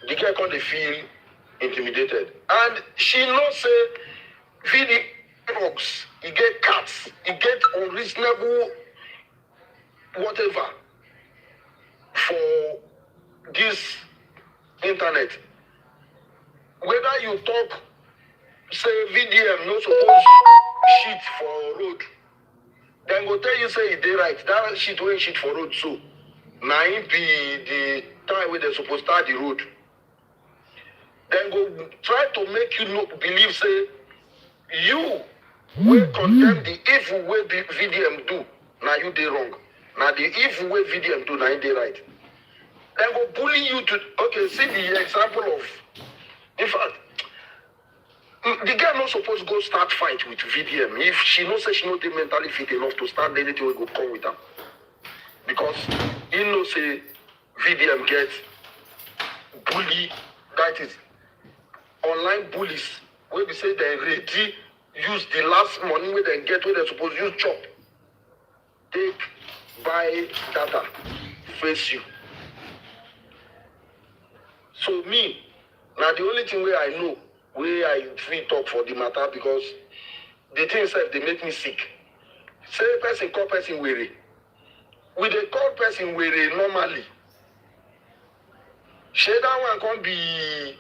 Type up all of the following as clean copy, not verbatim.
the girl can't feel intimidated. And she knows say video dogs, he get cats, he get unreasonable whatever for this internet. Whether you talk, say VDM no suppose shit for road, then go tell you say it dey right. That shit wey shit for road so na it be the time where they supposed start the road. Then go try to make you believe say you will condemn the evil way the VDM do. Now you dey wrong. Now the evil way VDM do, now you dey right. Then go bully you to okay. See the example of, in fact, the girl not supposed to go start fight with VDM if she knows say she not mentally fit enough to start anything will go come with her. Because you know say VDM get bully, that is online bullies where we say they ready use the last money where they get where they supposed to use chop. Take buy data, face you. So me, now the only thing where I know where I free talk for the matter because the thing itself they make me sick. Say person call person weary. We they call person weary normally. Share that one can't be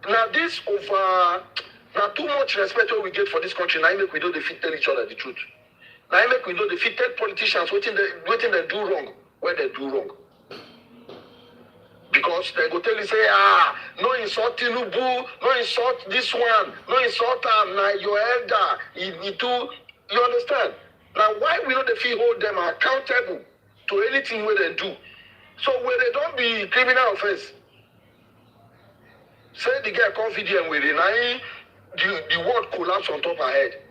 now this over now too much respect we get for this country. Now make we know they fit tell each other the truth. Now make we know they fit tell politicians waiting they do wrong where they do wrong. Because they go tell you say no insult Tinubu, no insult this one, no insult now your elder. You understand? Now why we know they feel hold them accountable to anything where they do? So where they don't be criminal offense. Say the girl come VDM with it, now the world collapse on top of her head.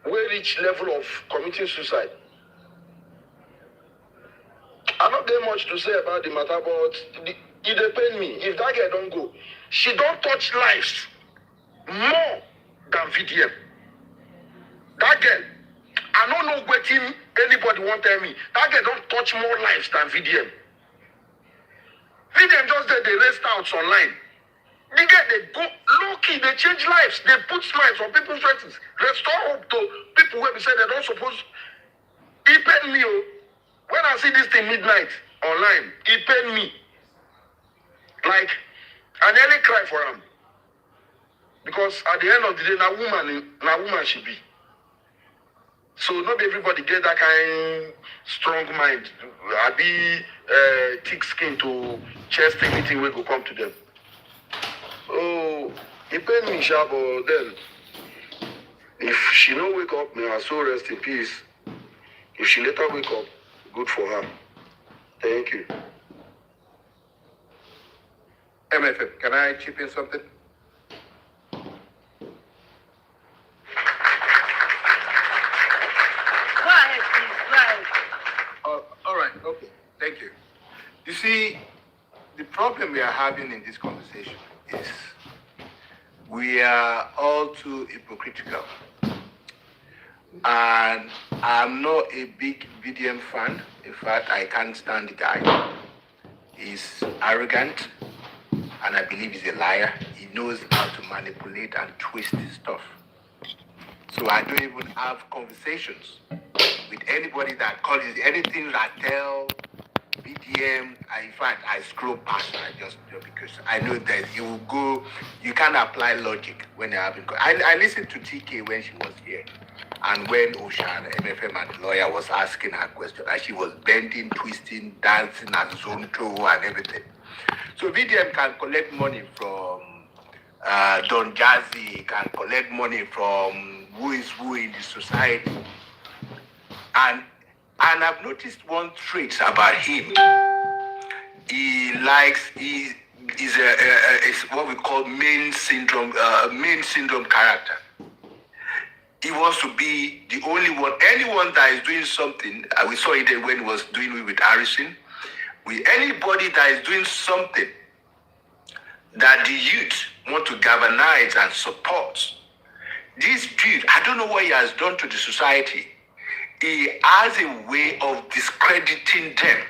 We reach level of committing suicide. I don't get much to say about the matter, but it depends me. If that girl don't go, she don't touch lives more than VDM. That girl, I don't know what anybody won't tell me. That girl don't touch more lives than VDM. VDM just they race outs online. The girl they go low-key, they change lives, they put smiles on people's faces, restore hope to people where we say they don't suppose. He paid me. When I see this thing midnight online, he paid me. Like, I nearly cry for him. Because at the end of the day, na woman she be. So not everybody get that kind strong mind. I be thick skin to chest anything will go come to them. Oh, he paid me sharp, but then if she no wake up, may her soul rest in peace. If she later wake up, good for her. Thank you. MFM, can I chip in something? Go ahead, please. Go ahead. All right, okay. Thank you. You see, the problem we are having in this conversation is we are all too hypocritical. And I'm not a big VDM fan. In fact, I can't stand the guy. He's arrogant, and I believe he's a liar. He knows how to manipulate and twist his stuff. So I don't even have conversations with anybody that calls anything that tell VDM. In fact, I scroll past. I just because I know that you can't apply logic when you're having. I listened to TK when she was here. And when Oshan, MFM and the lawyer was asking her question, and she was bending, twisting, dancing, and zonto and everything. So VDM can collect money from Don Jazzy, can collect money from who is who in the society. And I've noticed one trait about him. He's what we call main syndrome character. He wants to be the only one. Anyone that is doing something, we saw it when he was doing it with Harrison. With anybody that is doing something that the youth want to galvanize and support, this dude, I don't know what he has done to the society. He has a way of discrediting them.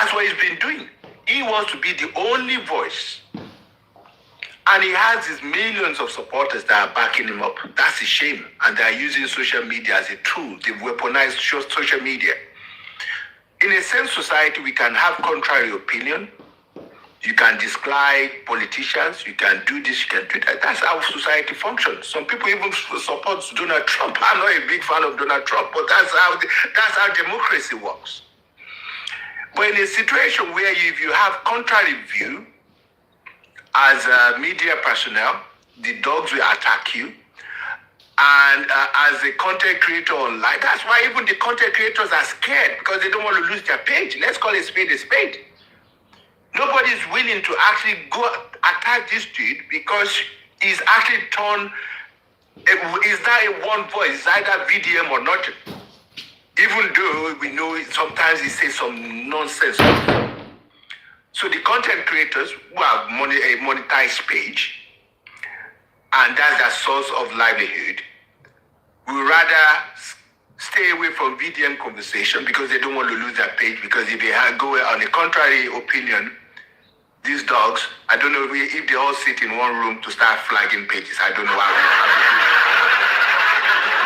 That's what he's been doing. He wants to be the only voice. And he has these millions of supporters that are backing him up. That's a shame. And they're using social media as a tool. They've weaponized social media. In a sane society, we can have contrary opinion. You can discredit politicians. You can do this, you can do that. That's how society functions. Some people even support Donald Trump. I'm not a big fan of Donald Trump, but that's how democracy works. But in a situation where if you have contrary view, as media personnel, the dogs will attack you. And as a content creator online, that's why even the content creators are scared because they don't want to lose their page. Let's call a spade a spade. Nobody's willing to actually go attack this dude because he's actually turned, is that a one voice, is either VDM or not. Even though we know sometimes he says some nonsense. So the content creators who have a monetized page, and that's their source of livelihood, will rather stay away from VDM conversation because they don't want to lose their page, because if they go on a contrary opinion, these dogs, I don't know if they all sit in one room to start flagging pages. I don't know how they do it.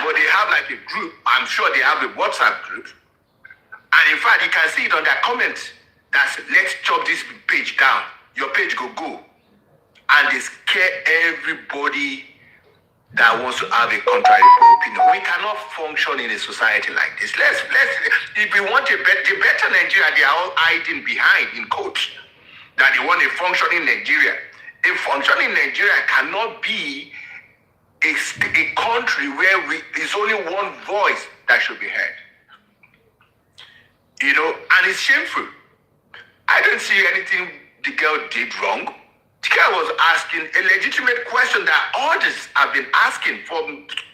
But they have like a group. I'm sure they have a WhatsApp group. And in fact, you can see it on their comments. That's, let's chop this page down. Your page go. And they scare everybody that wants to have a contrary opinion. We cannot function in a society like this. Let's if we want the better Nigeria, they are all hiding behind in quotes that they want a functioning Nigeria. A functioning Nigeria cannot be a country where there's only one voice that should be heard. You know, and it's shameful. I don't see anything the girl did wrong. The girl was asking a legitimate question that others have been asking for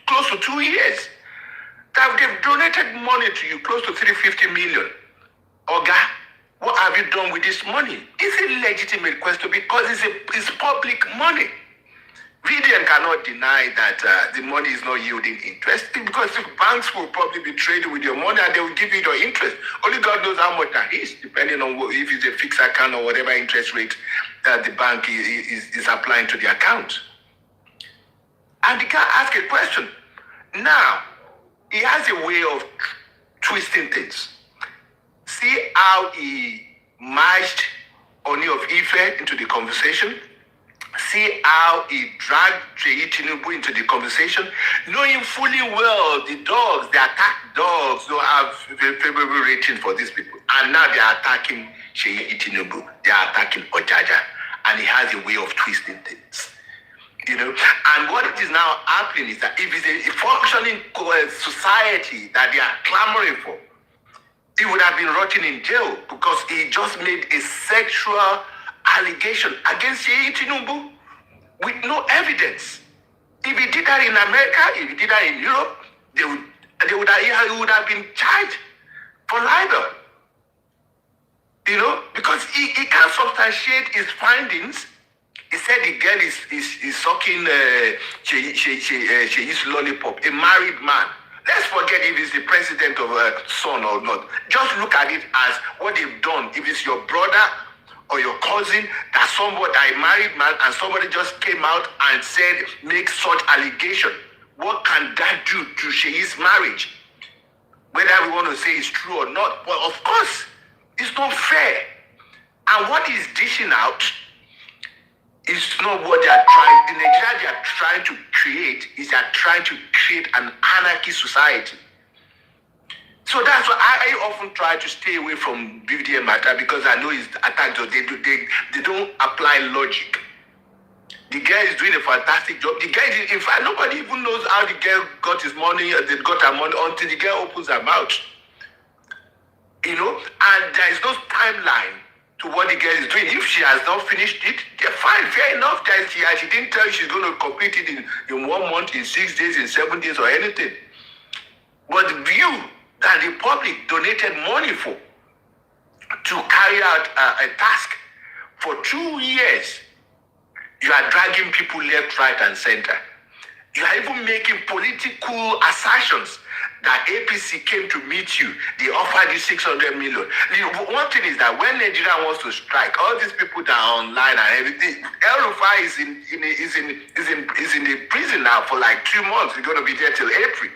close to 2 years. That they've donated money to you, close to 350 million. Oga, what have you done with this money? It's a legitimate question because it's public money. VDM cannot deny that the money is not yielding interest because the banks will probably be trading with your money and they will give you your interest. Only God knows how much that is, depending on if it's a fixed account or whatever interest rate that the bank is applying to the account. And the guy asked a question. Now, he has a way of twisting things. See how he merged Oni of Ife into the conversation. See how he dragged SEYI Tinubu into the conversation, knowing fully well the dogs, the attack dogs, don't have favorable rating for these people. And now they are attacking SEYI Tinubu. They are attacking Ojaja. And he has a way of twisting things. You know, and what is now happening is that if it's a functioning society that they are clamoring for, he would have been rotting in jail because he just made a sexual allegation against SEYI Tinubu with no evidence. If he did that in America, if he did that in Europe, he would have been charged for libel. You know, because he can't substantiate his findings. He said the girl is sucking SEYI's lollipop, a married man. Let's forget if he's the president of a son or not. Just look at it as what they've done. If it's your brother or your cousin, that a married man, and somebody just came out and said, make such allegation. What can that do to SEYI's marriage? Whether we want to say it's true or not. Well, of course, it's not fair. And what he's dishing out is not what they are trying. The Nigeria they are trying to create is they are trying to create an anarchy society. So that's why I often try to stay away from VDM matter because I know it's attacked. They don't apply logic. The girl is doing a fantastic job. The girl, in fact, nobody even knows how the girl got his money. They got her money until the girl opens her mouth. You know, and there is no timeline to what the girl is doing. If she has not finished it, they're fine, fair enough. She didn't tell you she's going to complete it in 1 month, in 6 days, in 7 days, or anything. But the view that the public donated money for to carry out a task for 2 years, you are dragging people left, right, and center. You are even making political assertions that APC came to meet you. They offered you 600 million. The one thing is that when Nigeria wants to strike, all these people that are online and everything, El-Rufai is in the prison now for like 2 months. He's going to be there till April.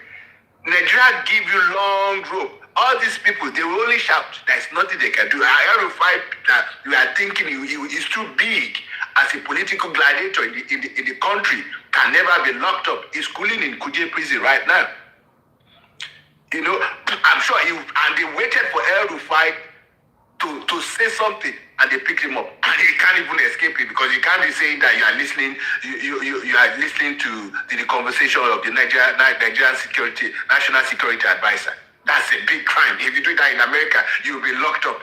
Nigeria give you long rope. All these people, they will only shout. There's nothing they can do. El-Rufai, you are thinking he's too big as a political gladiator in the country, can never be locked up. He's cooling in Kuje prison right now. You know, I'm sure and they waited for El-Rufai to say something, and they picked him up. And he can't even escape it, because you can't be saying that you are listening. You are listening to the conversation of the Nigerian National Security Advisor. That's a big crime. If you do that in America, you'll be locked up.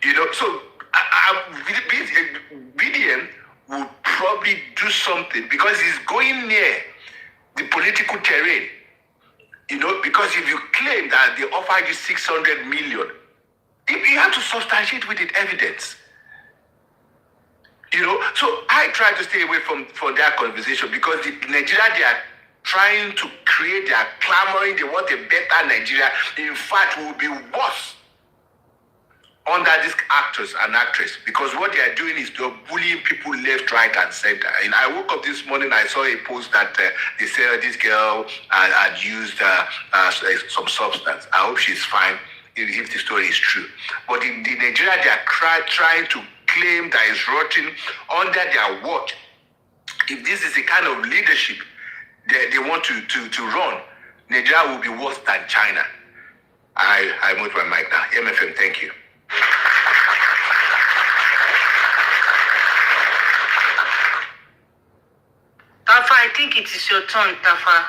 You know, so VDM will probably do something, because he's going near the political terrain. You know, because if you claim that they offered you 600 million, you have to substantiate with it evidence. You know, so I try to stay away from that conversation, because Nigeria, they are trying to create, they are clamoring, they want a better Nigeria. In fact, will be worse under these actors and actresses, because what they are doing is they're bullying people left, right, and center. And I woke up this morning, I saw a post that they said this girl had used some substance. I hope she's fine, if the story is true. But in Nigeria, they are trying to claim that it's rotting under their watch. If this is the kind of leadership they want to run, Nigeria will be worse than China. I move my mic now. MFM, thank you. Tafa, I think it is your turn, Tafa.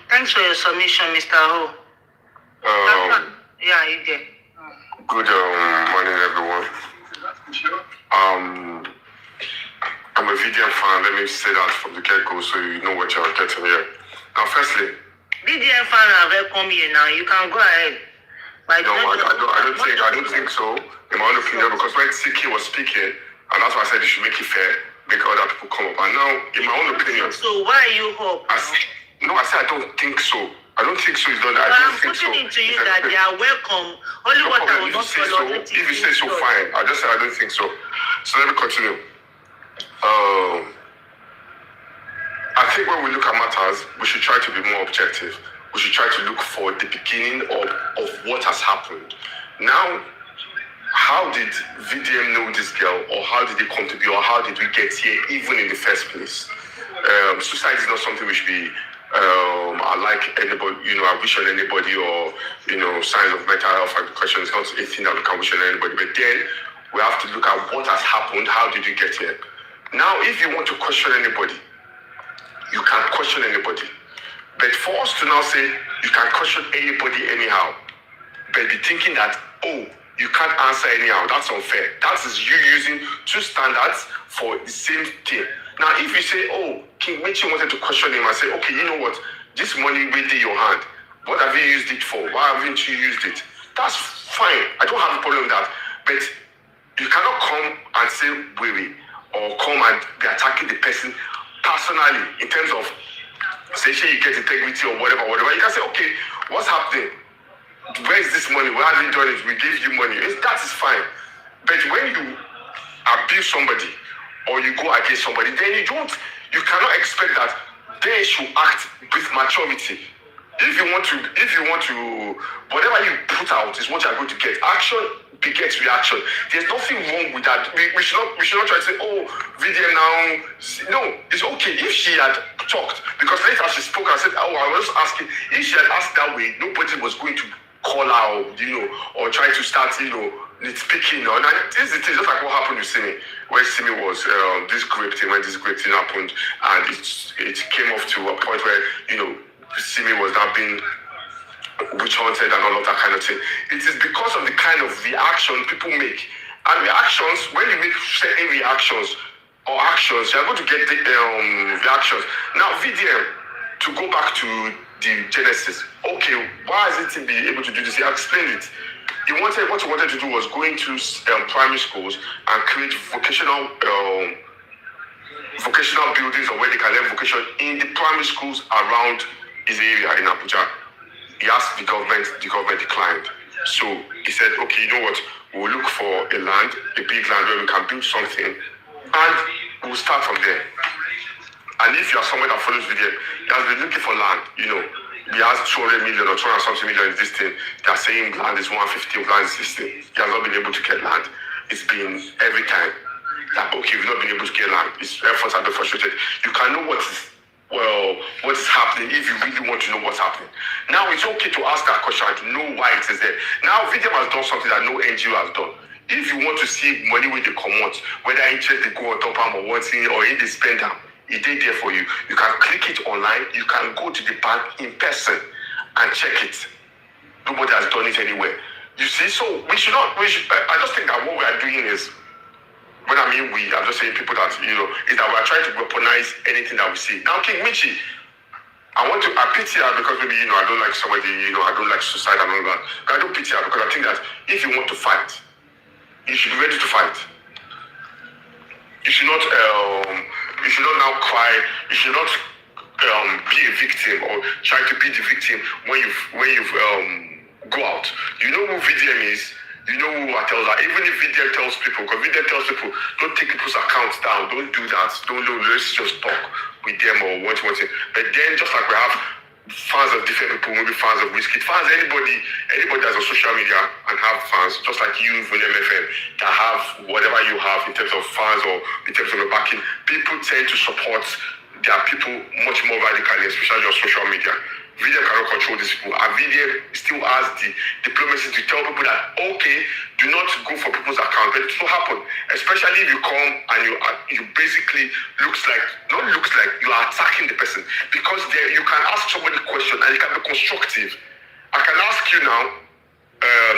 Thanks for your submission, Mr. Ho. Tafa, yeah, you did. Good morning, everyone. I'm a VDM fan. Let me say that from the get-go, so you know what you're getting here. Now, firstly, VDM fan are welcome here now. You can go ahead. I don't think so, in my own opinion, because when Siki was speaking, and that's why I said you should make it fair, make other people come up. And now, in my own opinion, so why are you hope? I said I don't think so. I don't think so. It's not. I'm putting it to you that they are welcome. Only no what problem. I will not tolerate is if you say so, fine. I just said I don't think so. So let me continue. I think when we look at matters, we should try to be more objective. We should try to look for the beginning of what has happened. Now, how did VDM know this girl, or how did they come to be, or how did we get here even in the first place? Suicide is not something we should be, I like anybody, I wish on anybody, or, signs of mental health and depression is not a thing that we can wish on anybody. But then we have to look at what has happened, how did we get here? Now, if you want to question anybody, you can question anybody. But for us to now say, you can question anybody anyhow, but be thinking that, you can't answer anyhow, that's unfair. That is you using two standards for the same thing. Now, if you say, King Mitchell wanted to question him, I say, okay, you know what? This money went in your hand. What have you used it for? Why haven't you used it? That's fine. I don't have a problem with that. But you cannot come and say, wait, or come and be attacking the person personally in terms of, say you get integrity or whatever. You can say, okay, what's happening? Where is this money? Where have you done it? We gave you money. That is fine. But when you abuse somebody or you go against somebody, then you cannot expect that they should act with maturity. If you want to, whatever you put out is what you are going to get. Action begets reaction. There's nothing wrong with that. We should not try to say, VDM now. No, it's okay if she had talked, because later she spoke and said, I was asking. If she had asked that way, nobody was going to call her, or try to start, nitpicking. And this is just like what happened with Simi, where Simi was when this great thing happened, and it came off to a point where Simi was now being witch hunted and all of that kind of thing. It is because of the kind of reaction people make. And reactions, when you make certain reactions or actions, you're going to get the reactions. Now, VDM, to go back to the genesis, okay, why hasn't he been able to do this? He explained it. What he wanted to do was going to primary schools and create vocational buildings, or where they can learn vocation in the primary schools around is the area in Abuja. He asked the government declined. So he said, okay, you know what? We'll look for a big land where we can build something, and we'll start from there. And if you are someone that follows VDM, he has been looking for land, you know. He has 200 million or 200 something million in this thing. They are saying land is 150, land is this thing. He has not been able to get land. It's been every time that, okay, we've not been able to get land. His efforts have been frustrated. You can know what is happening if you really want to know what's happening. Now it's okay to ask that question and to know why it is there. Now VDM has done something that no NGO has done. If you want to see money when they come out, whether interest they go on top of one thing or in they spend them, it is there for you. You can click it online. You can go to the bank in person and check it. Nobody has done it anywhere. You see, so we should not. I just think that what we are doing is, when I mean we, I'm just saying people that, you know, is that we are trying to weaponize anything that we see. Now, King Michi, I pity her because maybe, you know, I don't like somebody, you know, I don't like suicide and all that. But I don't pity her because I think that if you want to fight, you should be ready to fight. You should not now cry. You should not be a victim or try to be the victim when you've go out. You know who VDM is. You know who tells that. Even if VDM tells people, because VDM tells people, don't take people's accounts down. Don't do that. Let's just talk with them or what. But then, just like we have fans of different people, maybe fans of whiskey, fans, anybody that's on social media and have fans, just like you with MFM, that have whatever you have in terms of fans or in terms of the backing, people tend to support their people much more radically, especially on social media. VDM cannot control these people, and VDM still has the diplomacy to tell people that, okay, do not go for people's account. But it will happen, especially if you come and you basically you are attacking the person, because there you can ask somebody a question and it can be constructive. I can ask you now,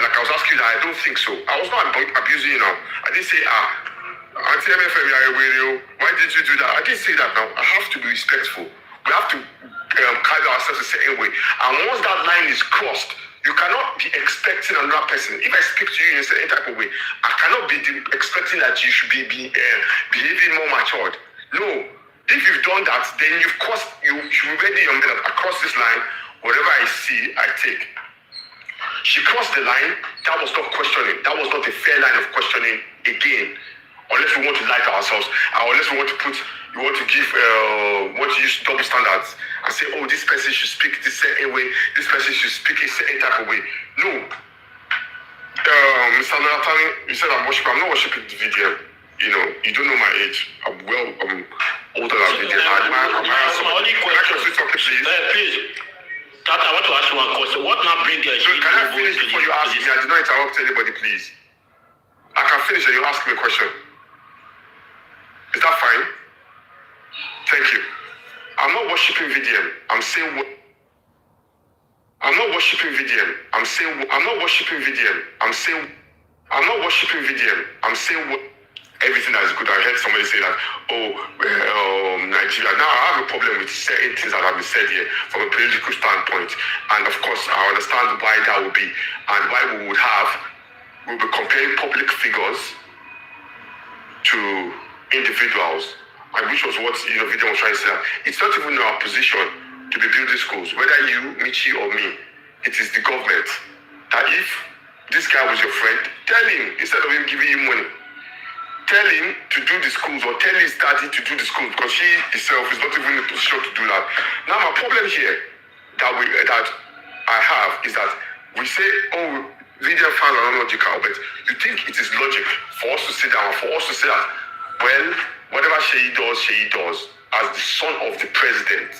like I was asking you that I don't think so. I was not abusing you now. I didn't say, Auntie MFM, why did you do that? I didn't say that now. I have to be respectful. We have to carry ourselves a certain way. And once that line is crossed, you cannot be expecting another person. If I speak to you in a certain type of way, I cannot be expecting that you should be behaving more matured. No. If you've done that, then you should be ready on that. Across this line, whatever I see, I take. She crossed the line. That was not questioning. That was not a fair line of questioning again. Unless we want to lie to ourselves, or unless we want to use double standards and say, oh, this person should speak this certain way, this person should speak a certain type of way. No. Mr. Jonathan, you said I'm not worshiping the VDM. You know, you don't know my age. I'm older than VDM. My only question, please. Tata, I want to ask you one question. What now bring your so can I finish before you ask me? I did not interrupt anybody, please. I can finish and you ask me a question. Is that fine? Thank you. I'm not worshiping VDM. I'm saying what. I'm not worshiping VDM. I'm saying what. I'm not worshiping VDM. I'm saying. I'm not worshiping VDM. I'm saying what. Everything that is good. I heard somebody say that, Nigeria. Now I have a problem with certain things that have been said here from a political standpoint. And of course, I understand why that would be. And why we'll be comparing public figures to individuals, and which was what VDM was trying to say. It's not even in our position to be building schools, whether you, Michi, or me. It is the government. That if this guy was your friend, tell him, instead of him giving you money, tell him to do the schools, or tell his daddy to do the schools, because he himself is not even in a position to do that. Now my problem here that I have is that we say, oh, VDM fans are not logical, but you think it is logic for us to sit down, for us to say that, well, whatever SEYI does as the son of the president.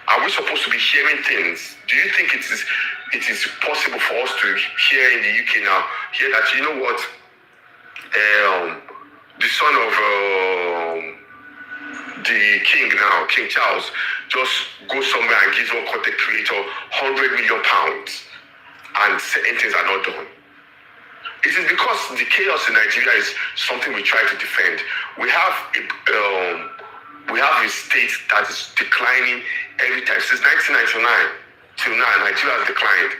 Are we supposed to be hearing things? Do you think it is possible for us to hear in the UK now, hear that, you know what, the son of the king now, King Charles, just goes somewhere and gives one content creator £100 million and certain things are not done? It is because the chaos in Nigeria is something we try to defend. We have a state that is declining every time. Since 1999 till now, Nigeria has declined.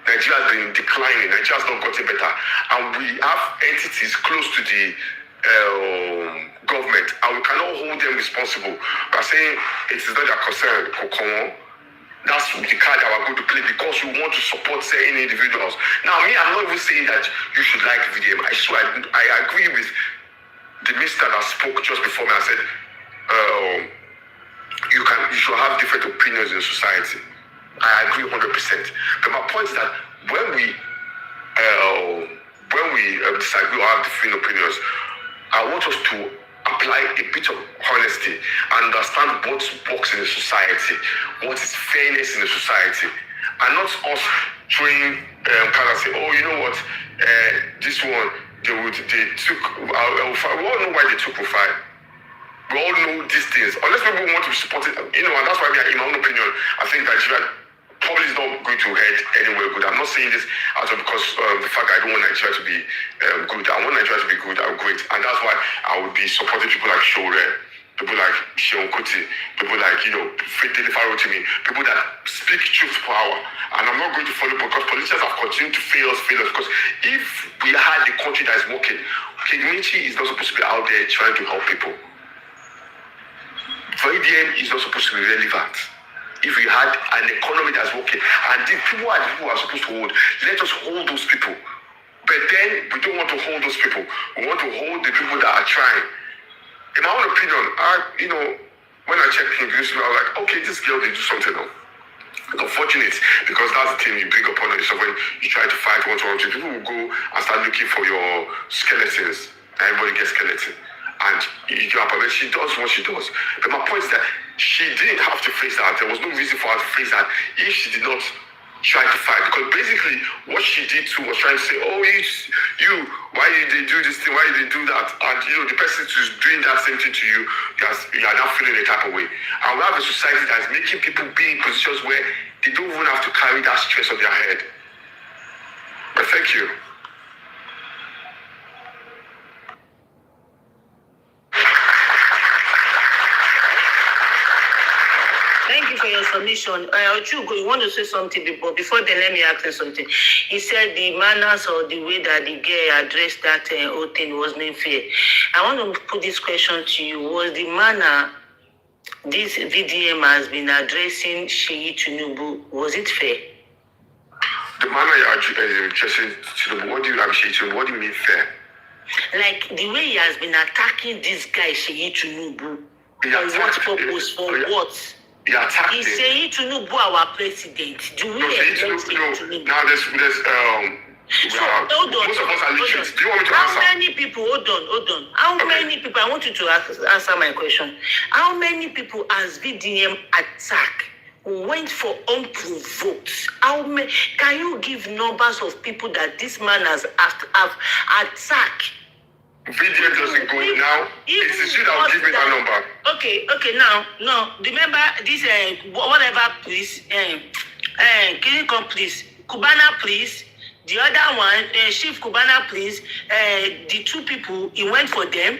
Nigeria has been declining. Nigeria has not gotten better. And we have entities close to the government, and we cannot hold them responsible by saying it is not their concern. That's the card that we're going to play because we want to support certain individuals. Now, me, I'm not even saying that you should like VDM. I agree with the minister that spoke just before me. I said you should have different opinions in society. I agree 100%. But my point is that when we disagree or have different opinions, I want us to apply a bit of honesty and understand what works in the society, what is fairness in the society, and not us throwing kind of say, oh, you know what, this one they took. We all know why they took Rufai. We all know these things. Unless people want to support it, and that's why in my own opinion, I think Nigeria probably is not going to head anywhere good. I'm not saying this out of because the fact I don't want Nigeria to be good. I want Nigeria to be good and great, and that's why I would be supporting people like Shore, people like Sheon Kuti, people like Daily Farotimi, people that speak truth power. And I'm not going to follow because politicians have continued to fail us. Because if we had the country that is working, MITCY is not supposed to be out there trying to help people. VDM is not supposed to be relevant. If we had an economy that's working, and the people are the people who are supposed to hold, let us hold those people. But then we don't want to hold those people. We want to hold the people that are trying. In my own opinion, when I checked English, I was like, okay, this girl did do something now. It's unfortunate because that's the thing you bring upon yourself when you try to fight one-to-one. People will go and start looking for your skeletons. Everybody gets skeleton. And she does what she does. But my point is that she didn't have to face that. There was no reason for her to face that if she did not try to fight. Because basically, what she did too was trying to say, oh, you, why did they do this thing? Why did they do that? And the person who's doing that same thing to you, you are now feeling a type of way. And we have a society that is making people be in positions where they don't even have to carry that stress on their head. But thank you. Thank you for your submission. Ochugo, you want to say something before then let me ask you something. He said the manners or the way that the girl addressed that whole thing wasn't fair. I want to put this question to you. Was the manner this VDM has been addressing SEYI Tinubu, was it fair? The manner you're addressing Tinubu, what do you mean fair? Like the way he has been attacking this guy, SEYI Tinubu. For what purpose? For what? He SEYI Tinubu, our president. Do we elect SEYI Tinubu? Now there's hold on. Most of us are literate. Do you want me to answer? How many people? Hold on. How many people? I want you to answer my question. How many people has VDM attack went for unprovoked? How many? Can you give numbers of people that this man has attacked? VDM doesn't go now. It's you that will give me that number. Okay. Now, remember this whatever, please. Can you come, please? Cubana, please. The other one, Chief Cubana, please. The two people, he went for them.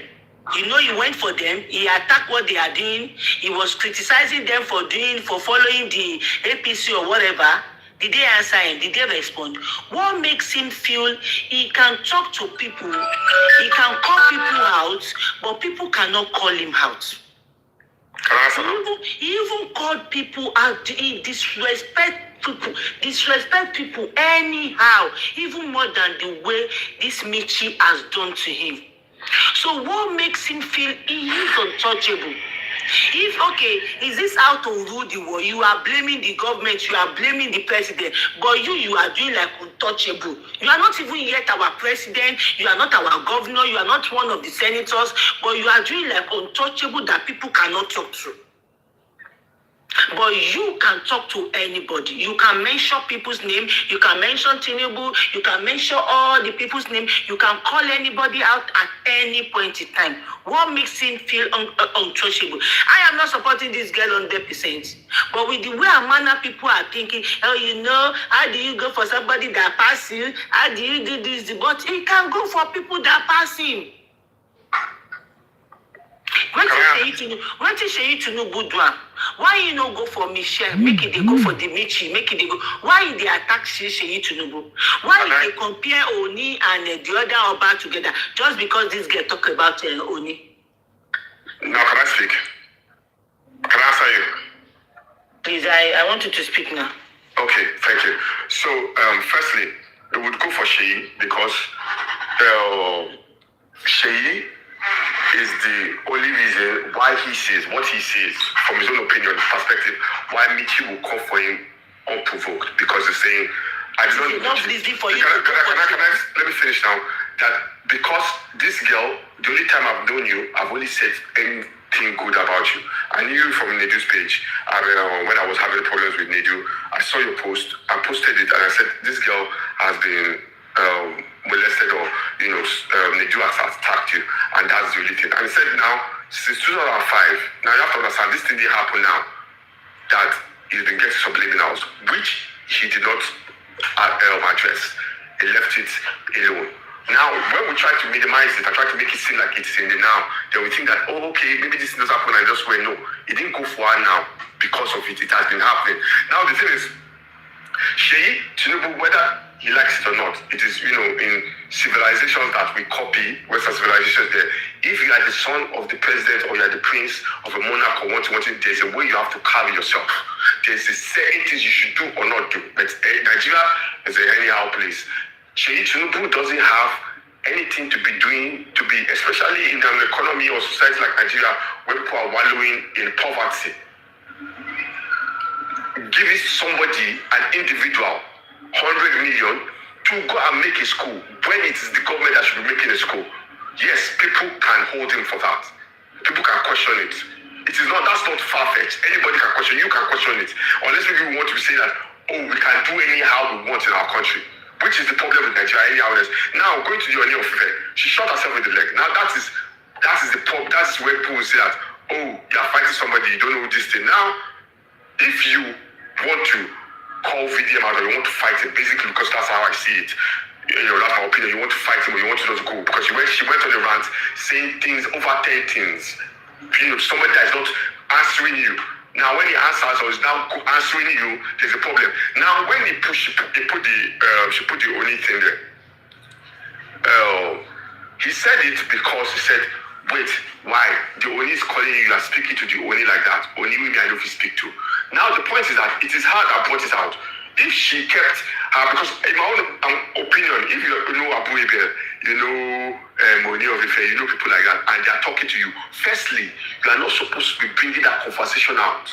He went for them. He attacked what they are doing. He was criticizing them for following the APC or whatever. Did they answer him? Did they respond? What makes him feel he can talk to people, he can call people out, but people cannot call him out? He even called people out. He disrespect people anyhow, even more than the way this MITCY has done to him. So what makes him feel he is untouchable? Is this how to rule the world? You are blaming the government, you are blaming the president, but you are doing like untouchable. You are not even yet our president, you are not our governor, you are not one of the senators, but you are doing like untouchable that people cannot talk to. But you can talk to anybody. You can mention people's name. You can mention Tinubu. You can mention all the people's name. You can call anybody out at any point in time. What makes him feel untouchable? I am not supporting this girl 100%. But with the way and manner people are thinking, how do you go for somebody that pass you? How do you do this? But he can go for people that pass him. Wetin Sheyi Tinubu do am? Why you no go for Michelle? Make it they go for the Michi. Make it they go. Why you they attack Sheyi Tinubu? Why you they compare Oni and the other Oba together just because this girl talk about Oni? Now can I speak? Can I answer you? Please, I want you to speak now. Okay, thank you. So, firstly, we would go for Sheyi because Sheyi is the only reason why he says what he says from his own opinion, perspective, why Michi will call for him unprovoked because he's saying, I don't know. Let me finish now. That because this girl, the only time I've known you, I've only said anything good about you. I knew you from Nedu's page. When I was having problems with Nedu, I saw your post. I posted it and I said, this girl has been molested or, Nedu has attacked you. And that's the only thing. And he said now, since 2005, now you have to understand, this thing didn't happen now, that he's been getting some criminals, which he did not address. He left it alone. Now, when we try to minimize it, I try to make it seem like it's in the now, then we think that, oh, okay, maybe this does happen and just went, no. It didn't go far now because of it. It has been happening. Now, the thing is, Sheyi Tinubu, whether he likes it or not, it is, in civilizations that we copy, Western civilizations there, if you are the son of the president or you are the prince of a monarch or wanting, there's a way you have to carry yourself. There's a certain things you should do or not do. But Nigeria is an anyhow place. Sheyi Tinubu doesn't have anything to be doing, especially in an economy or society like Nigeria, where people are wallowing in poverty. Give it somebody, an individual, 100 million to go and make a school when it is the government that should be making a school. Yes, people can hold him for that. People can question it. That's not far-fetched. Anybody can question. You can question it. Unless maybe we want to say that, we can do anyhow we want in our country. Which is the problem with Nigeria, anyhow else. Now, going to the Oni of Ife, she shot herself in the leg. Now, that is the problem. That's where people say that, you're fighting somebody, you don't know this thing. Now, if you want to call VDM out or you want to fight him, basically because that's how I see it, that's my opinion, you want to fight him or you want to just go. Because she went on a rant saying things, over 10 things. Somebody that is not answering you. Now, when he answers or is now answering you, there's a problem. Now, when she put the only thing there, he said it because he said, wait, why? The Oni is calling you and speaking to the Oni like that. Oni, maybe I know if you speak to. Now, the point is that it is her that brought it out. If she kept her, because in my own opinion, if you know Abu Ebel, Oni of Ife, people like that, and they are talking to you, firstly, you are not supposed to be bringing that conversation out.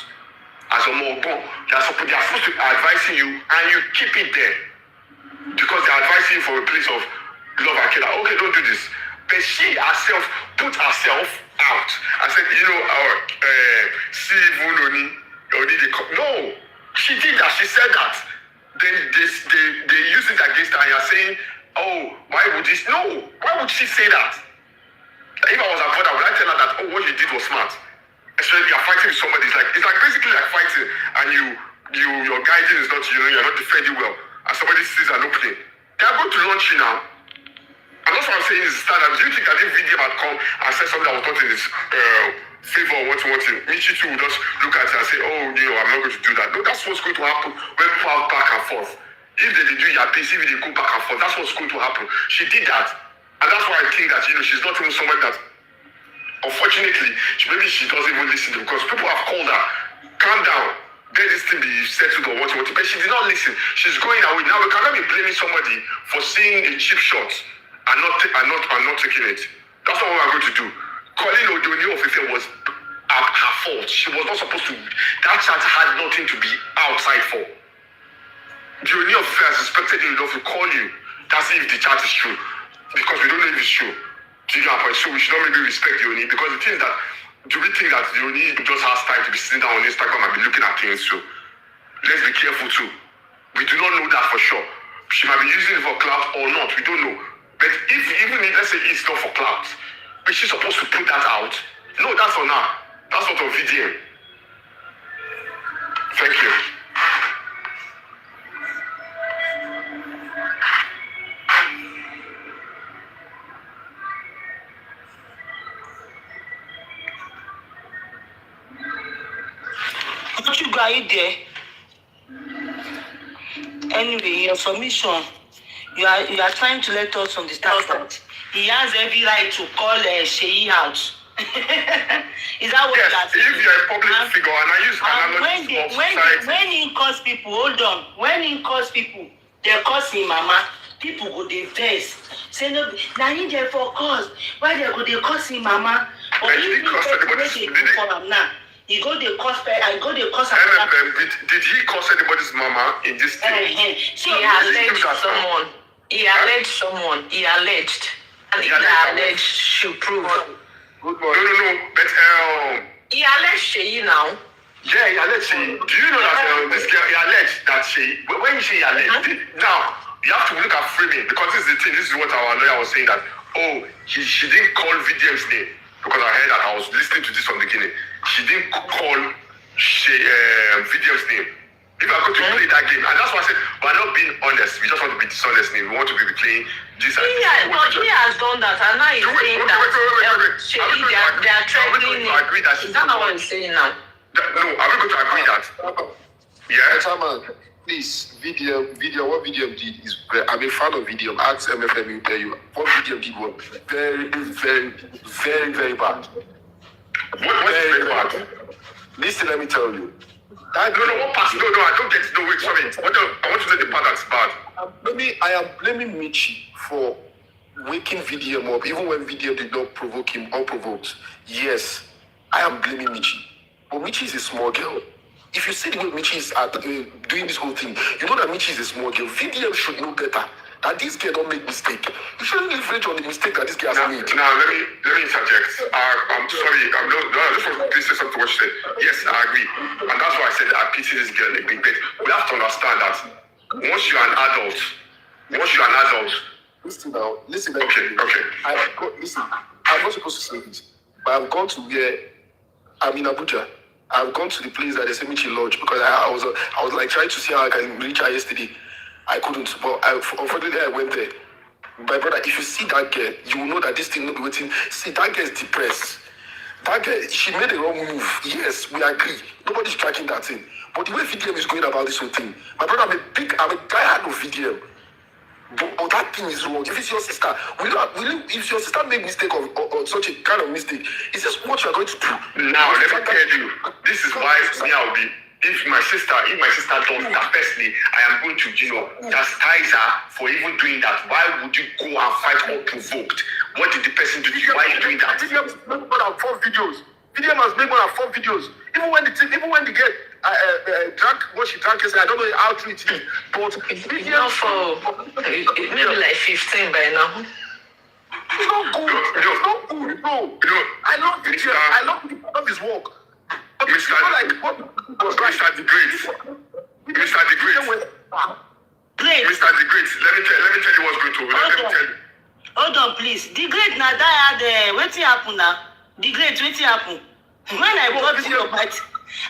As a Mogbon, they are supposed to be advising you, and you keep it there. Because they are advising you from a place of love and care. Okay, don't do this. But she herself put herself out and said, see Oni, no, she did that, she said that. Then they use it against her and you're saying, why would this? No, why would she say that? If I was a brother, would I tell her that, what you did was smart? Especially you're fighting with somebody, it's like basically like fighting and your guiding is not, you're not defending well. And somebody sees an opening. They are going to launch you now. And that's what I'm saying is standard. Do you think that if VDM had come and said something that was not in his favor or wanting, Michi too would just look at it and say, I'm not going to do that. No, that's what's going to happen when people have back and forth. If they do your piece, if they go back and forth, that's what's going to happen. She did that. And that's why I think that, she's not even somebody that, unfortunately, maybe she doesn't even listen to, because people have called her, calm down, let this thing be settled or what, but she did not listen. She's going away. Now we cannot be blaming somebody for seeing a cheap shot and not taking it. That's not what we're going to do. Calling Odoni of Ife was her fault. She was not supposed to. That chat had nothing to be outside for. The Odoni of Ife has expected you enough to call you. That's if the chat is true. Because we don't know if it's true. So we should not maybe respect the Odoni, because the thing is that, do we think that the Odoni just has time to be sitting down on Instagram and be looking at things? So let's be careful too. We do not know that for sure. She might be using it for clout or not. We don't know. But even if, let's say, it's not for clout, is she supposed to put that out? No, that's on her. That's not on VDM. Thank you. Igwe, are you there? Anyway, your submission, you are trying to let us understand that he has every right to call SEYI out. Is that what yes, you are saying? if you're a public figure, and I use analogy of society. When he calls people, hold on. When he calls people, they cause him mama. People go dey vex. Say no, now he there for cause. Why they go dey cause him mama? But if he they do for him now, he go dey cause. I go dey cause. MFM, did he cause anybody's mama in this thing? He alleged someone. He alleged someone. He alleged. And he alleged should prove. Good morning. No, but he alleged SEYI now. Yeah, he alleged SEYI. Do you know that this girl, he alleged that SEYI, when you say he alleged, now, you have to look at framing, because this is the thing, this is what our lawyer was saying, that, she didn't call VDM's name, because I heard that, I was listening to this from the beginning. She didn't call VDM's name. If I go to play that game, and that's why I said, we're not being honest, we just want to be dishonest, we want to be playing this and he has done that, and now he's saying that SEYI, they are threatening him. Is that not what he's saying now? No, are we going to agree that? Yeah? Chairman, please, what VDM did is, I'm a fan of VDM. Ask MFM, will tell you. What VDM did was very, very, very, very bad. Very bad? Listen, let me tell you. No, what part? No, I don't get it. No, wait, sorry. I want to say the part that's bad. I am blaming MITCY for waking VDM up, even when VDM did not provoke him unprovoked. Yes, I am blaming MITCY. But MITCY is a small girl. If you see the way MITCY is doing this whole thing, you know that MITCY is a small girl. VDM should know better. That this girl don't make mistake. You shouldn't leverage on the mistake that this girl has made. Now, let me interject. I'm sorry. I just want to say something to what you said. Yes, I agree. And that's why I said I pity this girl a bit. We have to understand that once you're an adult, Listen now. Listen. Okay. Listen, I'm not supposed to say this, but I've gone to where I'm in Abuja. I've gone to the place that they say MITCY Lodge, because I was like trying to see how I can reach her yesterday. I couldn't, but unfortunately I went there. My brother, if you see that girl, you will know that this thing not be waiting. See, that girl is depressed. That girl, she made a wrong move. Yes, we agree. Nobody's tracking that thing. But the way VDM is going about this whole thing, my brother, I'm a diehard of VDM. But that thing is wrong. If it's your sister, if your sister made mistake or such a kind of mistake, is this what you are going to do? Now, let me tell you, this is why me I'll be. If my sister does that personally, I am going to, chastise her for even doing that. Why would you go and fight unprovoked? What did the person do? Why are you doing that? VDM has made more than 4 videos. VDM has made more than 4 videos. Even when the girl drank what she drank yesterday, I don't know how true it is, but VDM maybe like 15 by now. It's not good. No. I love VDM. I love his work. Mr. The Great. Mr. The Great, let me tell you what's going to happen. Hold on, please. The Great now that had wetin happen now? The Great, wetin happen? When I brought you up,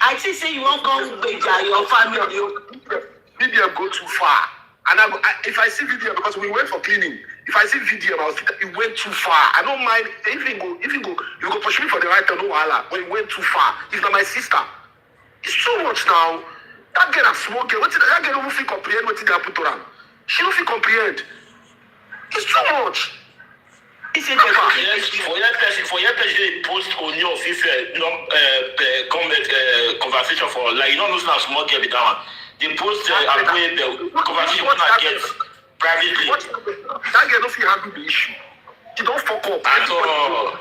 I think say you won't come with your family. VDM go too far. And if I see VDM, because we went for cleaning, if I see VDM, I was thinking it went too far. I don't mind if you go push me for the right turn, no wahala. But it went too far. It's not my sister. It's too much now. That girl a small girl. That girl don't feel comprehend what they put on. She don't feel comprehend. It's too much. Yes, for your person post on your conversation for like you don't know how small girl be that one. They post the conversation when I get privately. That girl don't feel handle the issue. She don't fuck up. At all.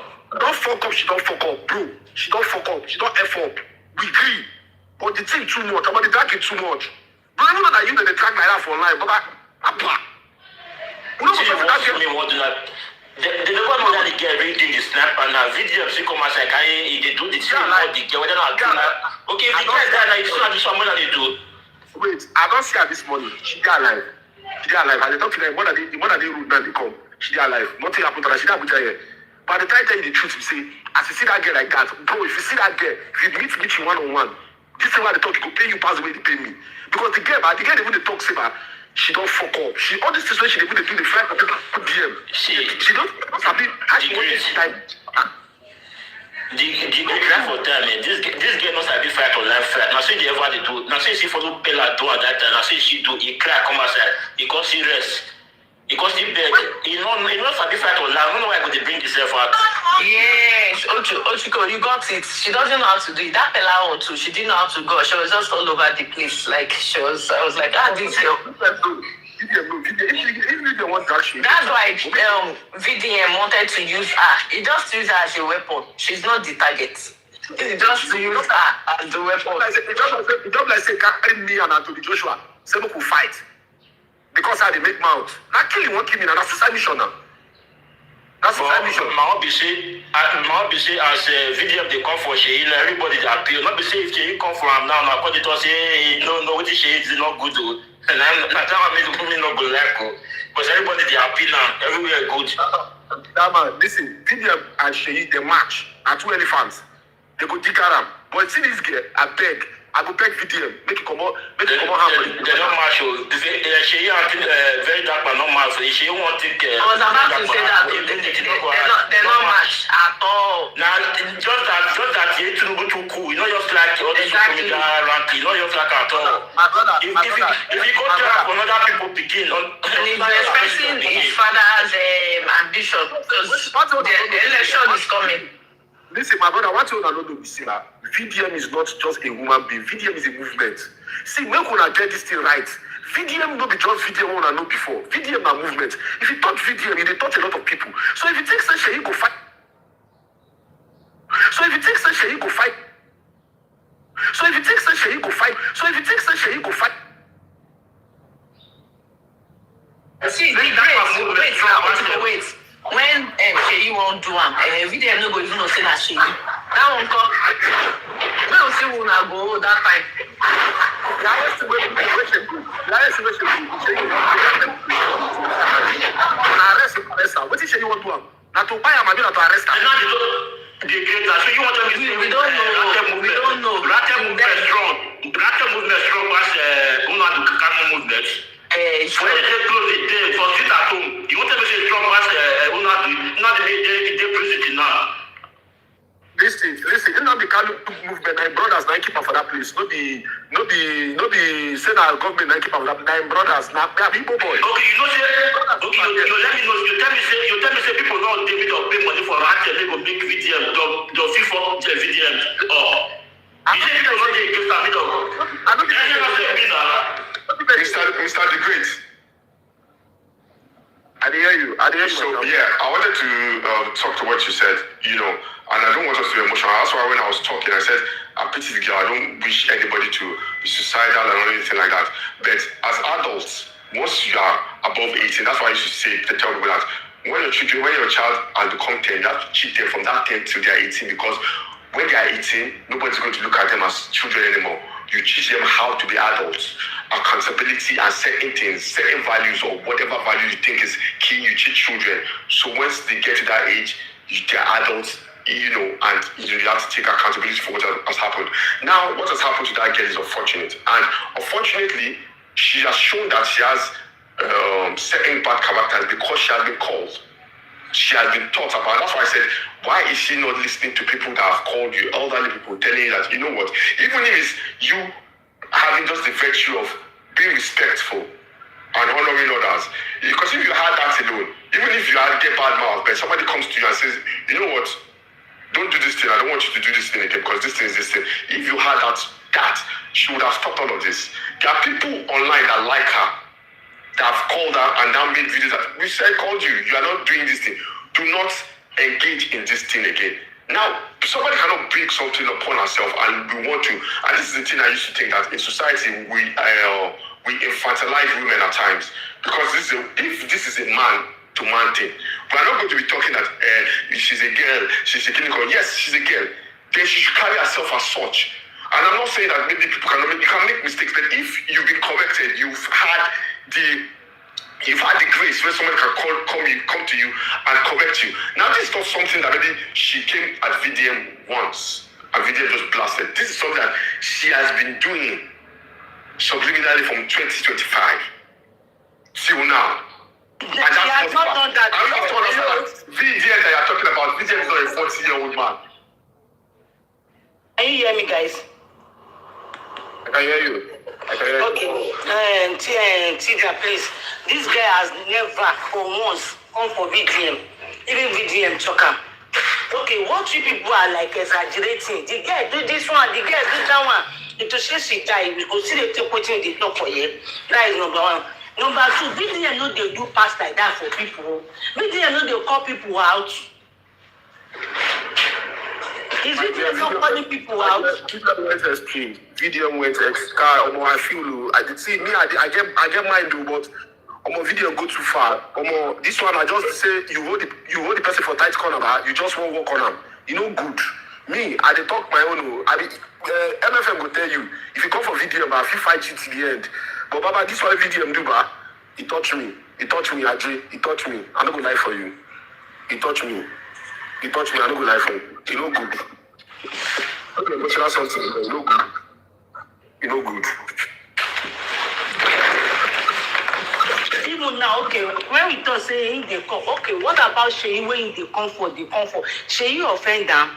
She don't fuck up, bro. She don't fuck up. She don't F up. We agree. But the thing too much. About the drag it too much. Bro, you know that you the track like that for online, but The never know that the girl really did the snap and now video she come as like they do the thing about the girl whether not okay if the girl die like you do some more than they do. Wait, I don't see her this morning. She dey alive. And they talk to them, what are they rude now they come? She dey alive. Nothing happened to her. She dey Abuja here. But the time tell you the truth, you say, as you see that girl like that, bro, if you see that girl, if you meet you one-on-one, this is why they talk, you go pay you pass the way they pay me. Because the girl even they talk, say, she don't fuck up. All this situation they do the fly for people DM. She don't sabi how she wants to time. The you cry for time, man. This girl knows how to fight on life fight. Now see the ever they do. Now see she follow Bella do at that time. Now see she do. He cry come outside. He got serious. Because he beg. He knows how to fight on life. I don't know why I could bring himself out. Yes, Ochiko, you got it. She doesn't know how to do it. That Bella one too. She didn't know how to go. She was just all over the place. Like I was like, this girl. That's why VDM wanted to use her. He just used her as a weapon. She's not the target. He just to use her as the weapon. It's just like say carry me and Anthony Joshua. Say we could fight. Because how they make mouth. Not killing one killing and that's suicide mission now. That's suicide mission. My be say as VDM they come for Sheyi, everybody they appeal. Not be say if Sheyi come for him now, according to say no what Sheyi is not good though. And I'm not me not go like because everybody they appeal now, everywhere good. That man, listen, VDM and Sheyi they match and 2 elephants. They go dig around. But see this girl, I go beg VDM, make it come out happen. They don't match. Sheyi very dark but not match. Sheyi want to I was about to say that they're not match at all. Now just that you too cool. You know just like all these people around. You know just like at all. My brother, If you go there for other people begin on. And he's respecting his father's ambition because the election is coming. Listen, my brother, what you want to know is that VDM is not just a woman being. VDM is a movement. See, when we get this thing right, VDM no be just VDM we know before. VDM na movement. If you touch VDM, you touch a lot of people. So if you think say Sheyi go fight. So if you think say Sheyi go fight. So if you think say Sheyi go fight. So if you think say Sheyi go fight. See, wait. When Sheyi won't do VDM no go even know say that Sheyi. That one come. We don't see who na go that time. What is Sheyi want to do? Not to buy him, not to arrest him. We don't know. Rate movement strong. Rate movement strong as movement. When they close the day for sit at home, you want to say strong as not the president now. Listen, you know the kind of movement, my brothers now keep up for that place. No be say our government now keep up for that. My brothers now they are people boy. Okay, you know say you let me know. You tell me say people now David or pay money for that they go make VDM, the FIFA VDM. You say people not dey give me though. I don't Mr. The Great. I hear you. So I wanted to talk to what you said, and I don't want us to be emotional. That's why when I was talking, I said, I pity the girl. I don't wish anybody to be suicidal or anything like that. But as adults, once you are above 18, that's why I used to say, tell people that when your child has become 10, you have to cheat them from that 10 till they are 18, because when they are 18, nobody's going to look at them as children anymore. You teach them how to be adults, accountability and certain things, certain values or whatever value you think is key, you teach children. So once they get to that age, they're adults, and you have to take accountability for what has happened. Now, what has happened to that girl is unfortunate. And unfortunately, she has shown that she has certain bad characters because she has been called. She has been taught about. That's why I said, why is she not listening to people that have called you, elderly people, telling you that, you know what, even if it's you having just the virtue of being respectful and honoring others, because if you had that alone, even if you had get bad mouth, but somebody comes to you and says, you know what, don't do this thing, I don't want you to do this thing again because this thing is this thing. If you had that, she would have stopped all of this. There are people online that like her, that have called her and now made videos that we said called you are not doing this thing. Do not engage in this thing again. Now, somebody cannot bring something upon herself and we want to. And this is the thing I used to think that in society we infantilize women at times, because if this is a man-to-man thing, we are not going to be talking that she's a girl, she's a clinical. Yes, she's a girl. Then she should carry herself as such. And I'm not saying that maybe people you can make mistakes, but if you've been corrected, you've had the grace where someone can come to you and correct you. Now, this is not something that maybe she came at VDM once and VDM just blasted. This is something that she has been doing subliminally from 2025 till now. She has not done that. VDM that you're talking about, VDM is not a 40-year-old man. hear me, guys? I can hear you. Okay, Tiga, please. This guy has never for once come for VDM. Even VDM choker. Okay, what you people are like exaggerating? The guy do this one, the guy do that one. It was just she die. We go see the take what they talk for you. That is number one. Number two, VDM know they do pass like that for people. VDM know they call people out. Is VDM not calling people out? VDM went extreme. VDM went extra. I feel I did see me. I get mine do, but video go too far. This one I just say you hold the person for tight corner, but you just won't walk on him. You know good. Me, I dey talk my own. MFM go tell you if you come for VDM, I feel fight you to the end. But Baba, this one VDM do, ba. He touched me, Ajay. He touched me. I don't go lie for you. He touched me. I don't go lie for you. You know good. Okay, but that's something. You know good. You know good. Even now, okay, when we talk say they come, okay, what about Sheyi when they come for the comfort? Sheyi offend them.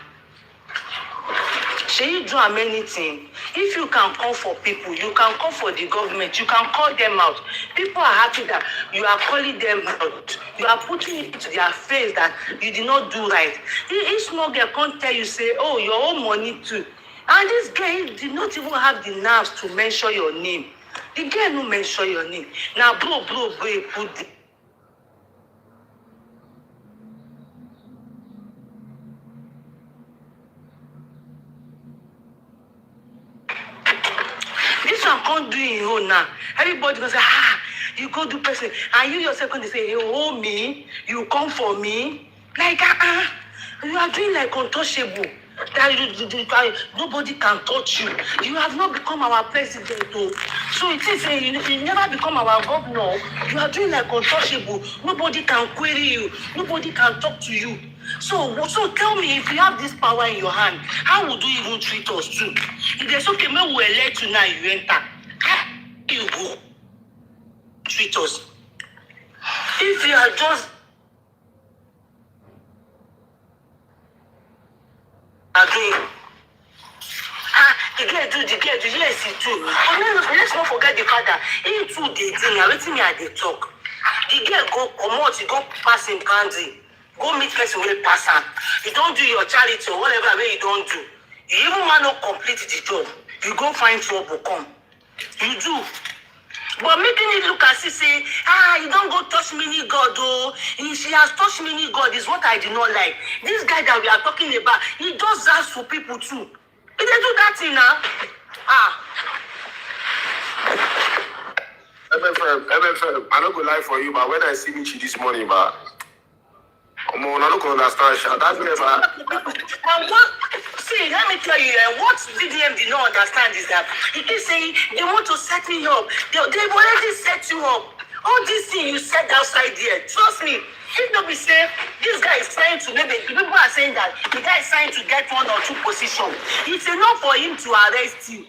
Sheyi do anything. If you can come for people, you can come for the government, you can call them out. People are happy that you are calling them out. You are putting it to their face that you did not do right. If small girl can't tell you, say, oh, your own money too. And this guy did not even have the nerves to mention your name. The girl no mention your name. Now, bro, put the this one can't do it own now. Everybody gonna say, you go do person. And you yourself gonna say, hey, oh me, you come for me. Like, you are doing like untouchable. That nobody can touch you. You have not become our president, though. So it is you never become our governor. You are doing like untouchable. Nobody can query you. Nobody can talk to you. So tell me, if you have this power in your hand, how would you even treat us too? If there's okay, maybe we'll elect you now, you enter. How you go treat us? If you are just doing the girl do, yes, he do. But let's not forget the father. He too they think, everything me at the talk. The girl go come out, you go pass him candy. Go meet person will pass him. You don't do your charity or whatever way you don't do. You even want to complete the job. You go find trouble, come. You do. But making it look as if say, you don't go touch mini God, oh. She has touched mini God is what I do not like. This guy that we are talking about, he does that for people too. He they do that thing now. MFM, I don't go lie for you, but when I see Michi this morning, but I don't understand. That's never. See, let me tell you, what VDM did not understand is that he keeps saying they want to set me up. They've already set you up. All these things you said outside there, trust me. If not be saying this guy is trying to maybe people are saying that the guy is trying to get 1 or 2 positions. It's enough for him to arrest you.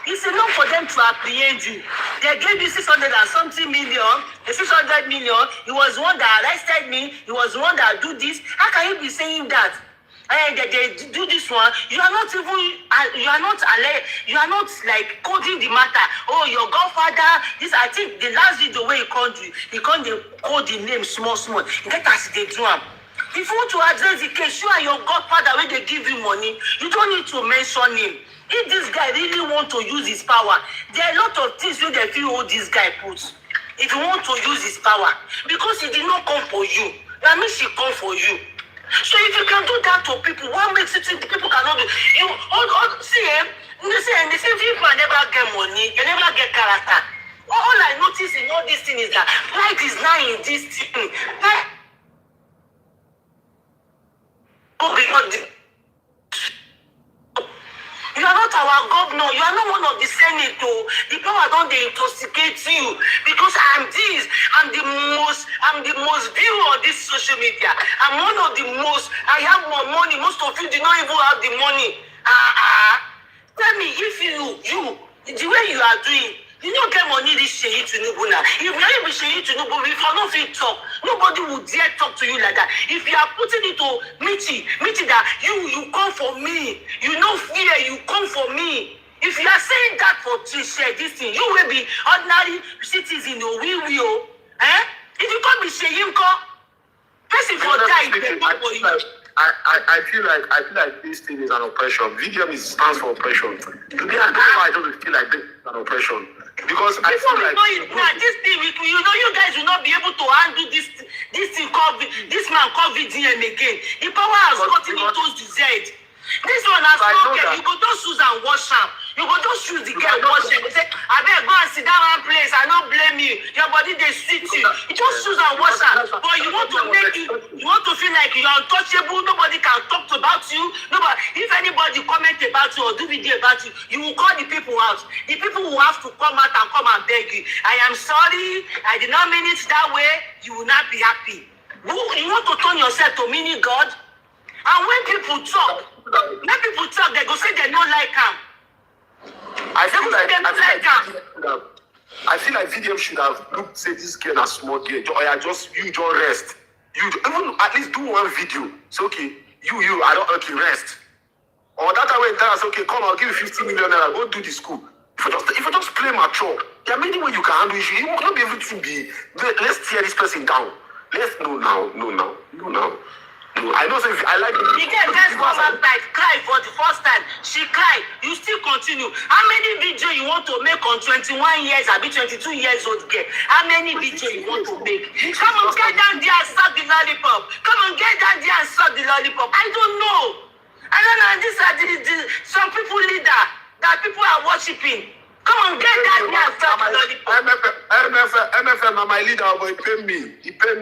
It's enough for them to apprehend you. They gave you 600 and something million. The 600 million. He was the one that arrested me. He was the one that do this. How can you be saying that? They do this one. You are not even. You are not like coding the matter. Oh, your godfather. This I think the last video where he can't code the name small. You get as they do them. If you want to address the case, you and your godfather when they give you money, you don't need to mention him. If this guy really want to use his power, there are a lot of things you they feel what this guy puts. If you want to use his power, because he did not come for you, that means he come for you. So if you can do that to people, what makes it think people cannot do? You see, they say people never get money, they never get character. All I notice in all these things is that light is now in this thing. You are not our governor. You are not one of the Senate. The power don't they intoxicate you because I'm the most viewed on this social media. I'm one of the most. I have more money. Most of you do not even have the money. Tell me if you the way you are doing, You don't get money this Seyi Tinubu now. If you are Seyi Tinubu, if you don't feel talk, nobody will dare talk to you like that. If you are putting it to MITCY that you come for me, you no fear, you come for me. If you are saying that for this thing, you will be ordinary citizen or will. If you can't be Seyi, person for die, they not for you. I feel like this thing is an oppression. VDM stands for oppression. To me, I don't know why I don't feel like this is an oppression. Because I feel like this thing, you guys will not be able to handle this thing called this man called VDM again. The power has gotten into the Z. This one has spoken. You go just choose and wash am. You go just choose the girl wash am. You say, I better go and sit down one place. I don't blame you. Your body they sweet you. You just choose and wash am. But you want to make it. You want to feel like you are untouchable. Nobody can talk about you. Nobody. If anybody comment about you or do video about you, you will call the people out. The people will have to come out and come and beg you. I am sorry. I did not mean it that way. You will not be happy. You want to turn yourself to mini God? And when people talk, they go say they don't like him. I feel like VDM should have looked, say this girl a small girl. Or just rest. You even at least do one video. So okay, I don't rest. Or that way tell us, okay, come, I'll give you 50 million naira, go do the school. If you just play mature, there are many ways you can handle issue. You will not be able to be. Let's tear this person down. No now. I know. I like it. The girl just come out like cry for the first time. She cried. You still continue. How many videos you want to make on 21 years? I be 22 years old girl. How many videos you want to make? Come on, get down there and suck the lollipop. Come on, get down there and suck the lollipop. I don't know. These are some people leader that people are worshiping. Come on, get down there and suck the lollipop. MFM, my leader, but he pay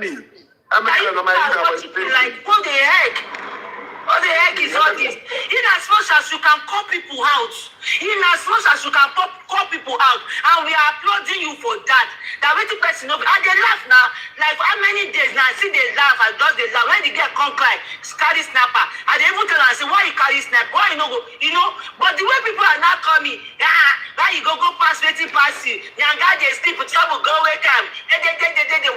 me. Like, what the heck? What the heck is all this? In as much as you can call people out, and we are applauding you for that. That waiting person over, and they laugh now. Like how many days now? I see they laugh, I just they laugh. When the girl come cry, carry snapper, and they even tell her, I say, why you carry snapper? Why you no go? But the way people are now coming, why you go past waiting past you? Nyanga they sleep, trouble go wake up.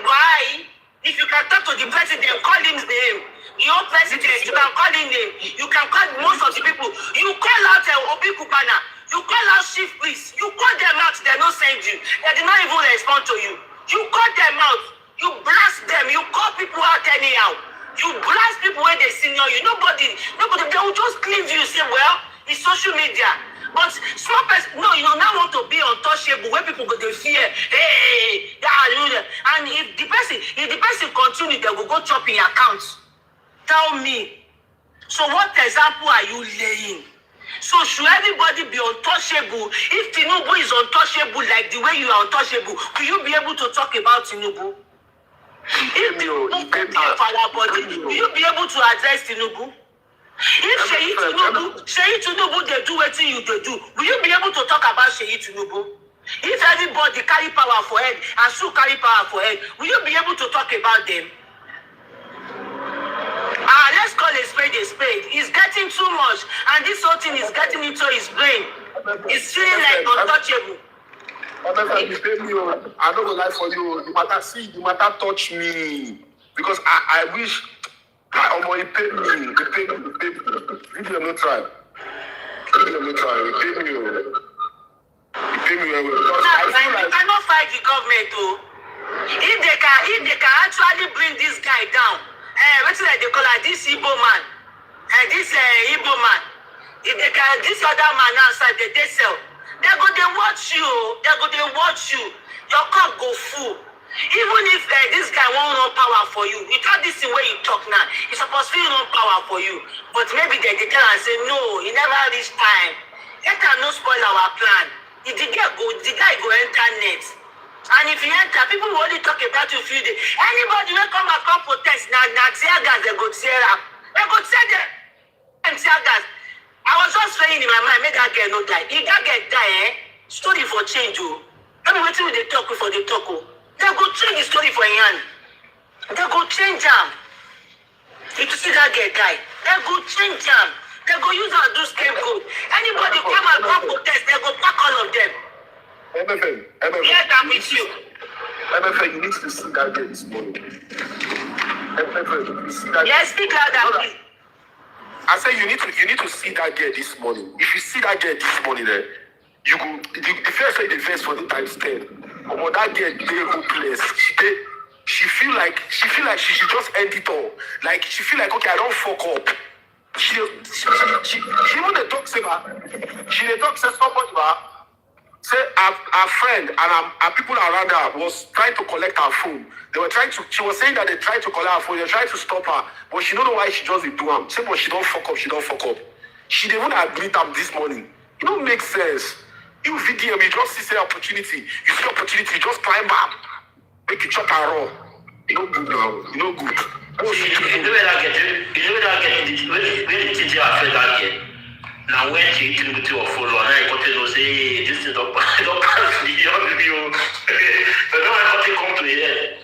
Why? If you can talk to the president, call him his name. Your president, you can call him name. You can call most of the people. You call out Obi Kubana. You call out Chief Priest. You call them out, they don't send you. They did not even respond to you. You call them out. You blast them. You call people out anyhow. You blast people when they senior you. Nobody, they will just leave you. Say, well, it's social media. But small person, now want to be untouchable where people go, they fear. Hey, and if the person continue, they will go chop in your accounts. Tell me. So what example are you laying? So should everybody be untouchable? If Tinubu is untouchable like the way you are untouchable, will you be able to talk about Tinubu? If Tinubu can be a father body, will you be able to address Tinubu? If Seyi Tinubu they do what you do, will you be able to talk about Seyi Tinubu? If everybody carry power for head and still carry power for head, will you be able to talk about them? Let's call a spade a spade. It's getting too much, and this whole thing is getting into his brain. It's feeling like untouchable. You pay me. I don't go lie for you. The matter touch me because I wish. He paid me. Video no try. He paid me. You cannot fight the government, though. If they can actually bring this guy down, what's like they call it, this Igbo man, Igbo man. If they can, this other man outside, they sell. They watch you. Your cup go full. Even if this guy won't run power for you, you thought this is the way you talk now. He's supposed to run power for you. But maybe they tell and say, no, he never reached time. Let him not spoil our plan. If the guy go enter net. And if he enter, people will only talk about you few days. Anybody will come and protest. Now tear gas, they go tear up. They go tear them tear gas. I was just saying in my mind, make that girl no die. If that girl die, story for change, oh. Let me wait till they talk before they talk, oh. They go change the story for a hand. They go change them. If you see that girl die, they go change them. They go use her do scapegoat. Anybody come and protest, they go pack all of them. MFM. Yes, I'm with you. MFM, you need to see that girl this morning. MFM, you see that. Yes, speak louder, please. I say you need to see that girl this morning. If you see that girl this morning, you go the first way the first for the times 10. But that girl they hopeless. She feel like she should just end it all. Like she feel like okay, I don't fuck up. She even the talk say she the talk say somebody say our friend and people around her was trying to collect her phone. She was saying that they tried to collect her phone, they tried to stop her, but she don't know why she just did do them. Say but she don't fuck up. She didn't even admit them this morning. It don't make sense. You VDM, you just see opportunity. You see opportunity, you just climb up. Make you chop and raw. You know good now. You know good. You know where that get, when the teacher after that get. Now when she eat with your follow, and I got to say this is don't pass the video. But now I got to come to here.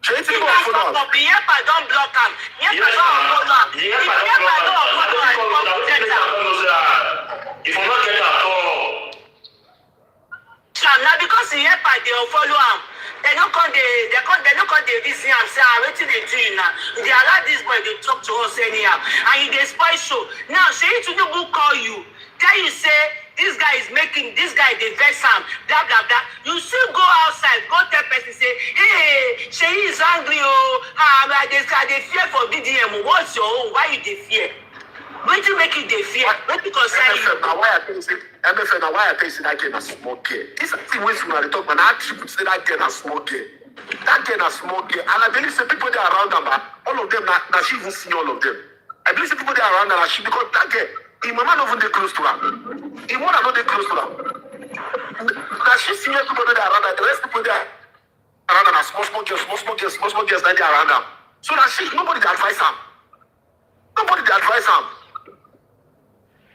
She ain't even follow up. Yepa don't block him. Yepa don't follow up. Yepa don't follow up. If I'm not getting at all. Now because Yepa they follow him. They don't come the visit and say, wetin dey do you now? They allow this boy to talk to us anyhow. And you dey spoil show. Now, Sheyi Tinubu call you. Tell you say, this guy dey vex am, blah, blah, blah. You still go outside, go tell person, say, hey, Sheyi is angry, oh. I dey fear for VDM. What's your own? Why you dey fear? Wetin make you dey fear? Wetin concern you? Now why I tell you say MFM, now why I tell you say that girl na small girl. This is the way we talk, man. I attribute say that girl na small girl. That girl na small girl. And I believe say people there around her, all of them, now she even see all of them. I believe say people there around her, she because that girl, her mama not even dey close to her. Her mother not dey close to her. Now she see everybody there around her. The rest people there around her, small girls that they around her. So that nobody dey advise her. Nobody dey advise her.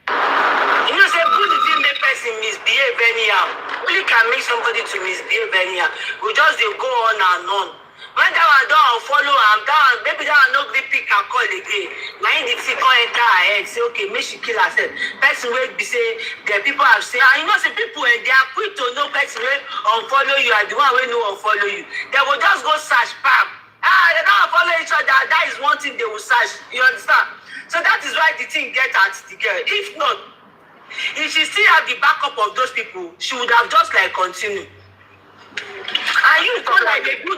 You know, say bully didn't make person misbehave anyhow. Bully can make somebody to misbehave anyhow. We just they go on and on. When that one don't follow am down, maybe that one no gree pick and call again. Now in the thing come enter her head, say okay, make she kill herself. Person will be say the people have say, and you know say people they are quick to know person will unfollow you and the one will no unfollow you. They will just go search back. They don't follow each other. That is one thing they will search. You understand? So that is why the thing get at the girl. If not, if she still have the backup of those people, she would have just like continued. And you know like they do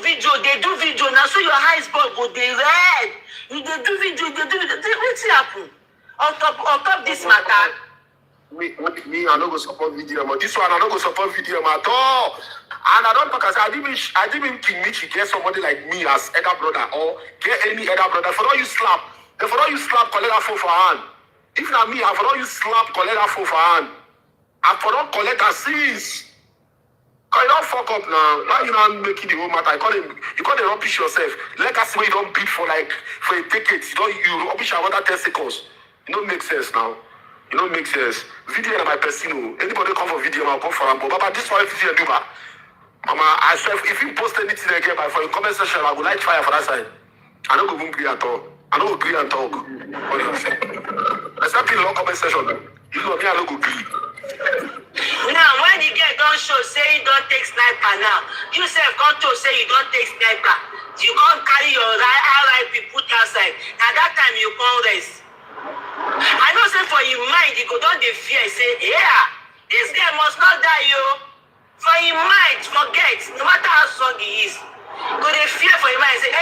video now, so your eyes go they red. They do video. What's happen? On top this matter. Me, I don't go support VDM. This one I don't go support VDM at all. And I don't talk as I didn't KÍNG get somebody like me as elder brother or get any elder brother. For all you slap, collect that phone for hand. If not me, I for all you slap, collect that phone for hand. I for all collect a seize. Cause you don't fuck up now. Why you not making the whole matter? You call the rubbish yourself. Let us see where you don't beat for a decade. You rubbish another 10 seconds. It don't make sense now. It don't make sense. Video my person. Anybody come for video, I'll come for them. But Baba, this one video do that. Mama, I swear, if you post anything again for your comment section, I will light fire for that side. I don't go agree at all. I don't agree and talk. What do you say? Except in the comment section. You know me, I don't go agree. Now, when the girl don't show, say you don't take sniper now. You self can't show, say you don't take sniper. You can't carry your RIP put outside. At that time, you can't rest. I know, say for your mind, you go down the fear, say, yeah, this girl must not die, yo. For your mind, forget, no matter how strong he is. Go the fear for your mind, say,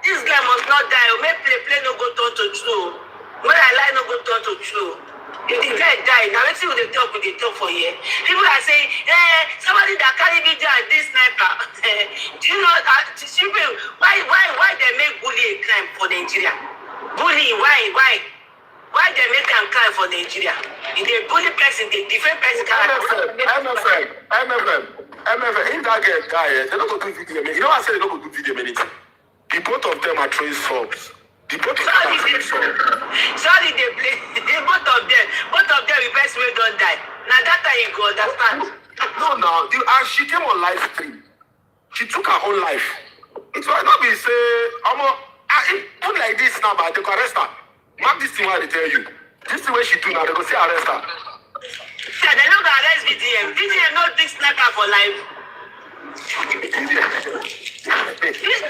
this girl must not die. Make play no go turn to true. When I lie, no go turn to true. If the guy die, now let's see what they talk for here. People are saying, somebody that carry video and this sniper. Do you know that? Why they make bully a crime for Nigeria? Bullying, why? Why they make them crime for Nigeria? If they bully person, they different person. MFM. If that girl die, they don't go do video. You know what I said? They don't go do video anything. The both of them are trained subs. The both of them are trained subs. Sorry, they play. Both of them, the best way don't die. Now that time you go understand. No, and she came on live stream. She took her own life. It was not be say, put like this now, but they can arrest her. Mark this thing what they tell you. This is the way she do now, they go say arrest her. They no go arrest VDM. VDM no drink sniper for life.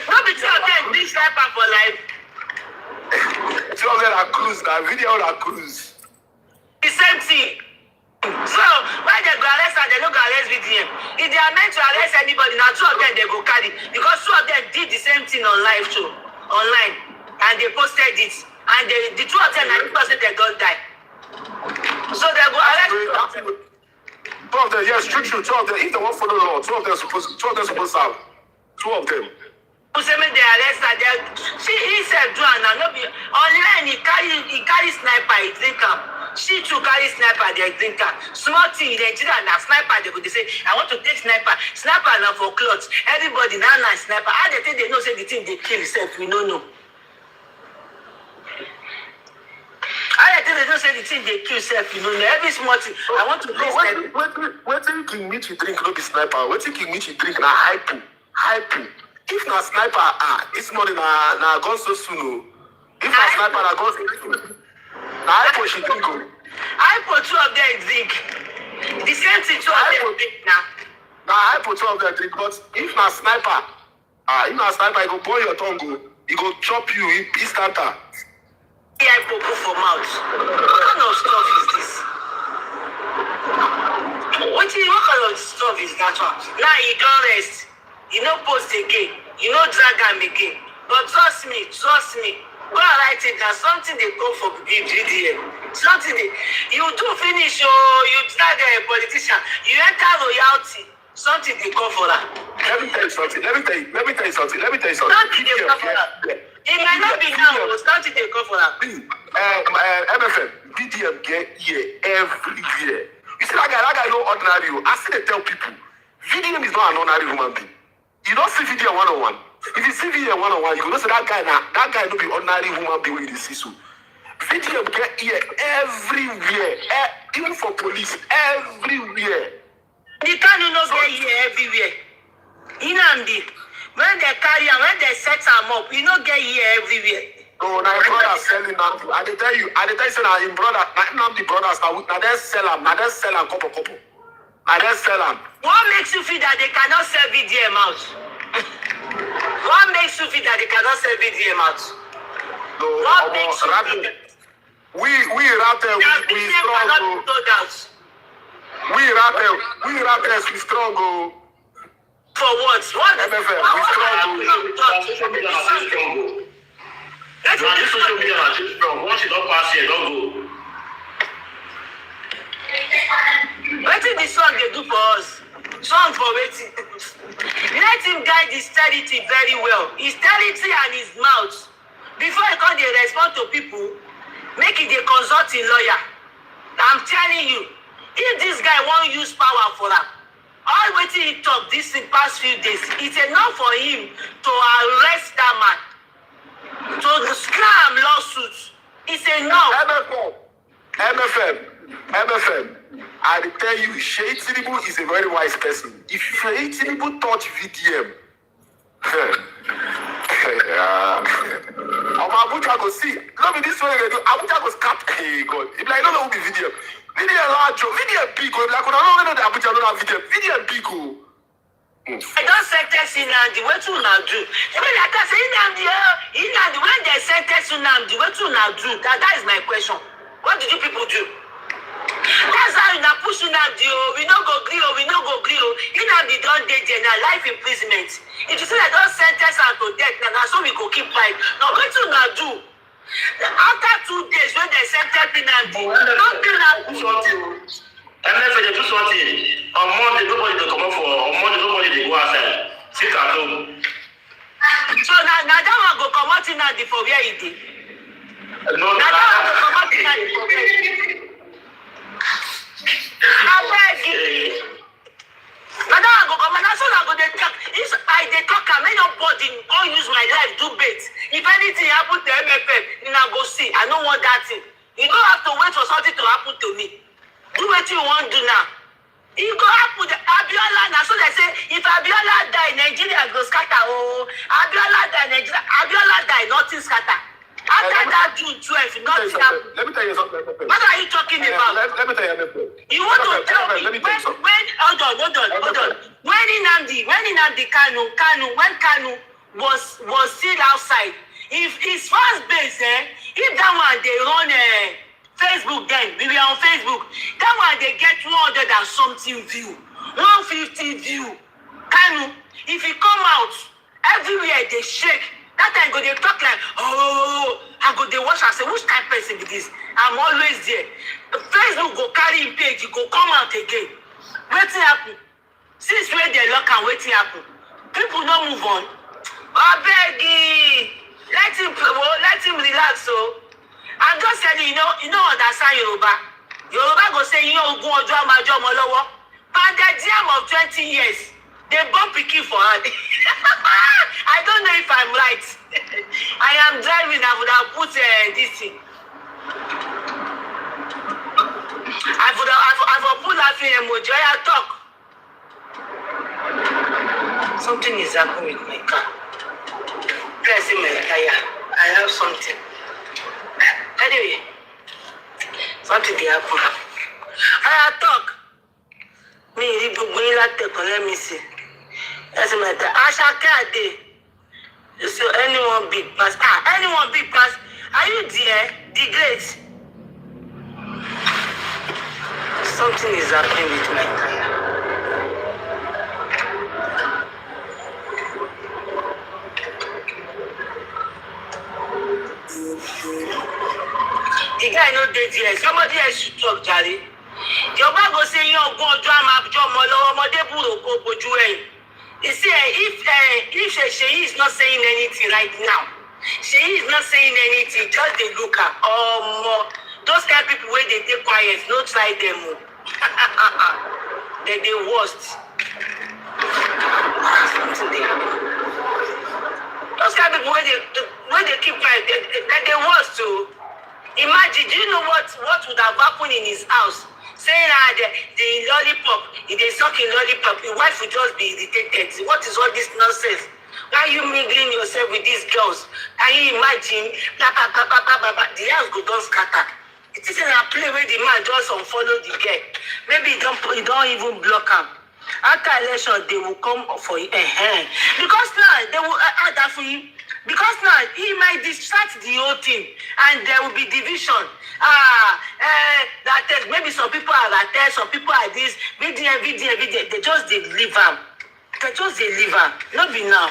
No be two of them drink sniper for life. Two of them are cruise. That video are cruise. The same thing. So why they go arrest and they no go arrest VDM? If they are meant to arrest anybody, now two of them they go carry because two of them did the same thing on live show, online, and they posted it, and the two of them are because they don't die. So they go arrest. Two of them, yes, true. Two of them, if they won't follow the law, two of them supposed to have. Two of them. Who say me they arrest her? He said do and no be online. He carry sniper. He drink am. She too carry sniper. They drink am. Small thing in Nigeria na sniper. They go dey say I want to take sniper. Sniper na for clothes. Everybody now na sniper. How they think they know say the thing they kill itself? We no know. How they think they know say the thing they kill itself? You know every small thing. I want to take sniper. What think King Mitchy drink no be sniper? What think King Mitchy drink na hypo? If na sniper, this morning na gone so soon. If na sniper, na gone so soon. Na hypo she drink. Hypo two of them drink. The same thing two of them drink now. Na hypo two of them drink, but if na sniper, you go burn your tongue, you go chop you instanta. Hypo put for mouth. What kind of stuff is this? What kind of stuff is that one? Now you don't rest. You no post again. You no drag am again. But trust me. Go and write it down. Something they go for VDM. Something you do finish. You drag a politician. You enter royalty. Something they go for that. Let me tell you something. Something they go for that. It might not be now, but something they go for that. MFM, VDM get here every year. You see that guy no ordinary. I see they tell people, VDM is not an ordinary human being. You don't see VDM one-on-one. If you see VDM one-on-one, you know say that guy no be ordinary human being when you see so. VDM get here everywhere, even for police, everywhere. The can no get here everywhere. Inamdi, when they carry and when they set them up, you no get here everywhere. No, now your brother selling Namdi. I tell you, say now your brother, now Namdi brothers, now they sell them, couple. And then sell them. What makes you feel that they cannot sell VDM out? What makes you feel that they cannot sell VDM out? No, what makes you feel that? We rattle, we strong. We rattle, we strong. For what? What? MFM, we strong. Social media is strong. This social media is strong. Once you don't pass here, don't go. Wetin the song they do for us? Song for waiting. Let him guide his territory very well. His territory and his mouth. Before he come dey respond to people, make it a consulting lawyer. I'm telling you, if this guy won't use power for that, all waiting he talk this in past few days, it's enough for him to arrest that man, to scam lawsuits. It's enough. MFM, I tell you, Sheikh Tinubu is a very wise person. If Sheikh Tinubu touch VDM, Abuja go see. Let me this way they do. Abuja go scap. Hey God, if like don't know who be VDM. VDM large, VDM big. Like when I don't know the Abuja don't have VDM. VDM big. I don't sentence Nnamdi. What you now do? Like I say, Nnamdi. When they sentence Nnamdi, what you now do? That is my question. What did you people do? That's how you now push Nnamdi. We no go gree. Nnamdi don't dey there now. Life imprisonment. If you say they don't sentence her to death, now so we go keep quiet. Now what you now do? After 2 days when they sentence Nnamdi, don't kill Nnamdi. MFM they do something. On Monday nobody dey come up for. On Monday nobody dey go outside. Sit at home. So now that one go come out Nnamdi for where he did. No, now that one go come out Nnamdi for where he did. I beg you. Now that one go come out. Now so now go dey talk. If I dey talk, I may not body. Don't use my life do bait. If anything happen to MFM, now go see. I don't want that thing. You don't have to wait for something to happen to me. Do what you want to do now. You go up with Abiola now. So they say, if Abiola die, Nigeria go scatter. Oh, Abiola die, Nigeria. Abiola die, nothing scatter. After that June 12, nothing happened. Let me tell you something. What are you talking about? Let me tell you something. You want to tell me when hold on. When Nnamdi Kanu was still outside, if his first base, if that one they run Facebook then, we were on Facebook, that one they get 200 and something view, 150 view. Kanu, if he come out, everywhere they shake. That time go they talk like, oh, I go they watch and say, which type person is this? I'm always there. Facebook go carry him page, he go come out again. Wetin happen? Since when they lock and wetin happen? People don't move on. I beg you, let him relax. So I'm just telling you, you know understand Yoruba. Yoruba go say, you know, go ojo amajo mo lowo. By the time of 20 years, they bump pikin for her. I don't know if I'm right. I am driving. I would have put this thing. I would have put laughing emoji. I talk. Something is happening with my car. Pressing my tire. I have something. Anyway, something dey happen. I talk. Me, let me see. That's my time. Ashaka, you see anyone big pass? Anyone big pass? Are you there? The great. Something is happening with my tire. The guy no dead here. Somebody else should talk, Charlie. Your bag go say you go drama, you see, if SEYI is not saying anything right now, SEYI is not saying anything, just they look at those kind of people where they take quiet, no try them. They're the worst. Those kind of people where they keep quiet, they're the worst too. Imagine, do you know what would have happened in his house? Saying the lollipop, if they suck in lollipop, your wife will just be irritated. What is all this nonsense? Why are you mingling yourself with these girls? Can you imagine? The house go down scatter. It isn't a play where the man just unfollow the girl. Maybe he don't even block him. After election, they will come for him. Because now they will add that for him. Because now he might distract the whole thing, and there will be division. That maybe some people are like that, some people are this. VDM. They just deliver. Not be now.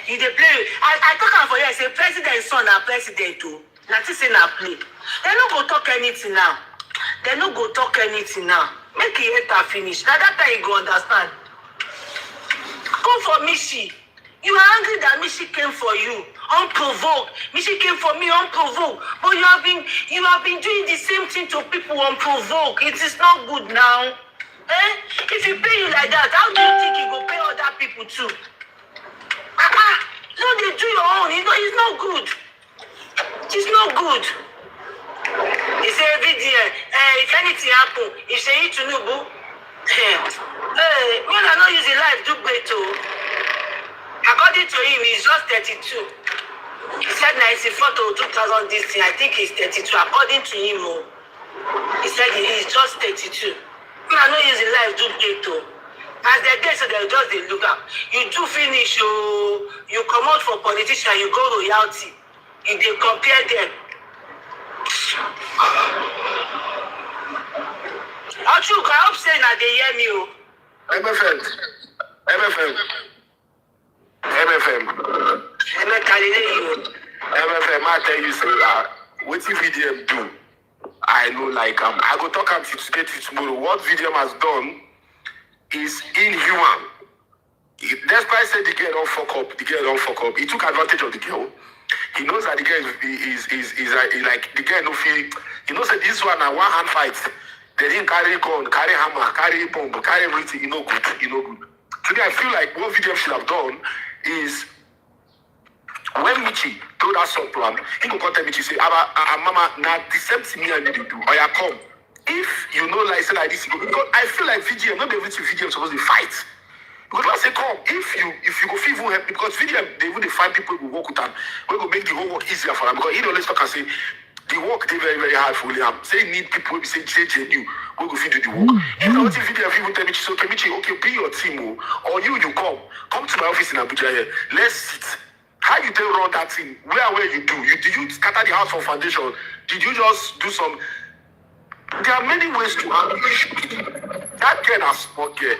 He dey play. I talk am for you. I say president son na president too. Nothing say na play. They no go talk anything now. Make he enter finish. Now that time you go understand. Come for Mishi. You are angry that Mishi came for you unprovoked. Mishi came for me unprovoked. But you have been doing the same thing to people unprovoked. It is not good now. If he pay you like that, how do you think he go pay other people too? No, they do your own. It's not good. It's not good. He say every day, if anything happen, if SEYI Tinubu, when I not use the life, do better. According to him, he's just 32. He said 94 to 2000 this thing. I think he's 32. According to him, he said he's just 32. When I not use the life, do better. As they get, so they just they look up. You do finish, you come out for politician, you go royalty. If they compare them. Achuk, I hope say that they hear me. MFM, I tell you, say, what if VDM do? I know, like, I go talk about today to tomorrow. What VDM has done is inhuman. Despite saying the girl don't fuck up, he took advantage of the girl. He knows that the girl is like the girl no feel. He knows that this one a one hand fight. They didn't carry gun, carry hammer, carry bomb, carry everything. You know good. Today I feel like what VDM should have done is when MITCY told us some plan, he could contact MITCY say, Mama, now the same thing me and you do. Or you come. If you know like say like this, because I feel like VDM, not everything VDM supposed to fight. Because let's say come come. If you go feel even help, because VDM, they even find people who work with them, we go make the whole work easier for them. Because he always talk and say, the work they very, very hard for William. Say need people who say JJ, we go fit do the work. If not VDM, even tell me, so Kemichi, okay, be your team, or you come to my office in Abuja here. Let's sit. How you tell run that thing? Where you do? Did you scatter the house for foundation? Did you just do some? There are many ways to handle it. That girl is small girl.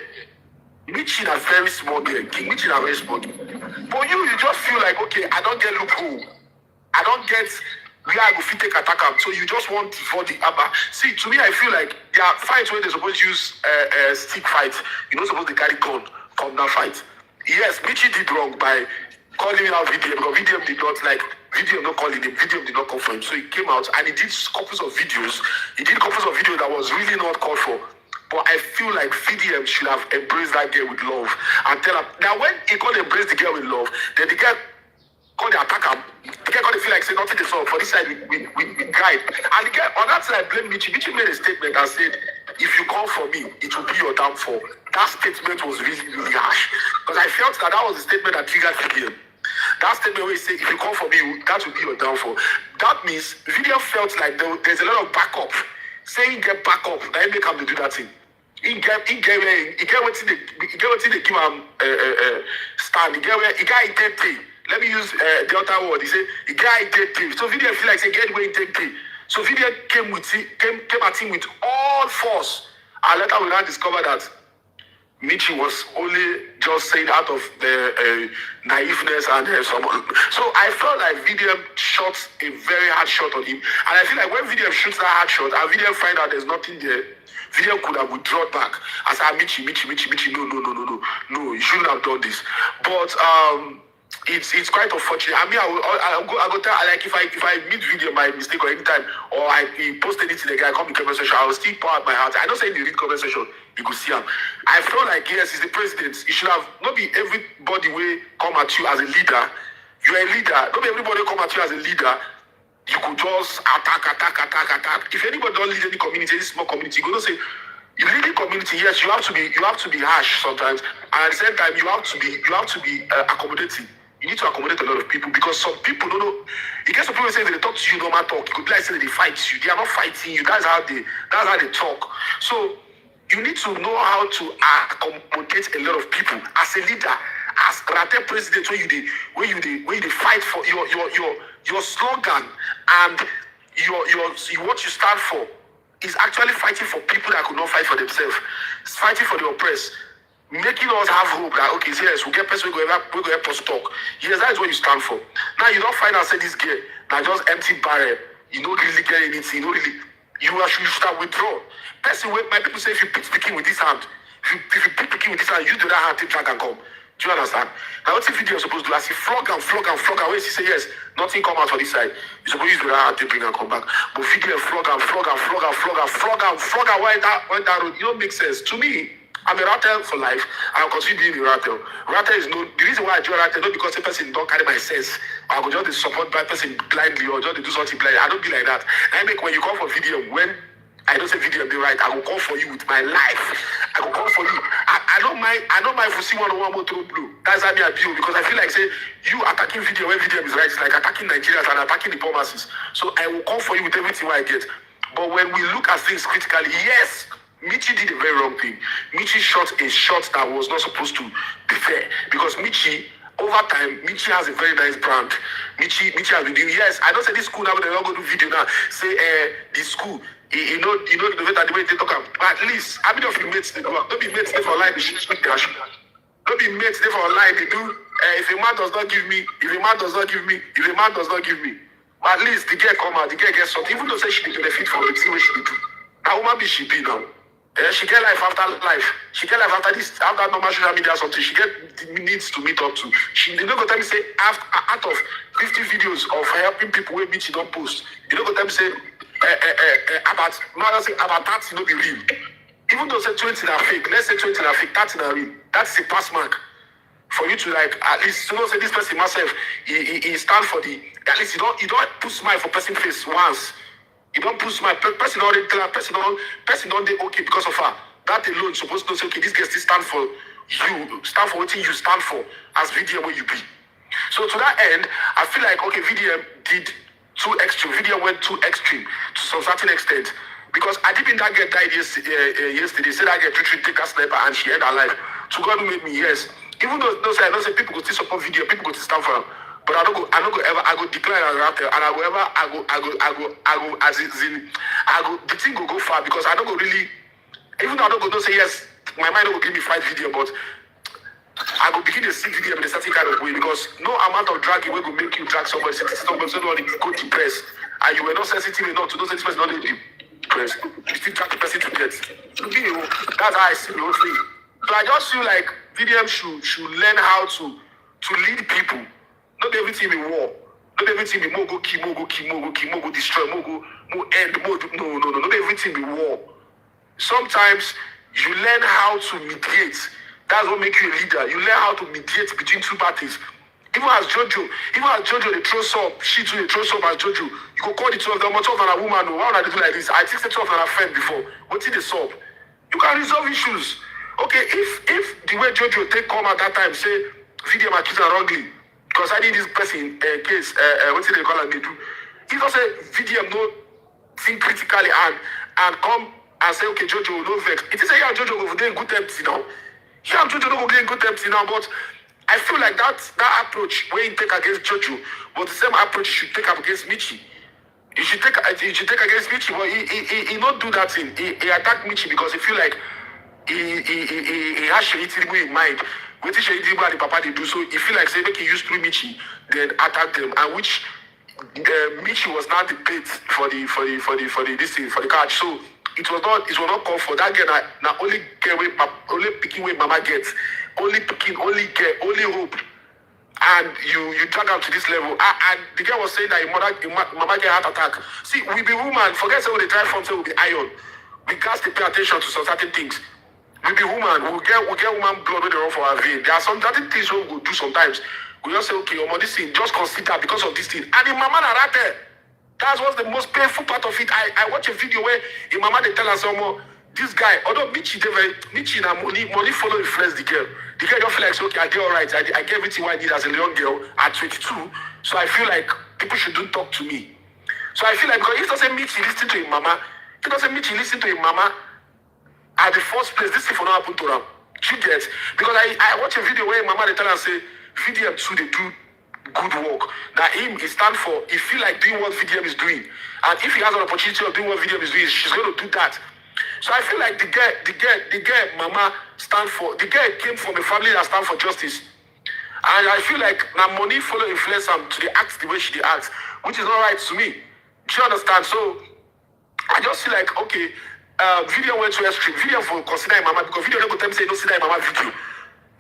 Mitchy is a very small girl. King Mitchy is a very small girl. But you just feel like, okay, I don't get loophole. I don't get where I go fit take attack up. So you just want for the Abba. See, to me, I feel like there are fights where they're supposed to use stick fights. You're not supposed to carry gun, come down fight. Yes, Mitchy did wrong by calling out VDM, because VDM did not like, VDM not calling him, VDM did not come for him. So he came out and he did couples of videos. He did couples of videos that was really not called for. But I feel like VDM should have embraced that girl with love and tell her. Now when he can't embrace the girl with love, then the girl called the attacker. The girl can't feel like say nothing is wrong. For this side, we guide. And the girl, on that side, I blame Mitchy. Mitchy made a statement and said, if you come for me, it will be your downfall. That statement was really, really harsh. Because I felt that was the statement that triggered VDM. That statement where he said, if you come for me, that will be your downfall. That means VDM felt like there's a lot of backup. Saying get backup, that make him to do that thing. He get what they give him stand. He got intake. Let me use the other word. He said he got intake. So VDM feel like say get where intake. So VDM came at him with all force. And later we now discover that Mitchy was only just saying out of the naiveness and some. So I felt like VDM shot a very hard shot on him. And I feel like when VDM shoots that hard shot and VDM find out there's nothing there, VDM could have withdrawn back. I said, Mitchy, no, you shouldn't have done this. But it's quite unfortunate. I mean, I go tell, like if I meet VDM by mistake or anytime, or he post anything again, I come in comment section, I will still pour out my heart. I don't say in the read comment section, you could see him. I feel like yes, he's the president. He should have not be everybody will come at you as a leader. You're a leader. Not be everybody come at you as a leader. You could just attack. If anybody don't lead any community, any small community, you go to say, you lead a community, yes, you have to be harsh sometimes, and at the same time you have to be accommodating. You need to accommodate a lot of people because some people don't know. You get some people say they talk to you, normal talk. You could be like say they fight you. They are not fighting you. That's how they talk. So you need to know how to accommodate a lot of people as a leader, as Rate president, when you fight for your slogan and what you stand for is actually fighting for people that could not fight for themselves. It's fighting for the oppressed. Making us have hope that okay, yes, we'll get person we go help us talk. Yes, that is what you stand for. Now you don't find out say this girl now just empty barrel. You don't really get anything. You should start withdraw. Person my people say if you pick speaking with this hand, if you pick speaking with this hand, you do that hand take drag and come. Do you understand? Now what if video supposed to do? I see flog and when she say yes, nothing come out for this side. You supposed to use that hand take bring and come back. But video flog and why that road? It don't make sense to me. I'm a Ratel for life. I'll continue being a Ratel. Ratel is no. The reason why I join Ratel not because the person don't carry my sense. I go just support by person blindly or just do something blindly. I don't be like that. I make when you call for video, when I don't say video be right, I will call for you with my life. I will call for you. I don't mind if you see 101 more through blue. That's how me I do because I feel like say you attacking video when video is right. It's like attacking Nigerians and attacking the poor masses. So I will call for you with everything I get. But when we look at things critically, yes. Mitchy did a very wrong thing. Mitchy shot a shot that was not supposed to be fair. Because Mitchy, over time, Mitchy has a very nice brand. Mitchy has been doing, yes, I don't say this school now, but they're not going to do video now. Say, this school, you know the way they talk about. But at least, how many of you mates, don't be mates there for life, they should speak their shit. Don't be mates there for life, they do, if a man does not give me, but at least the girl come out, the girl gets something. Even though say she did benefit from it, see what she did do. That woman be she be now. She get life after life. She get life after this, after normal social media or something. She get needs to meet up to. She don't go tell me say out of 50 videos of helping people where she don't post. You don't go tell me say about 30 no be real. Even though say 20 are fake, let's say 20 are fake, 30 are real. That's a pass mark for you to like at least you know say this person myself he stand for the at least you don't put smile for person face once. You don't put smile. Person already tell her, person don't they okay because of her. That alone supposed to say, okay, this guy still stand for you stand for what you stand for as VDM where you be. So to that end, I feel like okay, VDM did too extreme. VDM went too extreme to some certain extent. Because I didn't that girl died yesterday. Said that girl treated take a sniper and she ended her life. To God who made me, yes. Even though I don't say people go still support VDM, people go to stand for them. But I don't go ever, I go decline and rattle, and I go as in, the thing go far because I don't go really, even though I don't go say yes, my mind don't go give me 5 video, but I go begin to see video in a certain kind of way because no amount of dragging will go make you drag somebody, somebody go depressed, and you were not sensitive enough to those sensitive not depressed. You still drag the person to death. That's how I see the whole thing. So I just feel like VDM should learn how to lead people. Not everything be war. Not everything be more go kill, more go destroy, more end, more no. Not everything be war. Sometimes you learn how to mediate. That's what makes you a leader. You learn how to mediate between two parties. Even as Jojo, they throw up, she too, they throw up as Jojo. You go call the two of them, much of than a woman, why would I do like this? I think the two of them are friend before. What did they solve? You can resolve issues. Okay, if the way Jojo take come at that time, say, VDM accused her wrongly, because I did this person case, what did they call it, they do. If I say VDM no think critically and come and say, okay, Jojo, no vex. It is a yeah, Jojo go get good empty now. Yeah, Jojo no go get good empty now, but I feel like that approach where you take against Jojo was the same approach you should take up against MITCY. You should take against MITCY, but he not do that thing. He attacked MITCY because he feel like he has Sheyi in mind. What is Sheyi and the papa they do? So he feel like say make he use through MITCY, then attack them, and which MITCY was not the bait for the catch. So it was not called for that girl. Now only picking way mama gets, only picking, only get, only hope. And you drag out to this level. And the girl was saying that mama get heart attack. See, we be woman. Forget say we try from say we be iron. We got to pay attention to some certain things. We be woman. We get woman blood when they run for our vein. There are some certain things we go do sometimes. We just say, okay, this thing, just consider because of this thing. And the mama na right there. That's what's the most painful part of it. I watch a video where the mama they tell us this guy, although MITCY na money follow influence the girl. The girl just feel like, so, okay, I get all right. I get everything I need as a young girl at 22. So I feel like people shouldn't talk to me. So I feel like because it doesn't MITCY listen to his mama, it doesn't MITCY listen to his mama at the first place. This thing for not happen to them. You get? Because I watch a video where mama they tell her say VDM too they do good work. That he stand for. He feel like doing what VDM is doing, and if he has an opportunity of doing what VDM is doing, she's going to do that. So I feel like the girl, mama stand for. The girl came from a family that stand for justice, and I feel like now money follow influence them to the act the way she acts, which is not right to me. Do you understand? So I just feel like okay, video went to extreme. Video for consider mama because video don't go tell me say no see that mama video.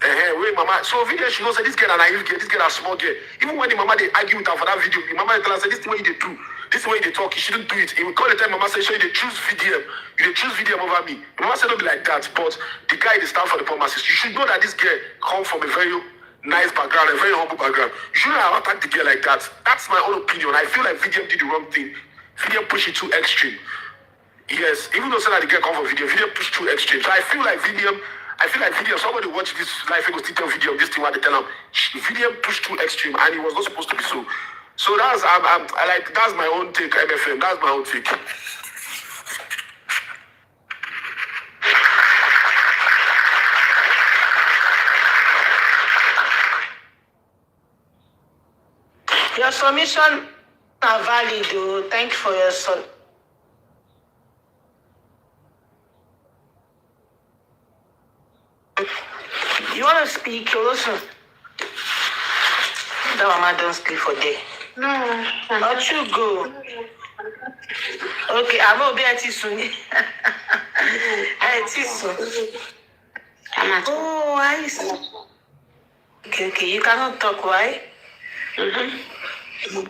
Wait, mama. So video she knows say this girl and naive girl, this girl a small girl. Even when the mama they argue with her for that video, the mama tell her say this is the way they do. This is the way they talk, you shouldn't do it. He will call the time mama say, so you choose VDM. You choose VDM over me. The mama said don't be like that, but the guy they stand for the promises. You should know that this girl come from a very nice background, a very humble background. You shouldn't have attacked the girl like that. That's my own opinion. I feel like VDM did the wrong thing. VDM pushed it too extreme. Yes, even though say that the girl come from VDM pushed too extreme. So I feel like VDM, somebody watch this live and go still tell VDM this thing what they tell him. VDM pushed too extreme and it was not supposed to be so. So that's that's my own take, MFM. That's my own take. Your submission are valid, though. Thank you for your son. You want to speak? You listen. That mama don't sleep for day. No. Let you go. Okay, I'm going to be at you soon. At you soon. Oh, I see. Okay, you cannot talk, why? Mm-hmm.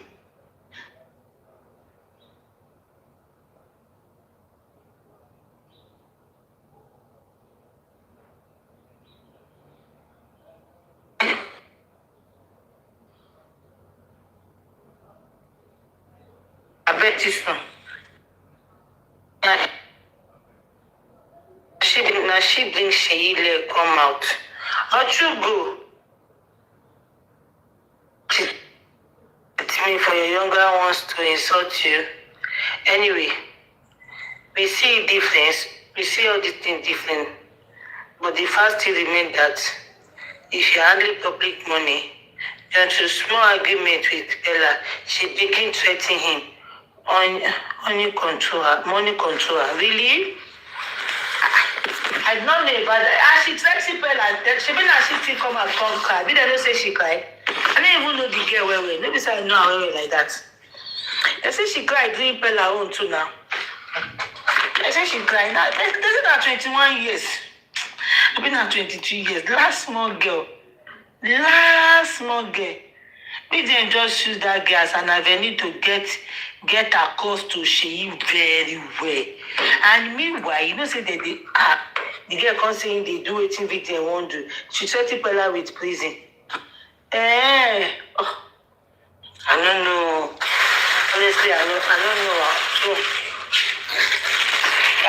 I bet you so. She bring Sheyi come out. Ochugo. It's me for your younger ones to insult you. Anyway, we see difference. We see all these things different. But the fact still remains that if you handle public money, you're into small agreement with Ella, she begin threatening him on money controller. Really? I don't know about that. She threatened Ella. She been as she come and come cry. Did I not say she cried? I didn't even know the girl well. Nobody said I know her well like that. I say she cried during Pella own too now. I say she cried. Now, this is at 21 years. I've been at 22 years. Last small girl. We didn't just choose that girl as an avenue to get across to SEYI very well. And meanwhile, you know, say that the girl comes saying they do anything they won't do. She threatened Pella with prison. I don't know. Honestly, I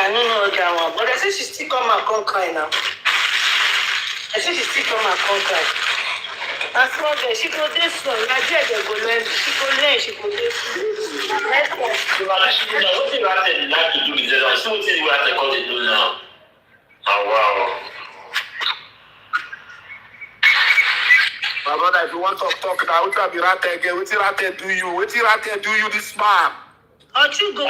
don't know that one. But I say she still come and come cry now. That's what she go this one. I did go learn. She go this one. What do you have to do with that? See what you have to call it do now. Oh, wow. My brother, if you want to talk now, what you be right there again? What you right there do you? What you right there do you this man? Ochugo.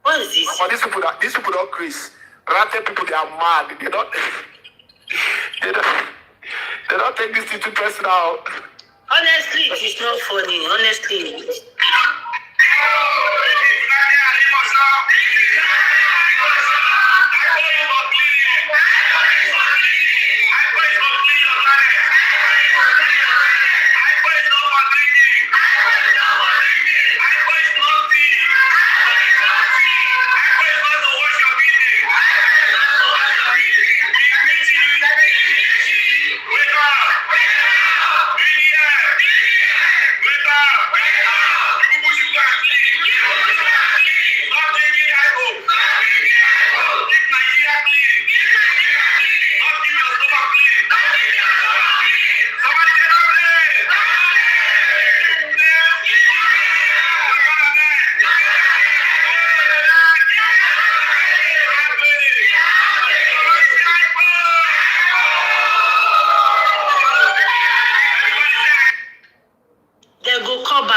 What is this? For these people don't Chris. Rather people, they are mad. They don't take this thing too personal. Honestly, it is not funny. Honestly.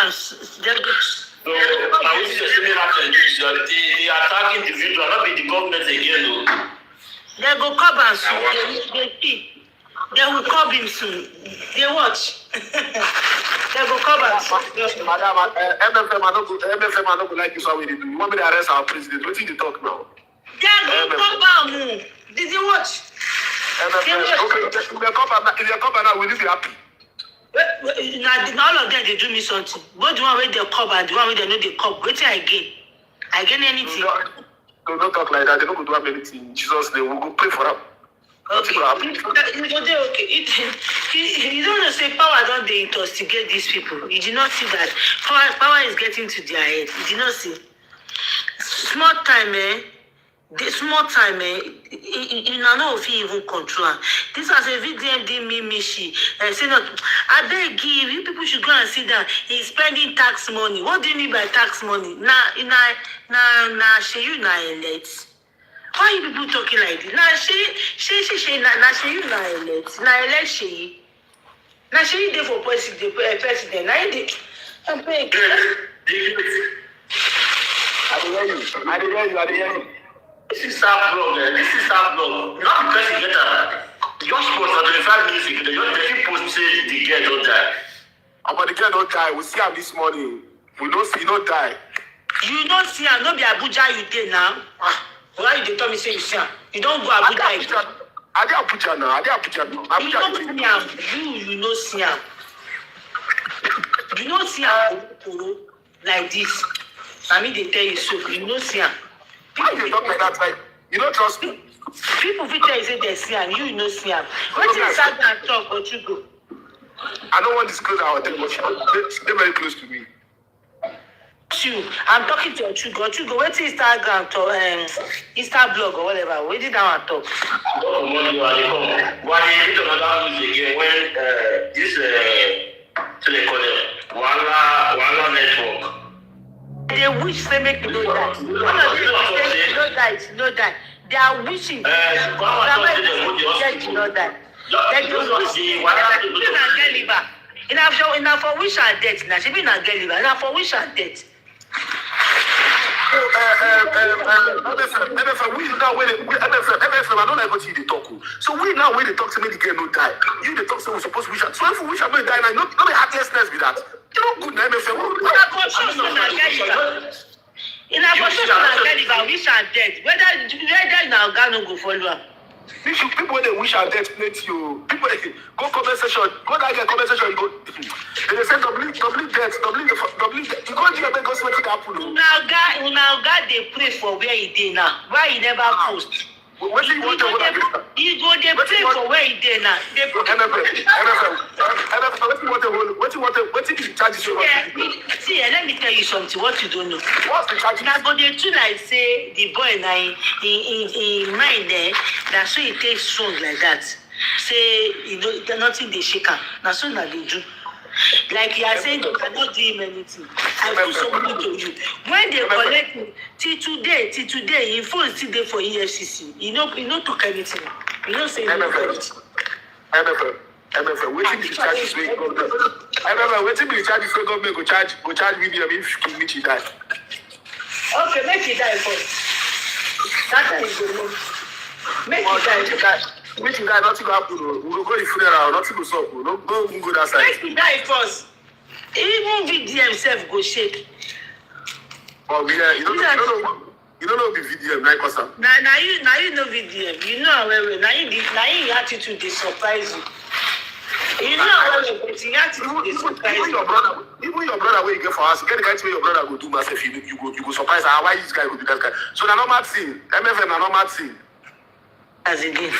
So, now we see the similar condition. They attack individual, not be the government again. No. They go come and soon. They will come him soon. They watch. They go come and soon. Madam, MFM, I don't go like this. How we do? You want me to arrest our president? What did you talk now? They go come and did you watch? MFM, okay, if they come back now, will you be happy? Now all of them they do me something. Both the one where they come and the one where they know they come. Wait till I gain anything. Don't talk like that. They don't go do anything. In Jesus' name, we'll go pray for them. Okay. You don't know say power don't they instigate these people. You did not see that power is getting to their head. You did not see. Small time, you know if you even control. This was a VDM did me she say no. I beg you people should go and sit down. He's spending tax money. What do you mean by tax money? SEYI na elect. Why you people talking like this? SEYI na elect. Na elect SEYI. Na SEYI dey for president. Na he I'm paying. I didn't hear you. This is our blog. Not because you get just post for 25 minutes ago. The people say the girl don't die. But the girl don't die. We see her this morning. We don't see, don't die. You don't see her. No be Abuja you dey now. Why you dey tell me say you see her? You don't go Abuja. I dey Abuja now. You don't see her. You no see her. You don't see her like this. I mean they tell you so. You no see her. Why you talk like that? Like you don't trust me? People fit tell you say they see am, you no see am. Wetin Instagram talk or you go? I don't want to disclose our thing, but they're very close to me. I'm talking to Ochugo. Ochugo, wetin Instagram talk, Insta blog or whatever. Wetin that one talk? Why you need another news again when this telecom Wala network. They wish they make no die. One of them say no die. They are wishing. No die. They go wish. Get liver. Enough for wish and death. Now she be not get liver. Enough for wish and death. MFM, we now where MFM, I don't like what you talk. So we now where they talk to me the girl no die. You the talk so we supposed to wish. So if we wish I'm going to die, not the heartlessness with that. You know good MFM. In a position to get liver, wish and death. Whether now God no go follow am. People when they wish and death plate you. People they go comment section, go that get comment section, go. They say double death. You go to your bed, go sweat it happen. Now God they pray for where he did now. Why he never post? What do you want to hold? You go they pray for where he did now. What did you charge you? See, let me tell you something. What you don't know. What's the charge? Now, but the two like say the boy now in mind there. That's why he takes strong like that. Say you know nothing they shake am. That's what they do. Like you are saying, you cannot do him anything. I do something to you. When they collect him, till today, he phone still there for EFCC. You know talk anything. You know say MFM, waiting to charge this way government. MFM, waiting to charge this way government go charge VDM if MITCY die. Okay, make it die first. That is the move. Make it die. MITCY die, nothing go happen. We will go to the funeral, nothing go stop. No go that side. Make it die first. Even VDM self go shake. Oh yeah, you don't know the VDM, right, Kosa? Now you know VDM. You know how well. Now your attitude they surprise you. You know how well, but your attitude they surprise you. Even your brother, where you get for us, get the guy to where your brother go do massive. You go surprise. Why this guy go do that guy? So na normal thing. MFM na normal thing. As again.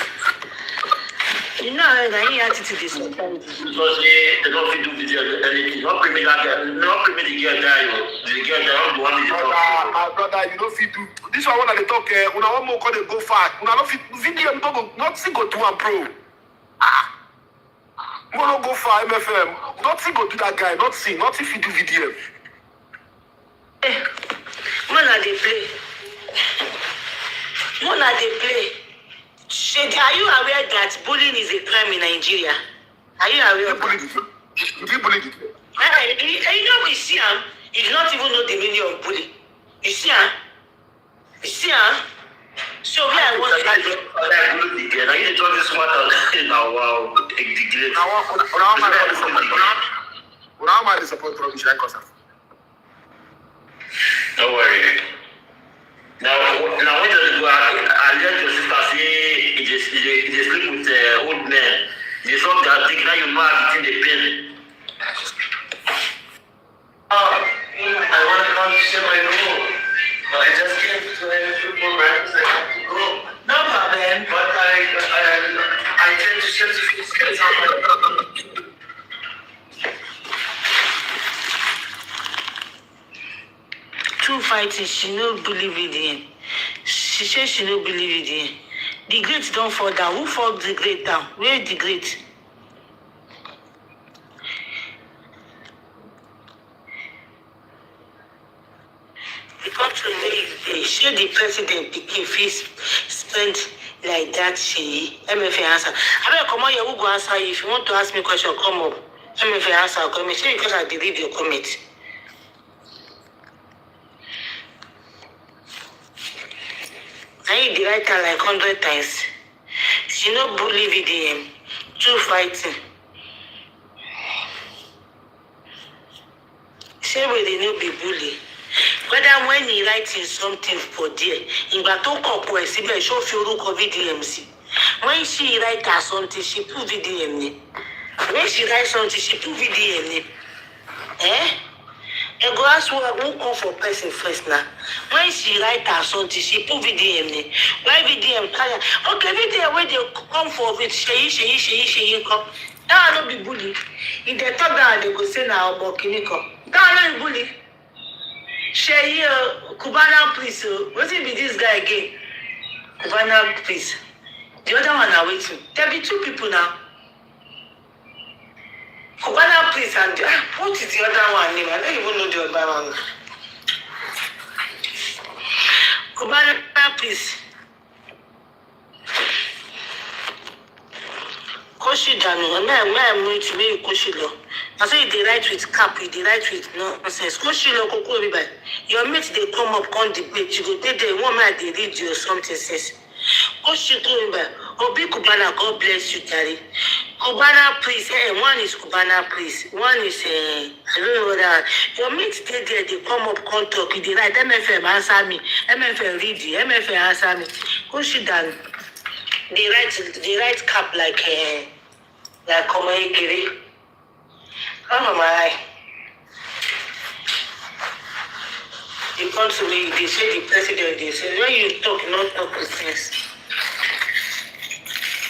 You know how well your attitude they surprise you. Because they don't fit do video anything. Not bring me that girl. Not bring me the girl die. The girl die. I'm the one to talk. My brother, you don't fit do. This one when they talk. Una one more call they go far. Una don't fit video. Nothing go do and pro. We don't go far MFM. Nothing go do that guy. Nothing fit do video. When are they play? Are you aware that bullying is a crime in Nigeria? Are you aware of that? You bullied it. You know we see him. You do not even know the meaning of bullying. You see him? So where I want to now you don't this matter now. Wow, Now my support from Michelle Kosa. Don't worry. Now when you go, I let your sister say it is sleep with old men. It's not that thing now you know in the pain. I want to come to share my room, but I just came to football practice. I have to go. no problem. But I intend to share to fix kids on my True fighting, she no believe it in. She says she no believe it in. The great don't fall down. Who fall the great down? Where is the great? The country they show the president if he spend like that, she MFA answer. I mean, come on, you go answer. If you want to ask me a question, come up. MFA answer, comment. Say because I believe your comment. I need the right her like 100 times. She no bully VDM. True fighting. Say where they no be bully. Whether when he writing something for there, in Baton Kopo, she show you VDMC. When she write her something, she put VDM. When she write something, she put VDM. I go ask who come for person first now. When she write her something, she put VDM name. Why VDM carry? Okay, VDM when they come for it, she come. That will not be bully. If they talk down, they go say now about Kiniko. That will not be bully. Sheyi, Cubana, please. What it be this guy again? Cubana, please. The other one are waiting. There be two people now. Cubana, please, and what is the other one name? I don't even know the other one. Cubana, please. Koshi Danu, I'm going to make Koshilo. I say they write with cap, they write with nonsense. Koshilo, Koko, everybody. Your mates, they come up on debate. You go, they one man, they read you or something, says. Koshilo, everybody. Obi Cubana, God bless you, Daddy. Cubana, please. One is Cubana, please. One is, I don't know what that. Your mates, they come up, come talk. They write, MFM, answer me. MFM, read you. MFM, answer me. Koshi Danu. They write cap like Komaikiri. Oh my. You come to me, they say the president, they say, when you talk, not talk with sense.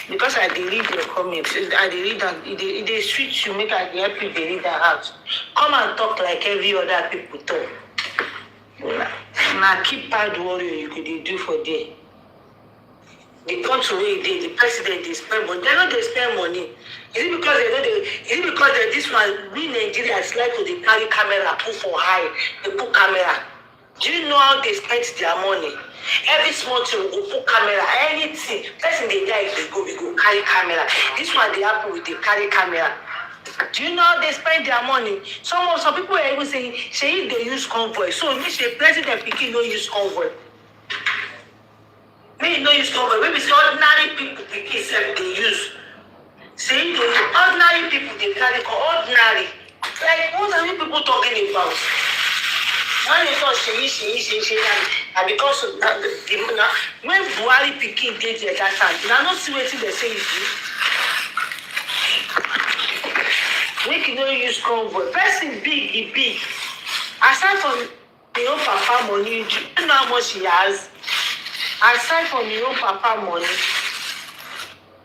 Because I read your comments, I read that they switch you, make I help you, they read that out. Come and talk like every other people talk. Now keep part warrior you could do for day. The country where the president they spend money. They know they spend money. Is it because they know this one we Nigerians like to they carry camera, put for high, they put camera. Do you know how they spend their money? Every small thing we go put camera, anything. Person they die, we go carry camera. This one they happen with they carry camera. Do you know how they spend their money? Some people are even saying, say they use convoy. So me say president Pikin no use convoy. Me no use convoy. Maybe say ordinary people Pikin self they use. Saying they ordinary people they carry ordinary. Like what are we people talking about? When they talk SEYI, and because when Buhari Pikin did that time, now not see what they say is we can not use convoy. Person big, he big. Aside from your own papa money, you know how much he has. Aside from your own papa money,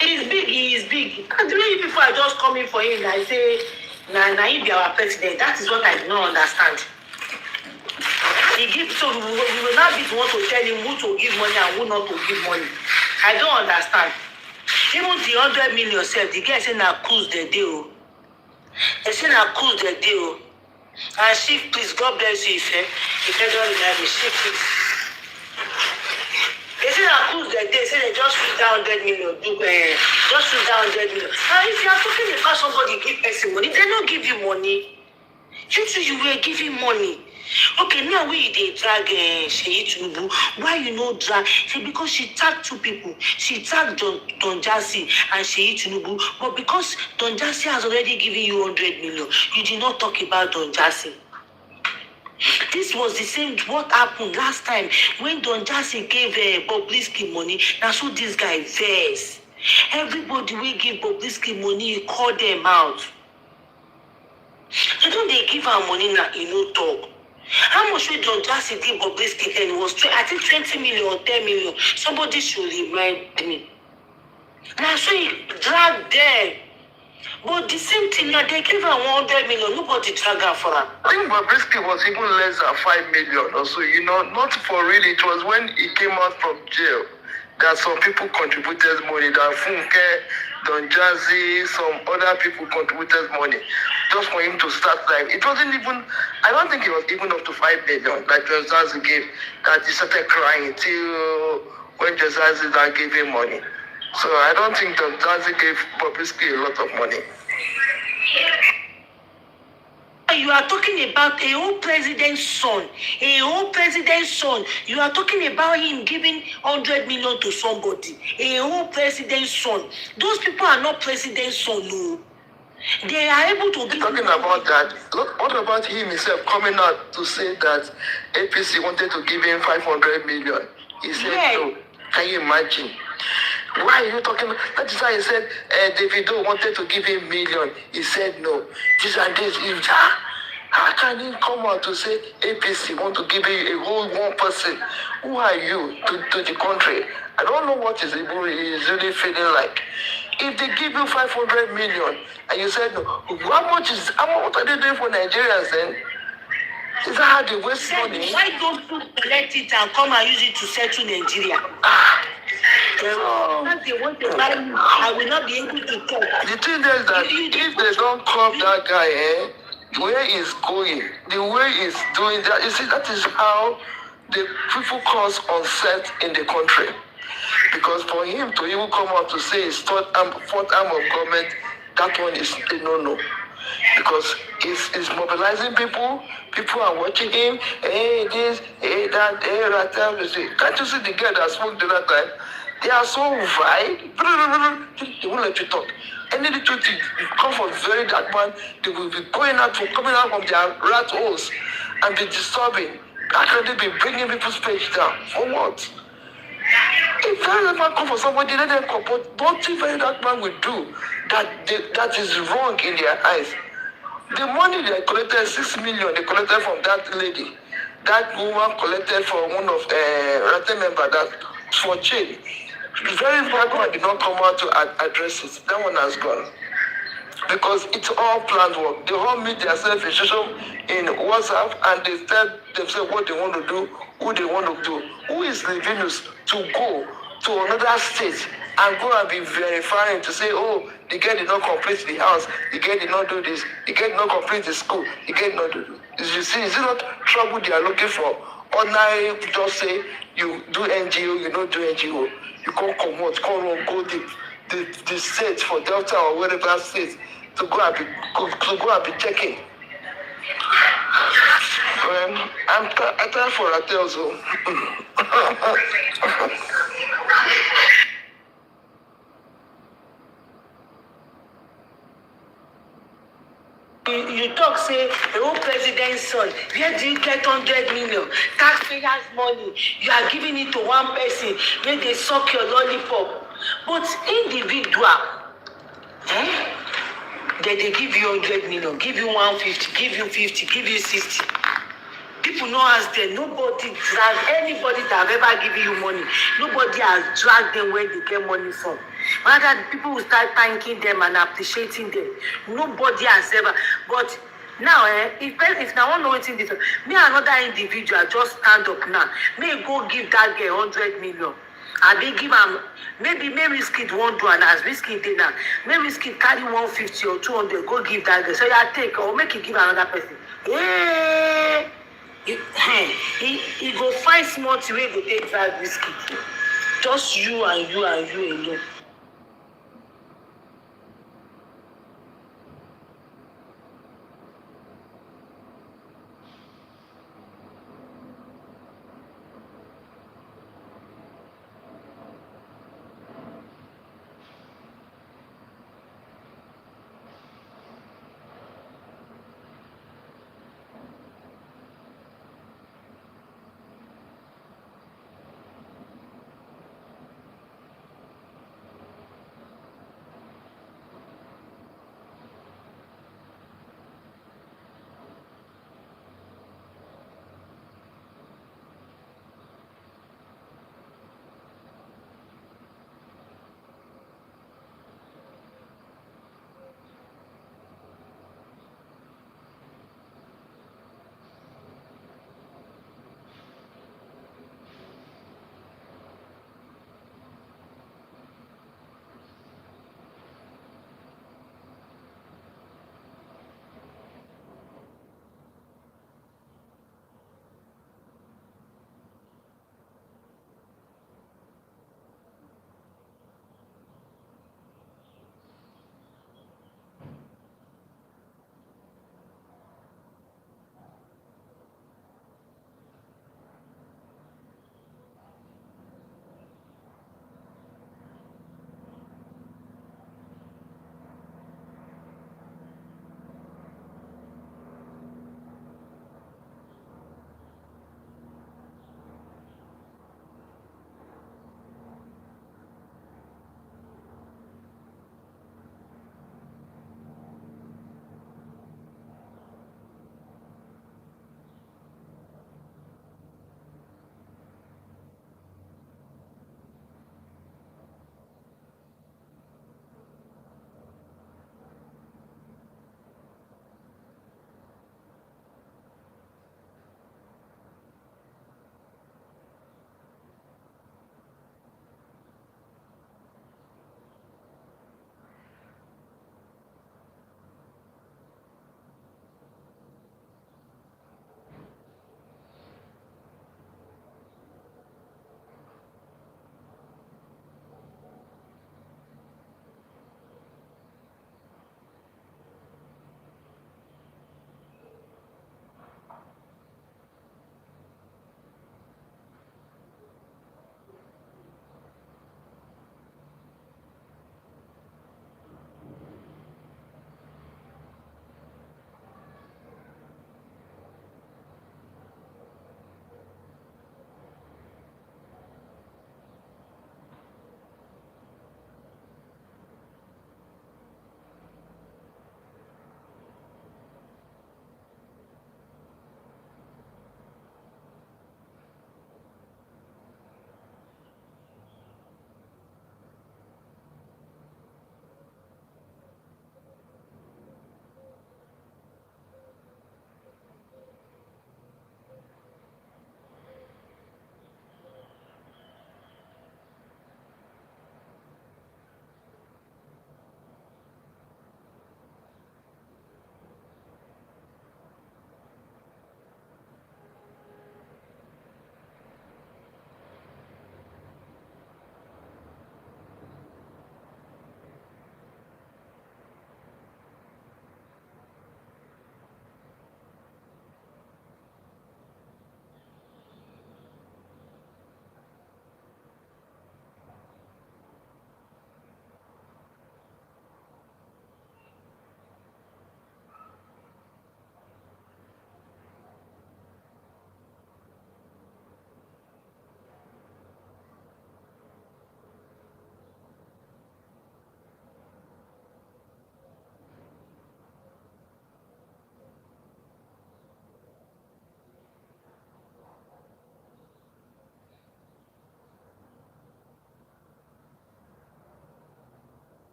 he is big. And the way people are just coming for him, I say, nah, he be our president. That is what I do not understand. He gives, so we will not be the one to tell him who to give money and who not to give money. I don't understand. Even the 100 million self, the guy say na cruise the deal. They say na cruise the deal. And chief, please, God bless you, if you don't remind me, chief, please. They say na cruise the deal. Say they just shoot down 100 million. Just shoot down 100 million. And if you are talking about somebody give person money, they don't give you money. You were giving money. Okay, now we they drag SEYI Tinubu. Why you know drag? Say because she tagged two people. She tagged Don Jazzy and SEYI Tinubu. But because Don Jazzy has already given you 100 million, you did not talk about Don Jazzy. This was the same what happened last time when Don Jazzy gave Bobrisky money. Now so this guy vex. Everybody will give Bobrisky money, he call them out. They don't they give her money now, you know talk. How much we Don Jazzy give Bobrisky then? It was I think 20 million or 10 million. Somebody should remind me. Now so he dragged them. But the same thing now, they give her 100 million. Nobody drag her for her. I think Bobrisky was even less than 5 million or so, you know, not for real. It was when he came out from jail that some people contributed money, that Funke, Don Jazzy, some other people contributed money just for him to start life. It wasn't even, I don't think it was even up to 5 million that Don Jazzy gave, that he started crying till when Don Jazzy gave him money. So I don't think Don Jazzy gave Bobrisky a lot of money. You are talking about a whole president's son. A whole president's son. You are talking about him giving 100 million to somebody. A whole president's son. Those people are not president's son, no. They are able to give. Talking about that, look, what about him himself coming out to say that APC wanted to give him 500 million? He said no. Can you imagine? Why are you talking? That is why he said Davido wanted to give him million. He said no. This and this. How can he come out to say APC want to give a whole one person? Who are you to the country? I don't know what is really feeling like. If they give you 500 million and you said no, what are they doing for Nigerians then? Is that how they waste money? Why don't you collect it and come and use it to settle Nigeria? Because they want to buy me, I will not be able to talk. The thing is that if they don't curb that guy, where he's going, the way he's doing that, you see, that is how the people cause unset in the country. Because for him to even come out to say his fourth arm of government, that one is a no-no. Because he's mobilizing people. People are watching him. Hey, this, hey, that, hey, that. Can't you see the guy that spoke the other time? They are so vile. They won't let you talk. Any little thing, you come from very dark man, they will be coming out from their rat holes and be disturbing. How can they be bringing people's page down? For what? If very dark man come for somebody, let them come. But what if very dark man will do that is wrong in their eyes? The money they collected, 6 million, they collected from that lady. That woman collected from one of Rate member that for chain. Very dark man did not come out to address it. That one has gone. Because it's all planned work. They all meet themselves in WhatsApp and they tell themselves what they want to do, who they want to do. Who is leaving us to go to another state and go and be verifying to say, oh, the guy did not complete the house, the guy did not do this, the guy did not complete the school, the guy did not do this. You see, is it not trouble they are looking for? Ordinary, just say you do NGO, you don't do NGO. You can't come out, go the state for Delta or whatever state to go and be checking. I'm tired for Ratel, so. You talk, say, the whole president's son, where do you get 100 million? Taxpayers' money. You are giving it to one person, where they suck your lollipop. But individual, they give you 100 million, give you 150, give you 50, give you 60. People know as them. Nobody drag anybody that have ever given you money. Nobody has dragged them where they get money from. Rather, the people will start thanking them and appreciating them. Nobody has ever. But now, if now one know what's in this, me another individual just stand up now. May go give that girl 100 million. I be give am maybe Risky won't do and as Risky did now. Maybe Risky carry 150 or 200, go give that girl. So you take or make it give another person. Yeah. He go find small to where go take that Risky. Just you and you alone.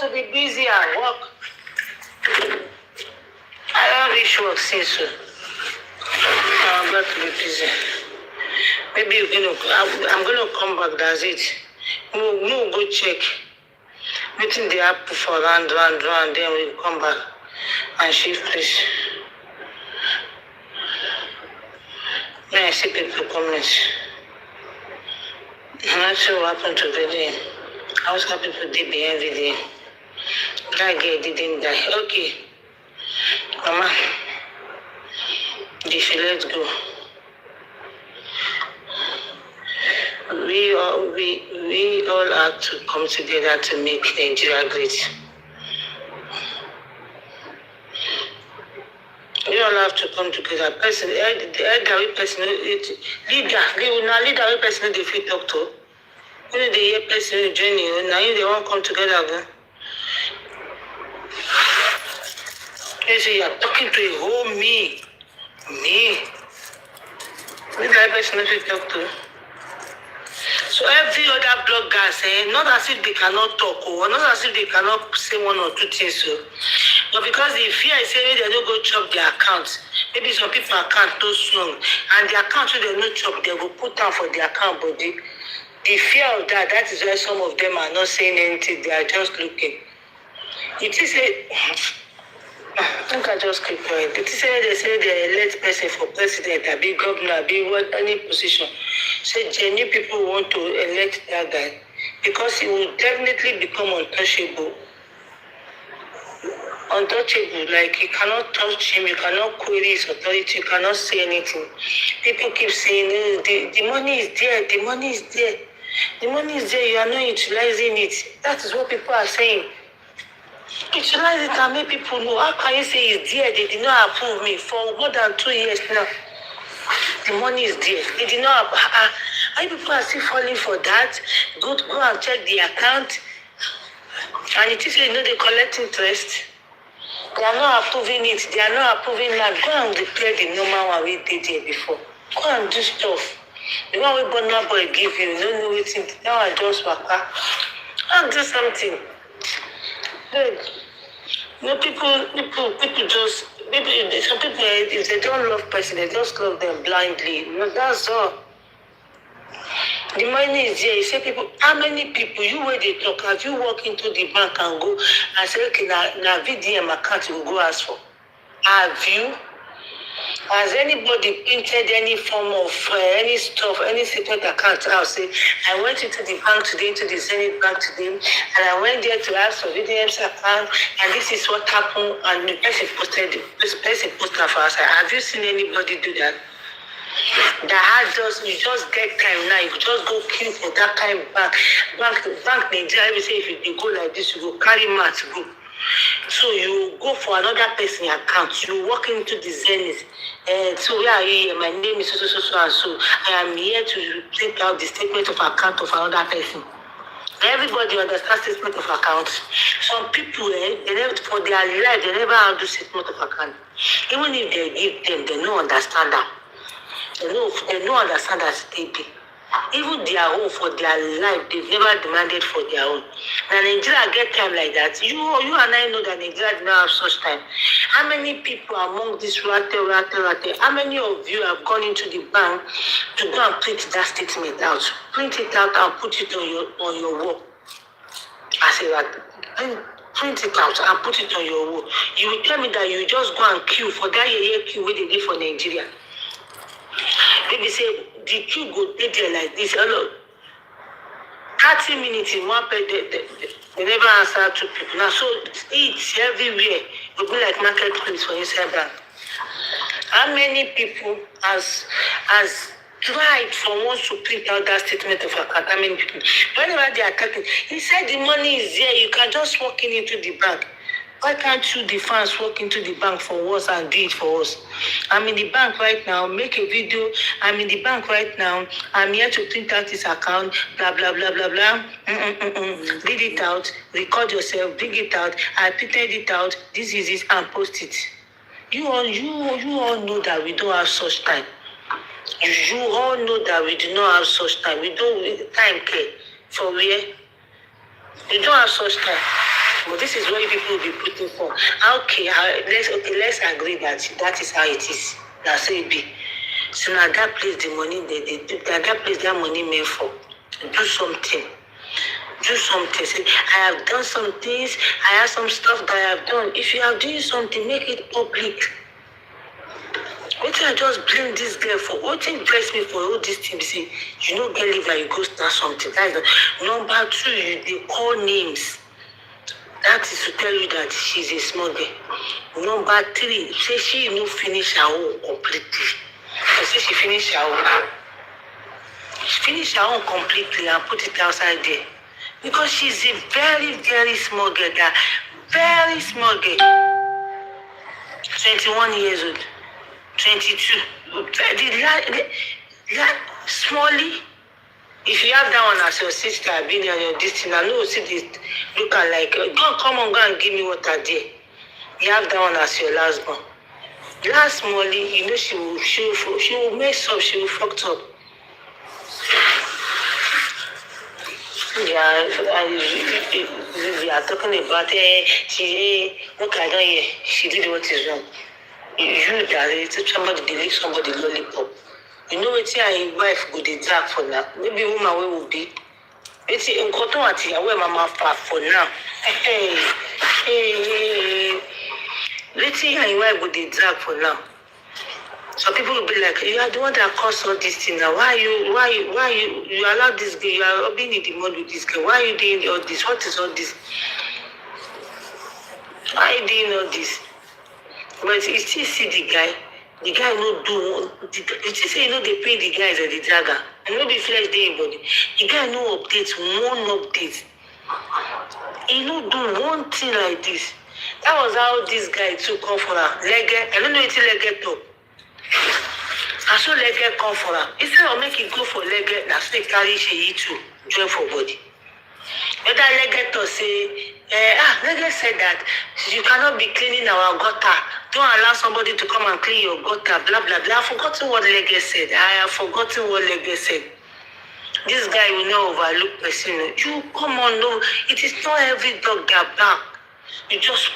to be busy at work. I don't reach work since so. I'm about to be busy. Maybe I'm gonna come back, that's it. No, go check. Meeting the app for round, then we'll come back and shift place. Then I see people comment. I'm not sure what happened to VDM. I was happy for DBN VDM. That guy didn't die. Okay. Mama, let's go. We all have to come together to make Nigeria great. We all have to come together. Person, leader, they fit talk to. When they hear person journey, now they won't come together. They say you're talking to a whole me. Leader, person they fit talk to. So every other blogger saying, not as if they cannot talk, or not as if they cannot say one or two things, so. But because the fear is saying they don't go chop their accounts. Maybe some people account too strong, and the account they don't chop, they will put down for the account, but the fear of that is why some of them are not saying anything, they are just looking. It is a... I think I just keep quiet. It is they say they elect person for president, a big governor, a big what, any position. So genuine people want to elect that guy because he will definitely become untouchable. Like you cannot touch him, you cannot query his authority, you cannot say anything. People keep saying, the money is there, the money is there. The money is there, you are not utilizing it. That is what people are saying. Utilize it and make people know. How can you say it's there? They did not approve me for more than 2 years now. The money is there. They did not. People are still falling for that. Go and check the account. And it is, they collect interest. They are not approving it. They are not approving that. Go and declare the normal one we did here before. Go and do stuff. The one we Bonner Boy give you, don't know it. Now I just work. Go and do something. Good. People just, some people, if they don't love person, they just love them blindly. That's all. The money is there. You say people, how many people, you where they talk, have you walk into the bank and go and say, okay, now VDM account you will go ask for? Have you? Has anybody printed any form of any stuff, any secret account? I'll say, I went into the bank today, into the Zenith Bank today, and I went there to ask for VDM's account, and this is what happened, and the person posted for us. Have you seen anybody do that? You just get time now, you just go queue for that kind of bank Nigeria, we say if you go like this, you go carry mat go. So you go for another person's account, you walk into the Zenith. So where are you? My name is so and so. I am here to take out the statement of account of another person. Everybody understands statement of account. Some people, they never, for their life, they never handle statement of account. Even if they give them, they don't understand that. They don't understand that they pay. Even their own for their life, they've never demanded for their own. Now Nigeria get time like that. You and I know that Nigeria did not have such time. How many people among this rate, how many of you have gone into the bank to go and print that statement out? Print it out and put it on your wall. I say that. Print it out and put it on your wall. You will tell me that you just go and queue for that year queue where they did for Nigeria. Maybe say the queue go there like this. 30 minutes in one page, they never answer to people. Now, so it's everywhere. It will be like marketplace for inside bank. How many people has tried for once to print out that statement of account? How many people? Whenever they are talking, he said the money is there. You can just walk into the bank. Why can't you, the fans, walk into the bank for us and do it for us? I'm in the bank right now, make a video. I'm in the bank right now. I'm here to print out this account, blah, blah, blah, blah, blah. Read it out, record yourself, dig it out. I printed it out, this is it, and post it. You all know that we don't have such time. You all know that we do not have such time. We don't time care for where? We don't have such time. But this is what people will be putting for. Okay, let's agree that is how it is. That's how it be. So now that place the money that place that money meant for. Do something. Do something. Say, I have done some things, I have some stuff that I have done. If you are doing something, make it public. What I just blame this girl for? What impressed me for all these things? Say, you know, get liver, you go start something. That is the number two. They call names. That is to tell you that she's a small girl. Number three, say she no finish her own completely. I say she finish her own. She finish her own completely and put it outside there. Because she's a very, very small girl. That very small girl. 21 years old. 22. Smally. If you have that one as your sister, being on your destiny, I know see this look at like, come on, go and give me what I did. You have that one as your last born. Last Molly, you know she will mess up, she will fucked up. Yeah, we are talking about what I don't hear. She did what is wrong. You that somebody delete somebody lollipop. You know what your wife would drag for now. Maybe woman will be. It's in cotton at where mama for now. Let's see how your wife would drag for now. So people will be like, you are the one that caused all this thing now. Why you allow this girl, you are being in the mode with this girl. Why are you doing all this? What is all this? Why are you doing all this? But you still see the guy no do, you still say you know they pay the guys at the dragger. And no be flesh day body. The guy no updates, one update. He no do one thing like this. That was how this guy took come for her. I don't know if it's top. I saw Lege come for her. Instead of making go for Lege, that's why carry she to join for body. But that Lege to say, Lege said that you cannot be cleaning our gutter. Don't allow somebody to come and clean your gutter, blah, blah, blah. I've forgotten what Lege said. I have forgotten what Lege said. This guy will not overlook person. You come on, no. It is not every dog that bark. You just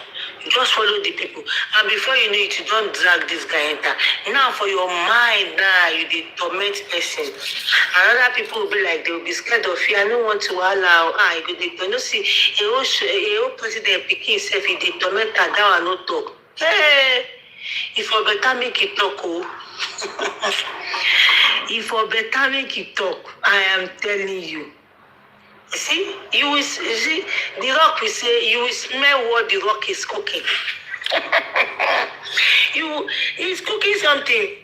follow the people. And before you know it, you don't drag this guy enter. Now for your mind, now you dey torment person. And other people will be like, they will be scared of you. I don't want to allow. You know, see, a whole president picking himself, he dey torment her, that one no talk. Hey, if for better make it talk, oh. If for better make it talk, I am telling you. See, you see, the rock will say, you will smell what the rock is cooking. He's cooking something.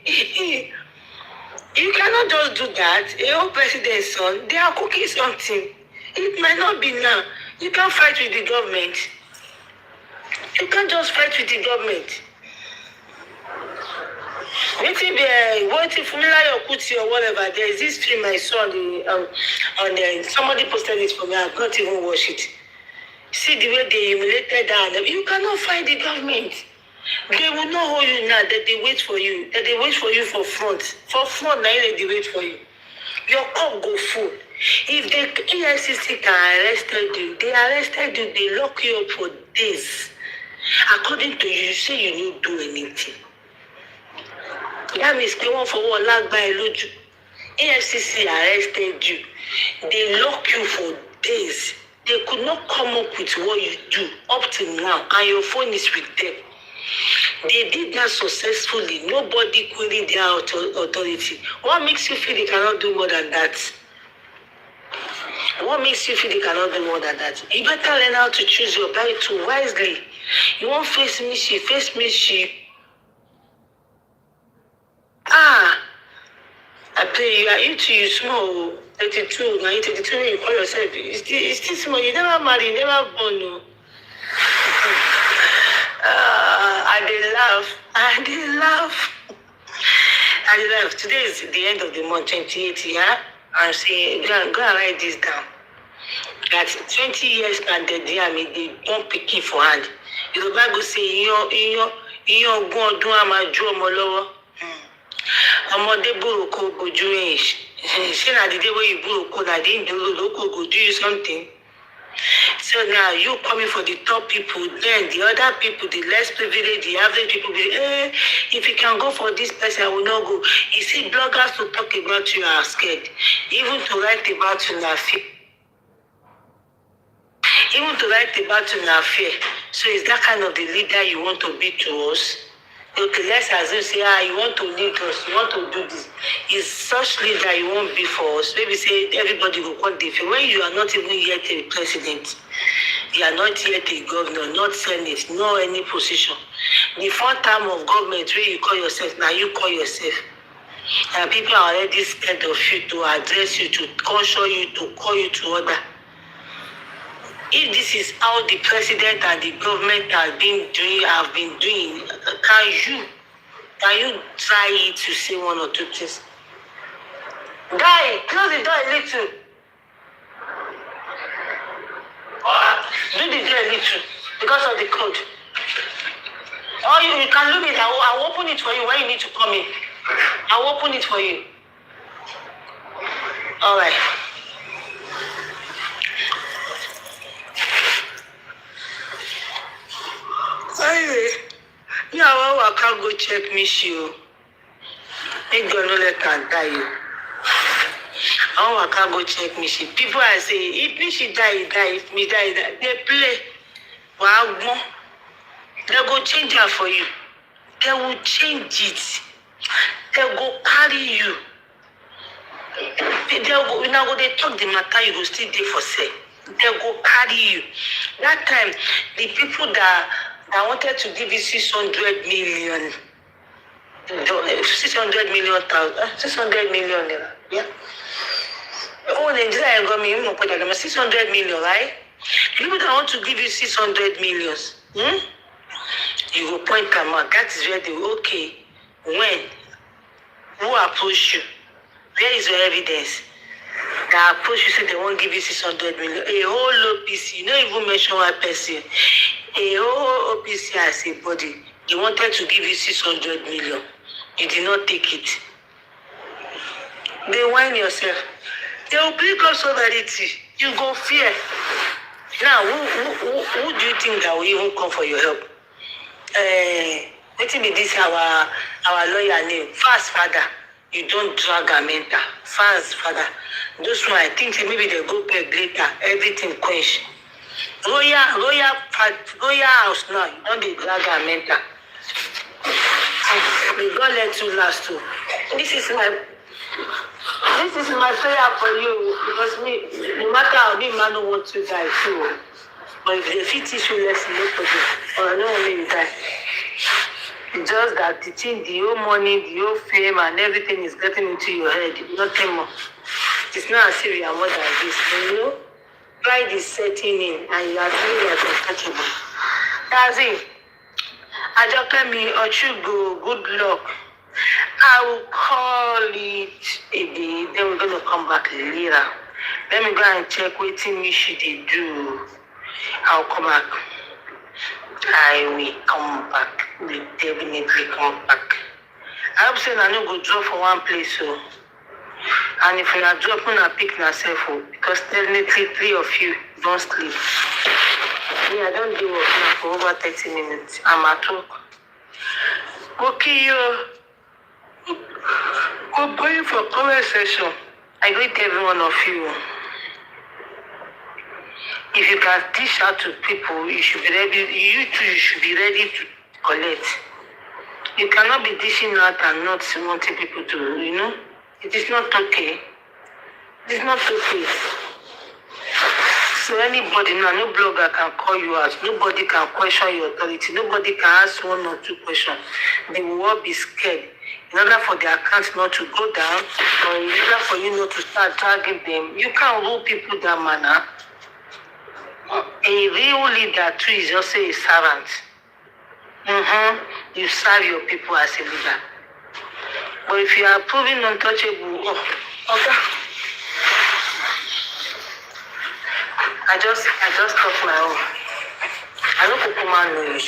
You cannot just do that. A whole president's son, they are cooking something. It might not be now. You can't fight with the government. You can't just fight with the government. Waiting for me like Kuti or whatever. There is this film I saw on somebody posted it for me. I've not even watched it. See the way they humiliated her. You cannot fight the government. They will not hold you now. That they wait for you. That they wait for you for front. For front, now they wait for you. Your cup go full. If the EFCC can arrested you, they arrested you. They lock you up for days. According to you, you say you don't do anything. That means they want for what lag by loju. EFCC arrested you. They lock you for days. They could not come up with what you do up till now, and your phone is with them. They did that successfully. Nobody queried their authority. What makes you feel they cannot do more than that? What makes you feel they cannot do more than that? You better learn how to choose your battle wisely. You won't face me, she. I play you are into you small 32, 32 you call yourself. It's still small, you never marry, you never born. No. I did laugh. Today is the end of the month, 28, yeah? I'm saying, go and write this down. That 20 years and they don't pick it for hand. The Bible say, you go do a job. Ọmọdé burúkú ojú ẹ̀yìn ṣé na the day wey you burúkú na the day lóko go do you something. So now you coming for the top people, then the other people, the less privileged, the average people, if you can go for this person, I will not go. You see, bloggers to talk about you are scared. Even to write about you are fear. Even to write about you are fear. So is that kind of the leader you want to be to us? Okay, let's assume say, you want to lead us, you want to do this. Is such leader you won't be for us? Maybe say everybody will come different. When you are not even yet a president, you are not yet a governor, not senate, no any position. The fourth term of government where you call yourself, now you call yourself. And people are already scared of you to address you, to caution you, to call you to order. If this is how the president and the government have been doing, can you try it to say one or two things? Guy, close the door a little. Do the door a little because of the code. Or you can leave it. I'll open it for you when you need to come in. I'll open it for you. All right. Anyway, I can't go check me shoe. Ain't gonna let her die. I can't go check me shoe. People are saying, if me she die, if me die. They play. Wow, they go change her for you. They will change it. They go carry you. They talk the matter, you go still there for say. They go carry you. That time, the people that wanted to give you 600 million. 600 million. Yeah. Oh, Nigeria got me 600 million, right? People that want to give you 600 millions. You go point them out. That is where they okay. When? Who approach you? Where is your evidence? That approach you say they won't give you 600 million. A whole OPC, you don't even mention one person. A whole OPC as a body, they wanted to give you 600 million. You did not take it. They whine yourself. They will bring up solidarity. You go fear. Now, who do you think that will even come for your help? Let me this our lawyer name. Fast father. You don't drag a mentor. Fast father. Those one, I think maybe they go back later. Everything quench. Royal house now. You don't be drag a mentor. May God let you last too. This is my prayer for you, because me, no matter how many man don't want to die too. But if they fit teach you lesson, no problem. Or I don't want to die. It's just that the thing, the whole money, the whole fame and everything is getting into your head. Nothing more. It's not as if you are more than this. You know? Pride is setting in and you are feeling like untouchable. That's it. I just tell me, Ochugo, good luck. I will call it a day. Then we're going to come back later. Let me go and check what thing she did do. I'll come back. I will come back. Will definitely come back. I hope so I don't go drop for one place. So. And if you are dropping a pick yourself, because definitely 3 of you don't sleep. Yeah, I don't do work now for over 30 minutes. I'm at work. Okay, go going for comment session. I greet every one of you. If you can dish out to people, you should be ready. You too, you should be ready to collect. You cannot be dishing out and not wanting people to, you know. It is not okay. It is not okay. So anybody now, no blogger can call you out. Nobody can question your authority. Nobody can ask 1 or 2 questions. They will all be scared. In order for their accounts not to go down, or in order for you not to start dragging them, you can't rule people that manner. A real leader too is also a servant. You serve your people as a leader. But if you are proving untouchable, okay. I just talk my own. I don't put man no you.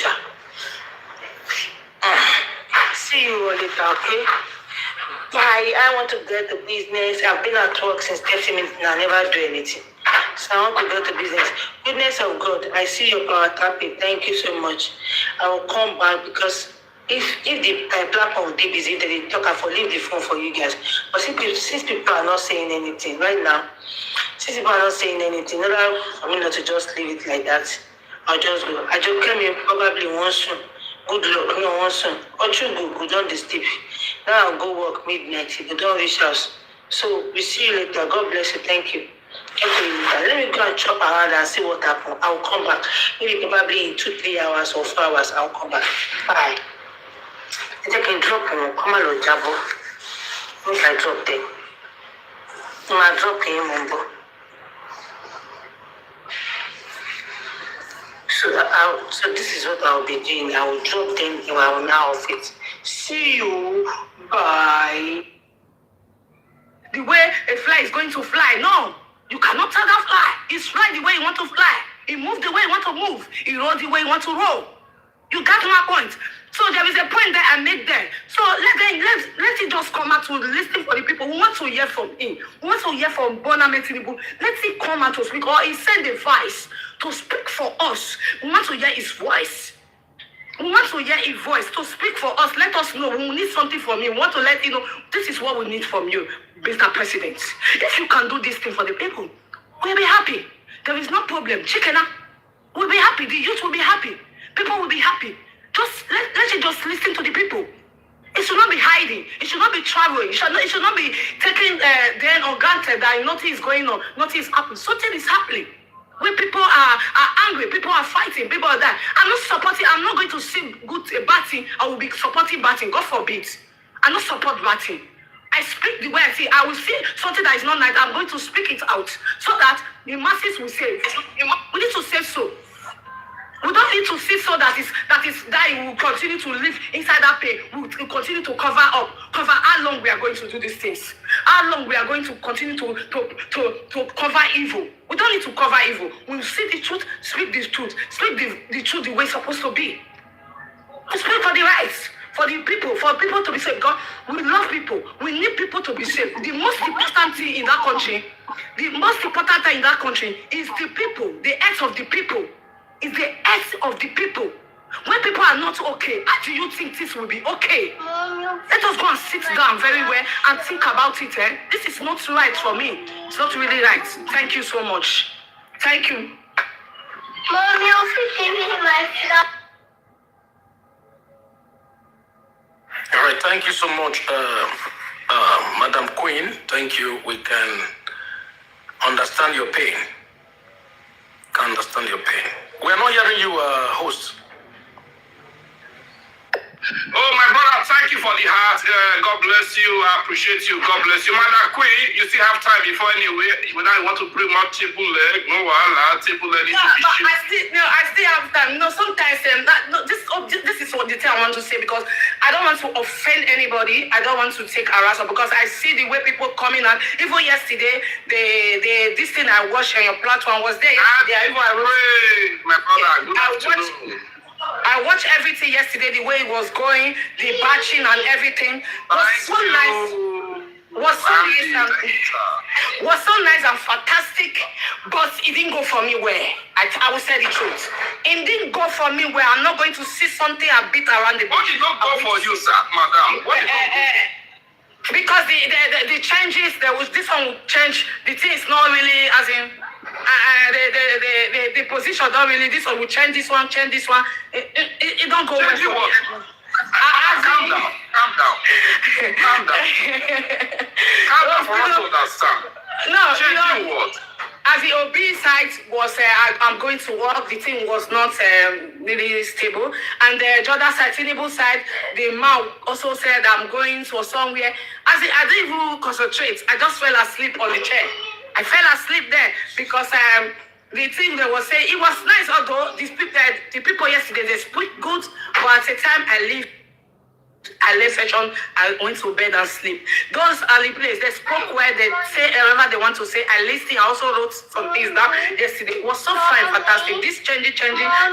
See you all later, okay? Bye. I want to get the business. I've been at work since 30 minutes and I never do anything. So I want to go to business. Goodness of God, I see your power tapping. Thank you so much. I will come back because if the platform dey busy, they talk, I for leave the phone for you guys. But since people are not saying anything right now, since people are not saying anything, in order for me not to just leave it like that, I'll just go. I just came in probably once soon. Good luck, no one soon. Or you go down the steep. Now I'll go work midnight. If you don't reach house. So we see you later. God bless you. Thank you. Let me go and chop around and see what happens. I'll come back. Maybe probably in 2-3 hours or 4 hours, I'll come back. Bye. I can drop him. Come on, Jabo. If I drop them. I'll drop him, Mumbo. So this is what I'll be doing. I will drop them in my now outfit. See you. Bye. The way a fly is going to fly, no. You cannot tell that fly. It's fly the way you want to fly. It moves the way you want to move. It rolls the way you want to roll. You got my point. So there is a point that I made there. So let it just come out to listen for the people who want to hear from him. Who want to hear from Boname Tinubu. Let it come out to speak. Or he send a voice to speak for us. We want to hear his voice. We want to hear his voice to speak for us. Let us know. We need something from you. We want to let you know this is what we need from you, Mr. President. If you can do this thing for the people, we'll be happy. There is no problem. Chikena, we'll be happy. The youth will be happy. People will be happy. Just let you just listen to the people. It should not be hiding. It should not be traveling. It should not be taking then or granted that nothing is going on, nothing is happening. Something is happening. When people are angry, people are fighting, people are dying. I'm not supporting, I'm not going to see bad thing. I will be supporting bad thing. God forbid. I don't support bad thing. I speak the way I see. I will see something that is not nice. I'm going to speak it out so that the masses will save. We need to save so. We don't need to see so that we will continue to live inside that pain. We will continue to cover how long we are going to do these things. How long we are going to continue to cover evil. We don't need to cover evil. We will see the truth, speak the truth, speak the truth the way it's supposed to be. We speak for the rights, for people to be safe. God, we love people. We need people to be safe. The most important thing in that country, is the people, the heads of the people. Is the heads of the people. When people are not okay, how do you think this will be okay? Let us go and sit down very well and think about it. This is not right for me. It's not really right. Thank you so much. Thank you. Mommy, all right, thank you so much, Madam Queen. Thank you. We can understand your pain. We are not hearing you, host. Oh, my brother, thank you for the heart. God bless you. I appreciate you. God bless you. Madam Queen, you still have time before anyway. When I want to bring my triple leg, no, triple leg. Yeah, but I still have time. Sometimes this is what the thing I want to say because I don't want to offend anybody. I don't want to take harassment because I see the way people coming out. Even yesterday, this thing I watched on your platform was there yesterday. My brother, good afternoon. I watched everything yesterday, the way it was going, the batching and everything. Was so nice and fantastic, but it didn't go for me well. I will say the truth. It didn't go for me well. I'm not going to see something a bit around the bush. What did not go for you, sir, madam? What did not go? Because the changes, this one will change. The thing is not really as in the position don't really. This one will change this one. It don't go well. Calm down. Calm down for us to understand. No, change you what? As the OB side was, I'm going to work, the thing was not really stable. And the other side, Tinubu side, the man also said, I'm going to somewhere. I didn't even concentrate. I just fell asleep on the chair. I fell asleep there because the thing they was saying, it was nice, although the people yesterday, they spoke good, but at the time I left session, I went to bed and sleep. Those early plays, they spoke where they say whatever they want to say. I listened, I also wrote some things down yesterday. It was so fine, fantastic. This changing,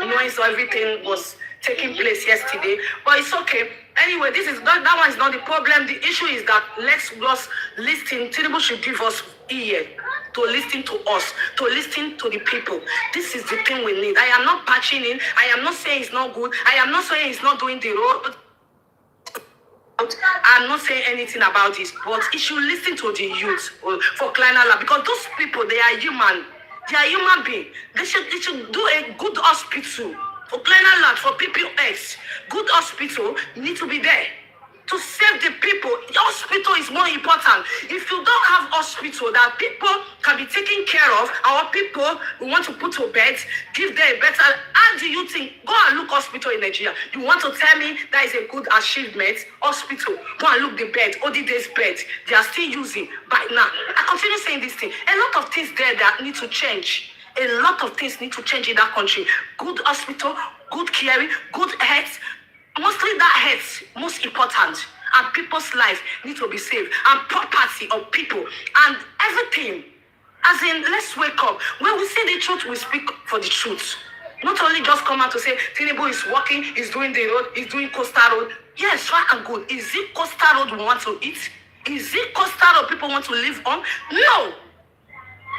knowing so everything was taking place yesterday. But it's okay. Anyway, that one is not the problem. The issue is that let's just listen. Tinubu should give us ear. to listen to us, to listen to the people. This is the thing we need. I am not patching in. I am not saying it's not good. I am not saying it's not doing the road. I'm not saying anything about this, but it should listen to the youth for crying out loud, because those people, they are human. They are human beings. They should do a good hospital for crying out loud for people X. Good hospital need to be there to save the people. The hospital is more important. If you don't have hospital that people can be taken care of, our people we want to put to bed, give them a better. How do you think? Go and look hospital in Nigeria. You want to tell me that is a good achievement? Hospital. Go and look the bed, ODD's bed. They are still using by now. I continue saying this thing. A lot of things there that need to change. A lot of things need to change in that country. Good hospital, good caring, good health. Mostly that health, most important. And people's life need to be saved. And property of people. And everything. As in, let's wake up. When we say the truth, we speak for the truth. Not only just come out to say, Tinubu is working, he's doing the road, he's doing coastal road. Yes, fine and good. Is it coastal road we want to eat? Is it coastal road people want to live on? No.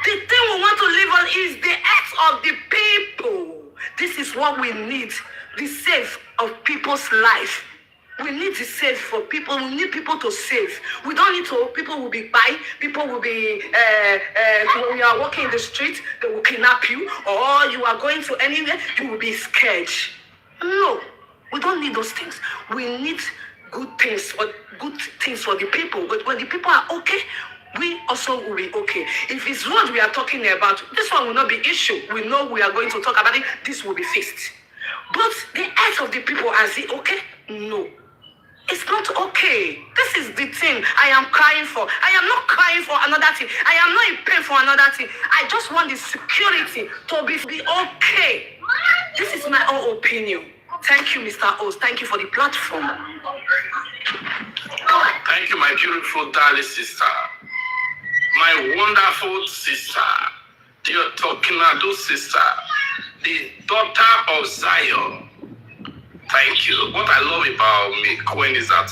The thing we want to live on is the health of the people. This is what we need. The save of people's life. We need to save for people. We need people to save. We don't need to. People will be buying. People will be. When you are walking in the street, they will kidnap you. Or you are going to anywhere, you will be scared. No, we don't need those things. We need good things for the people. But when the people are okay, we also will be okay. If it's road we are talking about, this one will not be issue. We know we are going to talk about it. This will be fixed. But the health of the people, is it okay? No. It's not okay. This is the thing I am crying for. I am not crying for another thing. I am not in pain for another thing. I just want the security to be okay. This is my own opinion. Thank you, Mr. Oz. Thank you for the platform. Thank you, my beautiful darling sister. My wonderful sister. Dear Tokinado sister. The daughter of Zion. Thank you. What I love about me, Queen, is that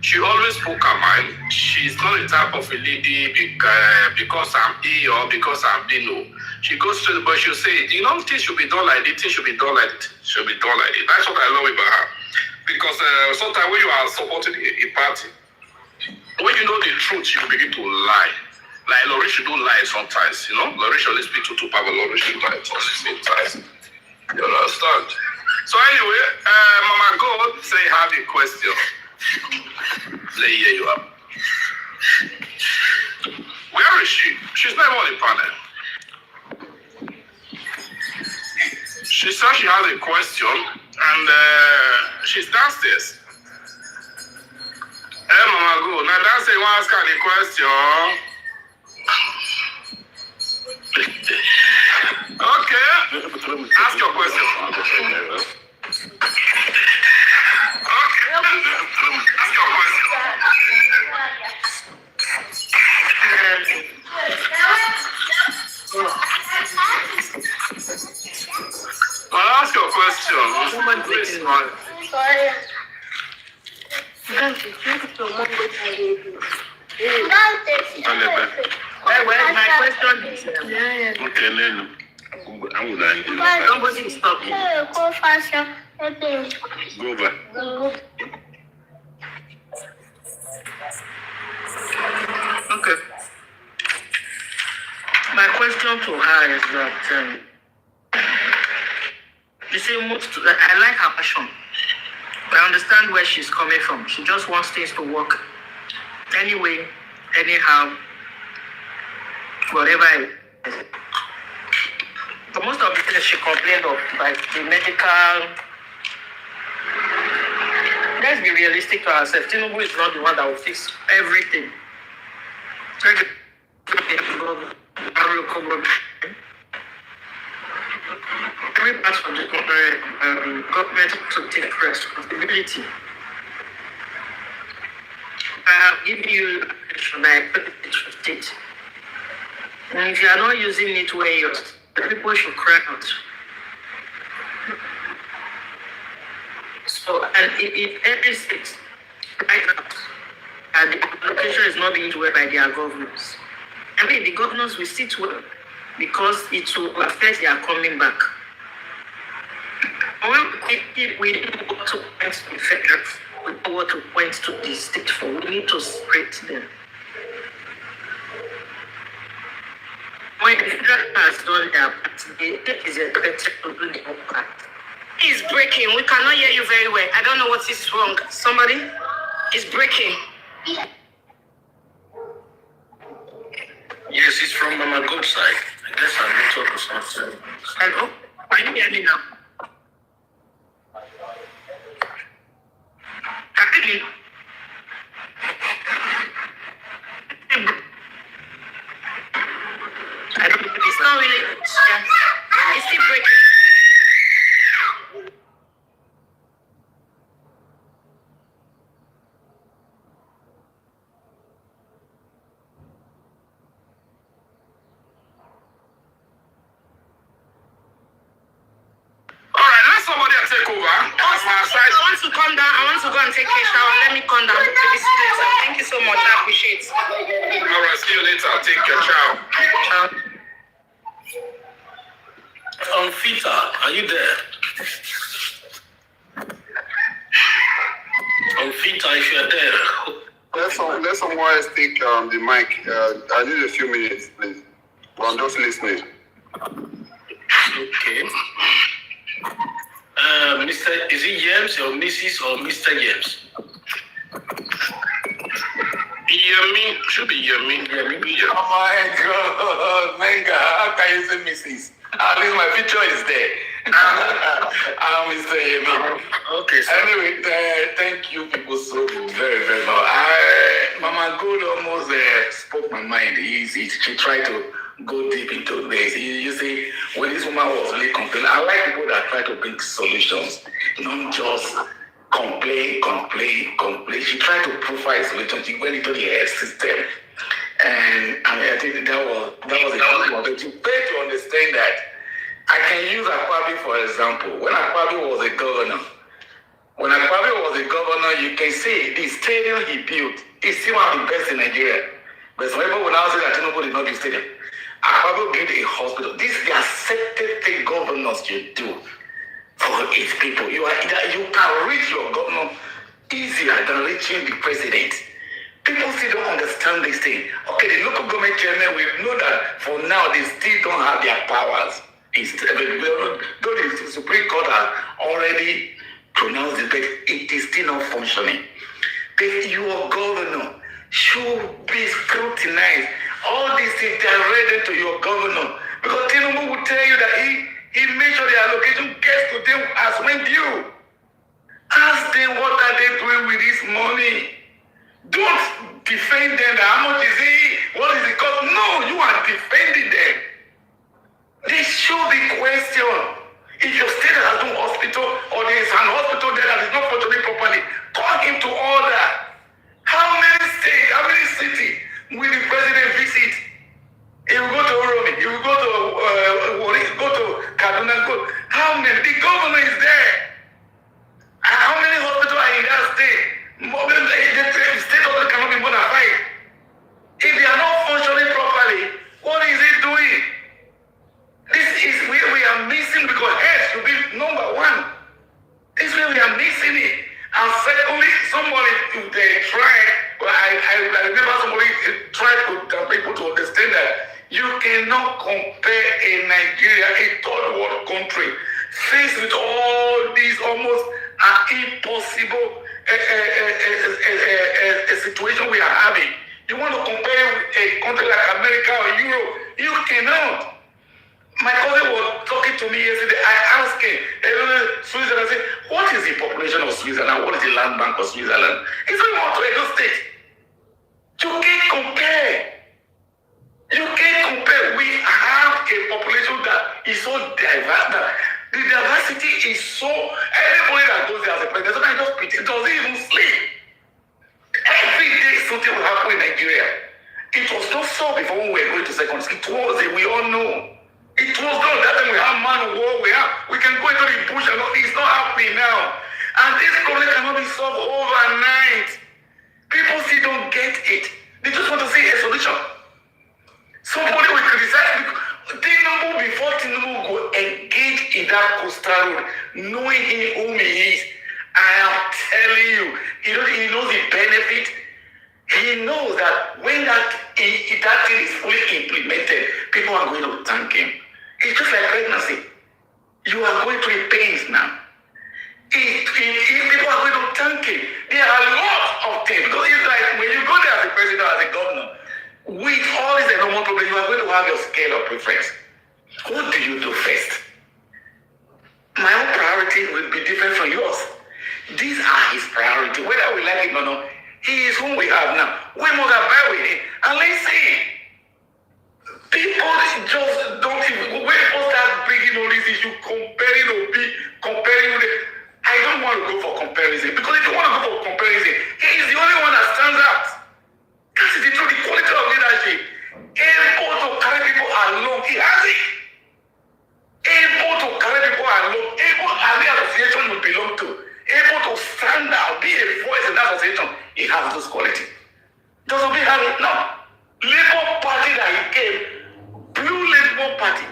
she always spoke her mind. She's not the type of a lady because I'm E or because I'm D. No. She goes to the bush, she'll say, you know, things should be done like this, things should be done like this, should be done like this. That's what I love about her. Because sometimes when you are supporting a party, when you know the truth, you begin to lie. Like Laurie should do lie sometimes, you know? Laurie should only speak to two people, Laurie should lie at the same time. You understand? So anyway, Mama God say have a question. Here you are. Where is she? She's not on the panel. She said she has a question and she's downstairs. Hey Mama God, now that's the one ask her the question. Okay. Ask your question. Okay. Ask your question. Well, ask your question. Please, man. My question is, Okay, then. nobody stop me. Go back. Okay. My question to her is that you see, I like her passion. I understand where she's coming from. She just wants things to work anyway, anyhow, whatever it is. But most of the things she complained of, like the medical. Let's be realistic to ourselves. Tinubu is not the one that will fix everything. Every part of the government to take responsibility. I have given you my state. And if you are not using it where you're, people should cry out. So, and in every state, right now, and the application is not being used by their governments. I mean, the governors will sit well because it will affect their coming back. We need to point to the federal, we know what to point to the state for. We need to spread them. When the federal has done their part, the state is expected to do their part. It's breaking. We cannot hear you very well. I don't know what is wrong. Somebody is breaking. Yes, it's from Mama Good side. I guess our network is not so. Hello? Can you hear me now? I don't know. It's not really. Yeah. It's still breaking. All right, let somebody take over. I want to come down. I want to go and take a shower. Let me come down to this place. Thank you so much. I appreciate it. All right, see you later. I'll take your child. Fita, are you there? Fita, if you're there. Let someone else take the mic. I need a few minutes, please. Well, I'm just listening. Okay. Mr. Is it James or Mrs. or Mr. James? Yemi, should be Yemi. Oh my God, Menga, how can you say Mrs.? At least my picture is there. I'm Mr. Yemi. Okay, sir. Anyway, thank you people so very, very much. Mama Good almost spoke my mind. She tried to go deep into this. You see, when this woman was really complaining, I like people that try to bring solutions, not just complain. She tried to provide solutions. She went into the health system. And I think that was a good one. But you pay to understand that I can use Akwabi for example. When Akwabi was a governor, you can see the stadium he built is still one of the best in Nigeria. But some people will now say that Tinubu did not build stadium. Akwabi built a hospital. This is the accepted thing governors should do for its people. You can reach your governor easier than reaching the president. People still don't understand this thing. Okay, the local government chairman, we know that for now they still don't have their powers. Though the Supreme Court has already pronounced it, but it is still not functioning. But your governor should be scrutinized. All these things directed to your governor. Because Tinubu will tell you that he made sure the allocation gets to them as when due. Ask them what are they doing with this money. Don't defend them. How much is it? What is it cost? No, you are defending them. They should be questioned. If your state has no hospital or there is an hospital there that is not functioning properly, call him to order. How many states, how many cities will the president visit? He will go to Oromi, he will go to go to Kaduna, how many? The governor is there. How many hospitals are in that state? The state hospital cannot be more than 5. If they are not functioning properly, what is it doing? This is where we are missing because health should be number 1. This is where we are missing it. And secondly, somebody, if they try, I remember somebody tried to tell people to understand that you cannot compare a Nigeria, a third world country, faced with all these almost impossible a situation we are having. You want to compare a country like America or Europe, you cannot. My cousin was talking to me yesterday. I asked him, Switzerland, I said, what is the population of Switzerland? What is the land bank of Switzerland? He said, we want to Edo State. You can't compare. You can't compare. We have a population that is so diverse. The diversity is so, everybody that goes there as a president, sometimes just pretend, doesn't even sleep. Every day something will happen in Nigeria. It was not so before when we were going to second school. It was, we all know. It was not that time we have man war, we can go into the bush and all. It's not happening now. And this problem cannot be solved overnight. People still don't get it. They just want to see a solution. Somebody will criticize Tinubu before Tinubu go engage in that coastal road, knowing whom he is. I am telling you, he knows the benefit. He knows that when that thing is fully implemented, people are going to thank him. It's just like pregnancy. You are going through pains now. People are going to thank him. There are lots of things. Because it's like when you go there as a president, as a governor, with all these enormous problems, you are going to have your scale of preference. What do you do first? My own priority will be different from yours. These are his priorities. Whether we like him or not, he is whom we have now. We must abide with him. And let's see. People just don't even, when people start bringing all these issues, comparing with it, I don't want to go for comparison. Because if you want to go for comparison, he is the only one that stands out. That is the truth, the quality of leadership. Able to carry people along, he has it. Able to carry people along, able to the association you belong to, able to stand out, be a voice in that association, he has those qualities. Doesn't he have it? No. Labour Party that he came, Blue Labour Party.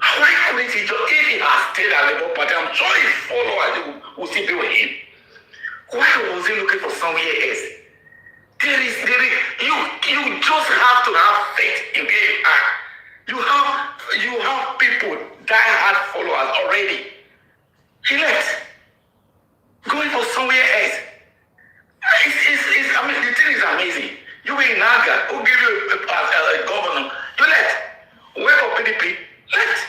Why couldn't he just, if he has stayed at Labour Party, I'm sure his followers will still be with him. Why was he looking for somewhere else? You just have to have faith in where you are. You have people, die-hard followers already. He left, going for somewhere else. I mean, the thing is amazing. You were in Naga, who gave you a governor? You left. Where for PDP? Left.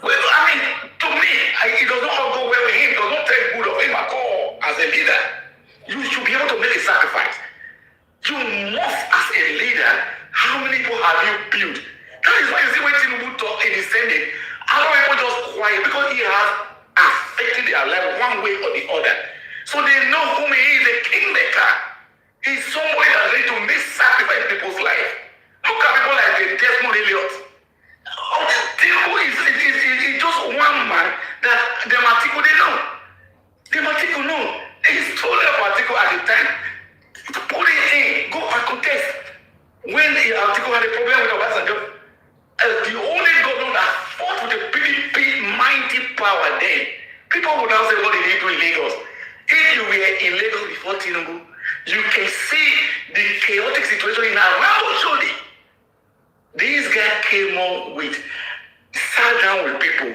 Well, I mean, to me, it does not all go well with him. It does not take good of him at all as a leader. You should be able to make a sacrifice. You must, as a leader, how many people have you built? That is why you see when Tinubu talk in the Senate, a lot of people just quiet because he has affected their life one way or the other. So they know whom he is, a kingmaker. He's somebody that's ready to make sacrifice in people's life. Look at people like Desmond Elliott. Tinubu is just one man that the Matiku they know. The Matiku know. He's told the Matiku at the time to put it in, go and contest. When the Matiku had a problem with Obasanjo, the only governor that fought with the PDP mighty power then, people would now say, what did he do in Lagos? If you were in Lagos before Tinubu, you can see the chaotic situation in Around. This guy came on with, sat down with people,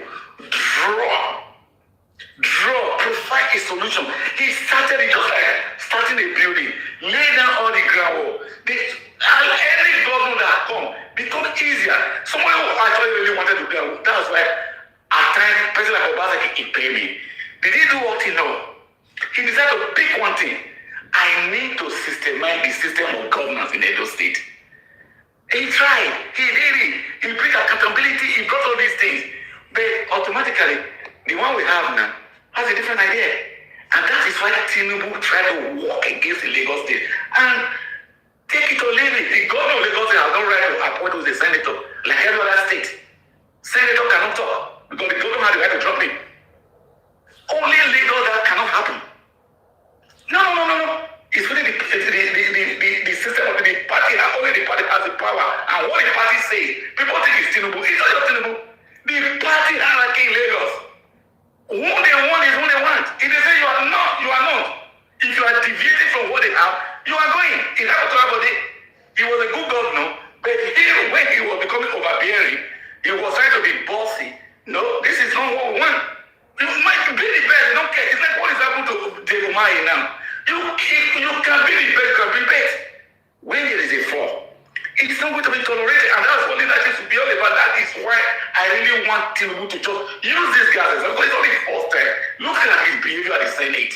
provide a solution. He started it just like starting a building, lay down all the groundwork. Any government that come become easier. Someone who actually really wanted to do that was why at times President Obama he paid me. Did he do what he know? He decided to pick one thing. I need to systemize the system of governance in Edo State. He tried. He did it. He brought accountability. He brought all these things. But automatically, the one we have now has a different idea. And that is why Tinubu tried to walk against the Lagos State. And take it or leave it. The governor of Lagos State has no right to appoint with a senator. Like every other state. Senator cannot talk. Because the governor has the right to drop him. Only Lagos that cannot happen. No. It's really the system of the party. Only the party has the power. And what the party says, people think it's Tinubu. It's not just Tinubu. The party hierarchy in Lagos. Who they want is who they want. If they say you are not, you are not. If you are deviating from what they have, you are going. It happened to everybody. He was a good governor, but when he was becoming overbearing, he was trying to be bossy. No, this is not what we want. You might be the best, they don't care. It's like what is happening to Jeremiah now. You can be the best, you can be best. When there is a fall, it's not going to be tolerated, and that's what leadership should be all about. That is why I really want Tinubu to just use these guys. Because it's only the first time. Look at his behavior at the Senate.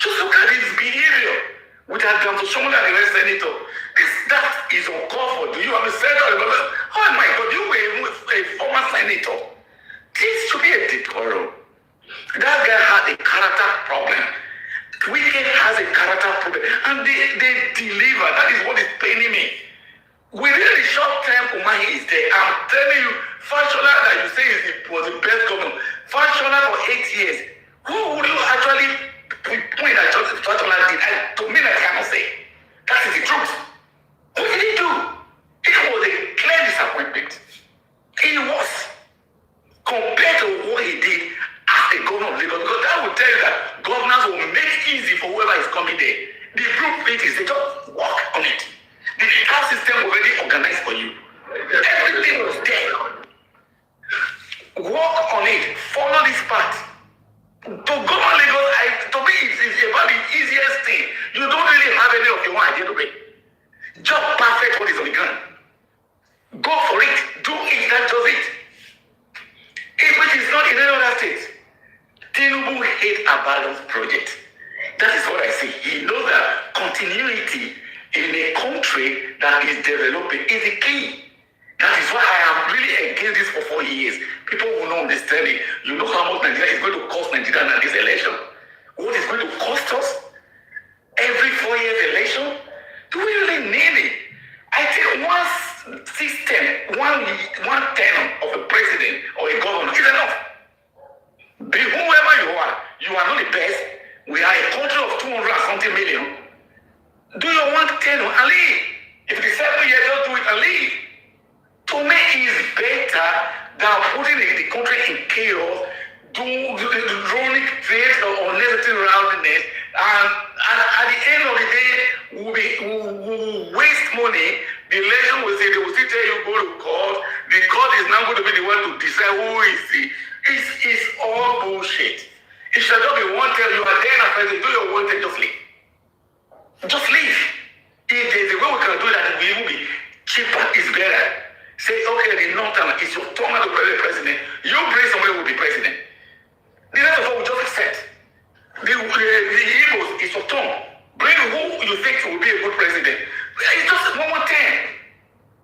Just look at his behavior. With Adam to someone like the senator. That is uncalled for. Do you have a senator? Oh my God, you were a former senator. This should be a decorum. That guy had a character problem. Wike has a character problem. And they deliver. That is what is paining me. Within a short time, Umahi is there. I'm telling you, Fashola that you say was the best governor. Fashola for 8 years. Who would you actually point at Fashola did? To me, I cannot say. That is the truth. What did he do? It was a clear make it easy for whoever is coming there. The blueprint is they just work on it. The entire system already organized for you. Everything was there. Work on it. Follow this path. To go on Lagos, to me, it's about the easiest thing. You don't really have any of your own idea to make. Just perfect what is on the ground. Go for it. Do it. That does it. Which is not in any other state. Tinubu hate a balanced project. That is what I say. He knows that continuity in a country that is developing is the key. That is why I am really against this for 4 years. People will not understand it. You know how much Nigeria is going to cost Nigeria in this election. What is going to cost us every 4 years election? Do we really need it? I think one system, one tenure of a president or a governor is enough. Be whoever you are not the best. We are a country of 200 and something million. Do you want tenure and leave? If it is 7 years, just do it and leave. To me, it's better than putting the country in chaos, running create unnecessary rowdiness, and at the end of the day, we'll waste money. The election will say they will still tell you go to court. The court is now going to be the one to decide who is he. It's all bullshit. It should not be one tell you are there and president, do your one thing, just leave. Just leave. If there's a way we can do that, it will even be cheaper, it's better. Say, okay, the Northern is your turn to be president. You bring somebody who will be president. The rest of us will just accept. The Igbos is your turn. Bring who you think will be a good president. It's just one more thing.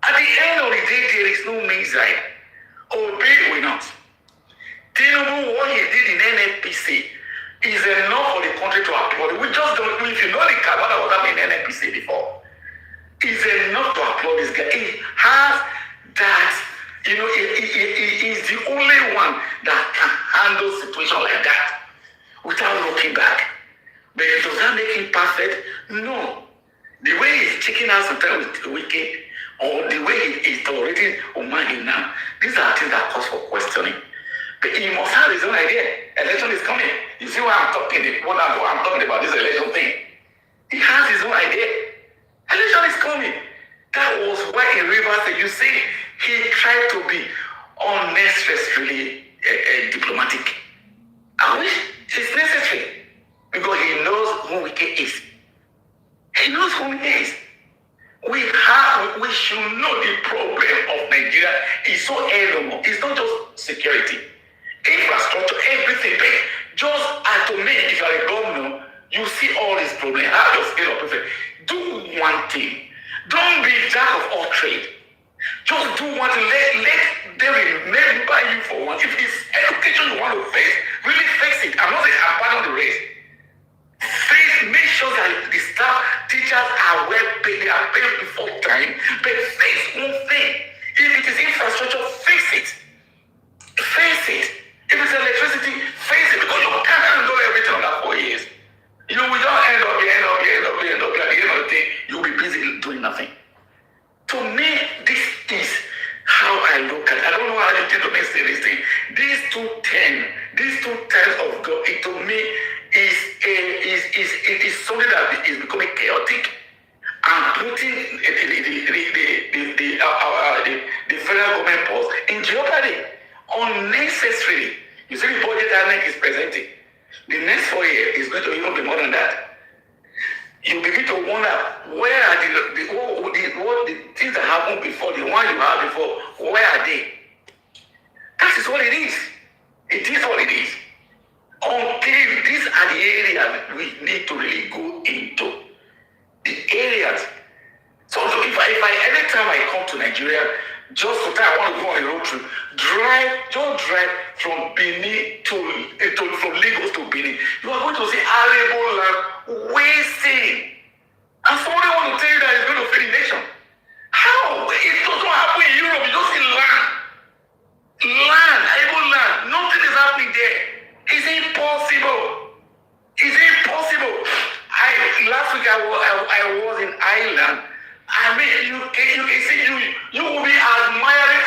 At the end of the day, there is no Messiah. Obey or not. Tinubu, what he did in NNPC is enough for the country to applaud. We just don't, if you know the what was happening in NNPC before, is enough to applaud this guy. He has that, he is the only one that can handle a situation like that without looking back. But does that make him perfect? No. The way he's checking out sometimes with wicked, or the way he is tolerating Omani now, these are things that cause for questioning. But he must have his own idea. Election is coming. You see why I'm talking about this election thing. He has his own idea. Election is coming. That was why in Rivers, you see, he tried to be unnecessarily diplomatic. I wish it's necessary because he knows who he is. He knows who he is. We should know the problem of Nigeria is so enormous. It's not just security, infrastructure, everything. Just as to me, if you are a governor, you see all these problems. Have your scale of preference. Do one thing. Don't be jack of all trade. Just do one thing. Let them remember you for one. If it's education you want to face, really face it. I'm not saying abandon the race. Make sure that the staff, teachers are well paid. They are paid before time. But face one thing. If it is infrastructure, face it. Face it. If it's electricity, face it. Because you can't handle everything on that 4 years. You will just end up. At the end of the day, you'll be busy doing nothing. To me, this is how I look at it. I don't know how you think to me say this thing. These two terms of God, it to me is something that is becoming chaotic and putting the federal government pause in jeopardy unnecessarily. You see the budget INEC is presenting. The next 4 years is going to even be more than that. You begin to wonder where are the things that happened before, the one you had before, where are they? That is what it is. It is what it is. Until these are the areas we need to really go into. The areas. So anytime I come to Nigeria, just to I want to go on a road trip, drive from Benin from Lagos to Benin. You are going to see arable land wasting. And somebody want to tell you that it's going to feed the nation. How? It doesn't happen in Europe. You just see land, arable land. Nothing is happening there. It's impossible. It's impossible. Last week I was in Ireland. I mean, you can see you will be admiring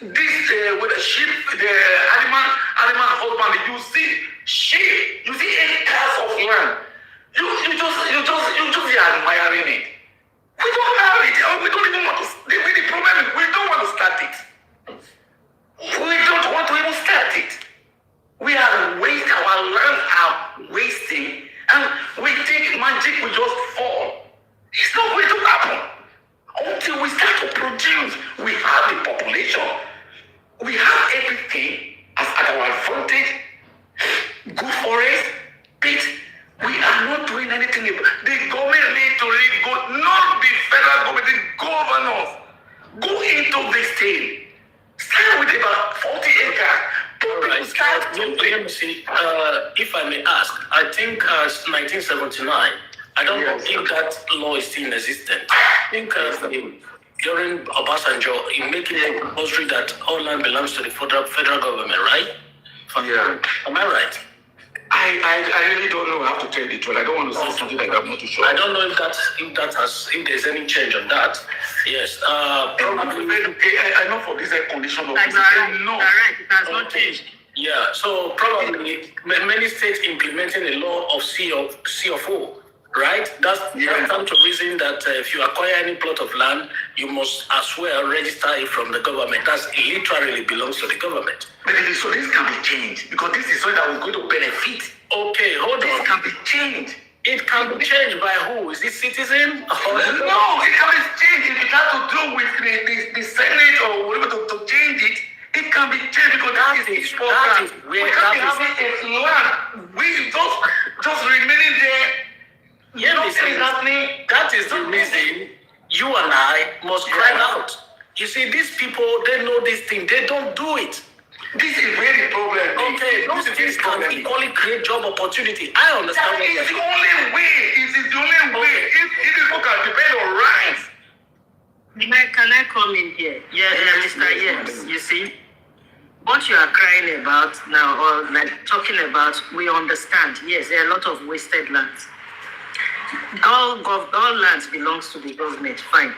this with the sheep, the animal husband, you see sheep, you see acres of land. You just be admiring it. We don't have it. We don't even want to. The problem is we don't want to start it. We don't want to even start it. We are wasting, our land are wasting, and we think magic will just fall. It's not going to happen until we start to produce. We have the population, we have everything as at our advantage, good for us, but we are not doing anything. The government need to really go, not the federal government, the governors, go into this thing. Start with about 40 acres. All right. Let me see. If I may ask, I think 1979, I don't know if that law is still in existence. I think during Obasanjo, in making it compulsory that all land belongs to the federal government, right? Yeah. Am I right? I really don't know how to tell the truth. I don't want to say something like that. I'm not too sure. I don't know if there's any change on that. Yes. Probably. I know for this condition of That's right. No. Right. It has not changed. Yeah. So probably many states implementing a law of CFO, right? That's come to reason that if you acquire any plot of land, you must as well register it from the government. That literally belongs to the government. So this can be changed because this is something that we're going to benefit. Okay, hold on. This can be changed. It can be changed by who? Is it citizen? No, it can be changed. If it has to do with the Senate or whatever to change it, it can be changed because that is important. We can't be having a land. We just remaining there. Yeah, that is the reason you and I must cry out. You see, these people, they know this thing. They don't do it. This is where the problem is. Okay, those things can equally create job opportunity. I understand. That is the only way. It is the only way. If people can depend on rights. Can I come in here? Yeah, Mr. Yes. You see, what you are crying about now, or like talking about, we understand. Yes, there are a lot of wasted lands. All lands belongs to the government, fine.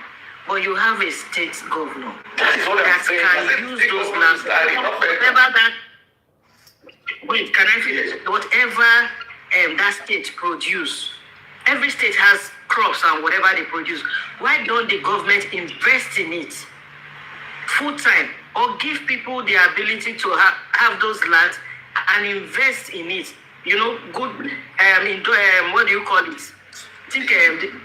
But you have a state governor that can use those lands. Whatever that. Wait, can I finish? Whatever that state produce, every state has crops and whatever they produce. Why don't the government invest in it full time, or give people the ability to have those lands and invest in it? You know, good. What do you call it? I think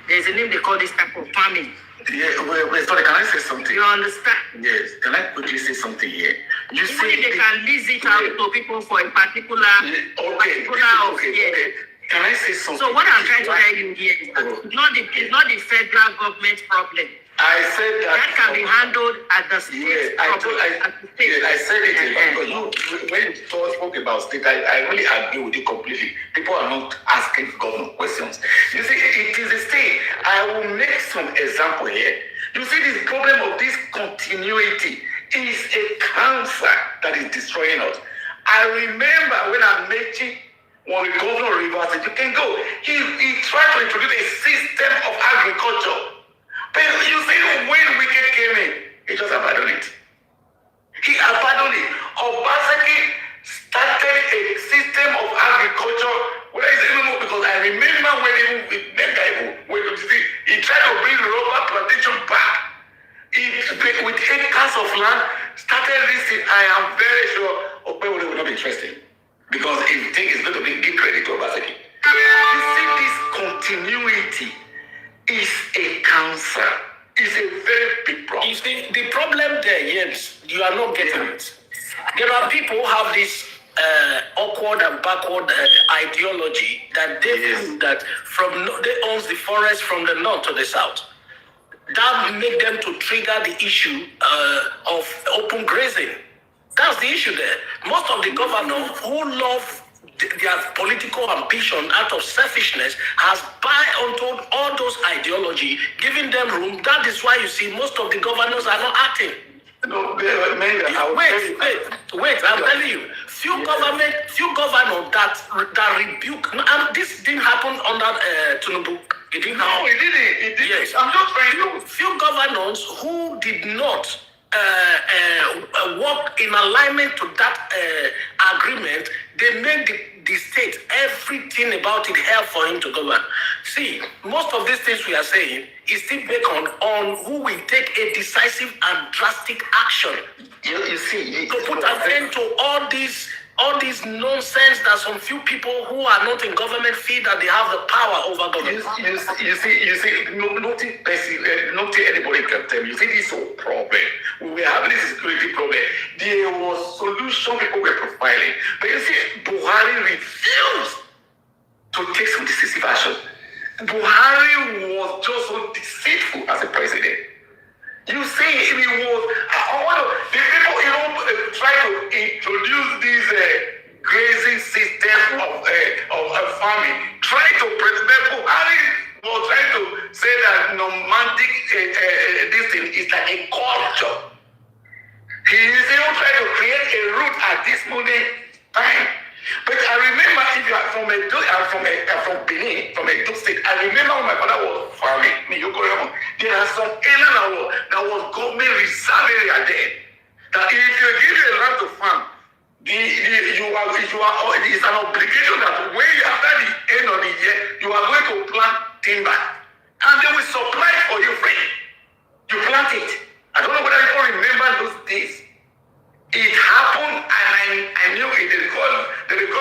there's a name they call this type of farming. Yeah, wait, sorry, can I say something? You understand? Yes, can I quickly say something here? You see, they can lease it out to people for a particular. Okay. Can I say something? So what I'm trying to tell you here is that it's not the federal government problem. I said that can be handled at the state. I said it. But when you spoke about state, I really agree with you completely. People are not asking government questions. You see, it is a state. I will make some example here. You see, this problem of this continuity is a cancer that is destroying us. I remember when I met you, when the governor of Rivers said, you can go. He tried to introduce a system of agriculture. But you see, when Wicked came in, he just abandoned it. He abandoned it. Obaseki started a system of agriculture. Where is it anymore? Because I remember when even with Nega, he tried to bring rubber plantation back. With acres of land, started this thing. I am very sure Ope will not be interested. Because if you think it's going to give credit to Obaseki. You see, this continuity is a cancer. It's a very big problem. You see, the problem there, Jens, you are not getting it. There are people who have this awkward and backward ideology that they feel that they own the forest from the north to the south. That make them to trigger the issue of open grazing. That's the issue there. Most of the governors who love their political ambition out of selfishness has buy onto all those ideology, giving them room. That is why you see most of the governors are not acting. No, wait, I'm telling you, few governors that rebuke, and this didn't happen under Tinubu. It didn't happen. No, it didn't. Yes. I'm just trying to. Few governors who did not work in alignment to that agreement, they make the state everything about it hell for him to govern. See, most of these things we are saying is still based on who will take a decisive and drastic action. You see, To put an end to all this nonsense that some few people who are not in government feel that they have the power over government. you see, nothing anybody can tell you. See, this whole problem. We were having this security problem. There was solution people were profiling. But you see, Buhari refused to take some decisive action. Buhari was just so deceitful as a president. You see, he was the people try to introduce this grazing system of farming. Try to president Buhari was trying to say that nomadic this thing is like a culture. He is even trying to create a route at this moment time. But I remember, if you are from Benin, from Edo State, I remember when my father was farming, there are some area that was government reserve area there. That if you give you a land to farm, it's an obligation that when after the end of the year, you are going to plant timber. And they will supply it for you free. You plant it. I don't know whether people remember those days. It happened, and I knew it. They call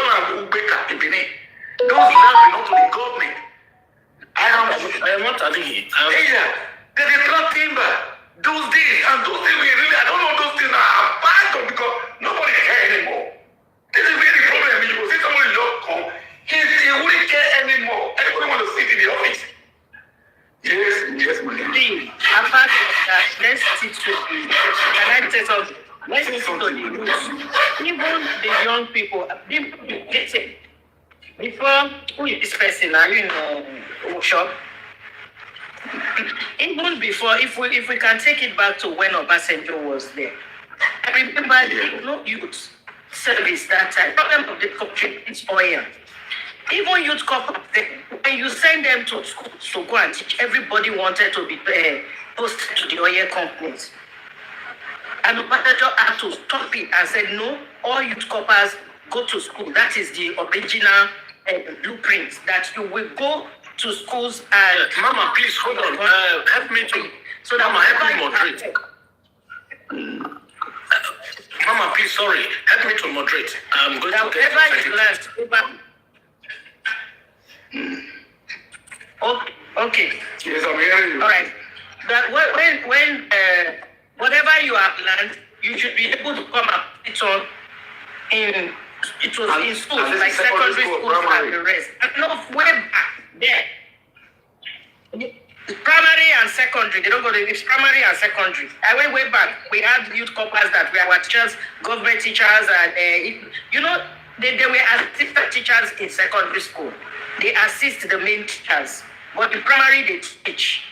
them Ubeka in Benin. Those lands belong to the government. I am not telling you. They plant timber. Those days, and those things, I don't know those things are bad because nobody cares anymore. This is really the problem. You will see somebody just come, he wouldn't care anymore. Everybody want to sit in the office. Yes, madam. Apart from that, let's stick to can I say something? Let's stick to the youth. Even the young people, listen, before who is this person? Are you in a workshop? Even before, if we can take it back to when Obasanjo was there, I remember no youth service that time. Problem of the country is oil. Even youth corps, when you send them to school to go and teach, everybody wanted to be posted to the oil companies. And Obasanjo had to stop it and said, no, all youth corps go to school. That is the original blueprint that you will go to schools and Mama, please hold on. Help me to. So that Mama, help me moderate. Mama, please, sorry. Help me to moderate. I'm going to get Okay. Yes, I'm hearing you. All right. That when whatever you have learned, you should be able to come up. It was in schools like secondary schools and the rest. And no, way back there. Primary and secondary, they don't go to it's primary and secondary. I went way back. We had youth corps that were teachers, government teachers, and they were assistant teachers in secondary school. They assist the main teachers, but in primary they teach.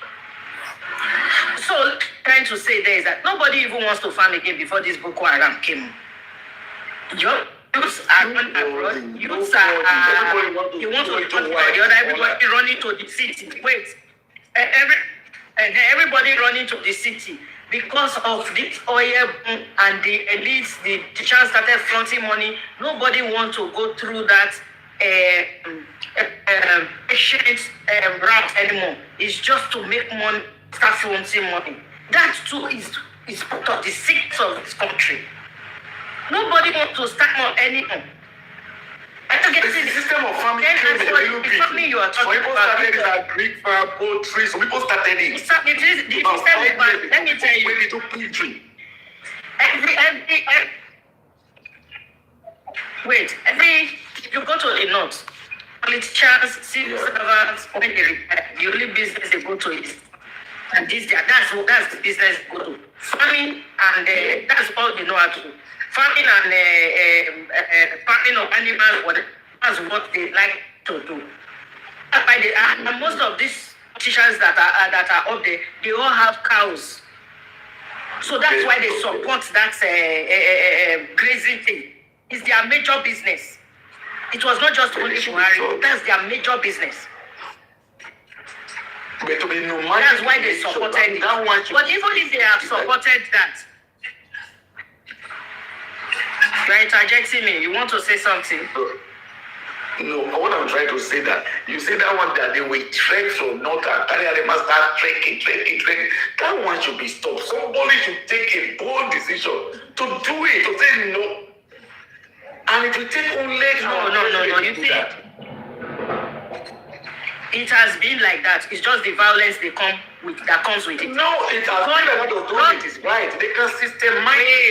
So trying to say there is that nobody even wants to farm again before this Boko Haram came. Youths are running abroad. Youths are you want to run for the other. Everybody running to the city. Wait. Everybody running to the city because of this oil and the elites, the teachers started flaunting money. Nobody wants to go through that patient route anymore. It's just to make money, start flaunting money. That too is part of the secrets of this country. Nobody wants to start more anymore. The system of farming came a little bit. Some people started it as Greek farm, poultry. Some people started it. Let me tell you. You go to the north, politicians, civil servants, when they retire, the only business they go to is, and that's the business they go to. Farming, and that's all they know how to do. Farming and farming of animals, whatever, that's what they like to do. And most of these teachers that are up there, they all have cows. So that's why they support that grazing thing. It's their major business. It was not just only Buhari, that's their major business. That's why they supported it. But even if they have supported that, You are interjecting me. You want to say something? No, what I'm trying to say that you say that one that they will trek from north and they must start trekking. That one should be stopped. Somebody should take a bold decision to do it, to say no. And it will take only No. You see, it has been like that. It's just the violence that comes with it. No, it has been like that. It is right. They can systematically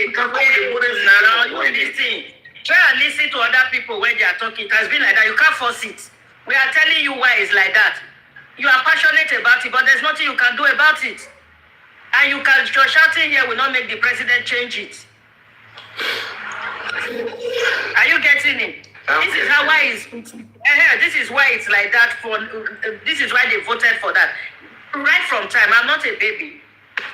you this thing. Try and listen to other people when they are talking. It has been like that. You can't force it. We are telling you why it's like that. You are passionate about it, but there's nothing you can do about it. And your shouting here will not make the president change it. Are you getting it? This is how why it's this is why it's like that. This is why they voted for that. Right from time. I'm not a baby.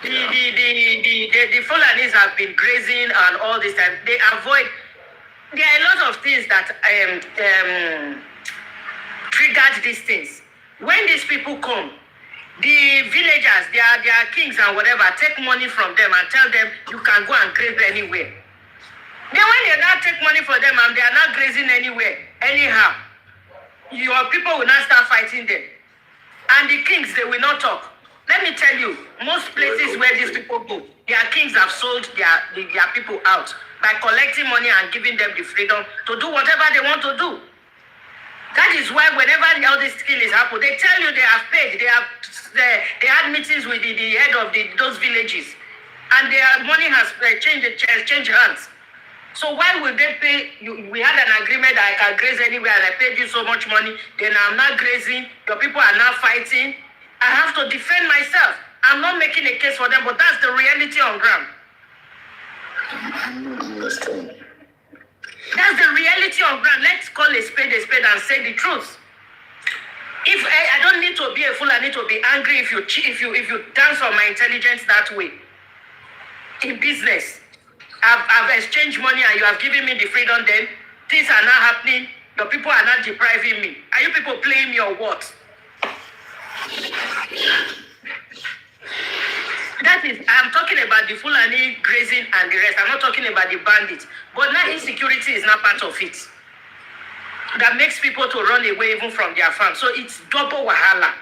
The Fulanis have been grazing and all this time. They avoid. There are a lot of things that triggered these things. When these people come, the villagers, their kings and whatever, take money from them and tell them you can go and graze anywhere. Then when they now take money from them and they are not grazing anywhere, anyhow, your people will not start fighting them. And the kings, they will not talk. Let me tell you, most places where these people go, their kings have sold their people out by collecting money and giving them the freedom to do whatever they want to do. That is why whenever all this thing is happening, they tell you they have paid. They had meetings with the head of those villages, and their money has changed hands. So why would they pay you? We had an agreement that I can graze anywhere, and I paid you so much money. Then I'm not grazing. Your people are now fighting. I have to defend myself. I'm not making a case for them, but that's the reality on ground. That's the reality on ground. Let's call a spade and say the truth. If I don't need to be a fool, I need to be angry if you dance on my intelligence that way. In business, I've exchanged money and you have given me the freedom. Then things are not happening. Your people are not depriving me. Are you people playing me or what? That is, I'm talking about the Fulani grazing and the rest. I'm not talking about the bandits. But now insecurity is not part of it. That makes people to run away even from their farm. So it's double wahala.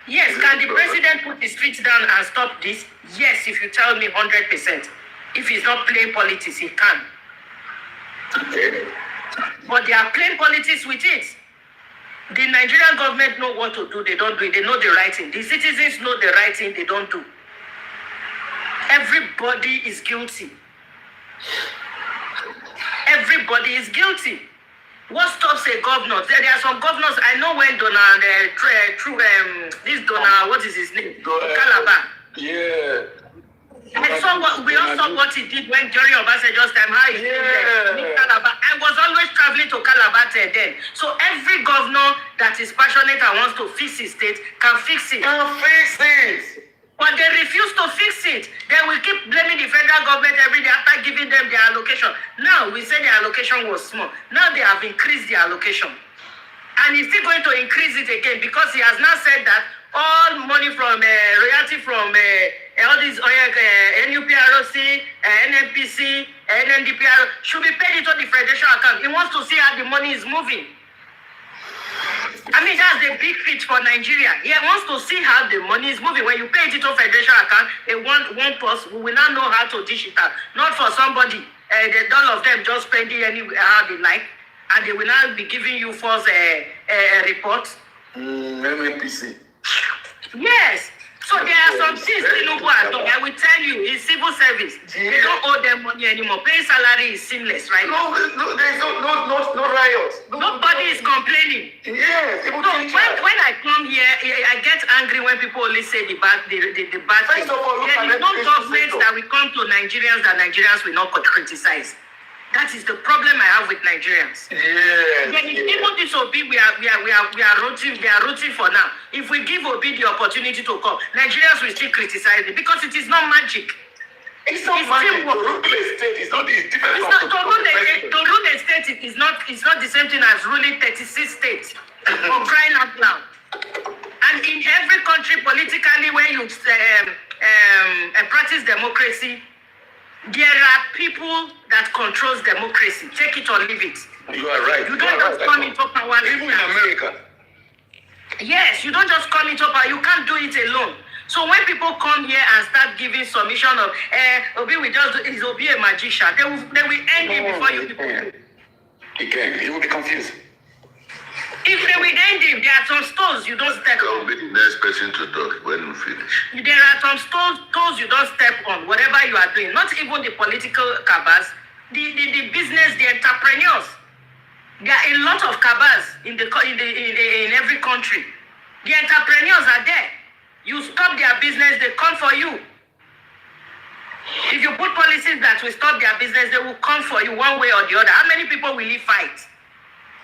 Yes, can the president put his feet down and stop this? Yes, if you tell me 100%. If he's not playing politics, he can. But they are playing politics with it. The Nigerian government know what to do, they don't do it. They know the right thing. The citizens know the right thing, they don't do. Everybody is guilty. Everybody is guilty. What stops a governor? There are some governors, I know when Donald, what is his name? Calabar. Yeah. And we all saw what he did when during Obasanjo's time, how he did Calabar. I was always traveling to Calabar then. So every governor that is passionate and wants to fix his state can fix it. But they refuse to fix it. They will keep blaming the federal government every day after giving them their allocation. Now, we said their allocation was small. Now they have increased the allocation. And he's still going to increase it again because he has now said that all money from royalty from all these NUPROC, NNPC, NNDPR should be paid into the federation account. He wants to see how the money is moving. I mean, that's the big pitch for Nigeria. He wants to see how the money is moving. When you pay it into federation account, one person, we will not know how to dish it out. Not for somebody, all of them just spending how they like, and they will now be giving you false reports. MNPC. Yes. So there are some things Tinubu has done. I will tell you, in civil service, they don't owe them money anymore. Paying salary is seamless, right? No, there's no riots. Nobody is complaining. Yes. So when I come here, I get angry when people only say the bad thing. There is no government that will come to Nigerians that Nigerians will not criticize. That is the problem I have with Nigerians. Yes. When people disobey, we are rooting. They are rooting for now. If we give Obi the opportunity to come, Nigerians will still criticize it because it is not magic. It's not magic. To rule a state is not the difference. To rule a state is not the same thing as ruling 36 states. For crying out loud. And in every country, politically, when you practice democracy, there are people that controls democracy. Take it or leave it. You are right. You don't just come into power. Even in America. Yes, you don't just come into power. You can't do it alone. So when people come here and start giving submission of, Obi will just do, is Obi a magician? They will end him before you people. He can. He will be confused. If they will end him, there are some stones you don't step I'll on. be the next person to talk when we finish. There are some stones you don't step on, whatever you are doing. Not even the political cabals, the business, the entrepreneurs. There are a lot of cabals in every country. The entrepreneurs are there. You stop their business, they come for you. If you put policies that will stop their business, they will come for you one way or the other. How many people will he fight?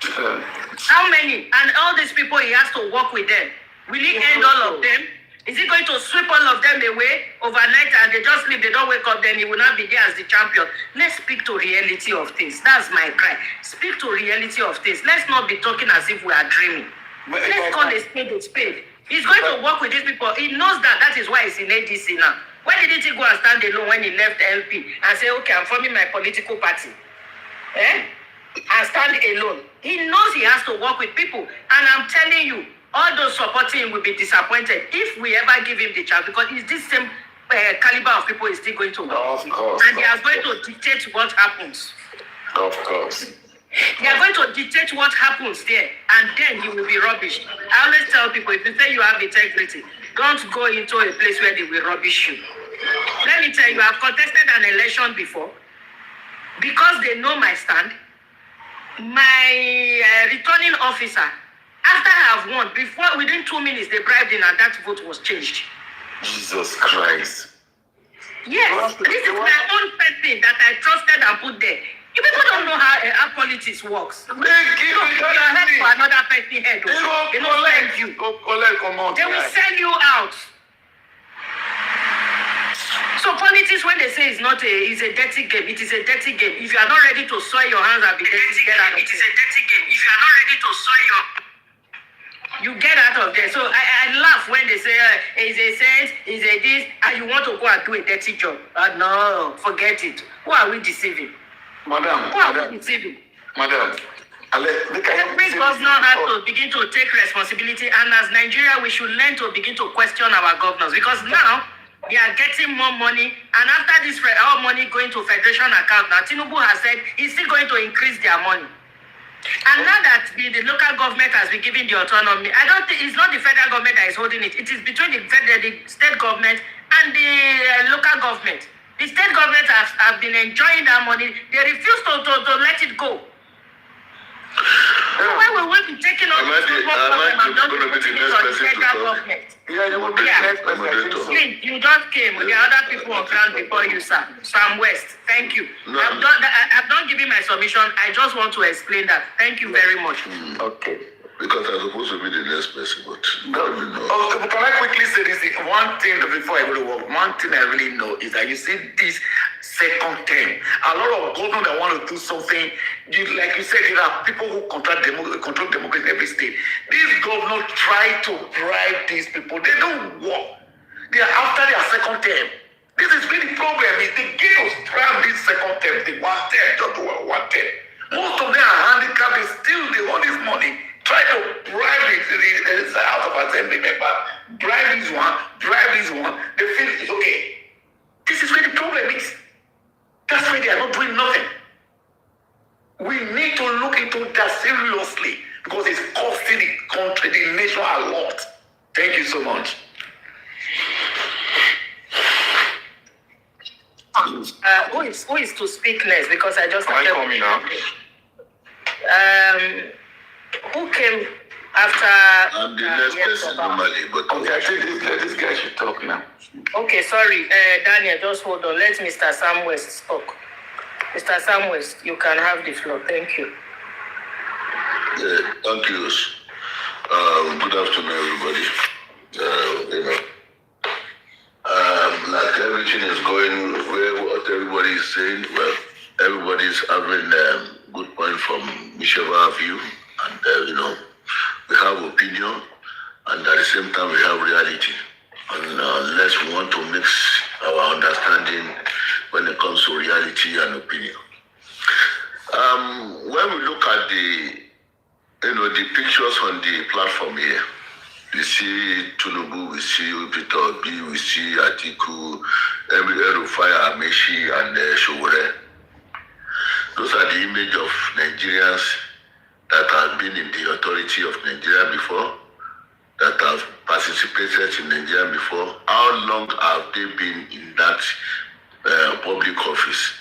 How many? And all these people, he has to work with them. Will he end all of them? Is he going to sweep all of them away overnight and they just sleep, they don't wake up, then he will not be there as the champion? Let's speak to reality of things. That's my cry. Speak to reality of things. Let's not be talking as if we are dreaming. Let's call a spade a spade. He's going to work with these people. He knows that is why he's in ADC now. Why didn't he go and stand alone when he left LP and say, okay, I'm forming my political party? And stand alone. He knows he has to work with people. And I'm telling you, all those supporting him will be disappointed if we ever give him the chance, because it's this same caliber of people is still going to work. Of course. And they are going to dictate what happens. Of course. They are going to dictate what happens there, and then he will be rubbish. I always tell people, if you say you have integrity, don't go into a place where they will rubbish you. Let me tell you, I've contested an election before. Because they know my stand, my returning officer, after I have won, within 2 minutes, they bribed in and that vote was changed. Jesus Christ. Yes, this is my own person that I trusted and put there. You people don't know how politics works. They give you your head for another person head. They don't send you. They will sell you out. So politics, when they say it's a dirty game, it is a dirty game. If you are not ready to soil your hands and be dirty, get out of it. It is a dirty game. If you are not ready to soil you get out of there. So I laugh when they say, is a sense, is a this, and you want to go and do a dirty job. No, forget it. Who are we deceiving? Madam. Who are we deceiving? Madam. Every governor has to begin to take responsibility, and as Nigeria, we should learn to begin to question our governors, because now they are getting more money, and after this all money going to federation account, now Tinubu has said he's still going to increase their money. And now that the local government has been given the autonomy, I don't think it's not the federal government that is holding it. It is between the state government and the local government. The state government have been enjoying that money. They refuse to let it go. So why will we be taking on this problem and not putting it on the federal government? Yeah, they will be next person. Please, you just came. There are other people on ground before you, sir. Sam West, thank you. No. I've not given my submission. I just want to explain that. Thank you very much. Okay. Because I'm supposed to be the next person, but can I quickly say this? One thing before I go to work, one thing I really know is that you see this second term, a lot of governors that want to do something, like you said, there are people who control democracy in every state. These governors try to bribe these people. They don't work. They are after their second term. This is really the problem. Is they get us bribe this second term, the one term, just one term. Most of them are handicapped. They still hold this money. Try to bribe the House of Assembly member, bribe this one, they feel it's okay. This is where the problem is. That's why they are not doing nothing. We need to look into that seriously because it's costing the country, the nation a lot. Thank you so much. Who is to speak next? Because I just... Am I coming now? Who came after? I'm the next person normally, but okay, I think this guy should talk now. Okay, sorry, Daniel, just hold on. Let Mr. Sam West talk. Mr. Sam West, you can have the floor. Thank you. Thank you. Good afternoon, everybody. Like everything is going well, what everybody is saying, well, everybody's having good point from whichever view. And, we have opinion, and at the same time, we have reality. And unless we want to mix our understanding when it comes to reality and opinion. When we look at the pictures on the platform here, we see Tunubu, we see Peter Obi, we see Atiku, Erufai, Amechi, and Showore. Those are the image of Nigerians that have been in the authority of Nigeria before, that have participated in Nigeria before. How long have they been in that public office?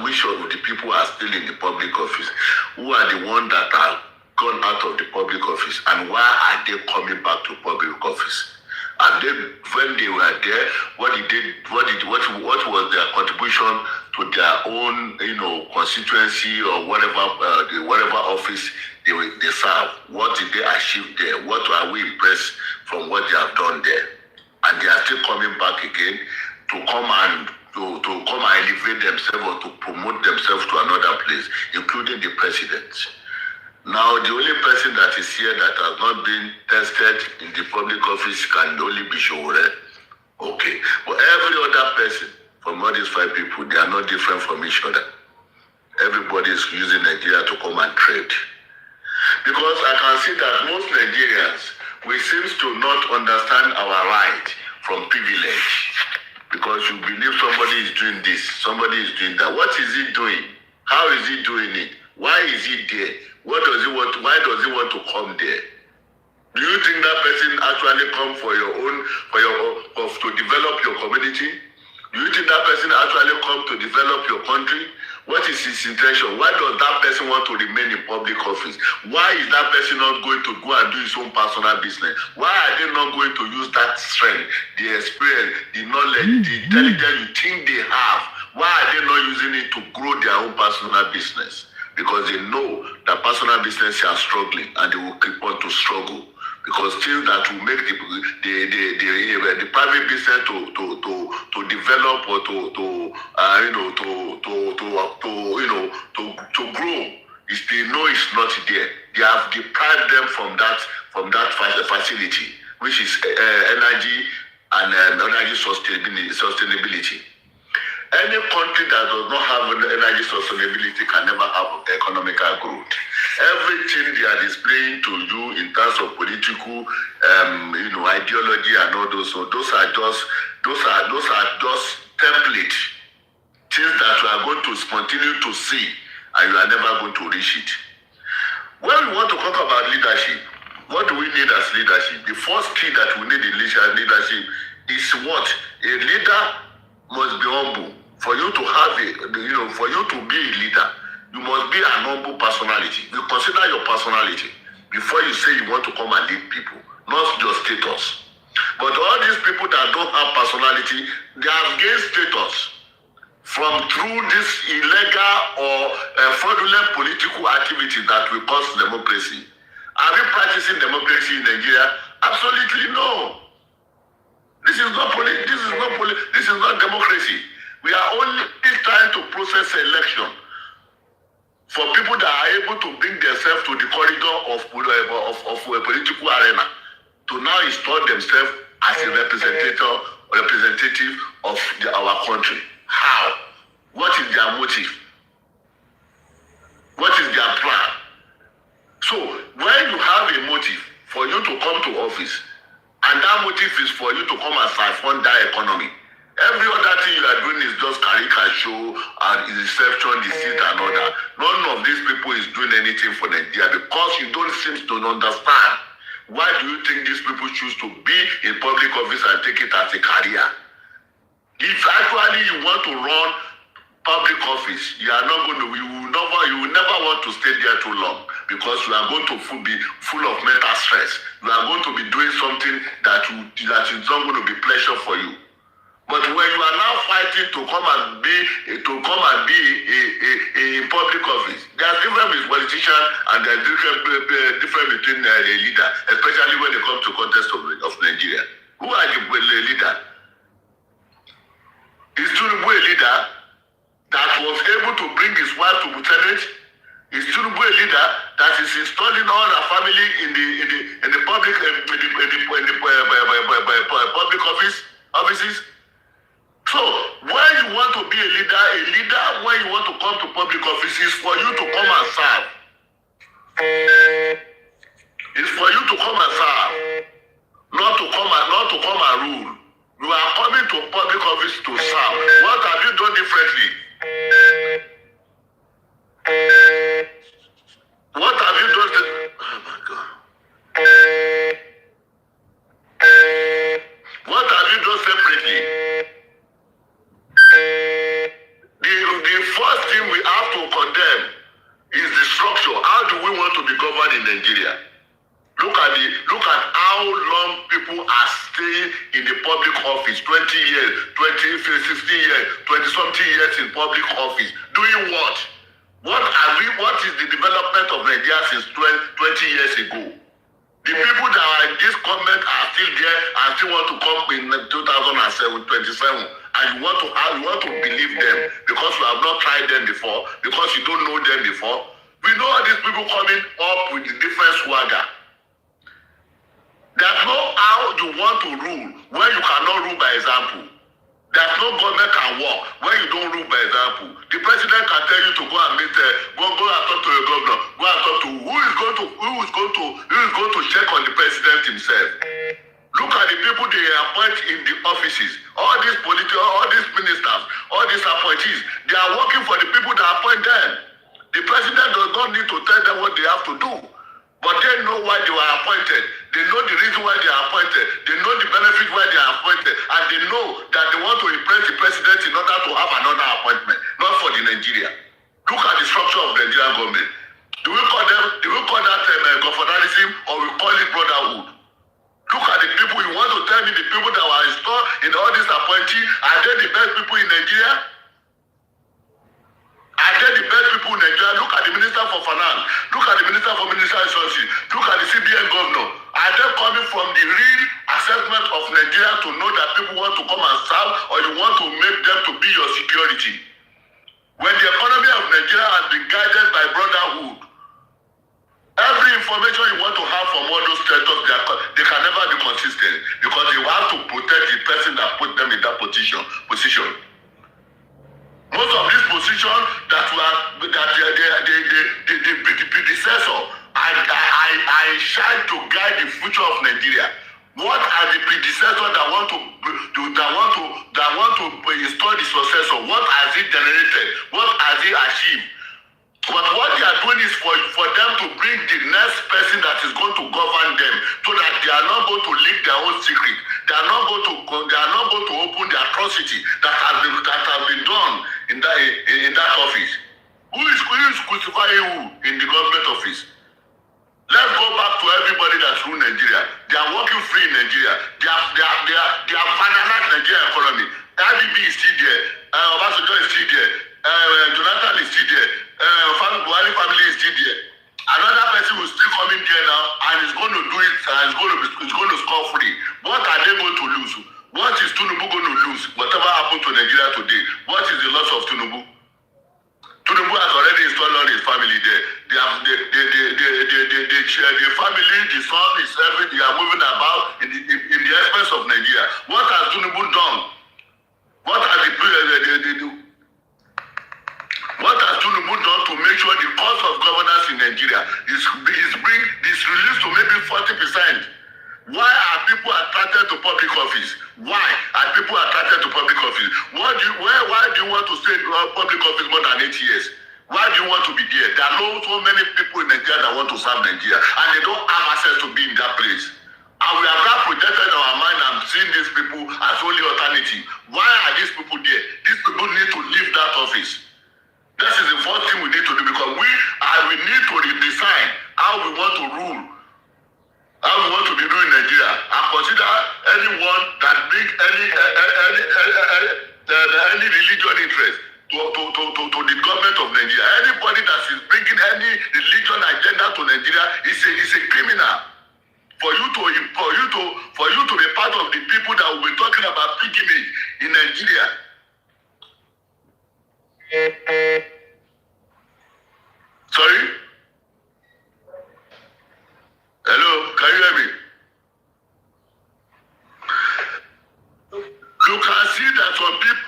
Which of the people are still in the public office? Who are the ones that are gone out of the public office, and why are they coming back to public office? And then when they were there, what was their contribution to their own, constituency or whatever office they serve? What did they achieve there? What are we impressed from what they have done there? And they are still coming back again to come and elevate themselves or to promote themselves to another place, including the president. Now, the only person that is here that has not been tested in the public office can only be Showore. Okay. But every other person from all these 5 people, they are not different from each other. Everybody is using Nigeria to come and trade. Because I can see that most Nigerians, we seem to not understand our right from privilege. Because you believe somebody is doing this, somebody is doing that. What is he doing? How is he doing it? Why is he there? What does he want? Why does he want to come there? Do you think that person actually come for your own, to develop your community? Do you think that person actually come to develop your country? What is his intention? Why does that person want to remain in public office? Why is that person not going to go and do his own personal business? Why are they not going to use that strength, the experience, the knowledge, the intelligence you think they have? Why are they not using it to grow their own personal business? Because they know that personal business are struggling and they will keep on to struggle. Because still that will make the private business to develop or to grow. If they know it's not there, they have deprived them from that facility, which is energy and energy sustainability. Any country that does not have energy sustainability can never have economical growth. Everything they are displaying to you in terms of political, ideology and all those. So those are just templates, things that you are going to continue to see, and you are never going to reach it. When we want to talk about leadership, what do we need as leadership? The first key that we need in leadership is what? A leader must be humble. For you to have for you to be a leader, you must be an humble personality. You consider your personality before you say you want to come and lead people, not your status. But all these people that don't have personality, they have gained status through this illegal or fraudulent political activity that we call democracy. Are we practicing democracy in Nigeria? Absolutely no. This is not democracy. We are only trying to process election for people that are able to bring themselves to the corridor of a political arena to now install themselves as a representative of our country. How? What is their motive? What is their plan? So when you have a motive for you to come to office, and that motive is for you to come and siphon that economy, every other thing you are doing is just caricature and deception, deceit and all that. None of these people is doing anything for Nigeria because you don't seem to understand. Why do you think these people choose to be in public office and take it as a career? If actually you want to run public office, you will never want to stay there too long because you are going to be full of mental stress. You are going to be doing something that is not going to be pleasure for you. But when you are now fighting to come and be in public office, there's difference between politician and there's difference between a leader, especially when it comes to context of Nigeria. Who are the leader? Is Tinubu a leader that was able to bring his wife to the Senate? Is Tinubu a leader that is installing all her family in the public offices? So when you want to be a leader when you want to come to public office is for you to come and serve. It's for you to come and serve, not to come and rule. You are coming to public office to serve. What have you done differently? What have you done? Oh my God. What have you done separately? The first thing we have to condemn is the structure. How do we want to be governed in Nigeria? Look at how long people are staying in the public office. 20 years, 20, 15 years, 20-something years in public office. Doing what? What is the development of Nigeria since 20 years ago? The people that are in this government are still there and still want to come in 2027, and you want to believe them because you have not tried them before, because you don't know them before. We know all these people coming up with the different swagger. There's no how you want to rule when you cannot rule by example. There's no government can work when you don't rule by example. The president can tell you to go and meet, go and talk to your governor, go and talk to who is going to check on the president himself. Look at the people they appoint in the offices. All these ministers, all these appointees, they are working for the people that appoint them. The president does not need to tell them what they have to do. But they know why they were appointed. They know the reason why they are appointed. They know the benefit why they are appointed. And they know that they want to impress the president in order to have another appointment, not for the Nigeria. Look at the structure of the Nigerian government. Do we call that governmentalism, or we call it brotherhood? Look at the people. You want to tell me the people that were installed in all these appointees, are they the best people in Nigeria? Are they the best people in Nigeria? Look at the Minister for Finance. Look at the Minister for Ministerial Resources. Look at the CBN governor. Are they coming from the real assessment of Nigeria to know that people want to come and serve, or you want to make them to be your security? When the economy of Nigeria has been guided by brotherhood, every information you want to have from all those sectors, they can never be consistent, because you have to protect the person that put them in that position. Most of these positions that the predecessor, I try to guide the future of Nigeria. What are the predecessors that want to install the successor? What has it generated? What has it achieved? But what they are doing is for them to bring the next person that is going to govern them, so that they are not going to leak their own secret. They are not going to open the atrocity that has been done in that office. Who is crucifying who in the government office? Let's go back to everybody that's ruled Nigeria. They are working free in Nigeria. They are finalized Nigerian economy. IBB is still there. Obasanjo is still there. Jonathan is still there. Buhari family is still there. Another person will still come in there now and is going to do it, and is going to score free. What are they going to lose? What is Tinubu going to lose? Whatever happened to Nigeria today, what is the loss of Tinubu? Tinubu has already installed all his family there. The family, the son, is everything. They are moving about in the expense of Nigeria. What has Tinubu done? What has Tinubu done to make sure the cost of governance in Nigeria is reduced to maybe 40%? Why are people attracted to public office? Why are people attracted to public office? Why do you want to stay in public office more than 8 years? Why do you want to be there? There are so many people in Nigeria that want to serve Nigeria, and they don't have access to be in that place. And we have now projected our mind and seen these people as only alternative. Why are these people there? These people need to leave that office. This is the first thing we need to do, because we need to redesign how we want to rule, how we want to be doing Nigeria, and consider anyone that brings any religion interest to the government of Nigeria. Anybody that is bringing any religion agenda to Nigeria is a criminal. For you to be part of the people that will be talking about pilgrimage in Nigeria. Sorry? Hello, can you hear me? You can see that some people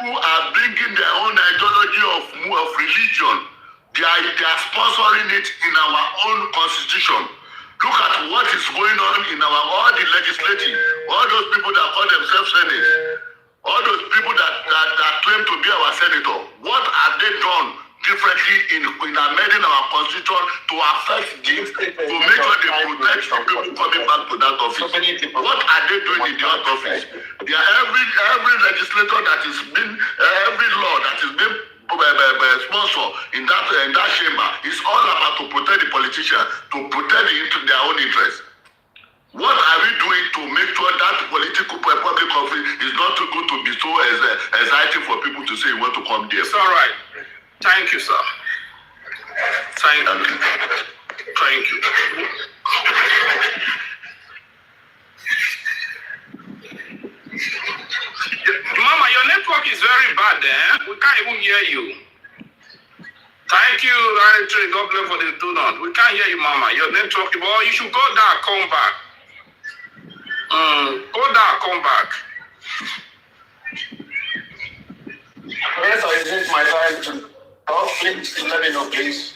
at what is going on in all the legislative, all those people that call themselves senators, all those people that claim to be our senator, what have they done differently in amending our constitution to affect them, to make sure they protect the people coming back to that office? What are they doing in that office? They are every legislator that is being, every law that is being sponsor in that chamber is all about to protect the politicians, to protect their own interests. What are we doing to make sure that political public office is not too good to be so exciting for people to say you want to come there? It's all right. Thank you, sir. Thank you. Thank you. Mama, your network is very bad there. We can't even hear you. Thank you, Larry. God bless for the donut. We can't hear you, Mama. Your network, well, you should go down, come back. Go down, come back. Yes, I take my time to talk. Please let me know, please.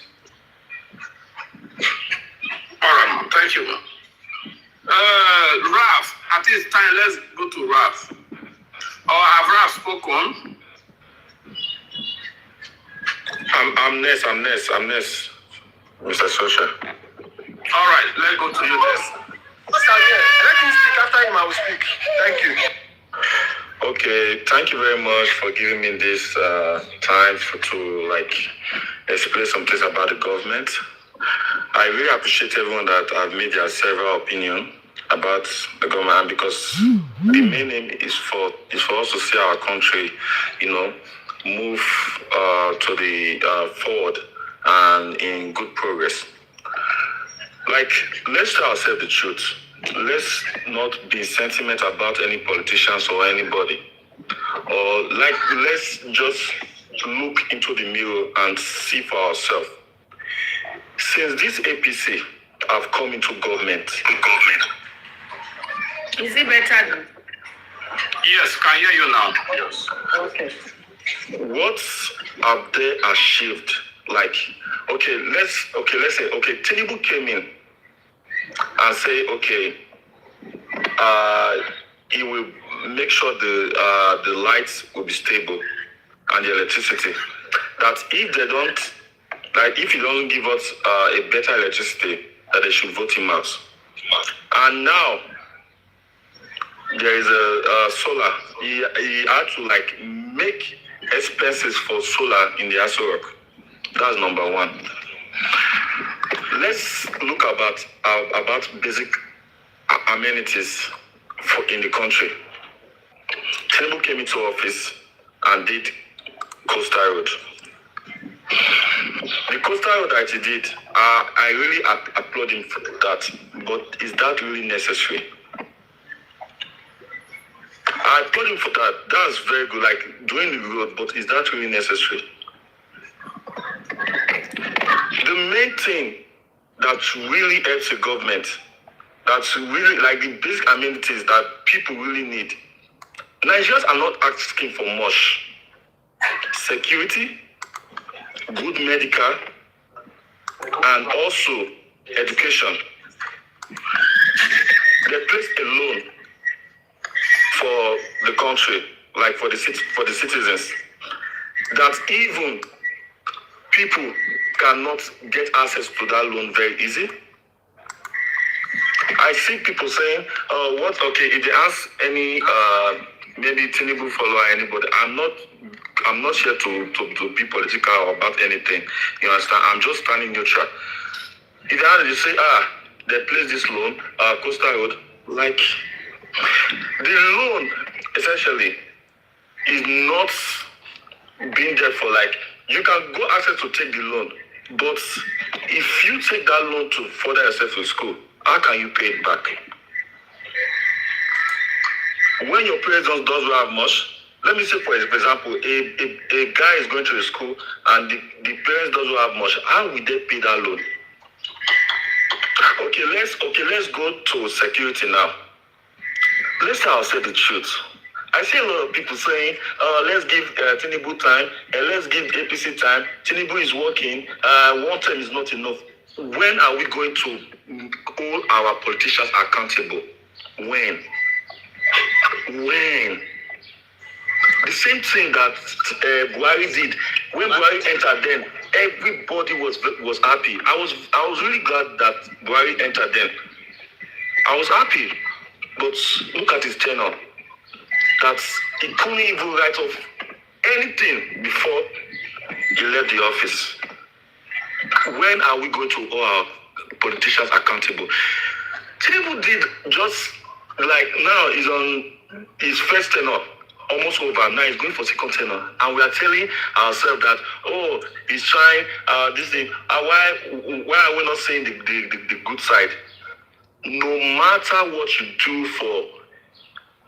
All right, ma'am. Thank you, ma'am. Ralph, at this time, let's go to Ralph. Or have Ralph spoken? I'm next, Mr. Social. All right, let's go to you next. Let me speak after him, I will speak. Thank you. Okay, thank you very much for giving me this time to explain some things about the government. I really appreciate everyone that have made their several opinions about the government, because the main aim is for us to see our country, move to the forward and in good progress. Let's tell ourselves the truth. Let's not be sentimental about any politicians or anybody. Or let's just look into the mirror and see for ourselves. Since this APC have come into government. Is it better now? Yes, can hear you now. Yes. Okay. What have they achieved? Let's say, Tinubu came in and say, he will make sure the lights will be stable and the electricity. That if they don't, if he doesn't give us a better electricity, that they should vote him out. And now there is a solar. He had to make expenses for solar in the Aso Rock. That's number one. Let's look about basic amenities in the country. Tinubu came into office and did Coastal Road. The Coastal Road that he did, I really applaud him for that. But is that really necessary? I applaud him for that. That's very good, doing the road, but is that really necessary? The main thing that really helps the government, that's really the basic amenities that people really need. Nigerians are not asking for much. Security, good medical, and also education. They placed a loan for the country, for the citizens, that even people cannot get access to that loan very easy. I see people saying, if they ask any maybe Tinubu follower, anybody, I'm not here to be political about anything. You understand? I'm just standing neutral. If they say, they place this loan, Coastal Road, the loan essentially is not being there for you can go access to take the loan, but if you take that loan to further yourself to school, how can you pay it back? When your parents doesn't have much, let me say for example, a guy is going to the school and the parents doesn't have much, how will they pay that loan? Let's go to security now. Let's tell ourselves the truth. I see a lot of people saying, let's give Tinubu time, and let's give APC time. Tinubu is working. 1 term is not enough. When are we going to hold our politicians accountable? When? The same thing that Buhari did. When Buhari entered, then everybody was happy. I was really glad that Buhari entered then. I was happy, but look at his tenure. That he couldn't even write off anything before he left the office. When are we going to hold our politicians accountable? Tinubu did just like now is on his first tenure, almost over. Now he's going for second tenure, and we are telling ourselves that he's trying this thing. Why are we not saying the good side? No matter what you do for,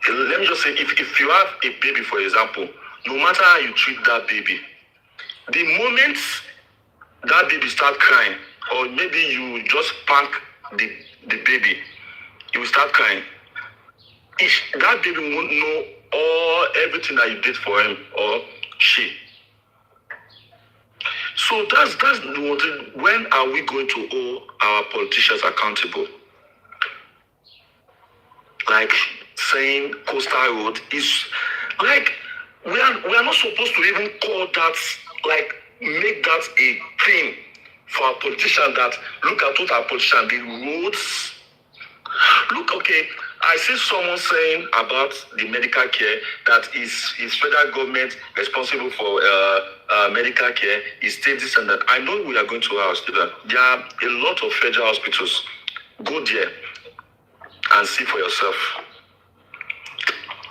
let me just say, if you have a baby, for example, no matter how you treat that baby, the moment that baby start crying, or maybe you just spank the baby, he will start crying. That baby won't know everything that you did for him or she. So that's the thing. When are we going to hold our politicians accountable? Like saying coastal road is like we are not supposed to even call that, like make that a thing for our politicians. That look at what our politicians, the roads. Look, okay, I see someone saying about the medical care that is federal government responsible for medical care, is state this and that. I know we are going to our hospital. There are a lot of federal hospitals. Go there and see for yourself.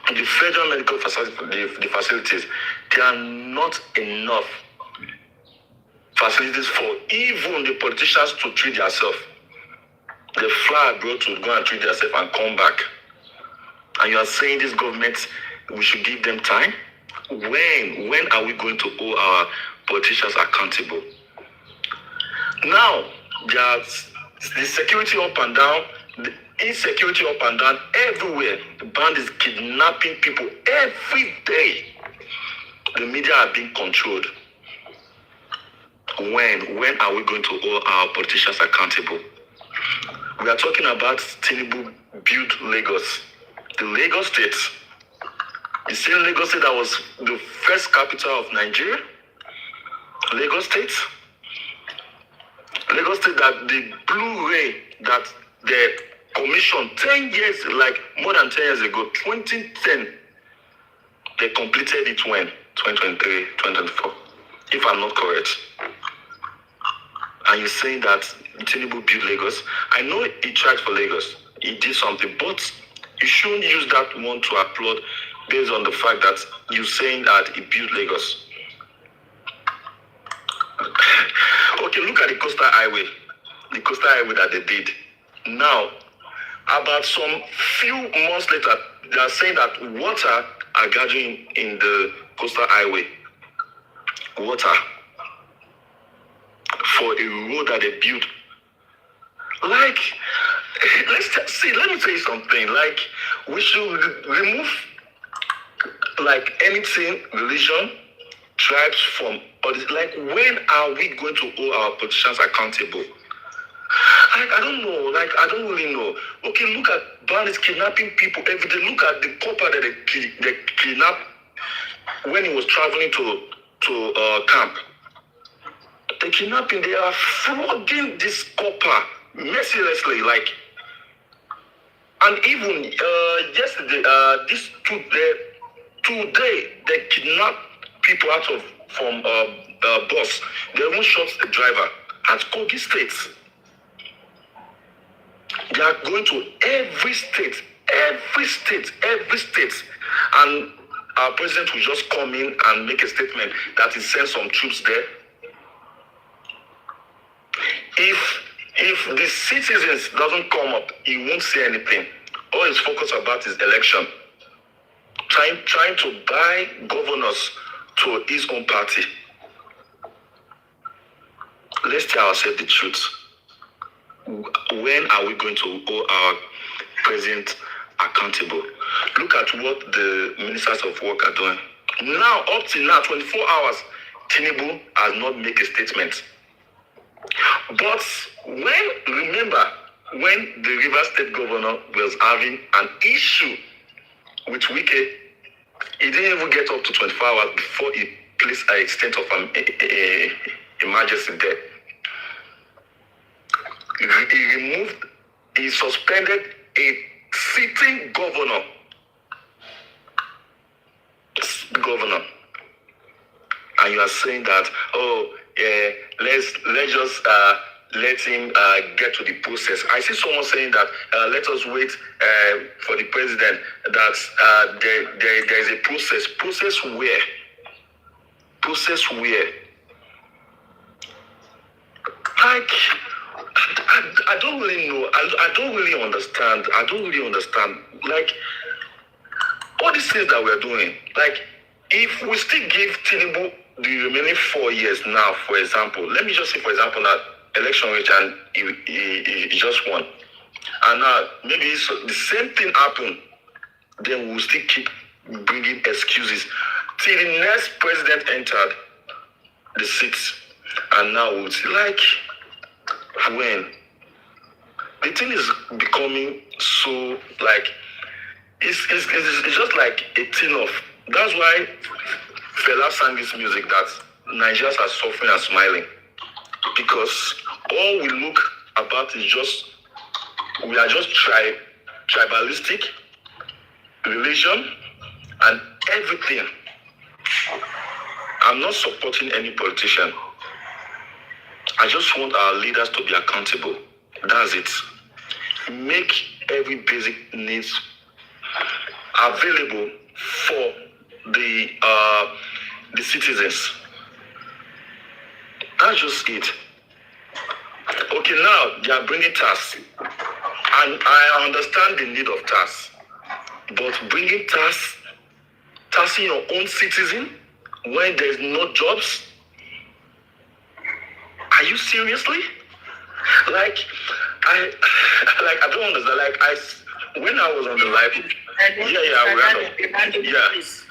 The federal medical the facilities, there are not enough facilities for even the politicians to treat themselves. They fly abroad to go and treat themselves and come back. And you are saying this government, we should give them time? When are we going to hold our politicians accountable? Now, there's the security up and down, the insecurity up and down everywhere. The band is kidnapping people every day. The media are being controlled. When are we going to hold our politicians accountable? We are talking about Tinubu built Lagos. The Lagos State. The same Lagos State that was the first capital of Nigeria. Lagos State. Lagos State that the blue ray that the commission 10 years, like more than 10 years ago, 2010, they completed it when? 2023, 2024, if I'm not correct. And you're saying that Tinubu built Lagos. I know he tried for Lagos. He did something, but you shouldn't use that one to applaud based on the fact that you're saying that he built Lagos. Okay, look at the coastal highway. The coastal highway that they did. Now, about some few months later, they are saying that water are gathering in the coastal highway. Water. For a road that they built. Like, let me tell you something. Like, we should remove, like, anything, religion, tribes from, like, when are we going to hold our politicians accountable? Like, I don't know. Like, I don't really know. Okay, look at bandits kidnapping people every day. Look at the copper that they kidnapped when he was traveling to camp. The kidnapping, they are flogging this copper mercilessly, like. And even yesterday, today they kidnapped people from bus. They even shot the driver at Kogi State. They are going to every state, and our president will just come in and make a statement that he sends some troops there. If the citizens doesn't come up, he won't say anything. All his focus about is election. Trying to buy governors to his own party. Let's tell ourselves the truth. When are we going to hold our president accountable? Look at what the ministers of work are doing. Now, up till now, 24 hours, Tinubu has not made a statement. But remember, when the River State governor was having an issue with Wike, he didn't even get up to 24 hours before he placed an extent of emergency there. He suspended a sitting governor. And you are saying that, let's just let him get to the process. I see someone saying that let us wait for the president. That there is a process. Process where? Process where? Like, I don't really know. I don't really understand. Like, all these things that we're doing. Like, if we still give Tinubu the remaining 4 years now, for example, let me just say, for example, that election rate and he just won. And now maybe the same thing happened, then we'll still keep bringing excuses till the next president entered the seat. And now we'll see, like, when the thing is becoming so, like, it's just like a thing of, that's why Fela sang this music that Nigerians are suffering and smiling, because all we look about is just, we are just tribalistic, religion, and everything. I'm not supporting any politician. I just want our leaders to be accountable. That's it. Make every basic needs available for the citizens. That's just it. Okay, now they are bringing tasks, and I understand the need of tasks, but bringing tasks, taxing your own citizen when there's no jobs. Are you seriously? Like, I don't understand. Like, when I was on the live,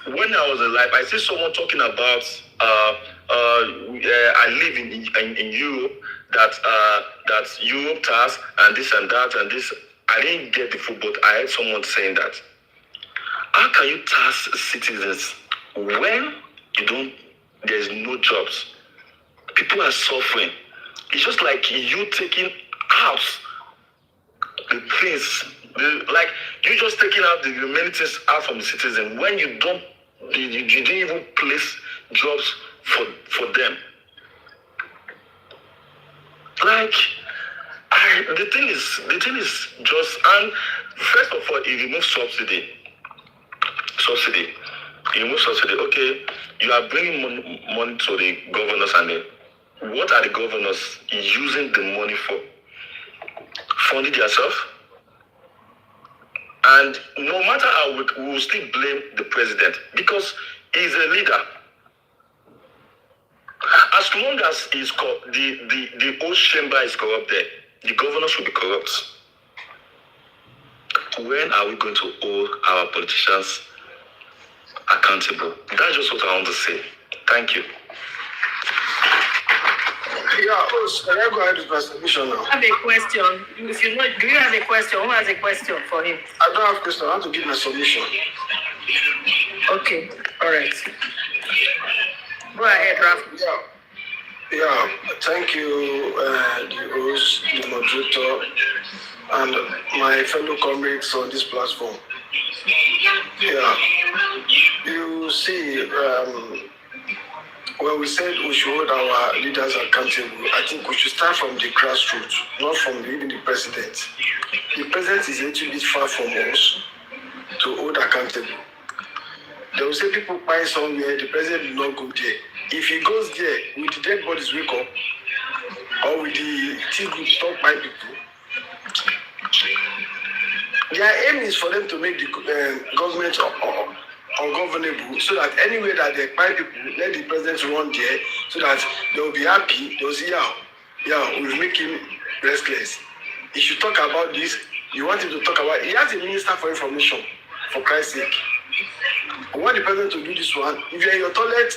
when I was alive, I see someone talking about I live in Europe, that Europe tax and this and that and this. I didn't get the full, but I heard someone saying that. How can you tax citizens when there's no jobs? People are suffering. It's just like you taking out the things, like you just taking out the amenities out from the citizen when you didn't even place jobs for them. Like, the thing is just, and first of all, you remove subsidy. You remove subsidy. Okay, you are bringing money to the governors, and what are the governors using the money for? Funding themselves. And no matter how we will still blame the president because he's a leader. As long as the whole chamber is corrupted, the governors will be corrupt. When are we going to hold our politicians accountable? That's just what I want to say. Thank you. Yeah, can I go ahead with my submission now? I have a question. If you know, do you have a question? Who has a question for him? I don't have a question. I want to give my submission. Okay, all right. Go ahead, Raf. Yeah, thank you, the host, the moderator, and my fellow comrades on this platform. Yeah, you see, when we said we should hold our leaders accountable, I think we should start from the grassroots, not from even the president. The president is a little bit far from us to hold accountable. They will say people buy somewhere, the president will not go there. If he goes there, will the dead bodies wake up? Or will the T group stop by people? Their aim is for them to make the government ungovernable, so that anywhere that they buy people, let the president run there, so that they will be happy. They will say, yeah, we'll make him restless. He should talk about this. You want him to talk about it. He has a minister for information, for Christ's sake. I want the president to do this one. If you're in your toilet,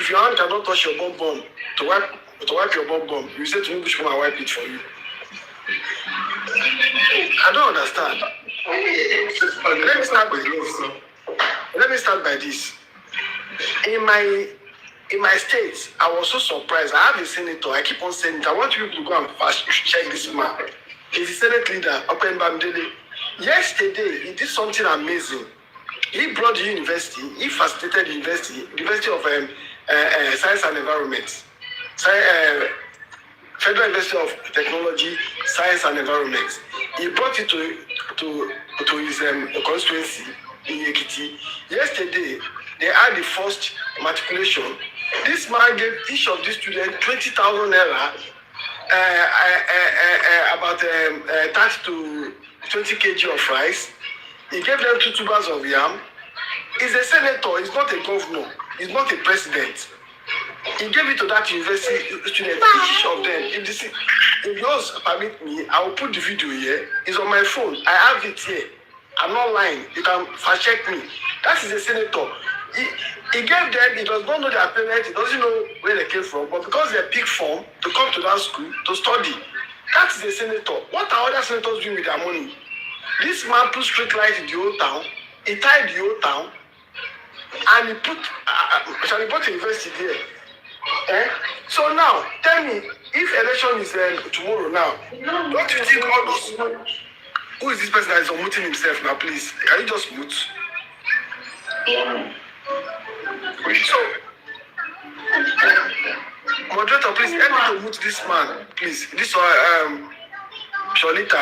if your hand cannot touch your bum to wipe to wipe your bum. You say to me, which one I wipe it for you? I don't understand. Let me start by this. In my state, I was so surprised. I have a senator. I keep on saying it. I want you to go and fast check this man. He's the Senate leader, Open Bamdele. Yesterday, he did something amazing. He brought the university. He facilitated the University of Science and Environment, Federal University of Technology, Science and Environment. He brought it to his constituency in Ekiti. Yesterday, they had the first matriculation. This man gave each of these students 20,000 naira, about 30 to 20 kg of rice. He gave them 2 tubers of yam. He's a senator. He's not a governor. He's not a president. He gave it to that university student, each of them. If yours permit me, I will put the video here. It's on my phone. I have it here. I'm not lying. You can fact check me. That is a senator. He gave them, he does not know their parents, he doesn't know where they came from, but because they pick form to come to that school to study, that is a senator. What are other senators doing with their money? This man put street light in the old town, he tied the old town, and he put a university there. So now, tell me, if election is tomorrow now, don't you think all those... Who is this person that is unmuting himself now, please? Can you just mute? So, moderator, please help me to mute this man, please. This Sholita.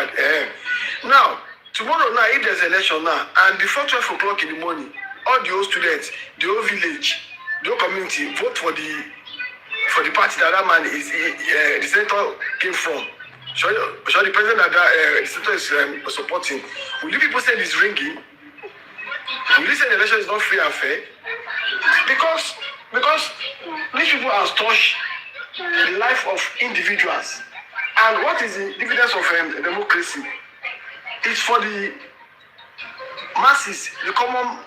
Now, tomorrow now, if there's election now, and before 12 o'clock in the morning, all the old students, the whole village, the whole community vote for the party that man is the senator came from. Sure, the president that the senator is supporting. Will you people say this ringing? Will you say the election is not free and fair? Because these people have touched the life of individuals. And what is the dividends of democracy? It's for the masses, the common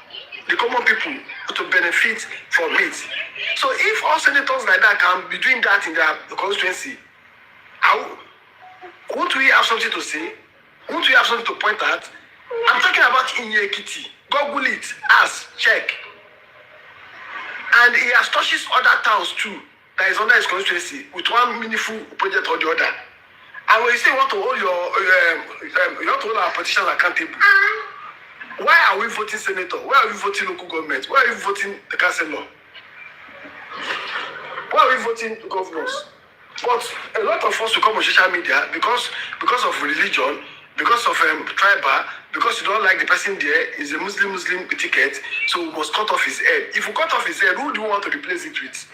people to benefit from it. So if all senators like that can be doing that in their constituency, won't we have something to say? Won't we have something to point at? I'm talking about Ekiti. Google it, ask, check. And he has touched other towns too that is under his constituency with one meaningful project or the other. And when you say you want to hold our politicians accountable, why are we voting senator? Why are we voting local government? Why are we voting the councillor? Why are we voting the governors? But a lot of us will come on social media because of religion, because of tribal, because you don't like the person there, is a Muslim ticket, so we must cut off his head. If we cut off his head, who do you want to replace it with?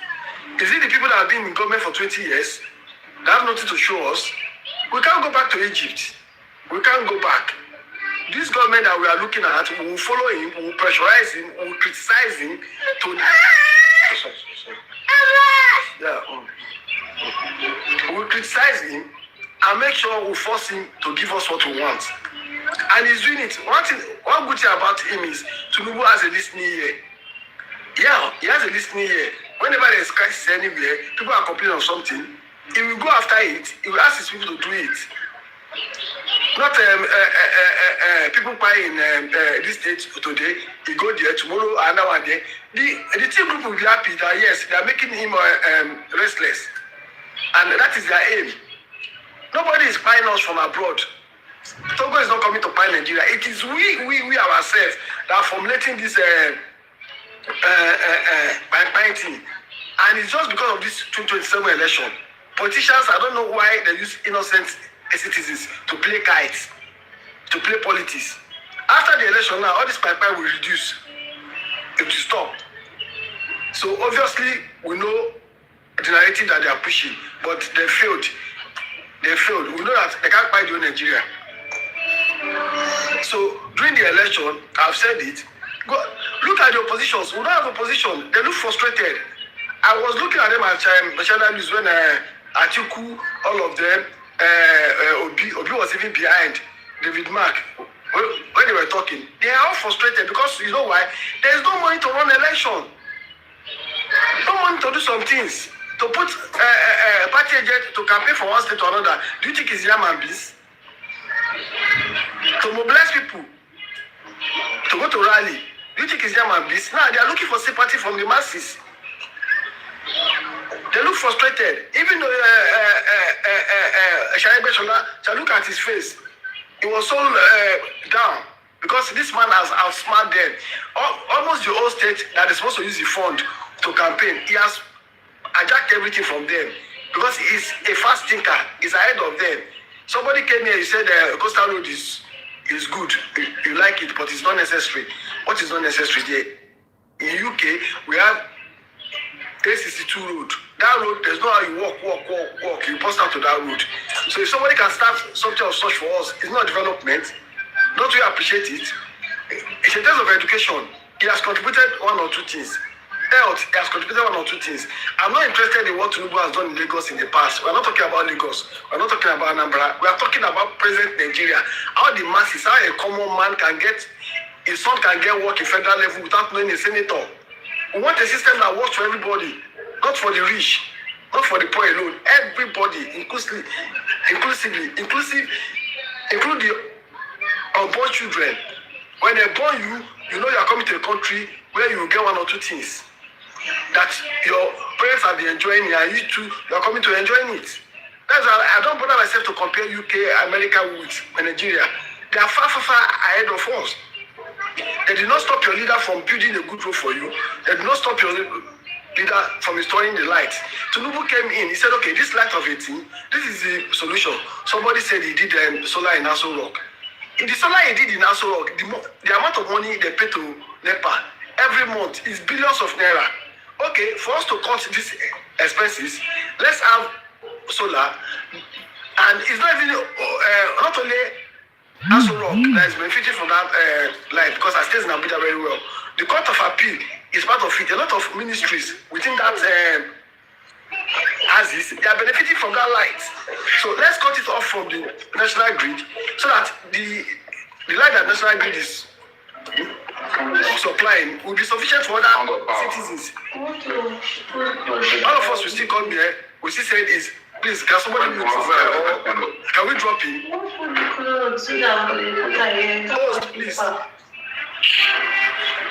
Is it the people that have been in government for 20 years, that have nothing to show us? We can't go back to Egypt. We can't go back. This government that we are looking at, we will follow him, we will pressurize him, we will criticize him to... We will criticize him and make sure we force him to give us what we want. And he's doing it. One good thing about him is Tinubu has a listening ear. Yeah, he has a listening ear. Whenever there is crisis anywhere, people are complaining of something, he will go after it, he will ask his people to do it. Not people buying this state today, he go there, tomorrow, another one day. The team group will be happy that yes, they are making him restless. And that is their aim. Nobody is buying us from abroad. Togo is not coming to buy Nigeria. It is we ourselves that are formulating this buying thing. And it's just because of this 2027 election. Politicians, I don't know why they use innocent citizens to play kites, to play politics. After the election now, all this pipeline will reduce. It will stop. So obviously, we know the narrative that they are pushing, but they failed. They failed. We know that they can't buy the whole Nigeria. So during the election, I've said it. Go, look at the oppositions. We don't have opposition. They look frustrated. I was looking at them at China News when Atiku, all of them, Obi was even behind David Mark when they were talking. They are all frustrated because you know why? There is no money to run election. No money to do some things. to put party agent to campaign from one state to another, do you think it's yam and beans? To mobilize people to go to rally, do you think it's yam and beans? Now they are looking for sympathy from the masses. They look frustrated. Even though Shall look at his face, he was so down because this man has outsmarted them. Almost the whole state that is supposed to use the fund to campaign, he has hijacked everything from them because he's a fast thinker. He's ahead of them. Somebody came here, he said Coastal Road is good. You like it, but it's not necessary. What is not necessary there? In UK, we have A62 road. That road, there's no how you walk. You pass out to that road. So if somebody can start something of such for us, it's not development. Don't we appreciate it? In terms of education, he has contributed one or two things. Health, he has contributed one or two things. I'm not interested in what Tinubu has done in Lagos in the past. We're not talking about Lagos. We're not talking about Anambra. We are talking about present Nigeria. How the masses, how a common man can get, his son can get work in federal level without knowing a senator. We want a system that works for everybody, not for the rich, not for the poor alone. Everybody, include the unborn children. When they born you, you know you are coming to a country where you will get one or two things that your parents have been enjoying and you too, you are coming to enjoying it. That's why I don't bother myself to compare UK, America with Nigeria. They are far ahead of us. They did not stop your leader from building a good road for you. They did not stop your leader from installing the lights. Tinubu came in, he said, okay, this light of 18, this is the solution. Somebody said he did solar in Aso Rock. In the solar he did in Aso Rock, the amount of money they pay to NEPA every month is billions of naira. Okay, for us to cut these expenses, let's have solar. And it's not even, not only Aso Rock that is benefiting from that light, because I stay in Abuja very well. The Court of Appeal is part of it. A lot of ministries within that Aziz, they are benefiting from that light. So let's cut it off from the national grid so that the light that national grid is supplying will be sufficient for other citizens. All of us will still come here, we still say is, please, can somebody mute this guy or can we drop him? Close, please.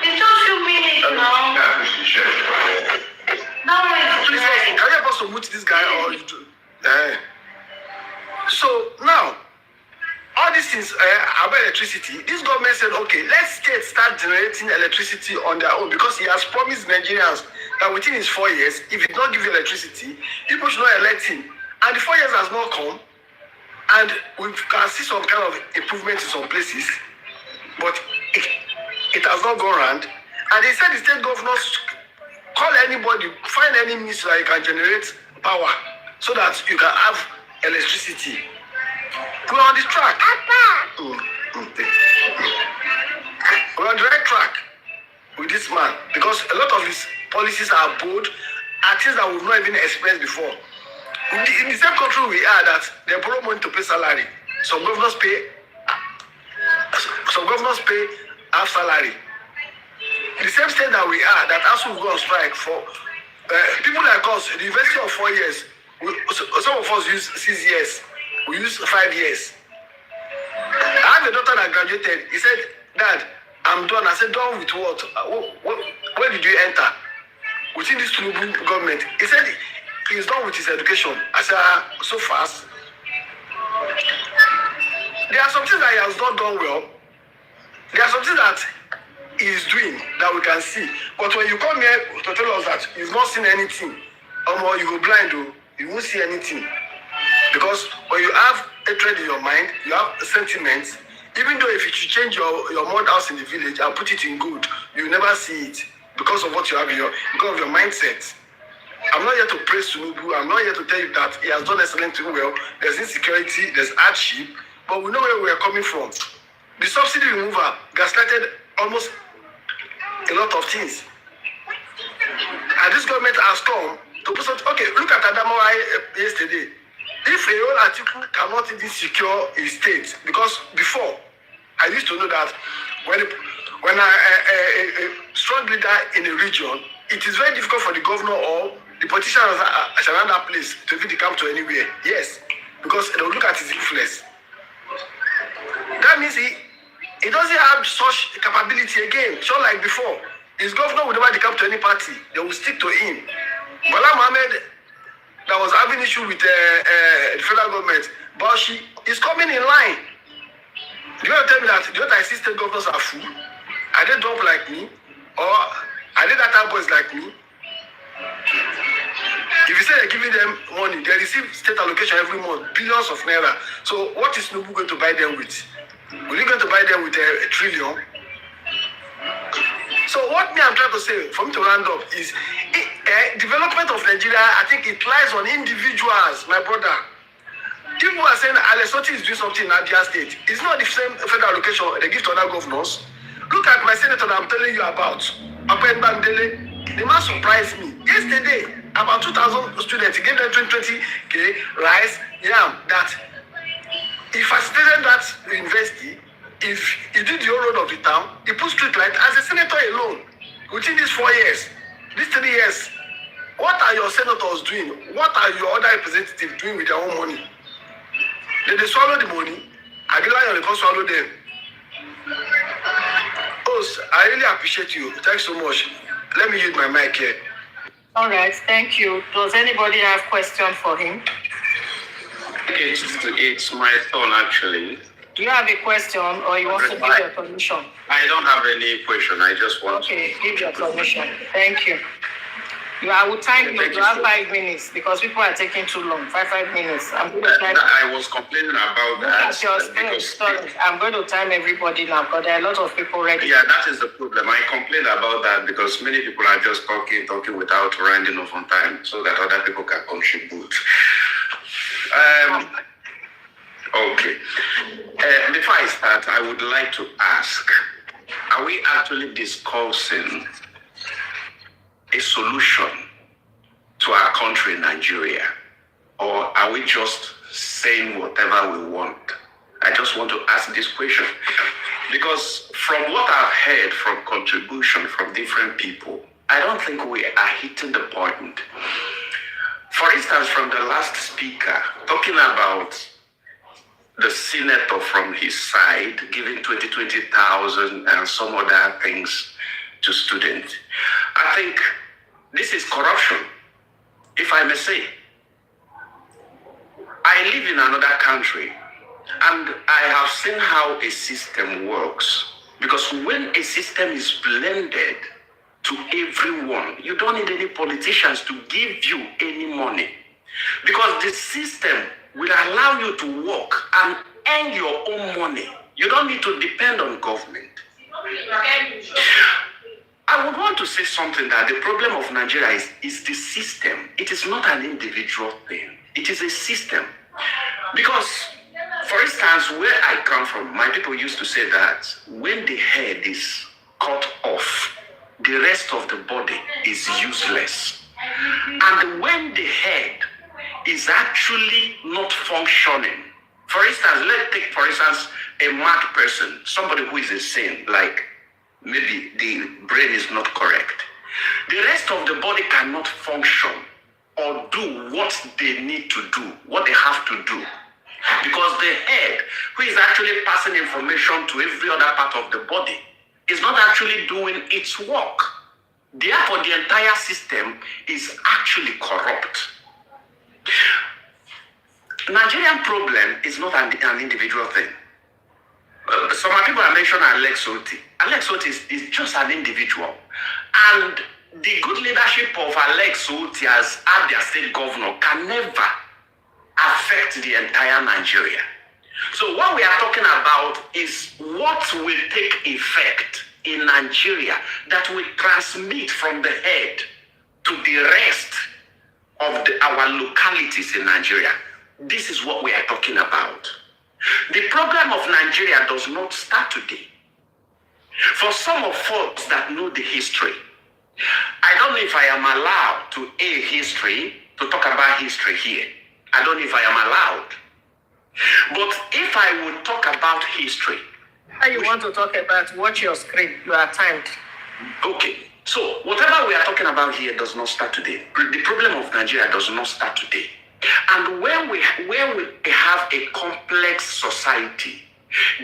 It's just few minutes now. Please, can you help us to mute this guy or you do? So now, all these things about electricity, this government said, okay, let states start generating electricity on their own because he has promised Nigerians that within his 4 years, if he does not give you electricity, people should not elect him. And the 4 years has not come, and we can see some kind of improvement in some places, but it has not gone around. And they said the state governors call anybody, find any means that you can generate power so that you can have electricity. We're on the track. We're on the right track with this man because a lot of his policies are bold and things that we've not even experienced before. In the same country we are that they borrow money to pay salary. Some governors pay half salary. In the same state that we are, that as we go on strike for people like us, the university of 4 years, some of us use 6 years, we use 5 years. I have a daughter that graduated. He said, Dad, I'm done. I said, done with what? Where did you enter? Within this Tinubu government. He said he's done with his education. I said, so fast. There are some things that he has not done well. There are some things that he is doing that we can see. But when you come here to tell us that you've not seen anything, or you go blind, you won't see anything. Because when you have hatred in your mind, you have sentiments, even though if you should change your mud house in the village and put it in good, you never see it because of what you have because of your mindset. I'm not here to praise Tinubu. I'm not here to tell you that he has done excellently well. There's insecurity, there's hardship, but we know where we are coming from. The subsidy removal gaslighted almost a lot of things. And this government has come to put something. Okay, look at Adamawa yesterday. If a whole article cannot even secure a state, because before, I used to know that when a strong leader in a region, it is very difficult for the governor or the the politicians surround that place to even come to anywhere. Yes, because they will look at his influence. That means he doesn't have such capability again, just like before. His governor would never come to any party. They will stick to him. Bala Mohammed, that was having issue with the federal government, but she is coming in line. Do you want to tell me that the other assistant governors are fool? Are they dumb like me? Or are they data boys like me? If you say they're giving them money, they receive state allocation every month, billions of naira. So what is Nubu going to buy them with? Will you going to buy them with a trillion? So what I'm trying to say, for me to round up, is development of Nigeria, I think it lies on individuals, my brother. People are saying Alex Otti is doing something in Abia State. It's not the same federal allocation they give to other governors. Look at my senator that I'm telling you about, Apen Bangdele. The man surprised me. Yesterday, about 2,000 students, he gave them 20k rice, yam, that if I studied that university, if he did the whole road of the town, he put street light as a senator alone within these 4 years, these 3 years. What are your senators doing? What are your other representatives doing with their own money? Did they swallow the money? I rely on they can't swallow them. Oh, I really appreciate you. Thanks so much. Let me use my mic here. All right, thank you. Does anybody have question for him? It's my turn actually. Do you have a question or you want to give your permission? I don't have any question. I just want Okay, give your permission. Thank you. I will time you. You have 5 minutes because people are taking too long. 5 minutes. I'm going to time. I was complaining about that. Sorry, I'm going to time everybody now because there are a lot of people ready. Yeah, that is the problem. I complained about that because many people are just talking without rounding off on time so that other people can contribute. Okay. Before I start, I would like to ask, are we actually discussing a solution to our country, Nigeria? Or are we just saying whatever we want? I just want to ask this question. Because from what I've heard from contribution from different people, I don't think we are hitting the point. For instance, from the last speaker, talking about the senator from his side giving 20,000 and some other things to students. I think this is corruption, if I may say. I live in another country and I have seen how a system works. Because when a system is blended to everyone, you don't need any politicians to give you any money. Because the system will allow you to work and earn your own money. You don't need to depend on government. I would want to say something that the problem of Nigeria is the system. It is not an individual thing. It is a system. Because, for instance, where I come from, my people used to say that when the head is cut off, the rest of the body is useless. And when the head is actually not functioning, for instance, let's take, for instance, a mad person, somebody who is insane, like maybe the brain is not correct. The rest of the body cannot function or do what they need to do, what they have to do. Because the head, who is actually passing information to every other part of the body, is not actually doing its work. Therefore, the entire system is actually corrupt. Nigerian problem is not an individual thing. Some people are mentioning Alex Otti. Alex Otti is just an individual. And the good leadership of Alex Otti as Abia State governor can never affect the entire Nigeria. So what we are talking about is what will take effect in Nigeria that will transmit from the head to the rest of our localities in Nigeria. This is what we are talking about. The problem of Nigeria does not start today. For some of us that know the history, I don't know if I am allowed to to talk about history here. I don't know if I am allowed. But if I would talk about history. How you want to talk about? Watch your screen. You are timed. Okay. So whatever we are talking about here does not start today. The problem of Nigeria does not start today. And where we have a complex society,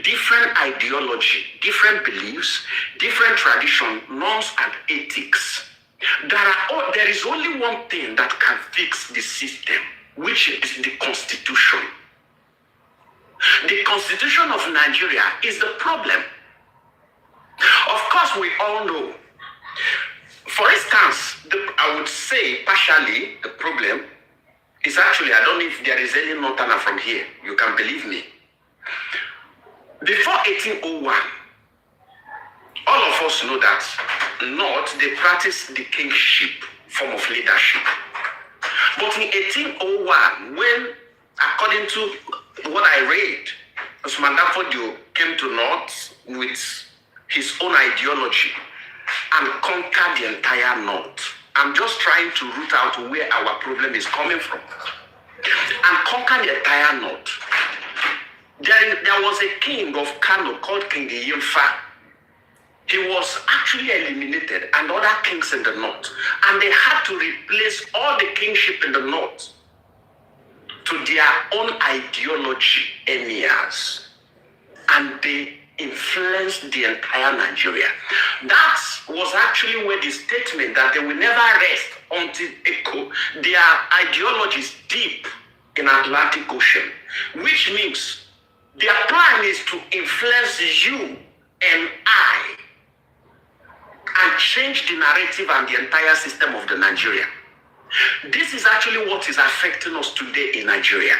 different ideology, different beliefs, different tradition, norms, and ethics, there is only one thing that can fix the system, which is the Constitution. The Constitution of Nigeria is the problem. Of course, we all know. For instance, I would say partially the problem is actually, I don't know if there is any Northerner from here. You can believe me. Before 1801, all of us know that North, they practice the kingship form of leadership. But in 1801, when, according to what I read, Osman Dafodio came to North with his own ideology and conquered the entire North. I'm just trying to root out where our problem is coming from. And conquer the entire North. There was a king of Kano called King Yimfa. He was actually eliminated, and other kings in the North. And they had to replace all the kingship in the North to their own ideology, emirs. And they influenced the entire Nigeria. That was actually where the statement that they will never rest until their ideology is deep in Atlantic Ocean, which means their plan is to influence you and I and change the narrative and the entire system of the Nigeria. This is actually what is affecting us today in Nigeria.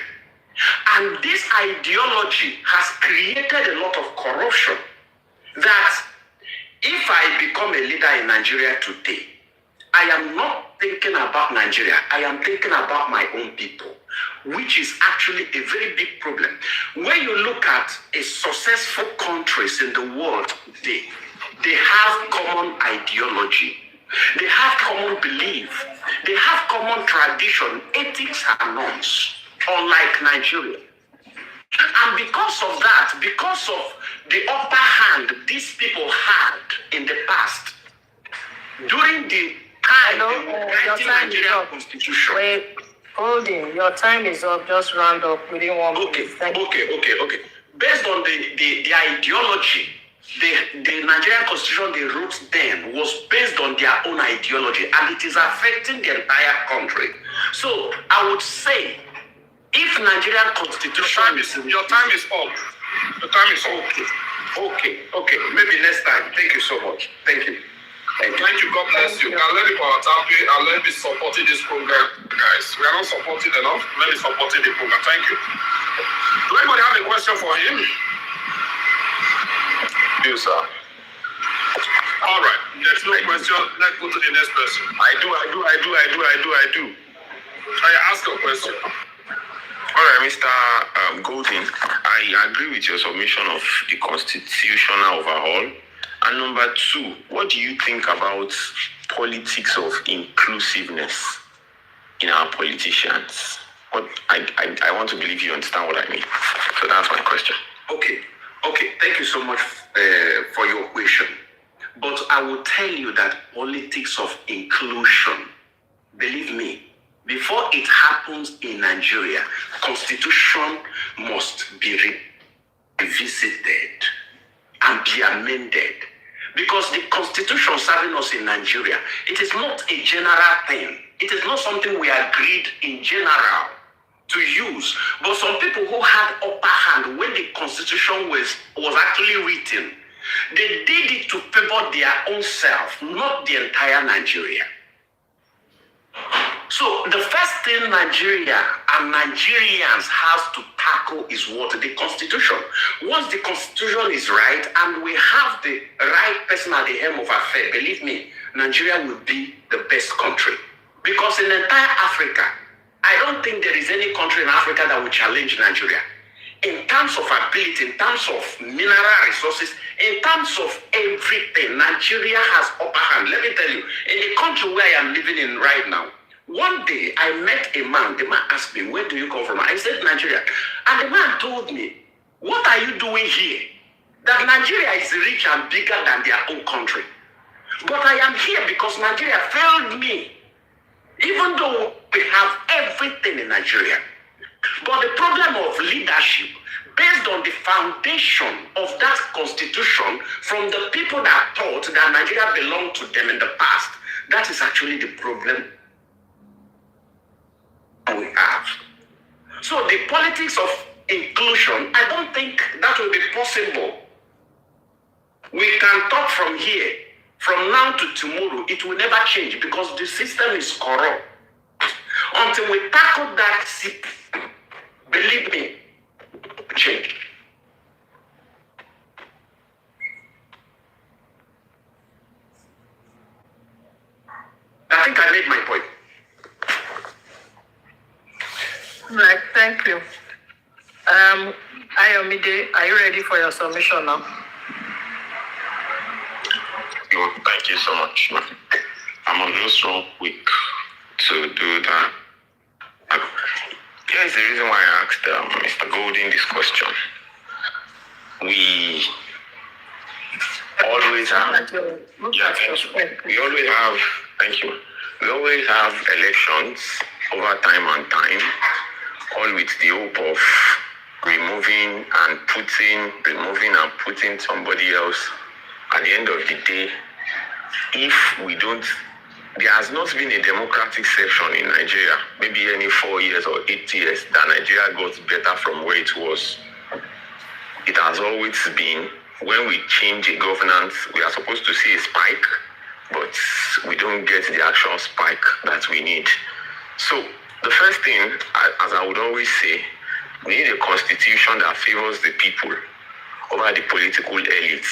And this ideology has created a lot of corruption that if I become a leader in Nigeria today, I am not thinking about Nigeria. I am thinking about my own people, which is actually a very big problem. When you look at successful countries in the world today, they have common ideology. They have common belief. They have common tradition, ethics, and norms. Unlike Nigeria. And because of that, because of the upper hand these people had in the past, during the time of the Nigerian Constitution. Wait, hold in. Your time is up. Just round up within 1 minute. Okay. Based on the ideology, the Nigerian Constitution they wrote then was based on their own ideology, and it is affecting the entire country. So I would say, if Nigerian Constitution your time is up. The time is up. Okay. Maybe next time. Thank you so much. Thank you. Thank you. God bless you. Now let me and let me supporting this program, guys. We are not supporting enough. Let me supporting the program. Thank you. Do anybody have a question for him? You, sir. All right. There's no question. Let's go to the next person. I do. I ask a question. All right, Mr. Golden, I agree with your submission of the constitutional overhaul. And number two, what do you think about politics of inclusiveness in our politicians? I want to believe you understand what I mean. So that's my question. Okay. Thank you so much for your question. But I will tell you that politics of inclusion, believe me, before it happens in Nigeria, Constitution must be revisited and be amended. Because the Constitution serving us in Nigeria, it is not a general thing. It is not something we agreed in general to use. But some people who had upper hand when the Constitution was actually written, they did it to favor their own self, not the entire Nigeria. So the first thing Nigeria and Nigerians have to tackle is what? The Constitution. Once the Constitution is right and we have the right person at the helm of affairs, believe me, Nigeria will be the best country. Because in entire Africa, I don't think there is any country in Africa that will challenge Nigeria. In terms of ability, in terms of mineral resources, in terms of everything, Nigeria has upper hand. Let me tell you, in the country where I am living in right now, one day I met a man. The man asked me, where do you come from? I said, Nigeria. And the man told me, what are you doing here? That Nigeria is rich and bigger than their own country. But I am here because Nigeria failed me. Even though we have everything in Nigeria. But the problem of leadership, based on the foundation of that constitution from the people that thought that Nigeria belonged to them in the past, that is actually the problem we have. So the politics of inclusion, I don't think that will be possible. We can talk from here, from now to tomorrow, it will never change because the system is corrupt. Until we tackle that, believe me, change. I think I made my point. Right, thank you. Ayomide, are you ready for your submission now? No, thank you so much. I'm on no strong week to do that. Here's the reason why I asked Mr. Golding this question. We always have, we always have, thank you. We always have elections over time and time, all with the hope of removing and putting somebody else. At the end of the day, if we don't, there has not been a democratic session in Nigeria, maybe any 4 years or 8 years, that Nigeria got better from where it was. It has always been, when we change a governance, we are supposed to see a spike, but we don't get the actual spike that we need. So the first thing, as I would always say, we need a constitution that favors the people over the political elites.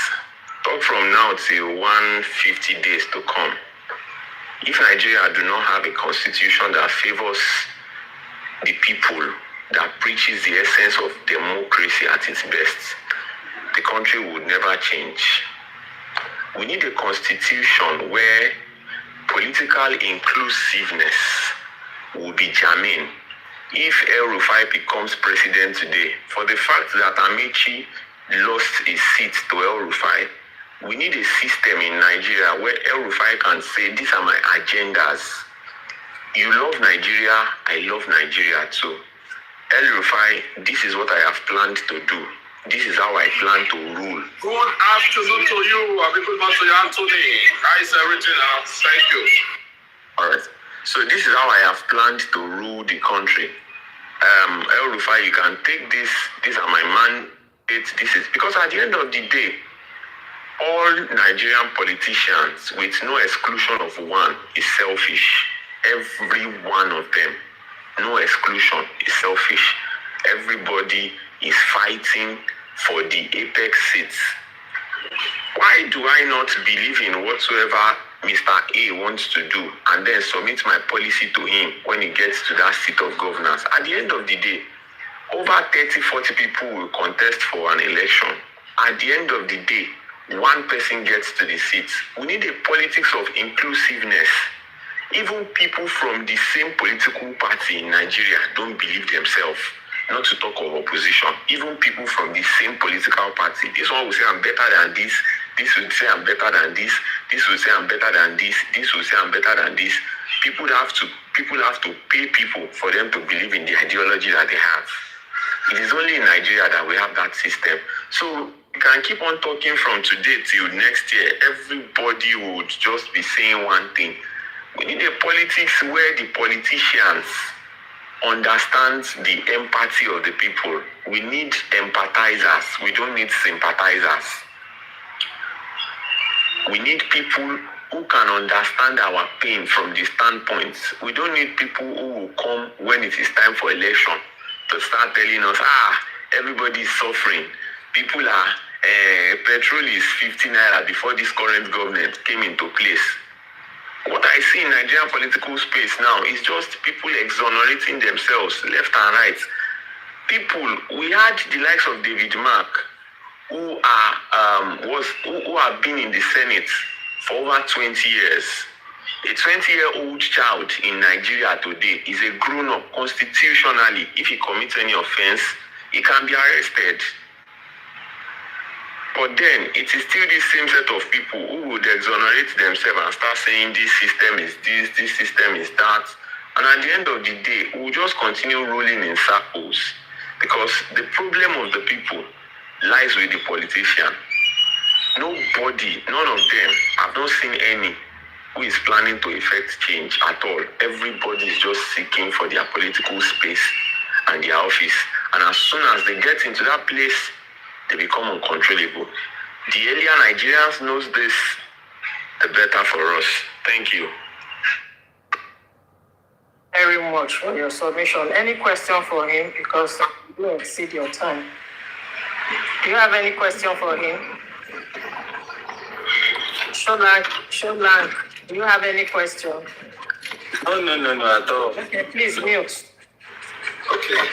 Talk from now till 150 days to come. If Nigeria do not have a constitution that favors the people, that preaches the essence of democracy at its best, the country would never change. We need a constitution where political inclusiveness will be germane. If El-Rufai becomes president today, for the fact that Amici lost his seat to El-Rufai, we need a system in Nigeria where El-Rufai can say, these are my agendas. You love Nigeria, I love Nigeria too. El-Rufai, this is what I have planned to do. This is how I plan to rule. Good afternoon to you, Abikul Anthony. Nice original. Thank you. All right. So this is how I have planned to rule the country. El-Rufai, you can take this. These are my mandates. This is because at the end of the day, all Nigerian politicians, with no exclusion of one, is selfish. Every one of them, no exclusion, is selfish. Everybody is fighting for the apex seats. Why do I not believe in whatsoever Mr. A wants to do and then submit my policy to him when he gets to that seat of governance? At the end of the day, over 30, 40 people will contest for an election. At the end of the day, one person gets to the seat. We need a politics of inclusiveness. Even people from the same political party in Nigeria don't believe themselves, not to talk of opposition. Even people from the same political party, this one will say I'm better than this will say I'm better than this will say I'm better than this will say I'm better than this. People have to pay people for them to believe in the ideology that they have. It is only in Nigeria that we have that system. So we can keep on talking from today till next year. Everybody would just be saying one thing. We need a politics where the politicians understand the empathy of the people. We need empathizers. We don't need sympathizers. We need people who can understand our pain from the standpoint. We don't need people who will come when it is time for election to start telling us, everybody is suffering. People are, petrol is 50 naira before this current government came into place. What I see in Nigerian political space now is just people exonerating themselves left and right. People, we had the likes of David Mark, who have been in the Senate for over 20 years. A 20-year-old child in Nigeria today is a grown-up constitutionally. If he commits any offense, he can be arrested. But then it is still the same set of people who would exonerate themselves and start saying this system is this system is that. And at the end of the day, we'll just continue rolling in circles because the problem of the people lies with the politician. Nobody, none of them, I've not seen any who is planning to effect change at all. Everybody is just seeking for their political space and their office. And as soon as they get into that place, they become uncontrollable. The earlier Nigerians knows this, the better for us. Thank you. Very much for your submission. Any question for him? Because you exceed your time. Do you have any question for him? Sholang, do you have any question? No, at all. Okay, please mute. Okay.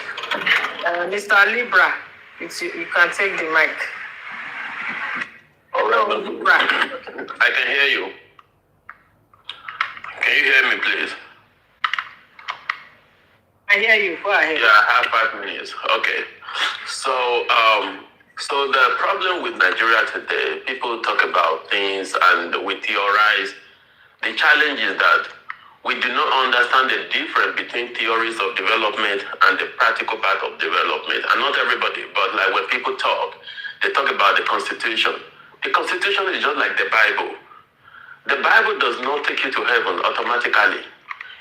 Mr. Libra, you can take the mic. All right. Libra. I can hear you. Can you hear me, please? I hear you. Go ahead. Yeah, I have 5 minutes. Okay. So the problem with Nigeria today, people talk about things and we theorize. The challenge is that we do not understand the difference between theories of development and the practical part of development. And not everybody, but like when people talk, they talk about the Constitution. The Constitution is just like the Bible. The Bible does not take you to heaven automatically.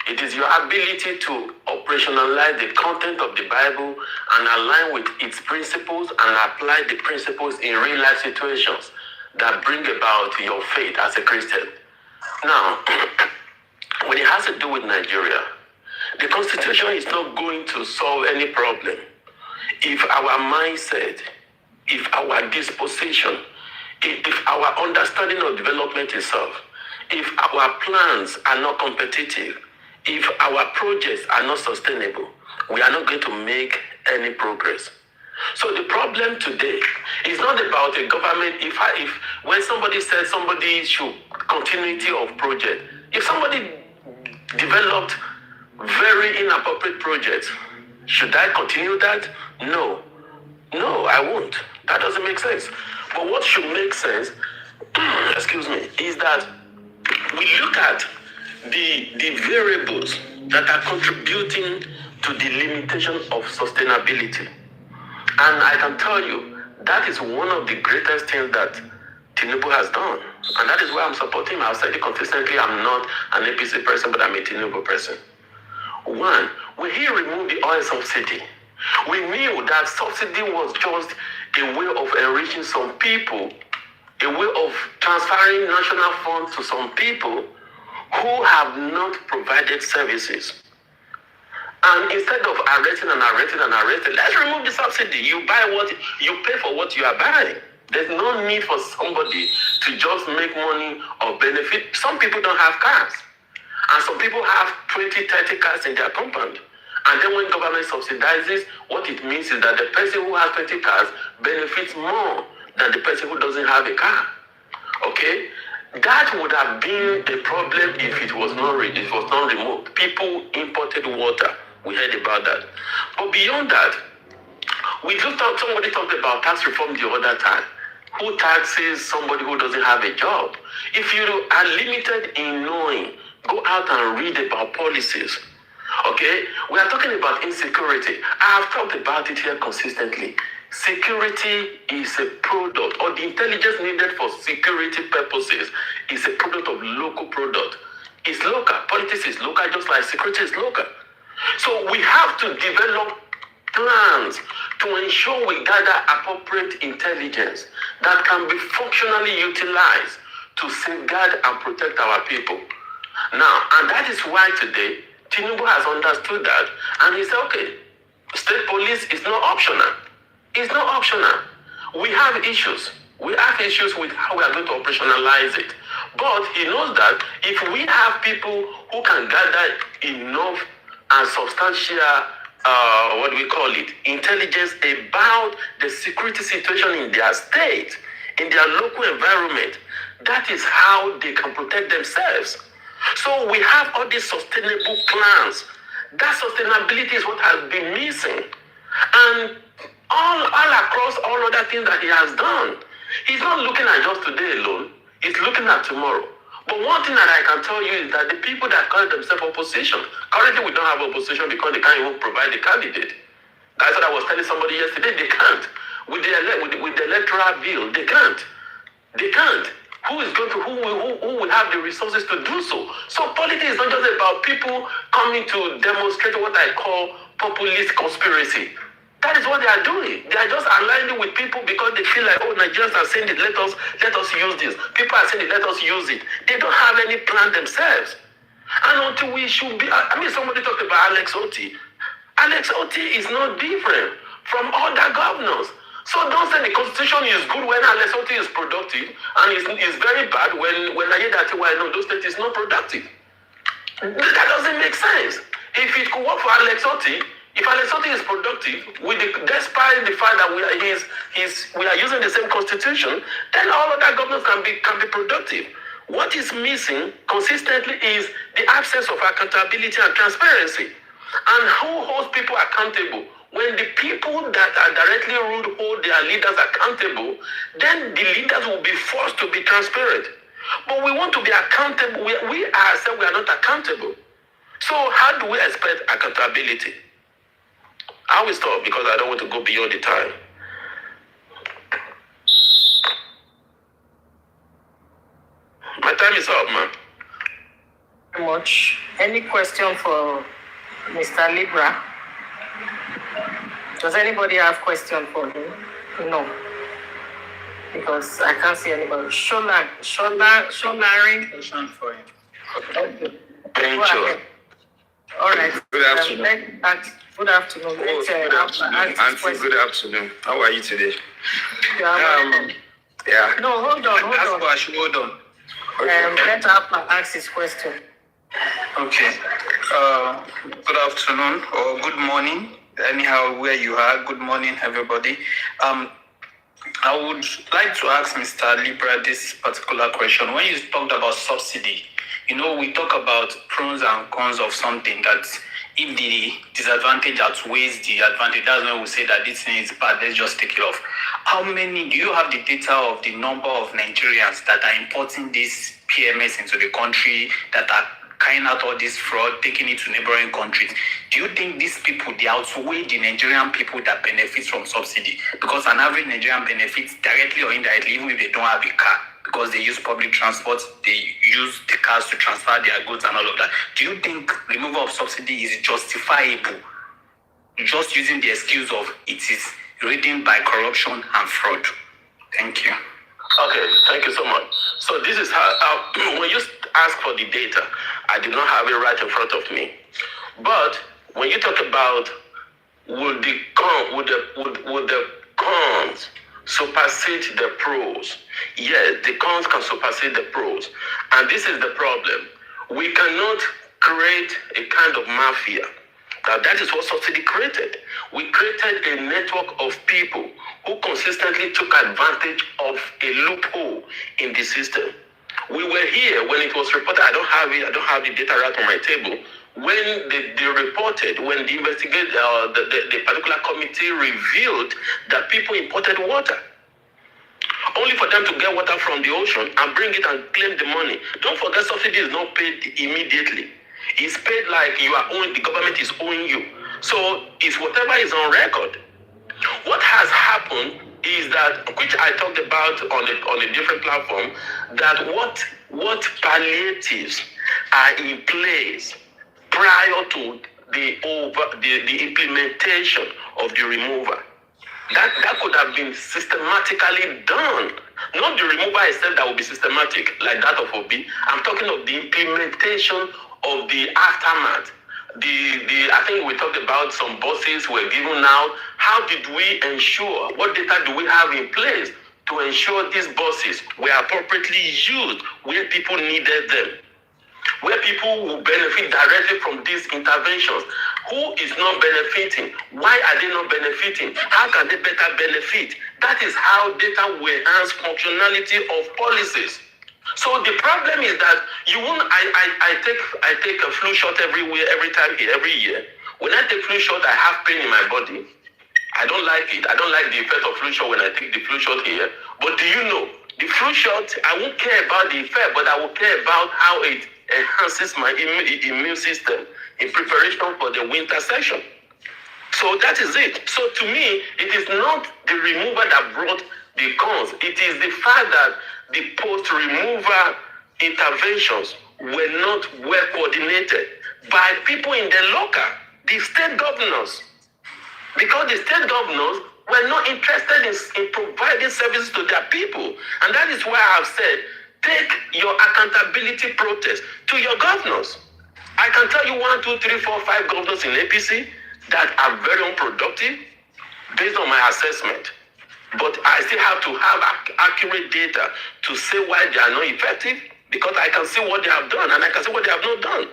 It is your ability to operationalize the content of the Bible and align with its principles and apply the principles in real life situations that bring about your faith as a Christian. Now, when it has to do with Nigeria, the Constitution is not going to solve any problem if our mindset, if our disposition, if our understanding of development itself, if our plans are not competitive, if our projects are not sustainable, we are not going to make any progress. So the problem today is not about a government. If when somebody says somebody should continuity of project, if somebody developed very inappropriate projects, should I continue that? No, I won't. That doesn't make sense. But what should make sense, excuse me, is that we look at the variables that are contributing to the limitation of sustainability. And I can tell you, that is one of the greatest things that Tinubu has done. And that is why I'm supporting him. I've said it consistently, I'm not an APC person, but I'm a Tinubu person. One, when he removed the oil subsidy, we knew that subsidy was just a way of enriching some people, a way of transferring national funds to some people who have not provided services. And instead of arresting, let's remove the subsidy. You buy what you pay for what you are buying. There's no need for somebody to just make money or benefit. Some people don't have cars. And some people have 20, 30 cars in their compound. And then when government subsidizes, what it means is that the person who has 20 cars benefits more than the person who doesn't have a car. Okay? That would have been a problem if it was not removed. People imported water. We heard about that. But beyond that, somebody talked about tax reform the other time. Who taxes somebody who doesn't have a job? If you are limited in knowing, go out and read about policies. Okay? We are talking about insecurity. I have talked about it here consistently. Security is a product, or the intelligence needed for security purposes is a product of local product. It's local. Politics is local, just like security is local. So we have to develop plans to ensure we gather appropriate intelligence that can be functionally utilized to safeguard and protect our people. Now, and that is why today, Tinubu has understood that, and he said, okay, state police is not optional. It's not optional. We have issues. We have issues with how we are going to operationalize it. But he knows that if we have people who can gather enough and substantial, intelligence about the security situation in their state, in their local environment, that is how they can protect themselves. So we have all these sustainable plans. That sustainability is what has been missing. And all across all other things that he has done, He's not looking at just today alone. He's looking at tomorrow. But one thing that I can tell you is that the people that call themselves opposition, currently we don't have opposition because they can't even provide the candidate. That's what I was telling somebody yesterday. They can't. With the electoral bill, they can't. They can't. Who will have the resources to do so? So politics is not just about people coming to demonstrate what I call populist conspiracy. That is what they are doing. They are just aligning with people because they feel like, oh, Nigerians are saying it, let us use this. People are saying it, let us use it. They don't have any plan themselves. And until we should be, somebody talked about Alex Oti. Alex Oti is not different from other governors. So don't say the constitution is good when Alex Oti is productive, and it's very bad when Ayedatiwa in Ondo State is not productive. That doesn't make sense. If it could work for Alex Oti, if Alex Oti is productive, despite the fact that we are using the same constitution, then all other governors can be productive. What is missing consistently is the absence of accountability and transparency. And who holds people accountable? When the people that are directly ruled hold their leaders accountable, then the leaders will be forced to be transparent. But we want to be accountable. We ourselves, we are not accountable. So how do we expect accountability? I will stop because I don't want to go beyond the time. My time is up, man. Very much. Any question for Mr. Libra? Does anybody have question for him? No. Because I can't see anybody. Sholaring. Question for him. Okay. Thank you. All right. Good afternoon. Good afternoon. Good afternoon. How are you today? Yeah. No, hold on. Hold on. Let Alpha ask his question. Okay. Good afternoon or good morning. Anyhow, where you are, good morning, everybody. I would like to ask Mr. Libra this particular question. When you talked about subsidy, we talk about pros and cons of something that if the disadvantage outweighs the advantage, that's when we say that this thing is bad, let's just take it off. Do you have the data of the number of Nigerians that are importing this PMS into the country, that are carrying out all this fraud, taking it to neighboring countries? Do you think these people, they outweigh the Nigerian people that benefit from subsidy? Because an average Nigerian benefits directly or indirectly, even if they don't have a car, because they use public transport, they use the cars to transfer their goods and all of that. Do you think removal of subsidy is justifiable, just using the excuse of it is ridden by corruption and fraud? Thank you. Okay, thank you so much. So this is how, when you ask for the data, I did not have it right in front of me. But when you talk about would the cons supersede the pros? Yes, the cons can supersede the pros. And this is the problem. We cannot create a kind of mafia. Now, that is what subsidy created. We created a network of people who consistently took advantage of a loophole in the system. We were here when it was reported. I don't have the data right on my table. When they reported, when the the particular committee revealed that people imported water, only for them to get water from the ocean and bring it and claim the money. Don't forget, subsidy is not paid immediately. It's paid like the government is owing you. So it's whatever is on record. What has happened is that, which I talked about on a different platform, that what palliatives are in place prior to the implementation of the removal. That could have been systematically done. Not the removal itself that will be systematic, like that of Obi. I'm talking of the implementation of the aftermath. I think we talked about some buses were given out. How did we ensure? What data do we have in place to ensure these buses were appropriately used where people needed them? Where people will benefit directly from these interventions. Who is not benefiting? Why are they not benefiting? How can they better benefit? That is how data will enhance functionality of policies. So the problem is that you won't. I take a flu shot every time, every year. When I take flu shot, I have pain in my body. I don't like it. I don't like the effect of flu shot when I take the flu shot here. But do you know, the flu shot, I won't care about the effect, but I will care about how it enhances my immune system in preparation for the winter session. So that is it. So to me, it is not the remover that brought the cons. It is the fact that the post-removal interventions were not well coordinated by people in the local, the state governors. Because the state governors were not interested in providing services to their people. And that is why I have said, take your accountability protest to your governors. I can tell you 1, 2, 3, 4, 5 governors in APC that are very unproductive based on my assessment. But I still have to have accurate data to say why they are not effective, because I can see what they have done and I can see what they have not done.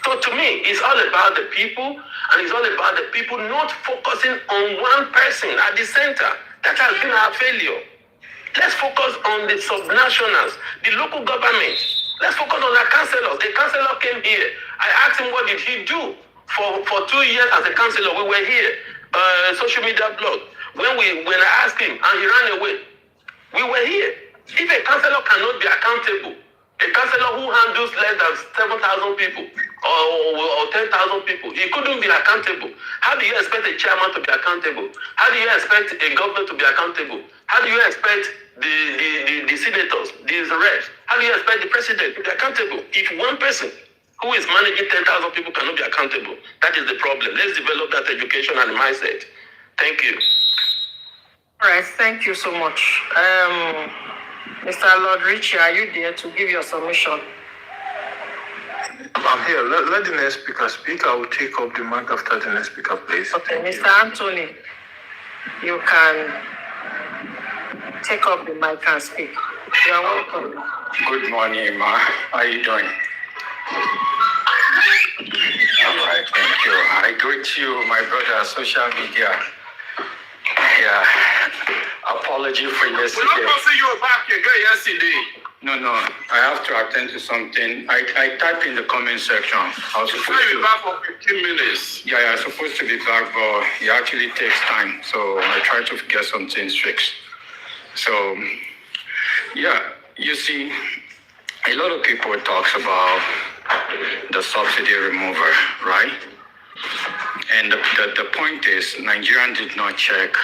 So to me, it's all about the people, and it's all about the people not focusing on one person at the center. That has been our failure. Let's focus on the subnationals, the local government. Let's focus on the councillors. The councillor came here. I asked him what did he do for 2 years as a councillor. We were here, social media blog. When I asked him and he ran away, we were here. If a councillor cannot be accountable, a councillor who handles less than 7,000 people or 10,000 people, he couldn't be accountable. How do you expect a chairman to be accountable? How do you expect a governor to be accountable? How do you expect the senators, the reps? How do you expect the president to be accountable? If one person who is managing 10,000 people cannot be accountable, that is the problem. Let's develop that education and mindset. Thank you. All right, thank you so much. Mr. Lord Richie, are you there to give your submission? I'm here. Let the next speaker speak. I will take up the mic after the next speaker, please. Okay, Mr. Anthony, you can take up the mic and speak. You are welcome. Good morning, Ma. How are you doing? All right, thank you. I greet you, my brother, social media. Yeah, apology for yesterday. We're not going to see you back again yesterday. No, I have to attend to something. I typed in the comment section. I was supposed to be back for 15 minutes. Yeah, I was supposed to be back, but it actually takes time. So I try to get some things fixed. So, yeah, you see, a lot of people talks about the subsidy remover, right? And the point is, Nigerians did not check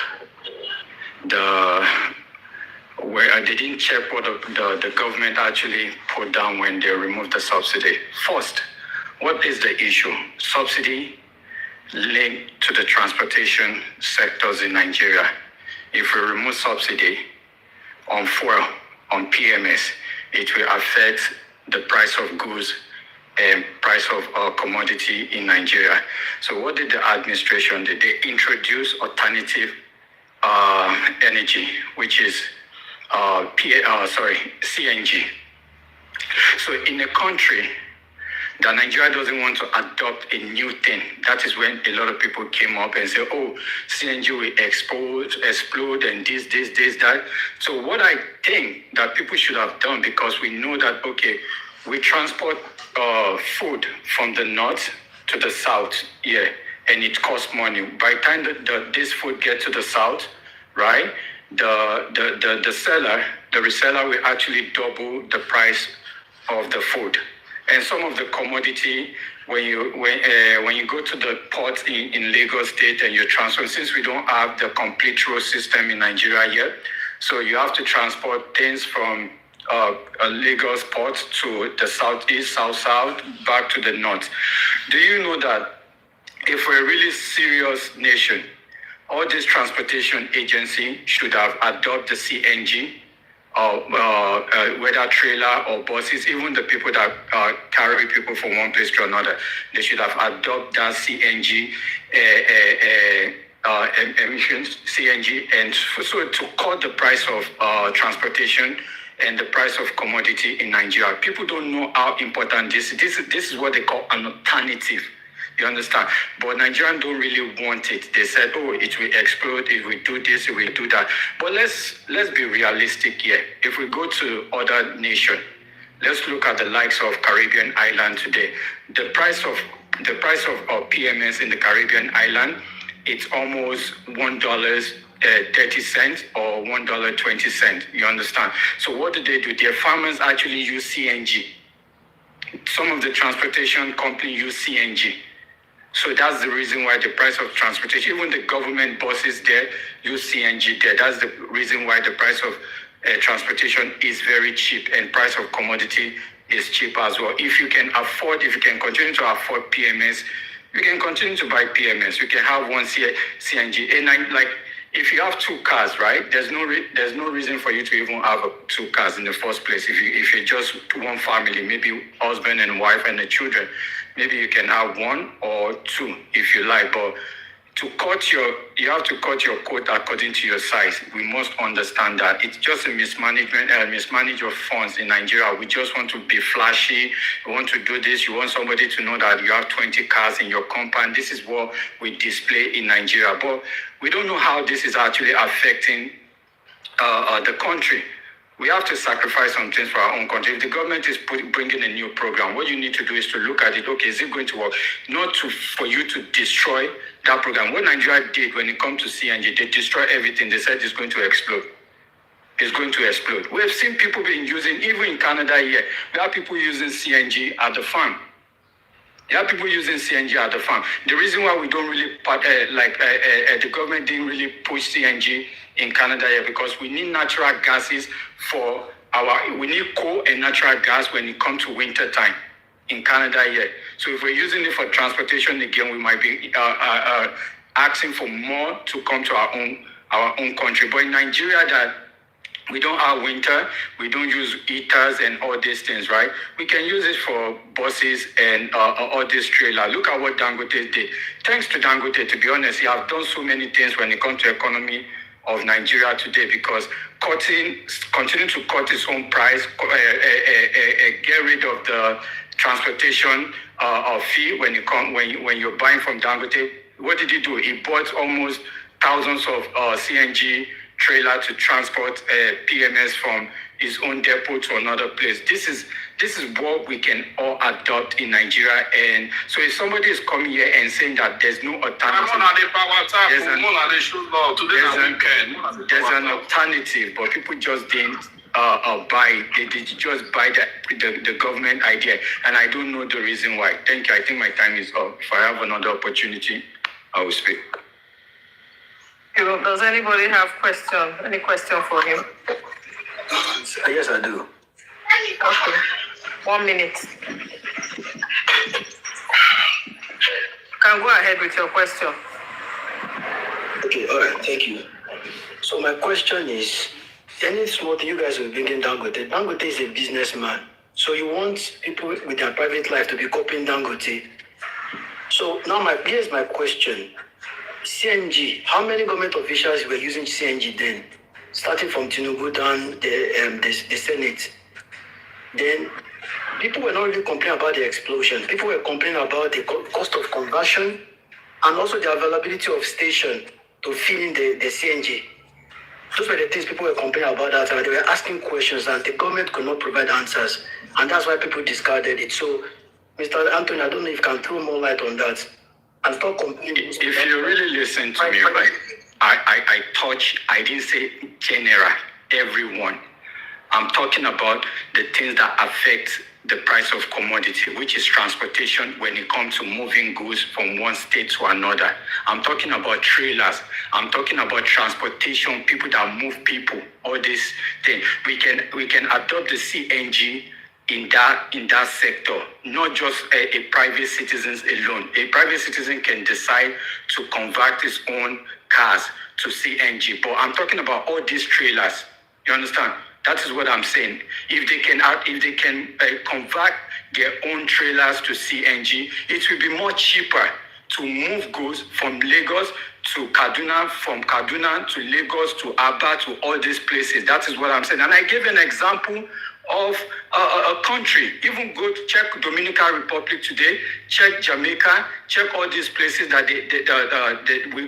they didn't check what the government actually put down when they removed the subsidy. First, what is the issue? Subsidy linked to the transportation sectors in Nigeria. If we remove subsidy on fuel, on PMS, it will affect the price of goods and price of commodity in Nigeria. So what did the administration do? They introduced alternative energy, which is CNG. So in a country that Nigeria doesn't want to adopt a new thing, that is when a lot of people came up and said, oh, CNG will explode and this, that. So what I think that people should have done, because we know that, okay, we transport food from the north to the south here, and it costs money. By the time this food gets to the south, right, the seller, the reseller will actually double the price of the food. And some of the commodity, when you go to the port in Lagos State and you transfer, since we don't have the complete road system in Nigeria yet, so you have to transport things from Lagos port to the southeast, south, back to the north. Do you know that if we're a really serious nation, all these transportation agency should have adopted the CNG, whether trailer or buses, even the people that carry people from one place to another, they should have adopted that CNG emissions, CNG, and so to cut the price of transportation and the price of commodity in Nigeria. People don't know how important this is. This is what they call an alternative. You understand? But Nigerians don't really want it. They said, oh, it will explode if we do this, if we do that. But let's be realistic here. If we go to other nations, let's look at the likes of Caribbean island today. The price of PMS in the Caribbean island it's almost $1.30 or $1.20. You understand? So what do? Their farmers actually use CNG. Some of the transportation companies use CNG. So that's the reason why the price of transportation, even the government buses there use CNG there. That's the reason why the price of transportation is very cheap, and price of commodity is cheap as well. If you can continue to afford PMS, you can continue to buy PMS. You can have one CNG. And if you have two cars, right? There's no reason for you to even have two cars in the first place. If you're just one family, maybe husband and wife and the children, maybe you can have one or two if you like. But you have to cut your coat according to your size. We must understand that it's just a mismanagement of funds in Nigeria. We just want to be flashy. You want to do this. You want somebody to know that you have 20 cars in your compound. This is what we display in Nigeria. But we don't know how this is actually affecting the country. We have to sacrifice some things for our own country. If the government is bringing a new program, what you need to do is to look at it. Okay, is it going to work? Not for you to destroy that program. What Nigeria did when it comes to CNG, they destroyed everything. They said it's going to explode. It's going to explode. We have seen people being using, even in Canada here, we have people using CNG at the farm. There are people using CNG at the farm. The reason why we don't really, the government didn't really push CNG in Canada here, because we need natural gases we need coal and natural gas when it comes to winter time in Canada here. So if we're using it for transportation again, we might be asking for more to come to our own country. But in Nigeria, that we don't have winter, we don't use heaters and all these things, right? We can use it for buses and all these trailers. Look at what Dangote did. Thanks to Dangote, to be honest, he has done so many things when it comes to economy of Nigeria today, because continue to cut its own price, get rid of the transportation fee when you're buying from Dangote. What did he do? He bought almost thousands of CNG trailer to transport PMS from his own depot to another place. This is what we can all adopt in Nigeria. And so if somebody is coming here and saying that there's no alternative, there's an alternative, but people just didn't buy it. They did just buy the government idea, and I don't know the reason why. Thank you. I think my time is up. If I have another opportunity, I will speak. Does anybody have any question for him? Yes, I do. Okay. 1 minute. Can go ahead with your question. Okay, all right, thank you. So my question is, any small thing you guys will bring in Dangote. Dangote is a businessman. So you want people with their private life to be copying Dangote. So now here's my question. CNG, how many government officials were using CNG then? Starting from Tinubu down the Senate. Then people were not really complaining about the explosion. People were complaining about the cost of conversion and also the availability of station to fill in the CNG. Those were the things people were complaining about that, and they were asking questions and the government could not provide answers. And that's why people discarded it. So, Mr. Anthony, I don't know if you can throw more light on that. And stop complaining. If you really listen to me, right, I didn't say general, everyone. I'm talking about the things that affect the price of commodity, which is transportation when it comes to moving goods from one state to another. I'm talking about trailers. I'm talking about transportation, people that move people, all this thing. We can adopt the CNG in that sector, not just a private citizens alone. A private citizen can decide to convert his own cars to CNG, but I'm talking about all these trailers. You understand? That is what I'm saying. If they can convert their own trailers to CNG, it will be more cheaper to move goods from Lagos to Kaduna, from Kaduna to Lagos to Aba to all these places. That is what I'm saying. And I gave an example of a country. Even go to check Dominican Republic today, check Jamaica, check all these places that we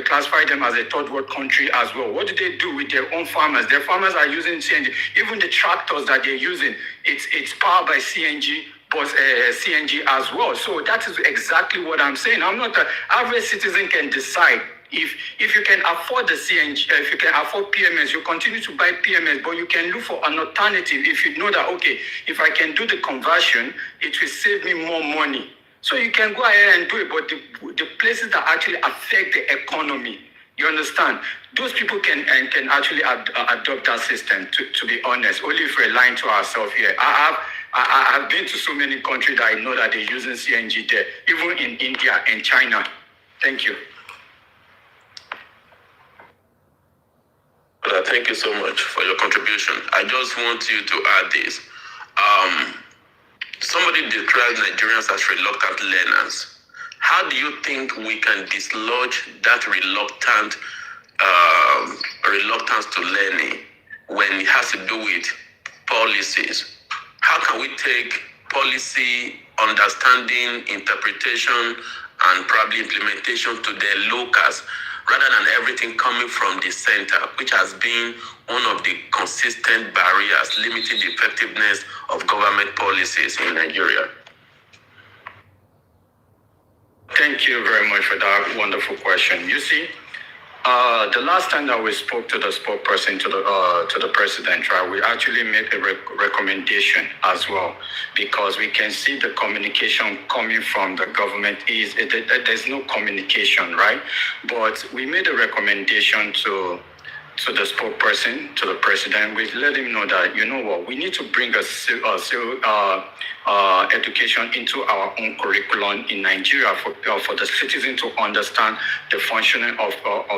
classify them as a third world country as well. What do they do with their own farmers? Their farmers are using CNG. Even the tractors that they're using, it's powered by CNG but CNG as well. So that is exactly what I'm saying. I'm not, average citizen can decide. If you can afford the CNG, if you can afford PMS, you continue to buy PMS, but you can look for an alternative if you know that, okay, if I can do the conversion, it will save me more money. So you can go ahead and do it, but the places that actually affect the economy, you understand? Those people can actually adopt that system, to be honest, only if we're lying to ourselves here. I have been to so many countries that I know that they're using CNG there, even in India and China. Thank you. Thank you so much for your contribution. I just want you to add this. Somebody described Nigerians as reluctant learners. How do you think we can dislodge that reluctance to learning when it has to do with policies? How can we take policy understanding, interpretation, and probably implementation to the locals rather than everything coming from the center, which has been one of the consistent barriers limiting the effectiveness of government policies in Nigeria? Thank you very much for that wonderful question. You see, the last time that we spoke to the spokesperson to the president, right, we actually made a recommendation as well, because we can see the communication coming from the government there's no communication, right? But we made a recommendation to the spokesperson, to the president. We let him know that, you know what, we need to bring education into our own curriculum in Nigeria for the citizen to understand the functioning of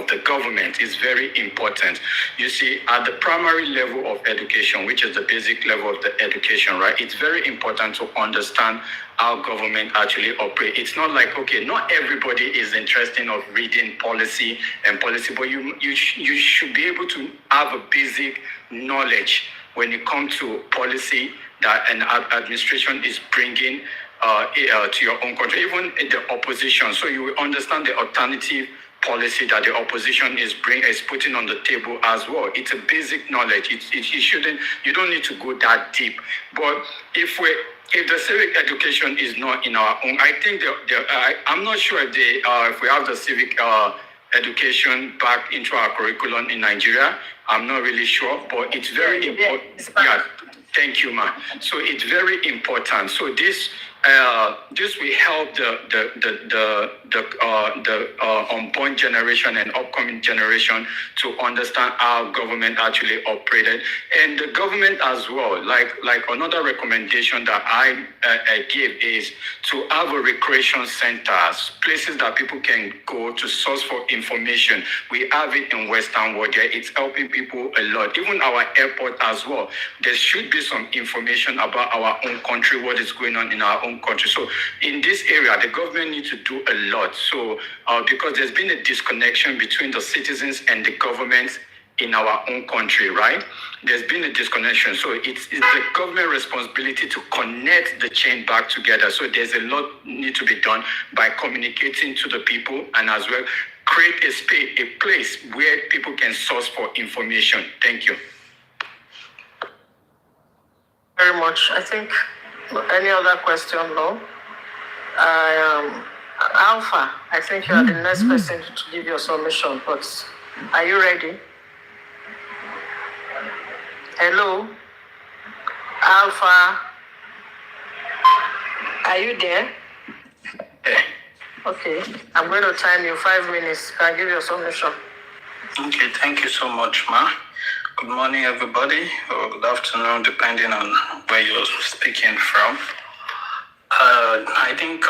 the government is very important. You see, at the primary level of education, which is the basic level of the education, right, it's very important to understand how government actually operates. It's not like, okay, not everybody is interested in reading policy, but you should be able to have a basic knowledge when it comes to policy that an administration is bringing to your own country, even in the opposition. So you will understand the alternative policy that the opposition is putting on the table as well. It's a basic knowledge. You don't need to go that deep. But if the civic education is not in our own, I think I'm not sure if we have the civic education back into our curriculum in Nigeria. I'm not really sure, but it's very important. Yeah, thank you, ma. So it's very important. So this will help the unborn generation and upcoming generation to understand how government actually operated, and the government as well. Like another recommendation that I give is to have a recreation centers, places that people can go to source for information. We have it in Western world. It's helping people a lot. Even our airport as well. There should be some information about our own country, what is going on in our own country. So in this area, the government needs to do a lot. So because there's been a disconnection between the citizens and the government in our own country, right? There's been a disconnection. So it's the government responsibility to connect the chain back together. So there's a lot need to be done by communicating to the people, and as well create a place where people can source for information. Thank you. Very much. I think any other question? No. Alpha, I think you are the next person to give your submission, but are you ready? Hello? Alpha? Are you there? Okay. I'm going to time you 5 minutes. Can I give your submission? Okay, thank you so much, ma. Good morning, everybody, or good afternoon, depending on where you're speaking from. I think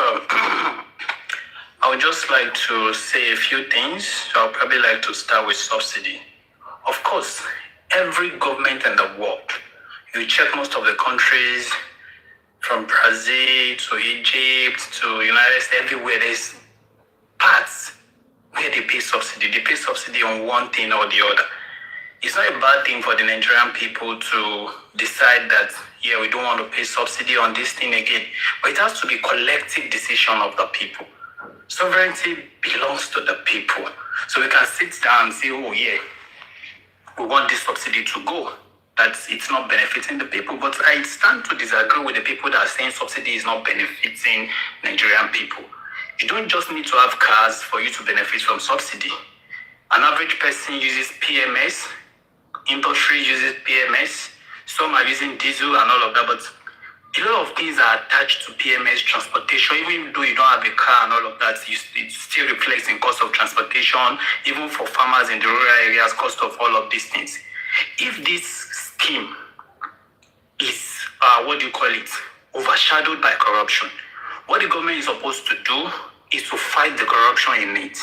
I would just like to say a few things. I'll probably like to start with subsidy. Of course, every government in the world, you check most of the countries, from Brazil to Egypt to United States, everywhere, there's parts where they pay subsidy. They pay subsidy on one thing or the other. It's not a bad thing for the Nigerian people to decide that, yeah, we don't want to pay subsidy on this thing again. But it has to be collective decision of the people. Sovereignty belongs to the people. So we can sit down and say, oh, yeah, we want this subsidy to go. that it's not benefiting the people. But I stand to disagree with the people that are saying subsidy is not benefiting Nigerian people. You don't just need to have cars for you to benefit from subsidy. An average person uses PMS, industry uses PMS, some are using diesel and all of that, but a lot of things are attached to PMS, transportation. Even though you don't have a car and all of that, it still reflects in cost of transportation, even for farmers in the rural areas, cost of all of these things. If this scheme is, overshadowed by corruption, what the government is supposed to do is to fight the corruption in it.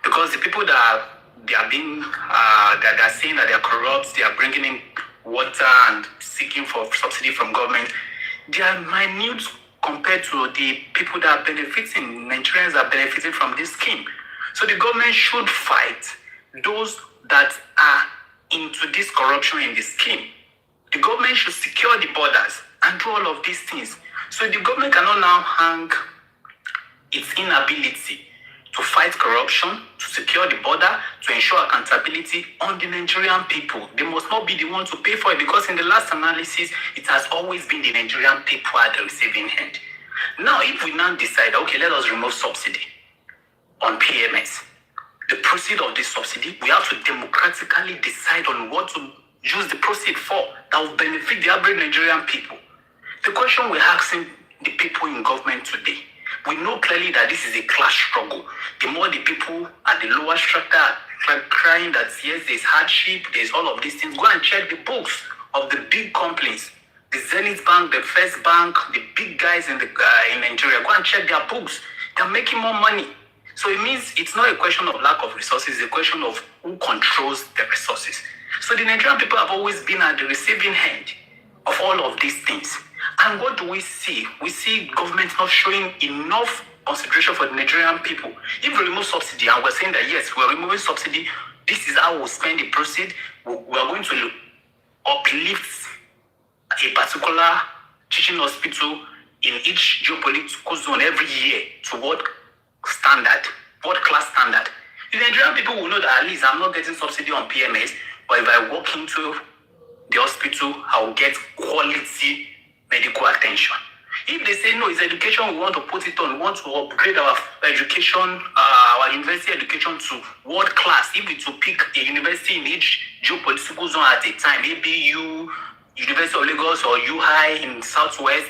Because the people that they are saying that they are corrupt, they are bringing in water and seeking for subsidy from government, they are minute compared to the people that are benefiting. Nigerians are benefiting from this scheme. So the government should fight those that are into this corruption in the scheme. The government should secure the borders and do all of these things. So the government cannot now hang its inability to fight corruption, to secure the border, to ensure accountability on the Nigerian people. They must not be the ones to pay for it, because in the last analysis, it has always been the Nigerian people at the receiving end. Now, if we now decide, okay, let us remove subsidy on PMS, the proceed of this subsidy, we have to democratically decide on what to use the proceed for that will benefit the average Nigerian people. The question we're asking the people in government today, we know clearly that this is a class struggle. The more the people at the lower strata are crying that yes, there's hardship, there's all of these things, go and check the books of the big companies, the Zenith Bank, the First Bank, the big guys in Nigeria. Go and check their books. They're making more money. So it means it's not a question of lack of resources, it's a question of who controls the resources. So the Nigerian people have always been at the receiving end of all of these things. And what do we see? We see government not showing enough consideration for the Nigerian people. If we remove subsidy, and we're saying that yes, we're removing subsidy, this is how we'll spend the proceed, we are going to uplift a particular teaching hospital in each geopolitical zone every year to what standard, what class standard. The Nigerian people will know that at least I'm not getting subsidy on PMS, but if I walk into the hospital, I will get quality medical attention. If they say no, it's education, we want to put it on, we want to upgrade our education, our university education to world class. If we to pick a university in each geopolitical zone at a time, maybe University of Lagos or UI in Southwest,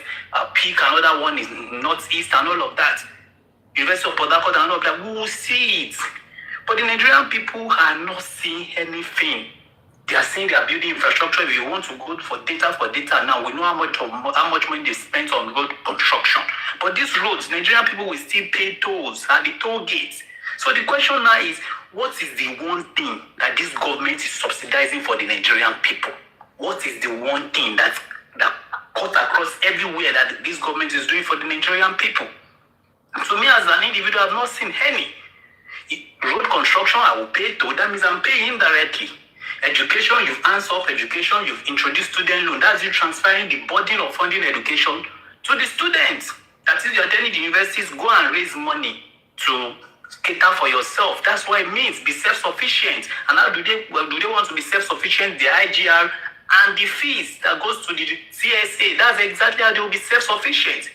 pick another one in Northeast and all of that. University of Port Harcourt and all of that, we will see it. But the Nigerian people are not seeing anything. They are saying they are building infrastructure. If you want to go for data now, we know how much money they spent on road construction. But these roads, Nigerian people will still pay tolls at the toll gates. So the question now is, what is the one thing that this government is subsidizing for the Nigerian people? What is the one thing that cut across everywhere that this government is doing for the Nigerian people? To me, as an individual, I have not seen any. Road construction, I will pay toll. That means I'm paying indirectly. Education, you've answered off education, you've introduced student loan. That's you transferring the burden of funding education to the students. That is, you're telling the universities, go and raise money to cater for yourself. That's what it means, be self-sufficient. And how do they want to be self-sufficient? The IGR and the fees that goes to the CSA, that's exactly how they will be self-sufficient.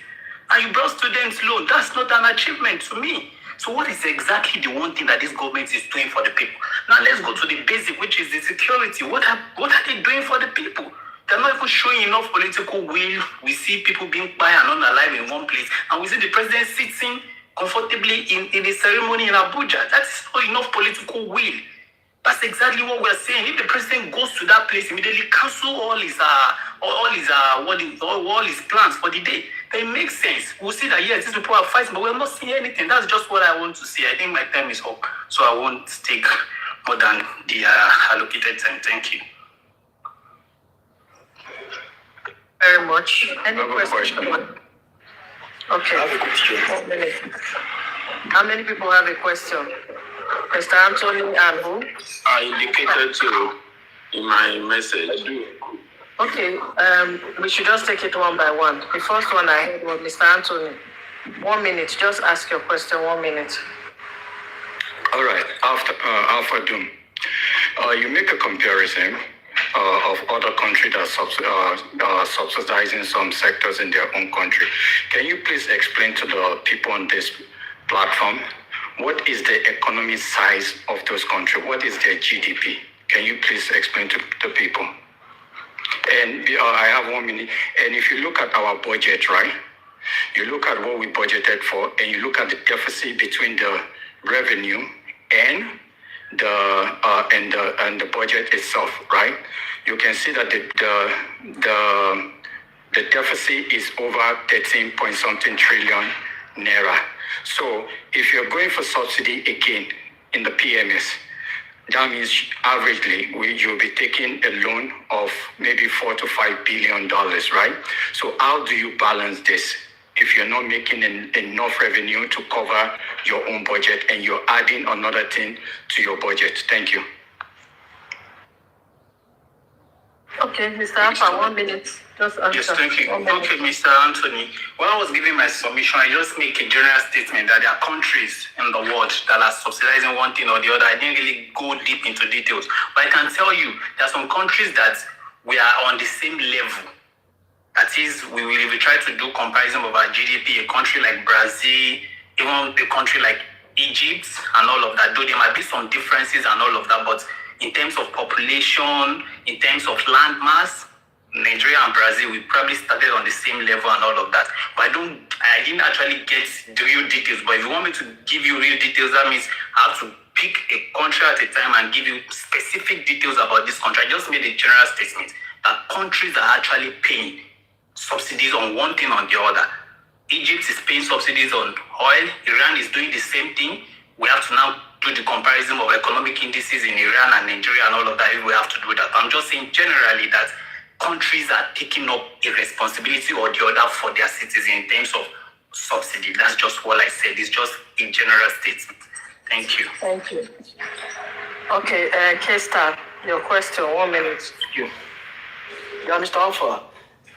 And you brought students loan, that's not an achievement to me. So what is exactly the one thing that this government is doing for the people? Now let's go to the basic, which is the security. What are they doing for the people? They're not even showing enough political will. We see people being quiet and unalive in one place. And we see the president sitting comfortably in the ceremony in Abuja. That's not enough political will. That's exactly what we're saying. If the president goes to that place, immediately cancel all his plans for the day, then it makes sense. We'll see that yes, these people are fighting, but we're not seeing anything. That's just what I want to see. I think my time is up, so I won't take more than the allocated time. Thank you. Very much. Any question? Okay. I have a question. 1 minute. How many people have a question? Mr. Anthony and who? I indicated to in my message. I do. Okay, we should just take it one by one. The first one I heard was Mr. Anthony. 1 minute, just ask your question, 1 minute. All right, Alpha Doom. You make a comparison of other countries that are subsidizing some sectors in their own country. Can you please explain to the people on this platform what is the economic size of those countries? What is their GDP? Can you please explain to the people? And I have 1 minute. And if you look at our budget, right? You look at what we budgeted for, and you look at the deficit between the revenue and the budget itself, right? You can see that the deficit is over 13 point something trillion naira. So if you're going for subsidy again in the PMS, that means averagely you'll be taking a loan of maybe $4 to $5 billion, right? So how do you balance this if you're not making enough revenue to cover your own budget and you're adding another thing to your budget? Thank you. Okay, Mr. Alpha, 1 minute. Just answer. Yes, thank you. Okay, Mr. Anthony. When I was giving my submission, I just make a general statement that there are countries in the world that are subsidizing one thing or the other. I didn't really go deep into details. But I can tell you there are some countries that we are on the same level. That is, if we try to do comparison of our GDP, a country like Brazil, even a country like Egypt and all of that, though there might be some differences and all of that, but in terms of population, in terms of land mass, Nigeria and Brazil, we probably started on the same level and all of that. But I didn't actually get the real details. But if you want me to give you real details, that means I have to pick a country at a time and give you specific details about this country. I just made a general statement that countries are actually paying subsidies on one thing or the other. Egypt is paying subsidies on oil. Iran is doing the same thing. We have to now do the comparison of economic indices in Iran and Nigeria and all of that if we have to do that. I'm just saying generally that countries are taking up a responsibility or the other for their citizens in terms of subsidy. That's just what I said. It's just a general statement. Thank you. Thank you. Okay, K-Star, your question, 1 minute. Thank you. Yeah, Mr. Alpha.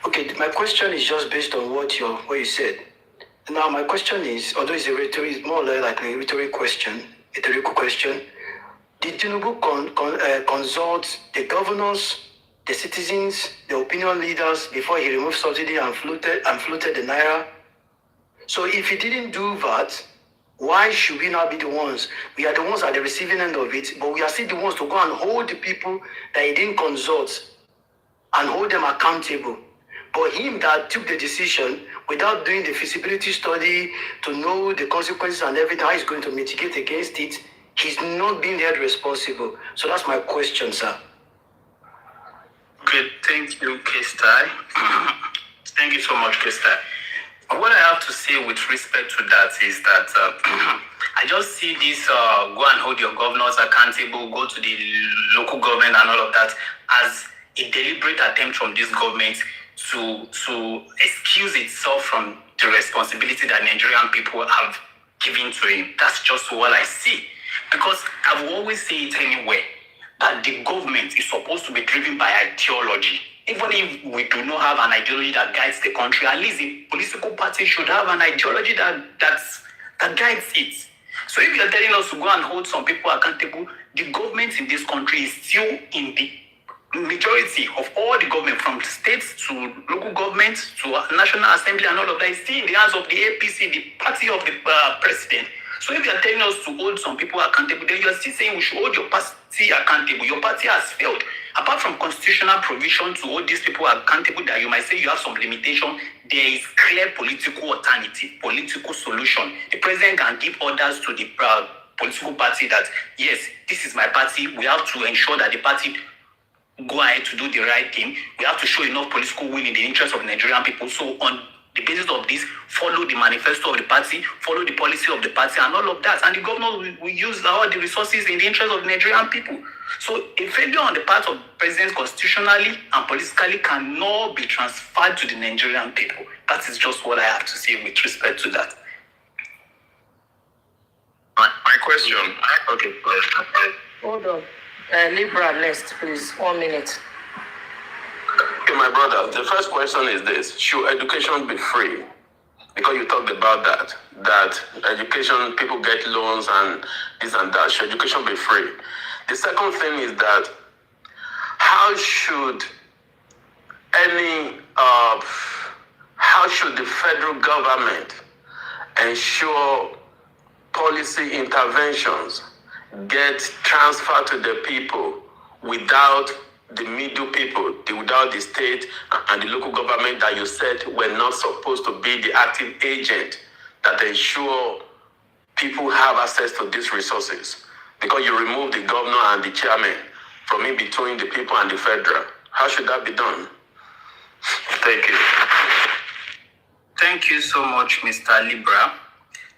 Okay, my question is just based on what you said. Now, my question is, although it's more or less like a rhetorical question, did Tinubu consult the governors, the citizens, the opinion leaders before he removed subsidy and floated the naira? So if he didn't do that, why should we not be the ones? We are the ones at the receiving end of it, but we are still the ones to go and hold the people that he didn't consult and hold them accountable. But him that took the decision without doing the feasibility study to know the consequences and everything, how he's going to mitigate against it, he's not being held responsible. So that's my question, sir. Okay, thank you, K-Star. Thank you so much, K-Star. What I have to say with respect to that is that I just see this go and hold your governors accountable, go to the local government and all of that as a deliberate attempt from this government to excuse itself from the responsibility that Nigerian people have given to him. That's just what I see. Because I've always said it anyway, that the government is supposed to be driven by ideology. Even if we do not have an ideology that guides the country, at least a political party should have an ideology that guides it. So if you're telling us to go and hold some people accountable, the government in this country is still in the majority of all the government, from states to local governments to National Assembly and all of that, is still in the hands of the APC, the party of the president. So if you're telling us to hold some people accountable, then you're still saying we should hold your party accountable. Your party has failed. Apart from constitutional provision to hold these people accountable, that you might say you have some limitation, there is clear political alternative, political solution. The president can give orders to the political party that, yes, this is my party. We have to ensure that the party go ahead to do the right thing. We have to show enough political will in the interest of Nigerian people. So on the basis of this, follow the manifesto of the party, follow the policy of the party and all of that. And the governor will use all the resources in the interest of the Nigerian people. So a failure on the part of the president constitutionally and politically cannot be transferred to the Nigerian people. That is just what I have to say with respect to that. My question. Okay. Hold on. Libra next, please. 1 minute. Okay, my brother, the first question is this. Should education be free? Because you talked about that education, people get loans and this and that. Should education be free? The second thing is that how should the federal government ensure policy interventions get transferred to the people without the middle people, without the state and the local government that you said were not supposed to be the active agent that ensure people have access to these resources? Because you remove the governor and the chairman from in between the people and the federal. How should that be done? Thank you. Thank you so much, Mr. Libra.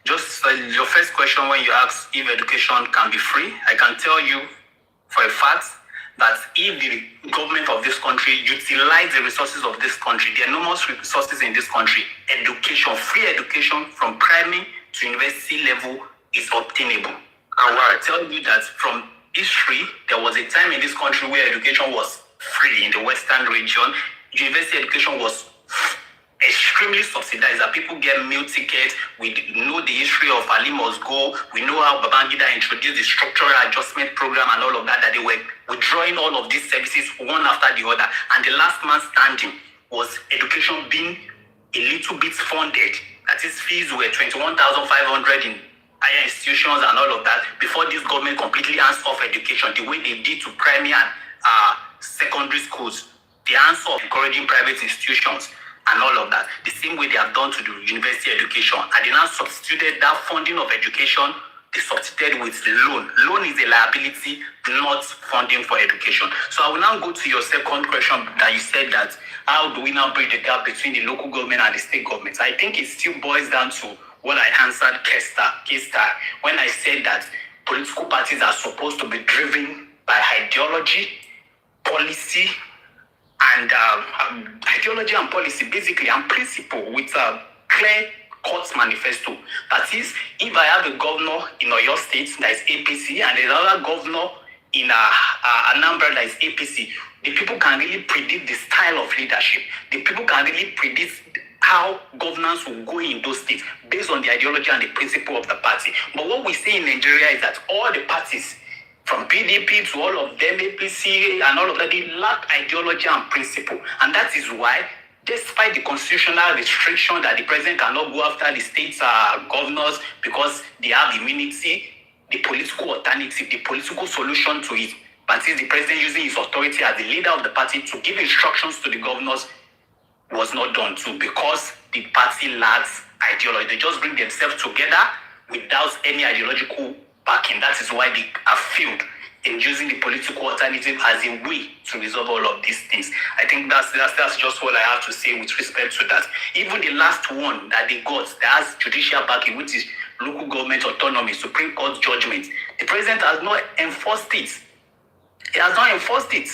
Just your first question when you ask if education can be free, I can tell you for a fact that if the government of this country utilize the resources of this country, the enormous resources in this country, education, free education from primary to university level is obtainable. And I tell you that from history, there was a time in this country where education was free in the Western region. University education was extremely subsidized, that people get meal tickets. We know the history of Ali Must Go. We know how Babangida introduced the structural adjustment program and all of that, that they were withdrawing all of these services one after the other. And the last man standing was education being a little bit funded. That is, fees were 21,500 in higher institutions and all of that before this government completely hands off education the way they did to primary and secondary schools. They hands off encouraging private institutions and all of that, the same way they have done to the university education. And they now substituted that funding of education, they substituted with the loan. Loan is a liability, not funding for education. So I will now go to your second question that you said that how do we now bridge the gap between the local government and the state government? I think it still boils down to what I answered K-Star when I said that political parties are supposed to be driven by ideology, policy, and ideology and policy, basically, and principle with a clear cut manifesto. That is, if I have a governor in Oyo State that is APC and another governor in Anambra that is APC, the people can really predict the style of leadership. The people can really predict how governance will go in those states based on the ideology and the principle of the party. But what we see in Nigeria is that all the parties, from PDP to all of them, APC and all of that, they lack ideology and principle. And that is why, despite the constitutional restriction that the president cannot go after the state's governors because they have immunity, the political alternative, the political solution to it, but since the president using his authority as the leader of the party to give instructions to the governors, was not done too, because the party lacks ideology. They just bring themselves together without any ideological backing. That is why they have failed in using the political alternative as a way to resolve all of these things. I think that's just what I have to say with respect to that. Even the last one that they got, that has judicial backing, which is local government autonomy, Supreme Court judgment, the president has not enforced it. He has not enforced it.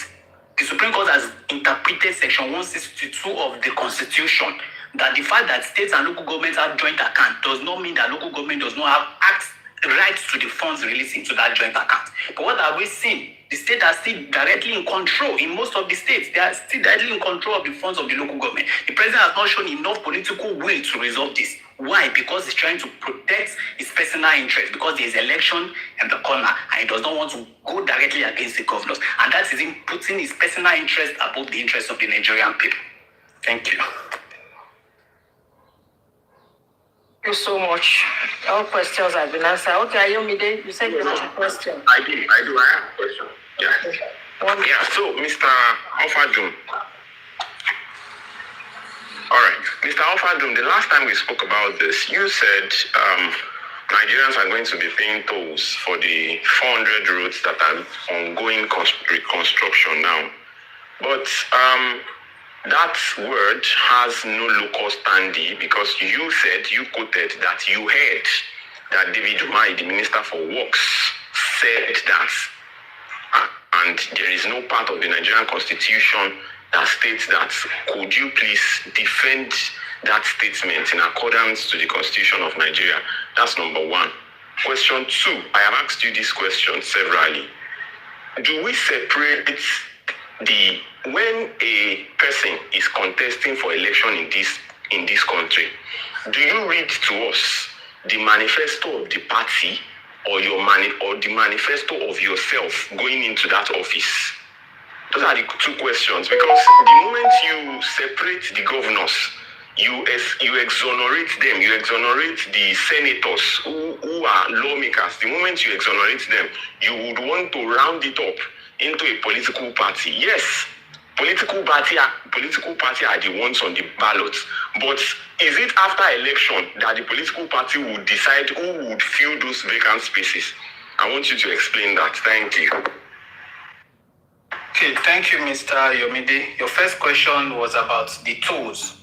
The Supreme Court has interpreted Section 162 of the Constitution that the fact that states and local governments have joint account does not mean that local government does not have rights to the funds released into that joint account. But what have we seen? The state are still directly in control. In most of the states, they are still directly in control of the funds of the local government. The president has not shown enough political will to resolve this. Why? Because he's trying to protect his personal interest, because there is election in the corner and he does not want to go directly against the governors. And that is him putting his personal interest above the interest of the Nigerian people. Thank you. Thank you so much. All questions have been answered. Okay, Ayomide, you said you had a question. I do. I have a question. Yeah. Yeah, so Mr. Alfadum. All right. Mr. Alfadum, the last time we spoke about this, you said Nigerians are going to be paying tolls for the 400 roads that are ongoing reconstruction now. But that word has no local standing, because you quoted that you heard that David Umahi, the Minister for Works, said that, and there is no part of the Nigerian Constitution that states that. Could you please defend that statement in accordance to the Constitution of Nigeria? That's number one. Question two, I have asked you this question severally. Do we separate when a person is contesting for election in this country, do you read to us the manifesto of the party or the manifesto of yourself going into that office? Those are the two questions, because the moment you separate the governors, you exonerate them, you exonerate the senators who are lawmakers. The moment you exonerate them, you would want to round it up into a political party. Yes, political party are the ones on the ballot, but is it after election that the political party would decide who would fill those vacant spaces? I want you to explain that. Thank you. Okay, thank you, Mr. Yomide. Your first question was about the tolls.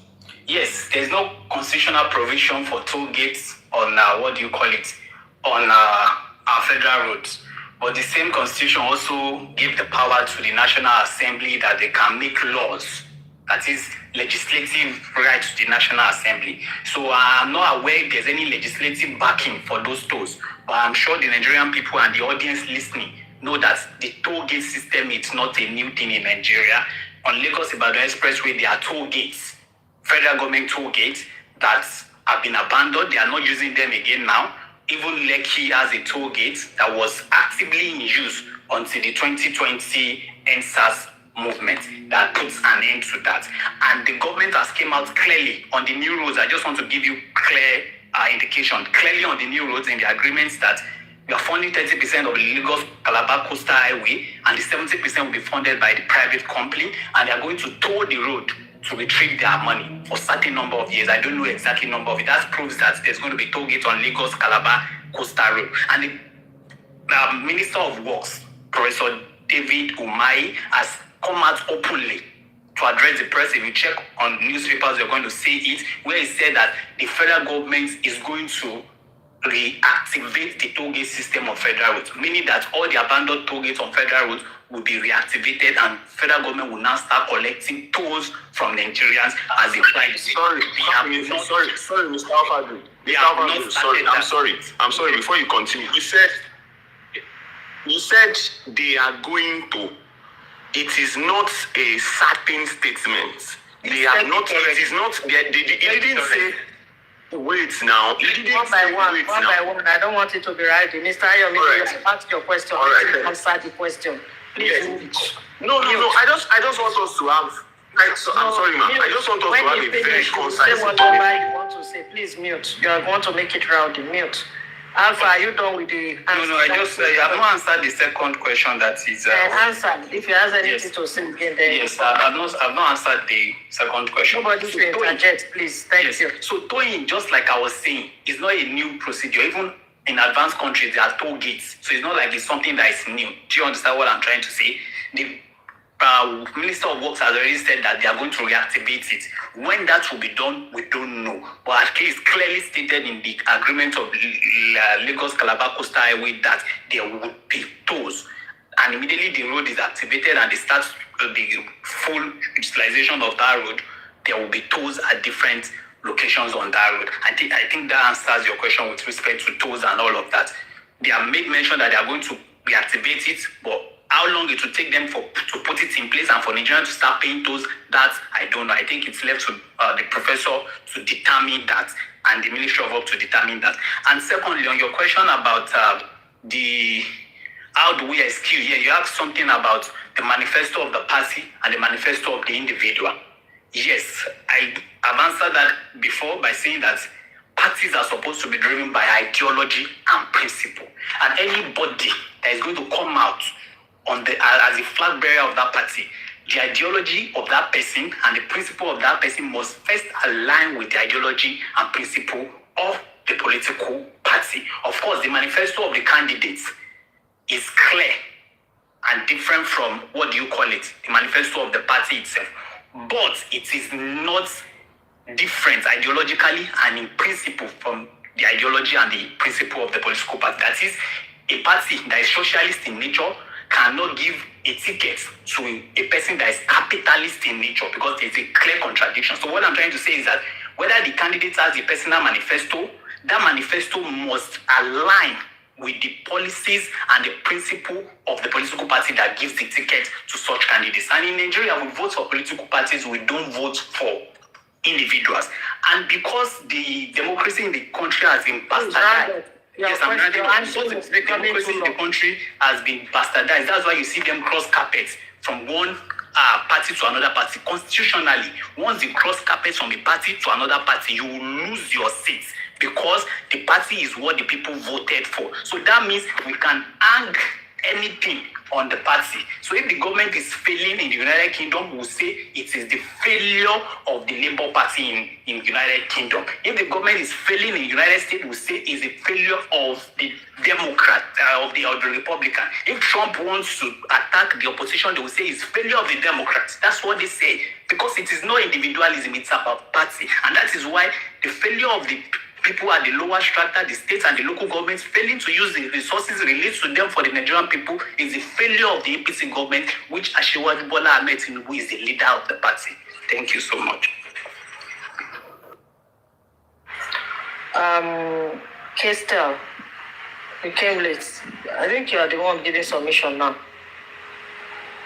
Yes, there's no constitutional provision for toll gates on on our federal roads. But the same constitution also gives the power to the National Assembly that they can make laws. That is legislative right to the National Assembly. So I'm not aware if there's any legislative backing for those tolls. But I'm sure the Nigerian people and the audience listening know that the toll gate system is not a new thing in Nigeria. On Lagos-Ibadan Expressway, there are toll gates, federal government toll gates that have been abandoned. They are not using them again now. Even Lekki has a toll gate that was actively in use until the 2020 NSAS movement that puts an end to that. And the government has came out clearly on the new roads. I just want to give you clear indication. Clearly on the new roads in the agreements that we are funding 30% of the Lagos-Calabar Coastal Highway, and the 70% will be funded by the private company, and they are going to toll the road to retrieve their money for a certain number of years. I don't know exactly number of it. That proves that there's going to be toll gates on Lagos-Calabar Coastal Road. And the Minister of Works, Professor David Umahi, has come out openly to address the press. If you check on newspapers, you're going to see it, where he said that the federal government is going to reactivate the toll gate system of federal roads, meaning that all the abandoned toll gates on federal roads will be reactivated, and federal government will now start collecting tolls from Nigerians as they fly. Sorry, Mr. Alfadu. I'm sorry. Before you continue, you said they are going to. It is not a certain statement. They are not. It is not. They didn't say. Wait now. One by one. I don't want it to be right. Mr. Ayomi, right. Ask your question. Right. Answer the question. Please. Yes. No. I just want us to have. I'm sorry, ma'am. I just want us to have a very concise. Whatever you want to say, please mute. You want to make it rowdy. Mute. Alpha, are you done with the answer? No, I have not answered the second question that is... answer. If you have anything to say again, then... Yes, I've not answered the second question. Nobody should interject, please. Thank you. So towing, just like I was saying, is not a new procedure. Even in advanced countries, there are toll gates. So it's not like it's something that is new. Do you understand what I'm trying to say? The Minister of Works has already said that they are going to reactivate it. When that will be done, we don't know. But at least clearly stated in the agreement of Lagos-Calabar Coastal Highway that there would be tolls. And immediately the road is activated and they start the full utilization of that road, there will be tolls at different locations on that road. I think that answers your question with respect to tolls and all of that. They have made mention that they are going to reactivate it, but how long it will take them to put it in place and for Nigeria to start paying tolls, that I don't know. I think it's left to the professor to determine that, and the Ministry of Works to determine that. And secondly, on your question about how do we excuse? Yeah, you asked something about the manifesto of the party and the manifesto of the individual. Yes, I have answered that before by saying that parties are supposed to be driven by ideology and principle. And anybody that is going to come out as a flag bearer of that party, the ideology of that person and the principle of that person must first align with the ideology and principle of the political party. Of course, the manifesto of the candidates is clear and different from what do you call it, the manifesto of the party itself. But it is not different ideologically and in principle from the ideology and the principle of the political party. That is, a party that is socialist in nature cannot give a ticket to a person that is capitalist in nature, because there's a clear contradiction. So what I'm trying to say is that whether the candidate has a personal manifesto, that manifesto must align with the policies and the principle of the political party that gives the ticket to such candidates. And in Nigeria, we vote for political parties, we don't vote for individuals. And because the democracy in the country has been bastardized, yes, I'm democracy in the country has been bastardized. That's why you see them cross carpets from one party to another party. Constitutionally, once you cross carpets from a party to another party, you will lose your seat because the party is what the people voted for. So that means we can hang anything on the party. So if the government is failing in the United Kingdom, we'll say it is the failure of the Labour Party in United Kingdom. If the government is failing in the United States, we'll say it's a failure of the Democrat, of the Republican. If Trump wants to attack the opposition, they will say it's failure of the Democrats. That's what they say. Because it is not individualism, it's about party. And that is why the failure of the people at the lower strata, the states and the local governments failing to use the resources released to them for the Nigerian people is the failure of the APC government, which Asiwaju Bola Ahmed Tinubu is the leader of the party. Thank you so much. Kestel, you came late. I think you are the one giving submission now.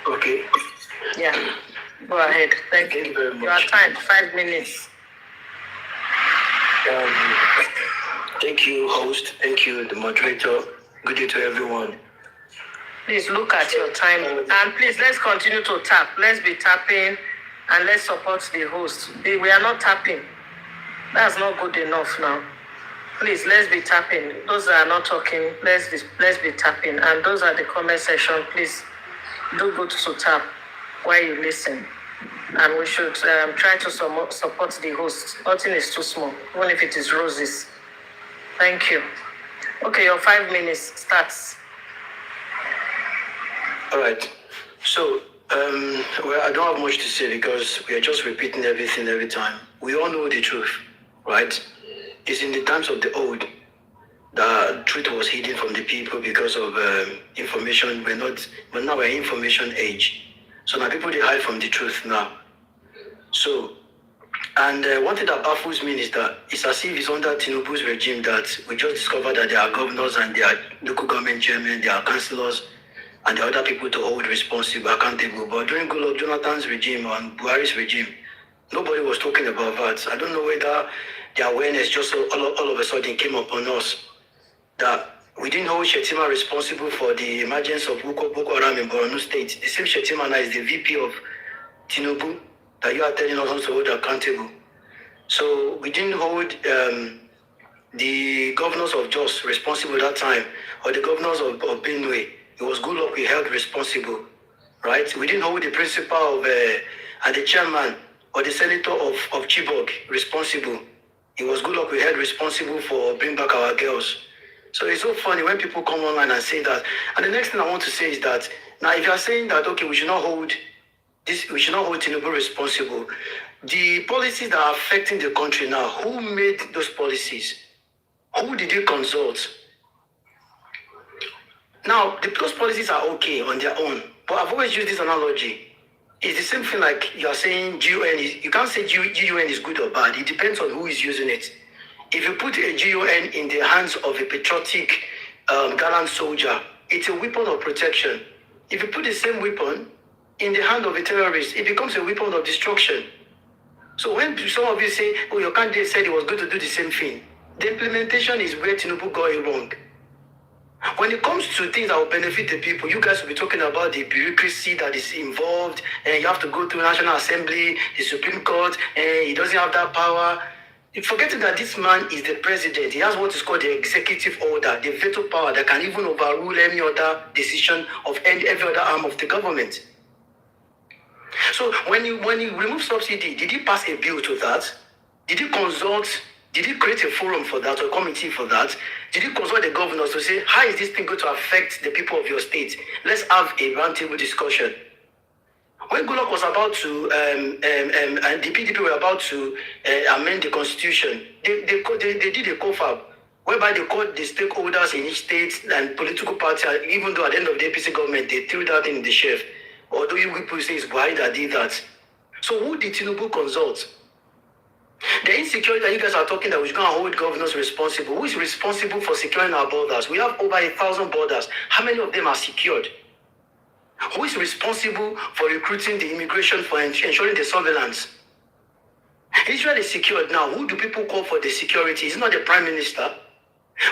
Okay. Yeah. Go ahead. Thank you. Very much. You are timed 5 minutes. Thank you, host. Thank you, the moderator. Good day to everyone. Please look at your time. And please, let's continue to tap. Let's be tapping and let's support the host. We are not tapping. That's not good enough now. Please, let's be tapping. Those that are not talking, let's be tapping. And those are the comment section. Please do good to tap while you listen. And we should try to support the host. Nothing is too small, even if it is roses. Thank you. Okay, your 5 minutes starts. All right. So, well, I don't have much to say because we are just repeating everything every time. We all know the truth, right? It's in the times of the old that truth was hidden from the people because of information. But now we're in information age. So now people, they hide from the truth now. So, and one thing that baffles me is that it's as if it's under Tinubu's regime that we just discovered that there are governors and there are local government chairmen, there are councillors, and there are other people to hold responsible, accountable. But during Goodluck Jonathan's regime and Buhari's regime, nobody was talking about that. I don't know whether the awareness just all of a sudden came upon us that we didn't hold Shettima responsible for the emergence of Boko Haram in Borno State. The same Shettima now is the VP of Tinubu that you are telling us also to hold accountable. So we didn't hold the governors of Jos responsible that time, or the governors of Benue. It was Goodluck we held responsible, right? We didn't hold the principal of and the chairman or the senator of Chibok responsible. It was Goodluck we held responsible for bring back our girls. So it's so funny when people come online and say that. And the next thing I want to say is that now if you are saying that okay, we should not hold Tinubu responsible, the policies that are affecting the country now, who made those policies? Who did you consult? Now, those policies are okay on their own, but I've always used this analogy. It's the same thing like you are saying GUN is, you can't say GUN is good or bad. It depends on who is using it. If you put a GUN in the hands of a patriotic, gallant soldier, it's a weapon of protection. If you put the same weapon in the hand of a terrorist, it becomes a weapon of destruction. So when some of you say, oh, your candidate said it was going to do the same thing, the implementation is where Tinubu got it wrong. When it comes to things that will benefit the people, you guys will be talking about the bureaucracy that is involved, and you have to go through National Assembly, the Supreme Court, and he doesn't have that power. You're forgetting that this man is the president. He has what is called the executive order, the veto power that can even overrule any other decision of every other arm of the government. So when you remove subsidy, did he pass a bill to that? Did he consult? Did he create a forum for that or a committee for that? Did he consult the governors to say, how is this thing going to affect the people of your state? Let's have a roundtable discussion. When Goodluck was about to, and the PDP were about to amend the constitution, they did a confab, whereby they called the stakeholders in each state and political party, even though at the end of the APC government, they threw that in the shelf. Although you people say it's Buhari that did that. So who did Tinubu consult? The insecurity that you guys are talking that we're going to hold governors responsible. Who is responsible for securing our borders? We have over 1,000 borders. How many of them are secured? Who is responsible for recruiting the immigration, for ensuring the surveillance? Israel is secured now. Who do people call for the security? It's not the prime minister.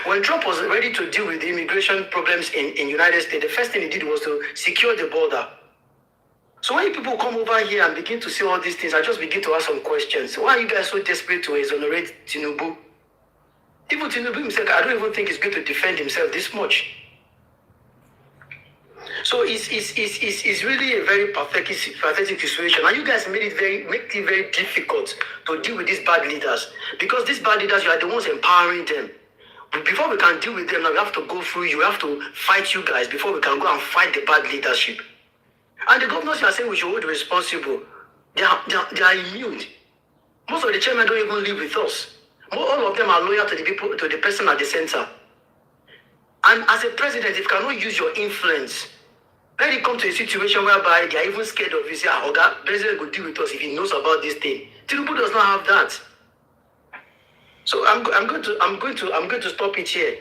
When Trump was ready to deal with the immigration problems in United States, the first thing he did was to secure the border. So when people come over here and begin to say all these things, I just begin to ask some questions. Why are you guys so desperate to exonerate Tinubu? Even Tinubu himself, I don't even think he's going to defend himself this much. So it's really a very pathetic situation. And you guys make it very difficult to deal with these bad leaders. Because these bad leaders, you are the ones empowering them. But before we can deal with them, now we have to go through, you have to fight you guys before we can go and fight the bad leadership. And the governors you are saying we should hold responsible, they are immune. Most of the chairmen don't even live with us. All of them are loyal to the people, to the person at the center. And as a president, if you cannot use your influence, let it come to a situation whereby they are even scared of you. Say, the president will deal with us if he knows about this thing. Tinubu does not have that. So I'm going to stop it here.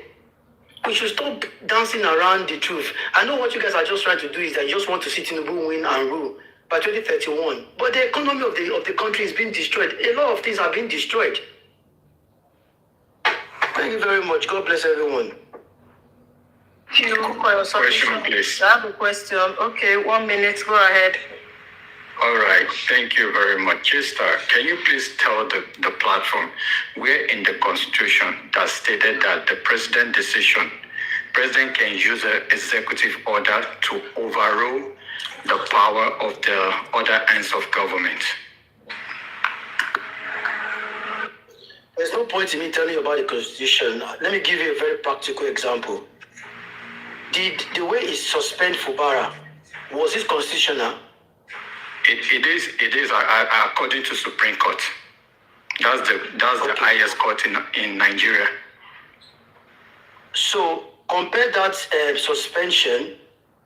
We should stop dancing around the truth. I know what you guys are just trying to do is that you just want to see Tinubu win and rule by 2031. But the economy of the country is being destroyed. A lot of things are being destroyed. Thank you very much. God bless everyone. Thank you for your submission. Question, please. I have a question. Okay, 1 minute. Go ahead. All right, thank you very much. Chester, can you please tell the platform where in the Constitution that stated that the president can use an executive order to overrule the power of the other ends of government? There's no point in me telling you about the Constitution. Let me give you a very practical example. The way it suspend Fubara, was it constitutional? It is according to Supreme Court. That's the highest court in Nigeria. So compare that suspension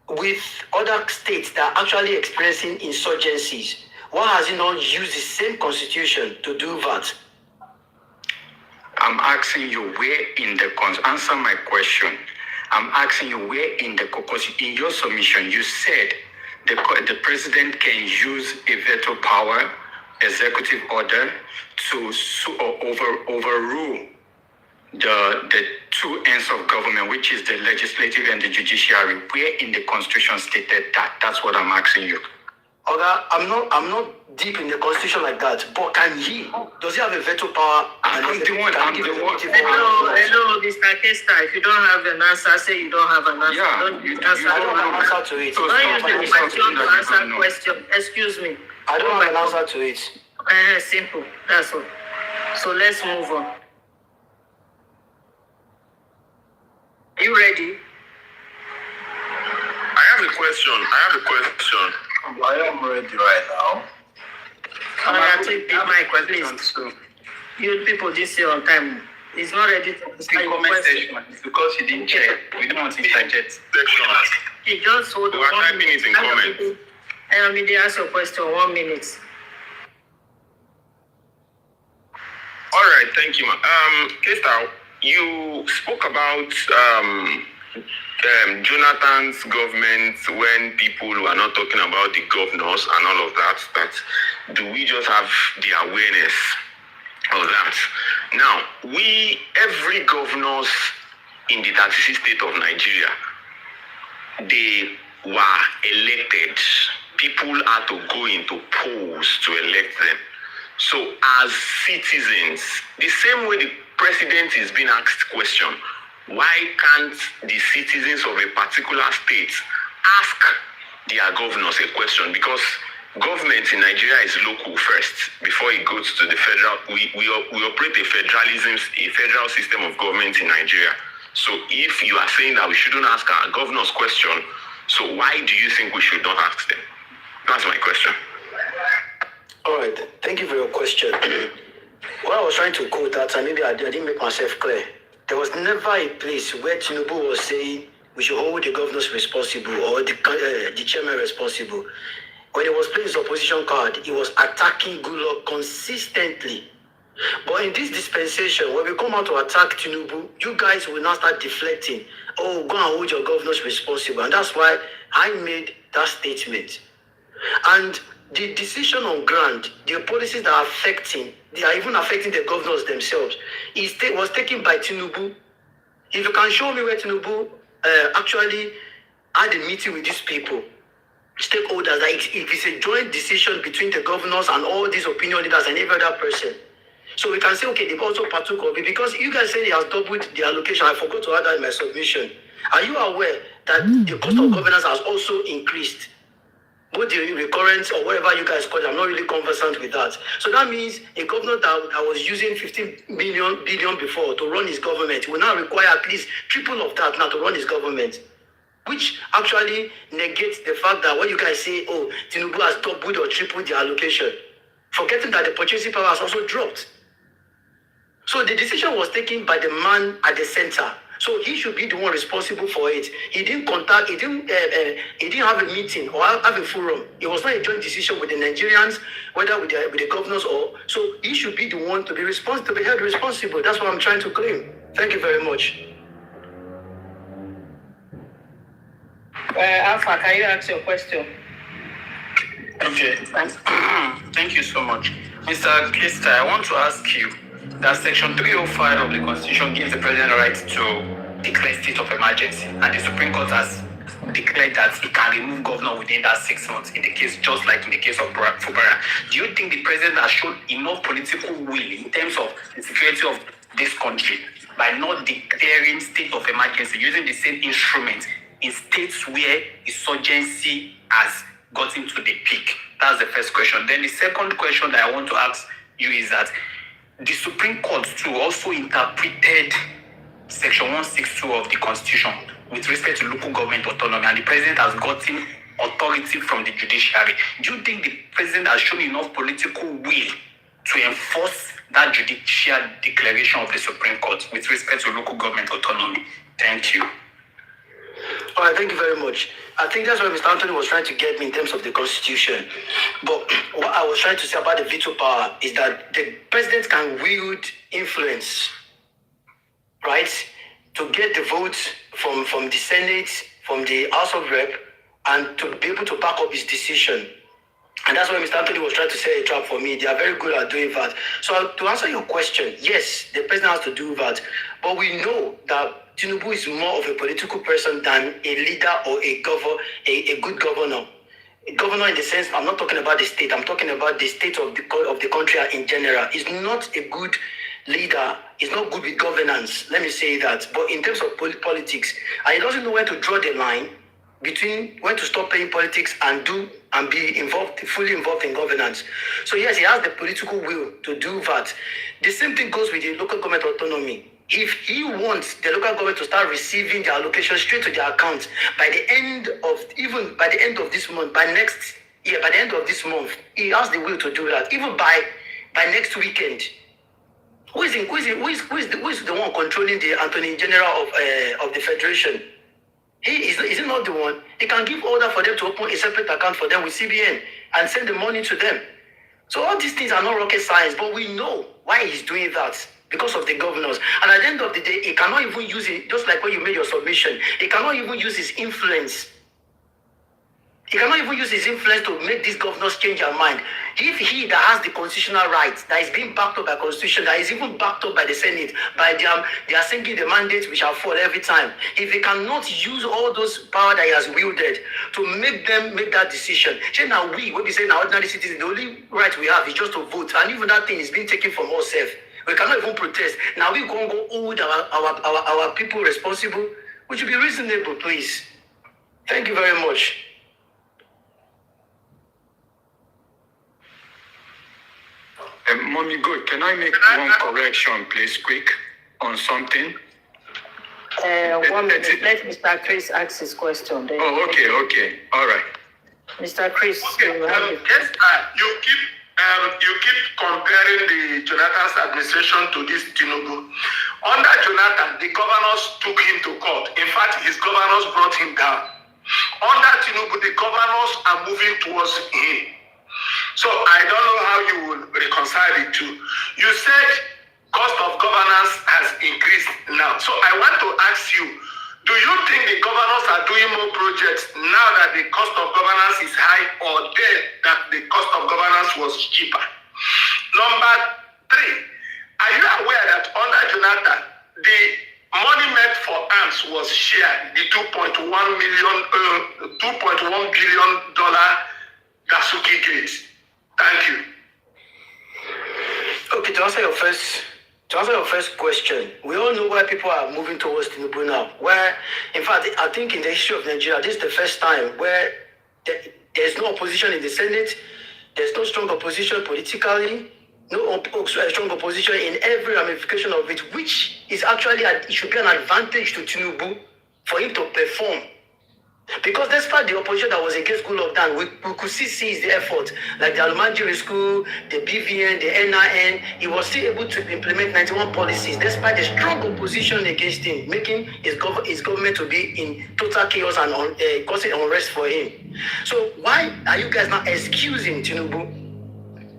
with other states that are actually experiencing insurgencies. Why has it not used the same constitution to do that? I'm asking you where in the answer my question. I'm asking you where in the, because in your submission you said the president can use a veto power, executive order to overrule the two ends of government, which is the legislative and the judiciary. Where in the Constitution stated that? That's what I'm asking you. Okay, I'm not deep in the Constitution like that. But does he have a veto power? Hello, Mr. Kester. If you don't have an answer, say you don't have an answer. Yeah, you don't have an answer to it. Don't use the question to answer question. Excuse me. I don't have an answer to it. Simple. That's all. So let's move on. Are you ready? I have a question. I am ready right now. I take the mic, please. You people this year on time. He's not ready to answer your question. It's because he didn't check. We don't want to interject. He just hold on 1 minute. In comments. I mean, they ask your question 1 minute. All right, thank you. Kester, you spoke about Jonathan's government when people were not talking about the governors and all of that. That do we just have the awareness of that? Now, every governors in the 36 states of Nigeria, they were elected. People had to go into polls to elect them. So as citizens, the same way the president is being asked question, why can't the citizens of a particular state ask their governors a question? Because government in Nigeria is local first before it goes to the federal. We operate a federal system of government in Nigeria. So if you are saying that we shouldn't ask our governors question, so why do you think we should not ask them? That's my question. All right, thank you for your question. What I was trying to quote that, and maybe I didn't make myself clear. There was never a place where Tinubu was saying we should hold the governors responsible or the chairman responsible. When he was playing his opposition card, he was attacking Goodluck consistently. But in this dispensation, when we come out to attack Tinubu, you guys will now start deflecting. Oh, go and hold your governors responsible. And that's why I made that statement. And the decision on ground, the policies that are even affecting the governors themselves, was taken by Tinubu. If you can show me where Tinubu actually had a meeting with these people, stakeholders that if it's a joint decision between the governors and all these opinion leaders and every other person. So we can say, okay, they've also partook of it because you guys say they have doubled the allocation. I forgot to add that in my submission. Are you aware that the cost of governance has also increased? Both the recurrence or whatever you guys call it, I'm not really conversant with that. So that means a governor that was using 15 billion before to run his government will now require at least triple of that now to run his government. Which actually negates the fact that when you guys say, oh, Tinubu has doubled or tripled the allocation, forgetting that the purchasing power has also dropped. So the decision was taken by the man at the center. So he should be the one responsible for it. He didn't contact, he didn't have a meeting or have a forum. It was not a joint decision with the Nigerians, whether with the governors or, so he should be the one to be responsible, to be held responsible. That's what I'm trying to claim. Thank you very much. Alpha, can you ask your question? Okay, thank you so much. Mr. Kista, I want to ask you that Section 305 of the Constitution gives the President the right to declare state of emergency, and the Supreme Court has declared that it can remove governor within that 6 months in the case, just like in the case of Fubara. Do you think the President has shown enough political will in terms of the security of this country by not declaring state of emergency, using the same instrument in states where insurgency has gotten to the peak? That's the first question. Then the second question that I want to ask you is that the Supreme Court too also interpreted Section 162 of the Constitution with respect to local government autonomy, and the President has gotten authority from the judiciary. Do you think the President has shown enough political will to enforce that judicial declaration of the Supreme Court with respect to local government autonomy? Thank you. All right, thank you very much. I think that's what Mr. Anthony was trying to get me in terms of the Constitution. But what I was trying to say about the veto power is that the President can wield influence, right, to get the votes from the Senate, from the House of Rep, and to be able to back up his decision. And that's why Mr. Anthony was trying to set a trap for me. They are very good at doing that. So to answer your question, yes, the President has to do that. But we know that Tinubu is more of a political person than a leader or a good governor. A governor in the sense, I'm not talking about the state, I'm talking about the state of the country in general. He's not a good leader. He's not good with governance. Let me say that. But in terms of politics, and he doesn't know where to draw the line between when to stop playing politics and be involved, fully involved in governance. So yes, he has the political will to do that. The same thing goes with the local government autonomy. If he wants the local government to start receiving the allocation straight to their account by the end of this month, by the end of this month, he has the will to do that. Even by next weekend. Who is the one controlling the Attorney General of the Federation? Is he not the one? He can give order for them to open a separate account for them with CBN and send the money to them. So all these things are not rocket science, but we know why he's doing that. Because of the governors. And at the end of the day, he cannot even use it, just like when you made your submission, he cannot even use his influence. He cannot even use his influence to make these governors change their mind. If he that has the constitutional right, that is being backed up by Constitution, that is even backed up by the Senate, by the Assembly, the mandates which shall fall every time, if he cannot use all those power that he has wielded to make them make that decision, now when we say now ordinary citizens, the only right we have is just to vote. And even that thing is being taken from us. We cannot even protest. Now we can go hold our people responsible, which should be reasonable, please. Thank you very much. Mommy, good. Can I make one correction, please, quick, on something? 1 minute. Let Mr. Chris ask his question. Then. Oh, okay. All right. Mr. Chris, you keep comparing the Jonathan's administration to this Tinubu. Under Jonathan, the governors took him to court. In fact, his governors brought him down. Under Tinubu, the governors are moving towards him. So I don't know how you will reconcile the two. You said cost of governance has increased now. So I want to ask you, do you think the governors are doing more projects now that the cost of governance is high, or then that the cost of governance was cheaper? Number 3, are you aware that under Jonathan, the money meant for arms finance was shared, the $2.1 billion Dasuki Gate? Thank you. Okay, to answer your first question, we all know why people are moving towards Tinubu now. Where, in fact, I think in the history of Nigeria, this is the first time where there's no opposition in the Senate, there's no strong opposition politically, no strong opposition in every ramification of it, which is actually, it should be an advantage to Tinubu for him to perform. Because despite the opposition that was against good lockdown, we could see the effort, like the Almanjiri School, the BVN, the NIN, he was still able to implement 91 policies despite the strong opposition against him, making his government to be in total chaos and causing unrest for him. So why are you guys now excusing Tinubu?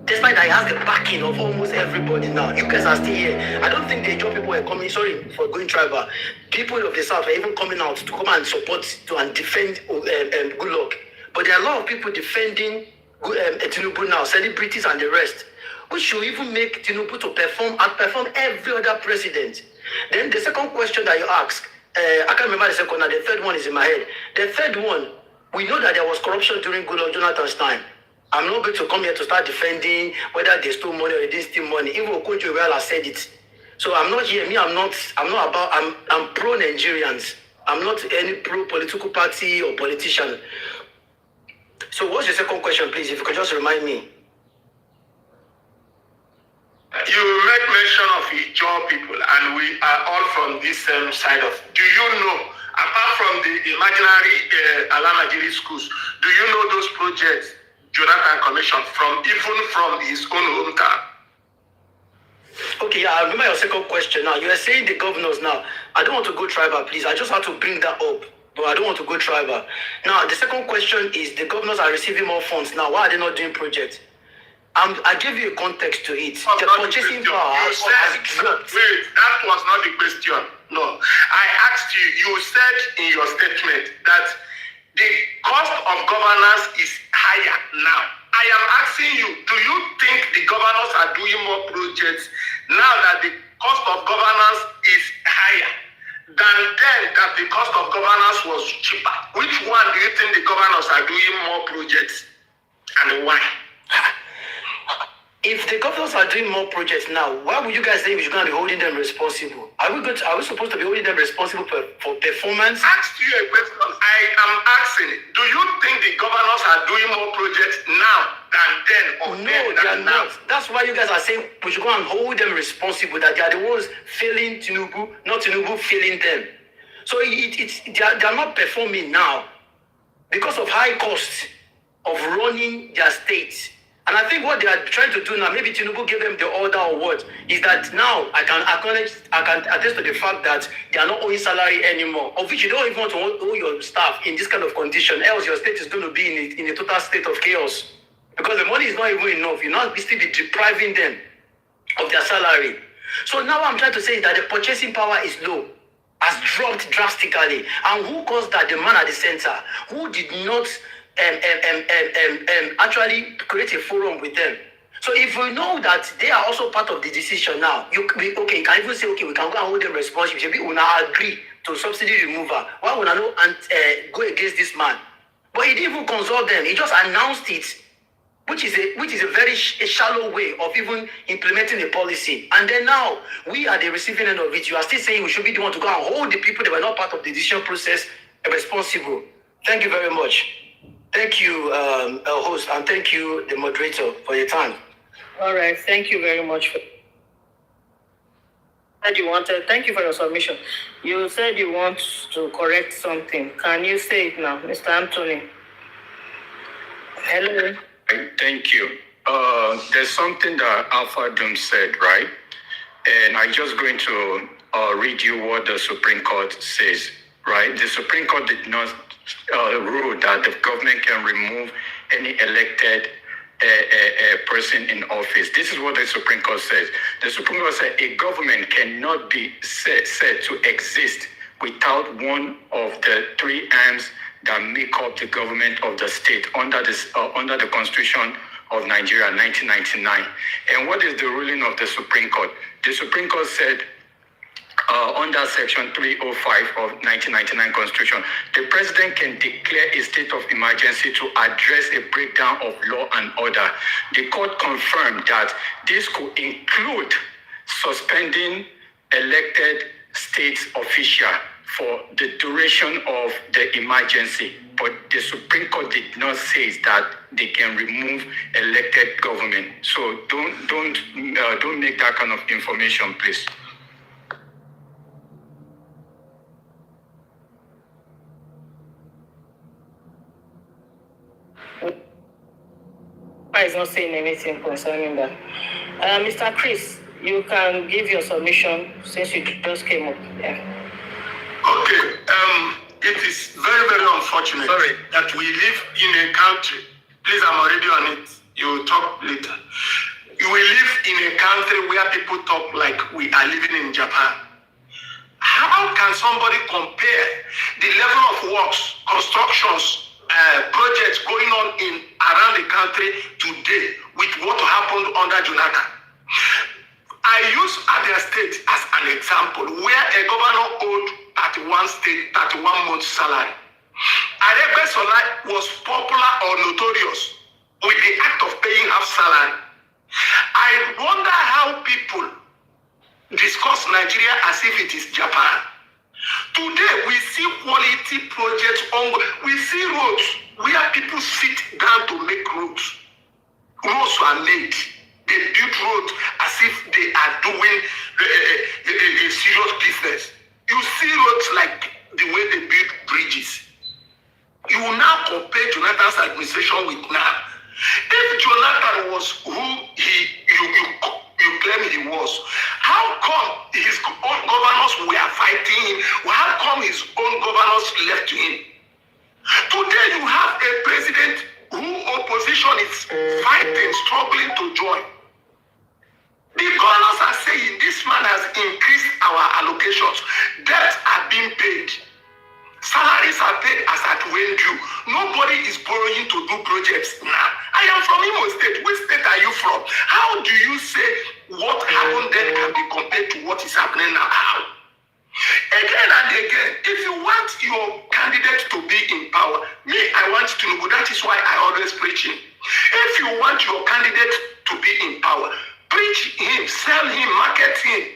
Despite that he has the backing of almost everybody now, you guys are still here. I don't think the job people were coming, sorry for going tribal, people of the South are even coming out to come and support and defend good luck. But there are a lot of people defending Tinubu now, celebrities and the rest, which should even make Tinubu to outperform every other president. Then the second question that you ask, I can't remember the second one, the third one is in my head. The third one, we know that there was corruption during Goodluck Jonathan's time. I'm not going to come here to start defending whether they stole money or they didn't steal money. Even Okonjo Iweala said it. So I'm not here. I'm pro-Nigerians. I'm not any pro-political party or politician. So what's your second question, please? If you could just remind me. You make mention of Ijaw people, and we are all from this same side of. Do you know, apart from the imaginary Alamajiri schools, do you know those projects Jonathan commissioned even from his own hometown? Okay, yeah, I remember your second question now. You are saying the governors now. I don't want to go tribal, please. I just have to bring that up, but I don't want to go tribal. Now, the second question is the governors are receiving more funds now. Why are they not doing projects? I gave you a context to it. The purchasing power has dropped. Wait, that was not the question. No, I asked you. You said in your statement that the cost of governance is higher now. I am asking you, do you think the governors are doing more projects now that the cost of governance is higher than then that the cost of governance was cheaper? Which one do you think the governors are doing more projects and why? If the governors are doing more projects now, why would you guys say we should be holding them responsible? Are we supposed to be holding them responsible for performance? Ask you a question. I am asking, do you think the governors are doing more projects now than then or no, then they are than not. now? That's why you guys are saying we should go and hold them responsible, that they are the ones failing Tinubu, not Tinubu failing them. So they are not performing now because of high costs of running their states. And I think what they are trying to do now, maybe Tinubu gave them the order or what, is that now I can attest to the fact that they are not owing salary anymore, of which you don't even want to owe your staff in this kind of condition, else your state is going to be in a total state of chaos. Because the money is not even enough. You're not still be depriving them of their salary. So now what I'm trying to say is that the purchasing power is low, has dropped drastically. And who caused that? The man at the center, who did not actually create a forum with them. So if we know that they are also part of the decision now, you can even say, okay, we can go and hold them responsible. Maybe we now agree to subsidy removal. Why would I not go against this man? But he didn't even consult them. He just announced it, which is a very shallow way of even implementing a policy. And then now we are the receiving end of it. You are still saying we should be the one to go and hold the people that were not part of the decision process responsible. Thank you very much. Thank you, host, and thank you, the moderator, for your time. All right, thank you very much. Thank you for your submission. You said you want to correct something. Can you say it now, Mr. Anthony? Hello. Thank you. There's something that Alpha Doom said, right? And I'm just going to read you what the Supreme Court says, right? The Supreme Court did not rule that the government can remove any elected person in office. This is what the Supreme Court says. The Supreme Court said a government cannot be said to exist without one of the three arms that make up the government of the state under the Constitution of Nigeria, 1999. And what is the ruling of the Supreme Court? The Supreme Court said under Section 305 of 1999 Constitution, the President can declare a state of emergency to address a breakdown of law and order. The court confirmed that this could include suspending elected state officials for the duration of the emergency. But the Supreme Court did not say that they can remove elected government. So don't make that kind of information, please. Is not saying anything concerning that. Mr. Chris, you can give your submission since you just came up. Yeah. Okay. It is very, very unfortunate that we live in a country. Please, I'm already on it. You will talk later. We live in a country where people talk like we are living in Japan. How can somebody compare the level of works, constructions, projects going on around the country today with what happened under Jonathan? I use Abia State as an example where a governor owed 31 months salary. Adegbesole was popular or notorious with the act of paying half salary. I wonder how people discuss Nigeria as if it is Japan. Today we see quality projects we see roads where people sit down to make roads. Roads are made. They build roads as if they are doing a serious business. You see roads like the way they build bridges. You will now compare Jonathan's administration with now. If Jonathan was who you claim he was, how come his own governors were fighting him? How come his own governors left him? Today you have a president who opposition is fighting, struggling to join. The governors are saying this man has increased our allocations. Debts are being paid. Salaries are paid as at when due. Nobody is borrowing to do projects now. I am from Imo State. Which state are you from? How do you say what happened then can be compared to what is happening now? How? Again and again, if you want your candidate to be in power, me, I want Tinubu. That is why I always preach him. If you want your candidate to be in power, preach him, sell him, market him.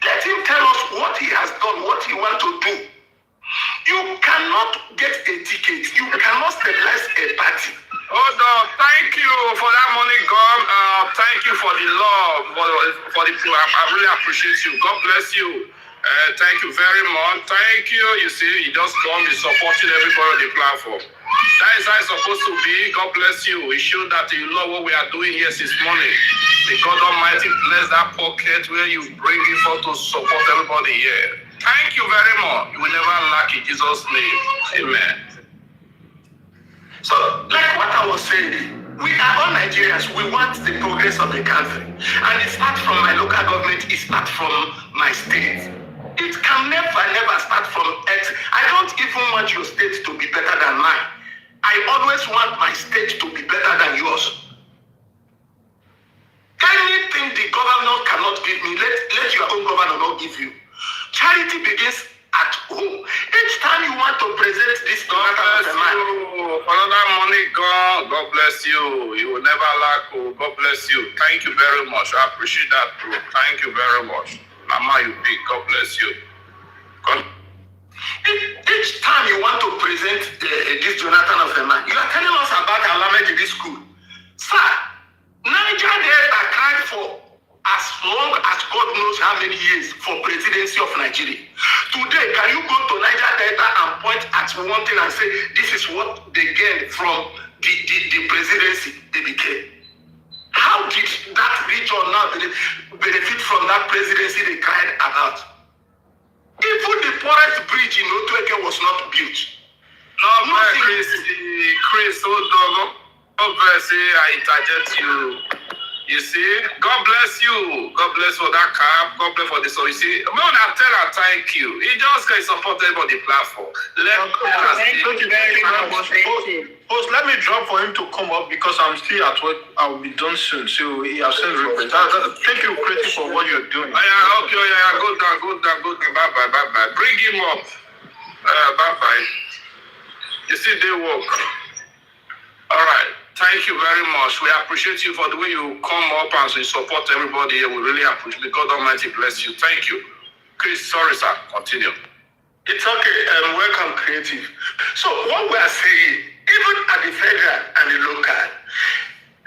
Let him tell us what he has done, what he wants to do. You cannot get a ticket. You cannot stabilize a party. Hold on. Thank you for that money, God. Thank you for the love, for the program. I really appreciate you. God bless you. Thank you very much. Thank you. You see, you just come, you supporting everybody on the platform. That is how it's supposed to be. God bless you. We show that you know what we are doing here since morning. The God Almighty bless that pocket where you bring it for to support everybody here. Thank you very much. You will never lack in Jesus' name. Amen. So, like what I was saying, we are all Nigerians. We want the progress of the country. And it starts from my local government. It starts from my state. It can never start from X. I don't even want your state to be better than mine. I always want my state to be better than yours. Anything the governor cannot give me, let your own governor not give you. Charity begins at home. Each time you want to present this, God bless you. Another money, God bless you. You will never lack. Oh, God bless you. Thank you very much. I appreciate that, bro. Thank you very much. Mama, you big. God bless you. God. Each time you want to present this Jonathan of a man, you are telling us about Alamed in this school. Sir, Niger Delta cried for as long as God knows how many years for presidency of Nigeria. Today, can you go to Niger Delta and point at one thing and say, this is what they gained from the presidency they became? How did that region now benefit from that presidency they cried about? Even the poorest bridge in Otueke was not built. No, Chris, hold on. Obviously, I interject you. You see, God bless you. God bless for that cap. God bless for this. So you see, man, I tell her thank you. He just can support them on the platform. Thank you very much. Post, let me drop for him to come up because I'm still at work. I'll be done soon. So he has sent request. Thank you, Pretty, for what you're doing. Yeah, okay, yeah, go down. Bye. Bring him up. Bye. You see, they work. All right. Thank you very much. We appreciate you for the way you come up and you support everybody here. We really appreciate it. God Almighty bless you. Thank you. Chris, sorry, sir. Continue. It's okay. Welcome, Creative. So what we are saying, even at the federal and the local,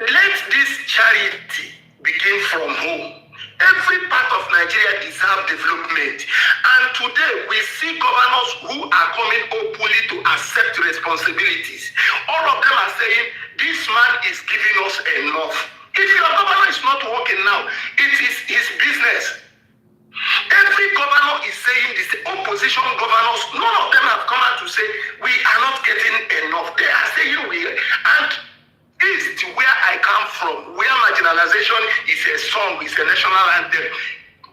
let this charity begin from home. Every part of Nigeria deserves development. And today we see governors who are coming openly to accept responsibilities. All of them are saying, this man is giving us enough. If your governor is not working now, it is his business. Every governor is saying this. Opposition governors, none of them have come out to say, we are not getting enough. They are saying we are. And East, where I come from, where marginalization is a song, is a national anthem,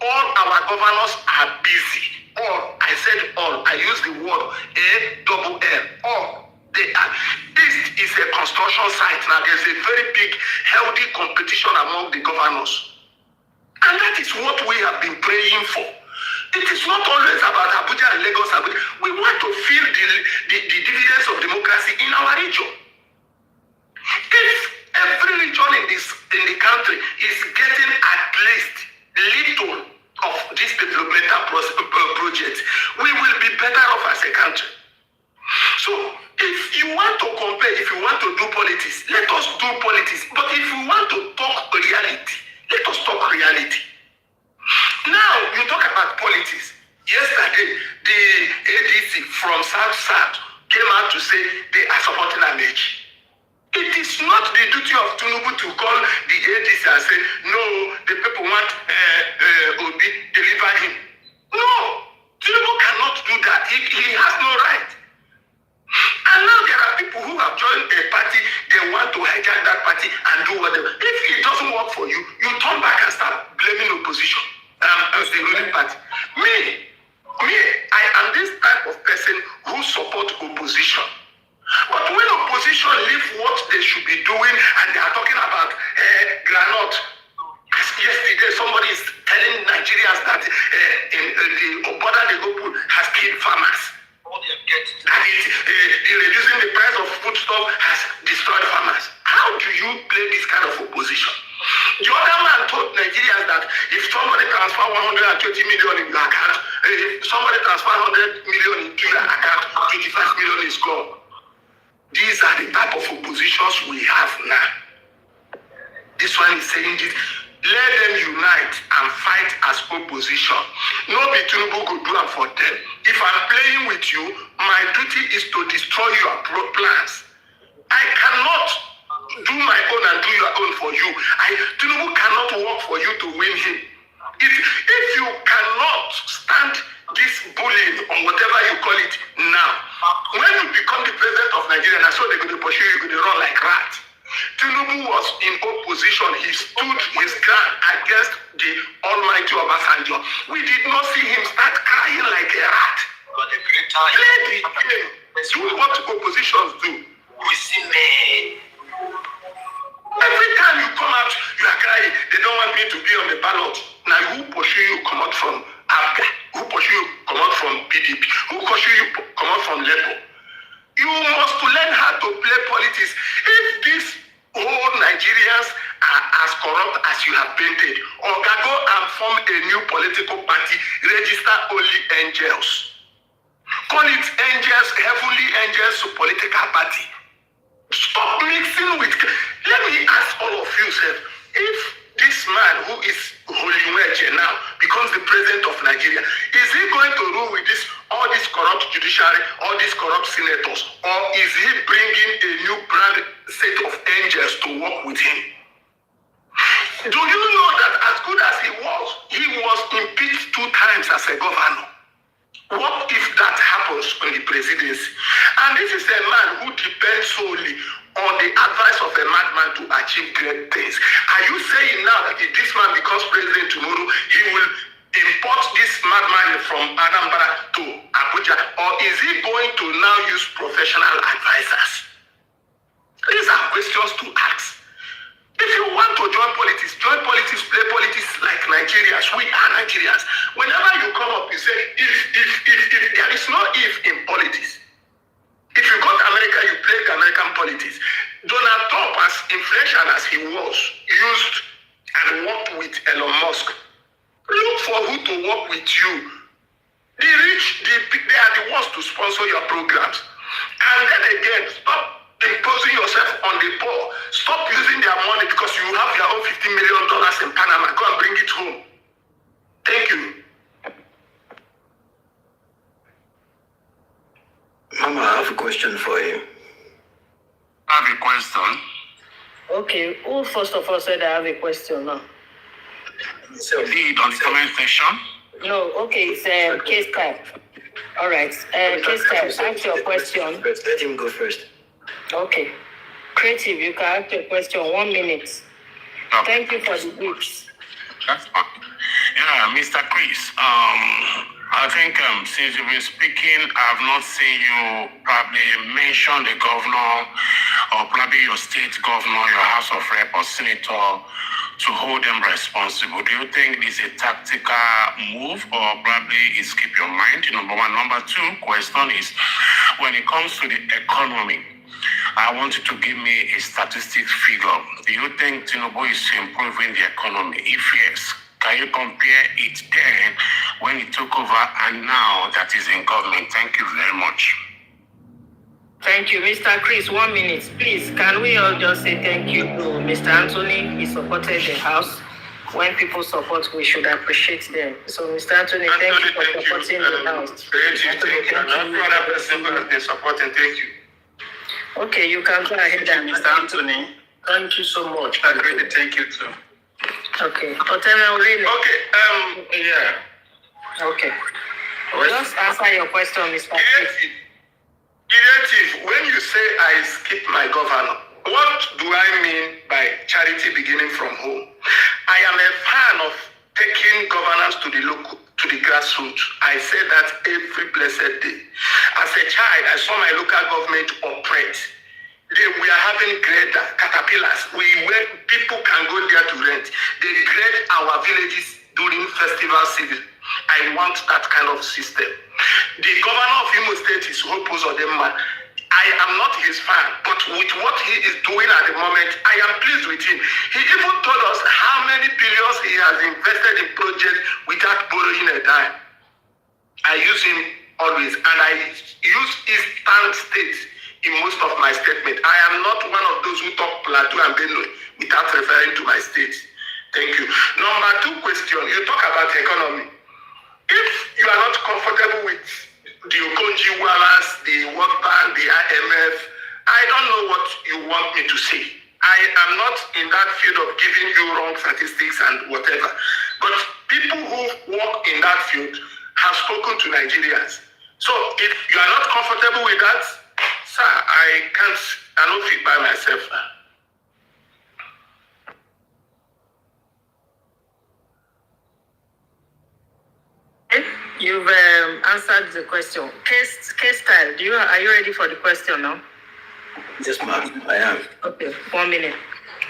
all our governors are busy. All, I said all, I use the word A-double-L, all. They are. East is a construction site now. There's a very big, healthy competition among the governors. And that is what we have been praying for. It is not always about Abuja and Lagos. We want to feel the dividends of democracy in our region. If every region in the country is getting at least little of this developmental project, we will be better off as a country. So if you want to compare, if you want to do politics, let us do politics. But if you want to talk reality, let us talk reality. Now, you talk about politics. Yesterday, the ADC from South came out to say they are supporting Amechi. It is not the duty of Tinubu to call the ADC and say, no, the people want Obi, deliver him. No, Tinubu cannot do that. He has no right. And now there are people who have joined a party, they want to hijack that party and do whatever. If it doesn't work for you, you turn back and start blaming opposition as the ruling party. Me, I am this type of person who support opposition. But when opposition leave what they should be doing and they are talking about granite, yesterday somebody is telling Nigerians that the border they go put has killed farmers. That reducing the price of foodstuff has destroyed farmers. How do you play this kind of opposition? The other man told Nigerians that if somebody transfer 120 million in your account, if somebody transfer 100 million into your account, 25 million is gone. These are the type of oppositions we have now. This one is saying this. Let them unite and fight as opposition. No be Tinubu go do it for them. If I'm playing with you, my duty is to destroy your plans. I cannot do my own and do your own for you. Tinubu cannot work for you to win him. If you cannot stand this bullying or whatever you call it now, when you become the president of Nigeria, that's what they're going to pursue you, you're going to run like rat. Tinubu was in opposition. He stood his ground against the almighty Obasanjo. We did not see him start crying like a rat. Play the game. Do what oppositions do. We see me. Every time you come out, you are crying. They don't want me to be on the ballot. Now who pursue you come out from ABGA? Who pursue you come out from PDP? Who pursue you come out from Labour? You must learn how to play politics. If these whole Nigerians are as corrupt as you have painted, or go and form a new political party, register only angels. Call it angels, heavenly angels to political party. Stop mixing with... Let me ask all of you, sir, if this man who is Holy now becomes the president of Nigeria, is he going to rule with all this corrupt judiciary, all these corrupt senators, or is he bringing a new brand set of angels to work with him? Do you know that as good as he was impeached 2 times as a governor? What if that happens on the presidency? And this is a man who depends solely on the advice of a madman to achieve great things. Are you saying now that if this man becomes president tomorrow, he will import this madman from Anambra to Abuja, or is he going to now use professional advisors? These are questions to ask. If you want to join politics, play politics like Nigerians. We are Nigerians. Whenever you come up, you say, if, there is no if in politics. If you go to America, you play the American politics. Donald Trump, as influential as he was, used and worked with Elon Musk. Look for who to work with you. The rich, they are the ones to sponsor your programs. And then again, stop imposing yourself on the poor. Stop using their money because you have your own $50 million in Panama. Go and bring it home. Thank you. Mama, I have a question for you. I have a question. Okay, who first of all said I have a question now? Lead on the comment section. No, okay, it's case type. All right, case type, ask your question. Let him go first. Okay. Creative, you can ask your question 1 minute. Okay. Thank you for the briefs. That's fine. Yeah, Mr. Chris, I think since you've been speaking, I have not seen you probably mention the governor or probably your state governor, your House of Rep or Senator to hold them responsible. Do you think this is a tactical move or probably is keep your mind? Number one. Number two question is, when it comes to the economy, I want you to give me a statistics figure. Do you think Tinubu is improving the economy? If yes, can you compare it then when he took over and now that he's in government? Thank you very much. Thank you, Mr. Chris. 1 minute, please. Can we all just say thank you to Mr. Anthony? He supported the house. When people support, we should appreciate them. So, Mr. Anthony, thank you for supporting the house. Thank you. I'm not other person who has been supporting. Thank you. Okay, you can go ahead and Mr. Anthony. Thank you so much. I really thank you too. Okay. Really? Okay. Yeah. Okay. Just answer your question, Mr. Creative, when you say I skip my governor, what do I mean by charity beginning from home? I am a fan of taking governance to the grassroots. I say that every blessed day. As a child, I saw my local government operate. We are having grader, caterpillars. People can go there to rent. They grade our villages during festival season. I want that kind of system. The governor of Imo State is Hope Uzodinma. I am not his fan, but with what he is doing at the moment, I am pleased with him. He even told us how many billions he has invested in projects without borrowing a dime. I use him always, and I use Eastern states in most of my statement. I am not one of those who talk Plateau and Benue without referring to my state. Thank you. Number two question, you talk about economy. If you are not comfortable with the Okonji Wallace, the World Bank, the IMF, I don't know what you want me to say. I am not in that field of giving you wrong statistics and whatever. But people who work in that field have spoken to Nigerians. So if you are not comfortable with that, sir, I don't fit by myself. You've answered the question. Case style, are you ready for the question now? Yes, ma'am, I am. Okay, 1 minute.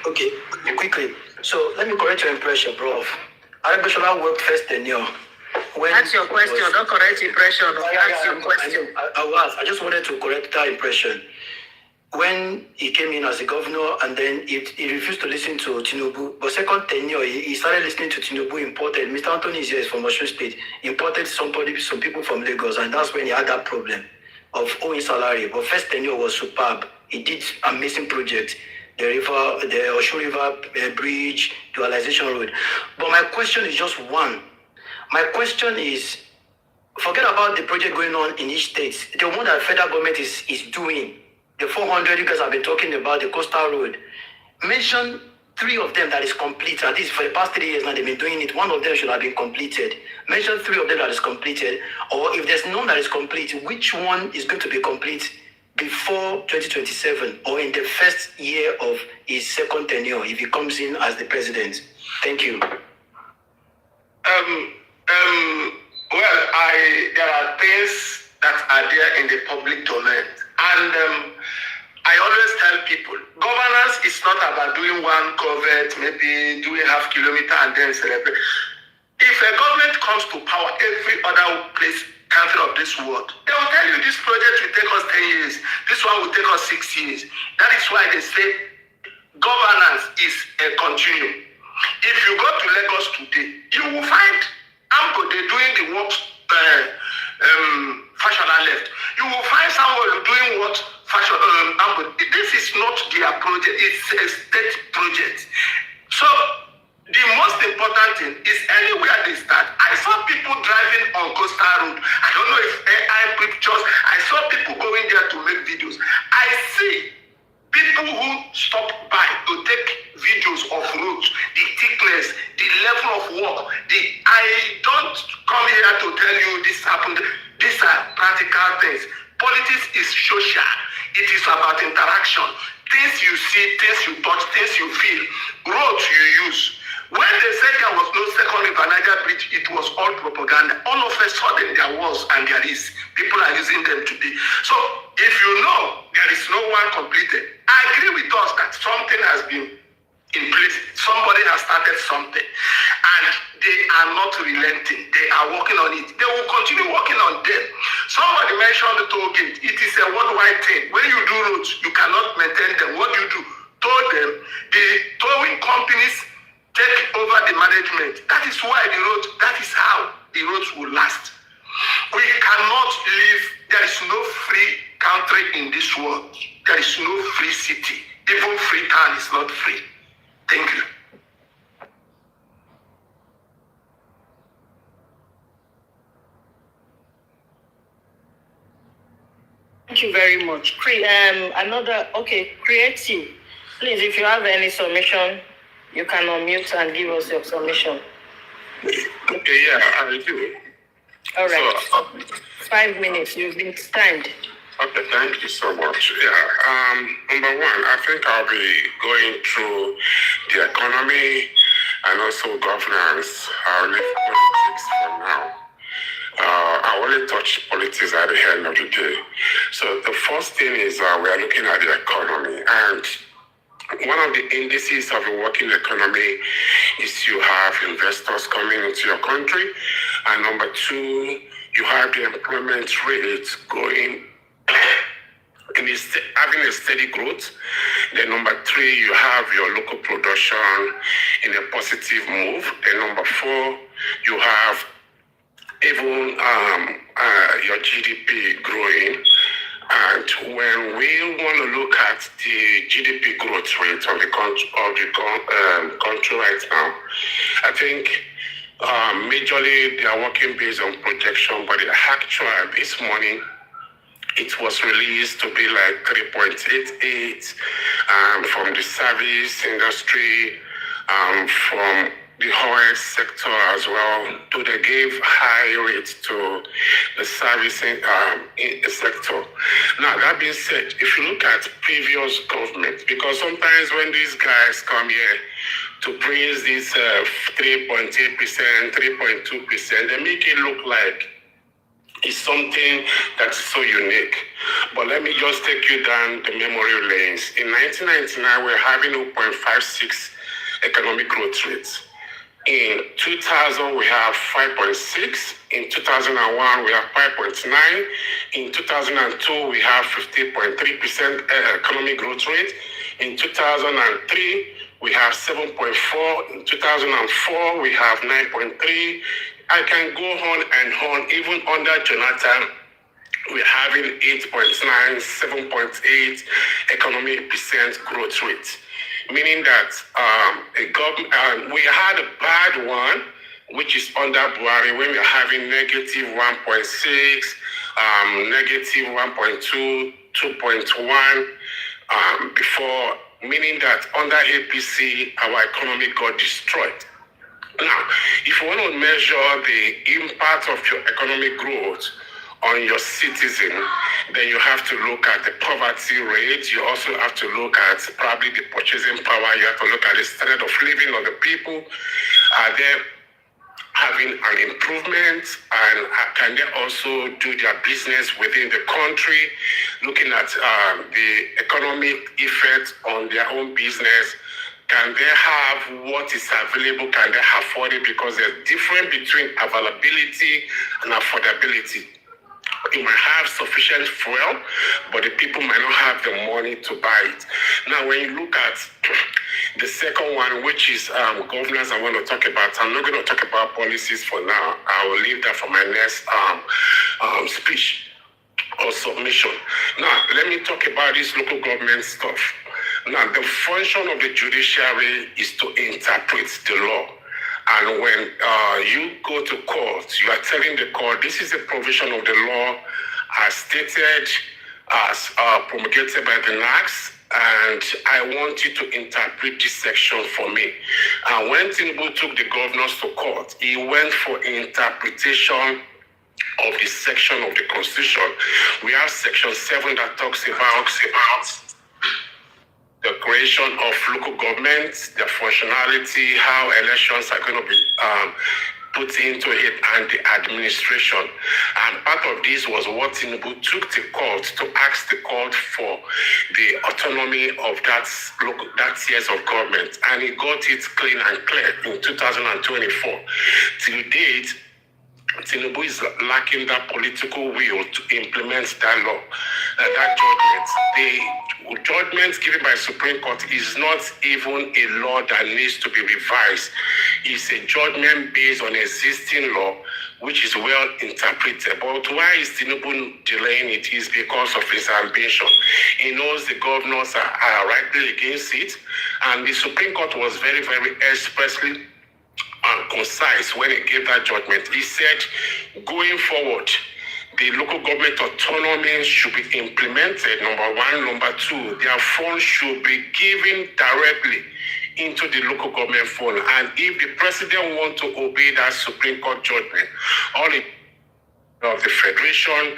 Okay, quickly. So let me correct your impression, bro. Arabishola worked first tenure. That's your question, don't correct impression. That's your question. I just wanted to correct that impression. When he came in as a governor and then he refused to listen to Tinubu, but second tenure, he started listening to Tinubu, imported, Mr. Anthony is here from Osun State, imported some people from Lagos, and that's when he had that problem of owing salary. But first tenure was superb. He did amazing projects. The Osun River Bridge, dualization road. But my question is just one. My question is, forget about the project going on in each state. The one that federal government is doing, the 400 you guys have been talking about, the coastal road. Mention 3 of them that is complete. At least for the past 3 years now, they've been doing it. 1 of them should have been completed. Mention 3 of them that is completed. Or if there's none that is complete, which one is going to be complete before 2027 or in the first year of his second tenure if he comes in as the president? Thank you. Well, there are things that are there in the public domain, and I always tell people, governance is not about doing one covert, maybe doing half kilometer and then celebrate. If a government comes to power, every other country of this world, they will tell you this project will take us 10 years, this one will take us 6 years. That is why they say governance is a continuum. If you go to Lagos today, you will find Ambo doing the work fashional left. You will find someone doing what fashion Ambo. This is not their project, it's a state project. So the most important thing is anywhere they start. I saw people driving on Coastal Road. I don't know if AI pictures. I saw people going there to make videos. I see people who stop by to take videos of roads, the thickness, the level of work. I don't come here to tell you this happened. These are practical things. Politics is social. It is about interaction. Things you see, things you touch, things you feel. Roads you use. When they said there was no second River Niger bridge, it was all propaganda. All of a sudden there was and there is. People are using them today. So if you know there is no one completed, I agree with us that something has been in place. Somebody has started something and they are not relenting. They are working on it. They will continue working on them. Somebody mentioned the toll gate. It is a worldwide thing. When you do roads, you cannot maintain them. What do? Toll them. The towing companies take over the management. That is why that is how the roads will last. We cannot live, there is no free country in this world. There is no free city. Even Freetown is not free. Thank you. Thank you very much. Creative. Please, if you have any submission, you can unmute and give us your submission. Okay, yeah, I do. All right. So, 5 minutes. You've been timed. Okay, thank you so much. Yeah. Number one, I think I'll be going through the economy and also governance. I'll leave politics for now. I only touch politics at the end of the day. So the first thing is we are looking at the economy, and one of the indices of a working economy is you have investors coming into your country, and number two, you have the employment rate going and it's having a steady growth. Then number three, you have your local production in a positive move. Then number four, you have even your GDP growing. And when we want to look at the GDP growth rate of the country right now, I think majorly they are working based on projection, but the actual this morning it was released to be like 3.88 from the service industry, from the oil sector as well. So they gave high rates to the servicing sector. Now, that being said, if you look at previous governments, because sometimes when these guys come here to praise this 3.8%, 3.2%, they make it look like it's something that's so unique. But let me just take you down the memory lanes. In 1999, we're having 0.56 economic growth rates. In 2000, we have 5.6. In 2001, we have 5.9. In 2002, we have 50.3% economic growth rate. In 2003, we have 7.4. In 2004, we have 9.3. I can go on and on. Even under Jonathan, we're having 8.9, 7.8 economic percent growth rate. Meaning that we had a bad one, which is under Buhari, when we're having negative 1.6, negative 1.2, 2.1 before, meaning that under APC, our economy got destroyed. Now, if you want to measure the impact of your economic growth on your citizen, then you have to look at the poverty rate. You also have to look at probably the purchasing power. You have to look at the standard of living of the people. Are they having an improvement, and can they also do their business within the country, looking at the economic effect on their own business? Can they have what is available? Can they afford it? Because there's difference between availability and affordability. You might have sufficient fuel, but the people might not have the money to buy it. Now, when you look at the second one, which is governance, I want to talk about. I'm not going to talk about policies for now. I will leave that for my next speech or submission. Now, let me talk about this local government stuff. Now, the function of the judiciary is to interpret the law. And when you go to court, you are telling the court, this is a provision of the law as stated, as promulgated by the NACS, and I want you to interpret this section for me. And when Tinubu took the governors to court, he went for interpretation of the section of the Constitution. We have section 7 that talks about the creation of local governments, their functionality, how elections are going to be put into it, and the administration. And part of this was what Tinubu took the court to ask the court for the autonomy of that tiers of government. And he got it clean and clear in 2024. Till date, Tinubu is lacking that political will to implement that law, that judgment. The judgment given by Supreme Court is not even a law that needs to be revised. It's a judgment based on existing law, which is well interpreted. But why is Tinubu delaying it? Is because of his ambition. He knows the governors are rightly against it, and the Supreme Court was very, very expressly concise when he gave that judgment. He said, going forward, the local government autonomy should be implemented, number one. Number two, their funds should be given directly into the local government fund. And if the president wants to obey that Supreme Court judgment, all it of the Federation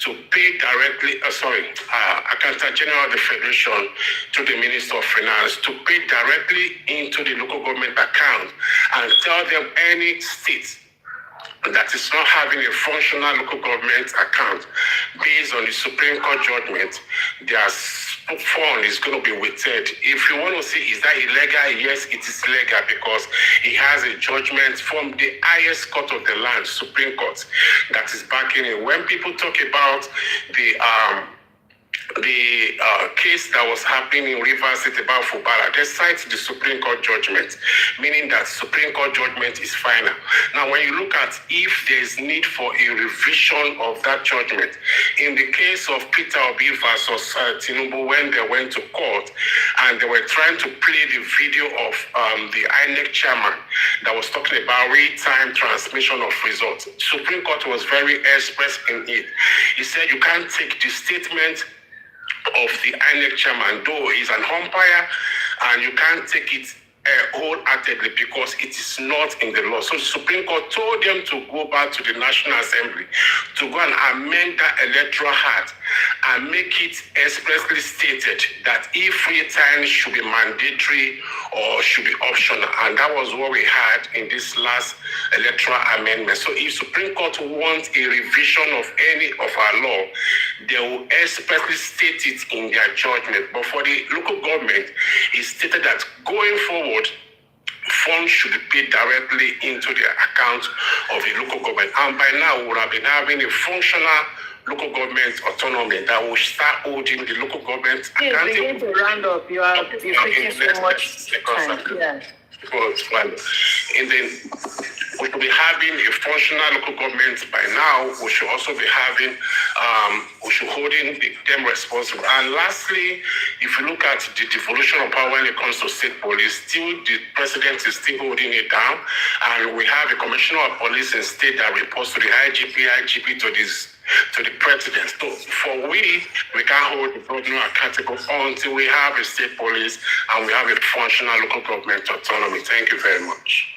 to pay directly, Accountant General of the Federation to the Minister of Finance to pay directly into the local government account, and tell them any state that is not having a functional local government account based on the Supreme Court judgment, their fund is going to be withheld. If you want to see, is that illegal? Yes, it is legal, because it has a judgment from the highest court of the land, Supreme Court, that is backing it. When people talk about the case that was happening in Rivers State about Fubara, they cite the Supreme Court judgment, meaning that Supreme Court judgment is final. Now, when you look at if there's need for a revision of that judgment, in the case of Peter Obi versus Tinubu, when they went to court and they were trying to play the video of the INEC chairman that was talking about real-time transmission of results, Supreme Court was very express in it. He said you can't take the statement of the INEC chairman, though he's an umpire, and you can't take it wholeheartedly because it is not in the law. So the Supreme Court told them to go back to the National Assembly to go and amend that electoral act and make it expressly stated that if free time should be mandatory or should be optional. And that was what we had in this last electoral amendment. So if Supreme Court wants a revision of any of our law, they will expressly state it in their judgment. But for the local government, it's stated that going forward, funds should be paid directly into the account of the local government. And by now, we would have been having a functional local government autonomy that will start holding the local government accountable. Begin to round up. You're taking so much time. Yeah. And then we should be having a functional local government by now. We should also be having, we should holding them responsible. And lastly, if you look at the devolution of power when it comes to state police, still the president is still holding it down. And we have a commissioner of police in state that reports to the IGP to the president. So for we can't hold the governor accountable until we have a state police and we have a functional local government autonomy. Thank you very much.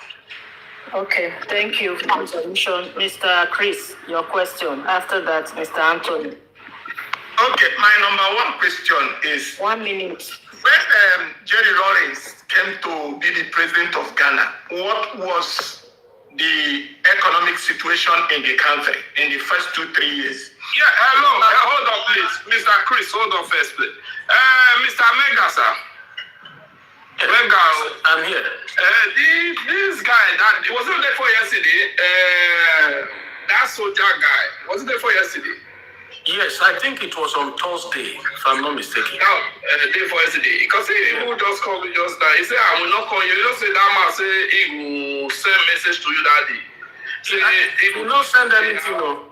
Okay, thank you for the solution. Mr. Chris, your question. After that, Mr. Anthony. Okay, my number one question is 1 minute. when Jerry Rawlings came to be the president of Ghana, what was the economic situation in the country in the first 2-3 years? Yeah, hello. Hold on, please. Mr. Chris, hold on first, please. Mr. Mega, sir. Mega, I'm here. This guy, that wasn't there for yesterday. That soldier guy, wasn't there for yesterday? Yes, I think it was on Thursday, if I'm not mistaken. Now, day for yesterday. Because he will just call me just now. He said, I will not call you. You just say that man say he will send message to you that day. Say, he will not send anything, no.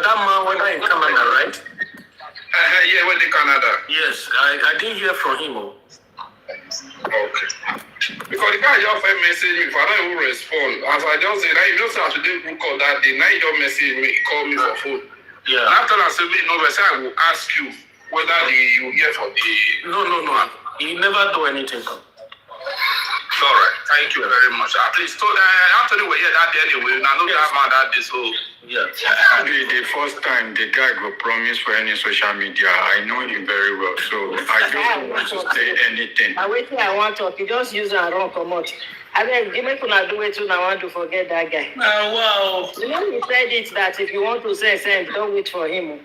That man went in Canada, right? Yeah, went in Canada. Yes, I didn't hear from him. Okay. Because the guy just message me, if I don't even respond. As I just said, I just have to do book on that day. Now he just message me, call me for phone. Yeah. And after I said, no, I will ask you whether you hear for the... No. He never do anything. All right. Thank you very much. At least Anthony was here that day anyway. I know that man that day, so... Yeah. The first time the guy go promise for any social media, I know him very well, so I don't want to say anything. I want to talk. You just use and run come out. I mean, give me to do it too. I want to forget that guy. Wow. You know, he said it that if you want to send, don't wait for him.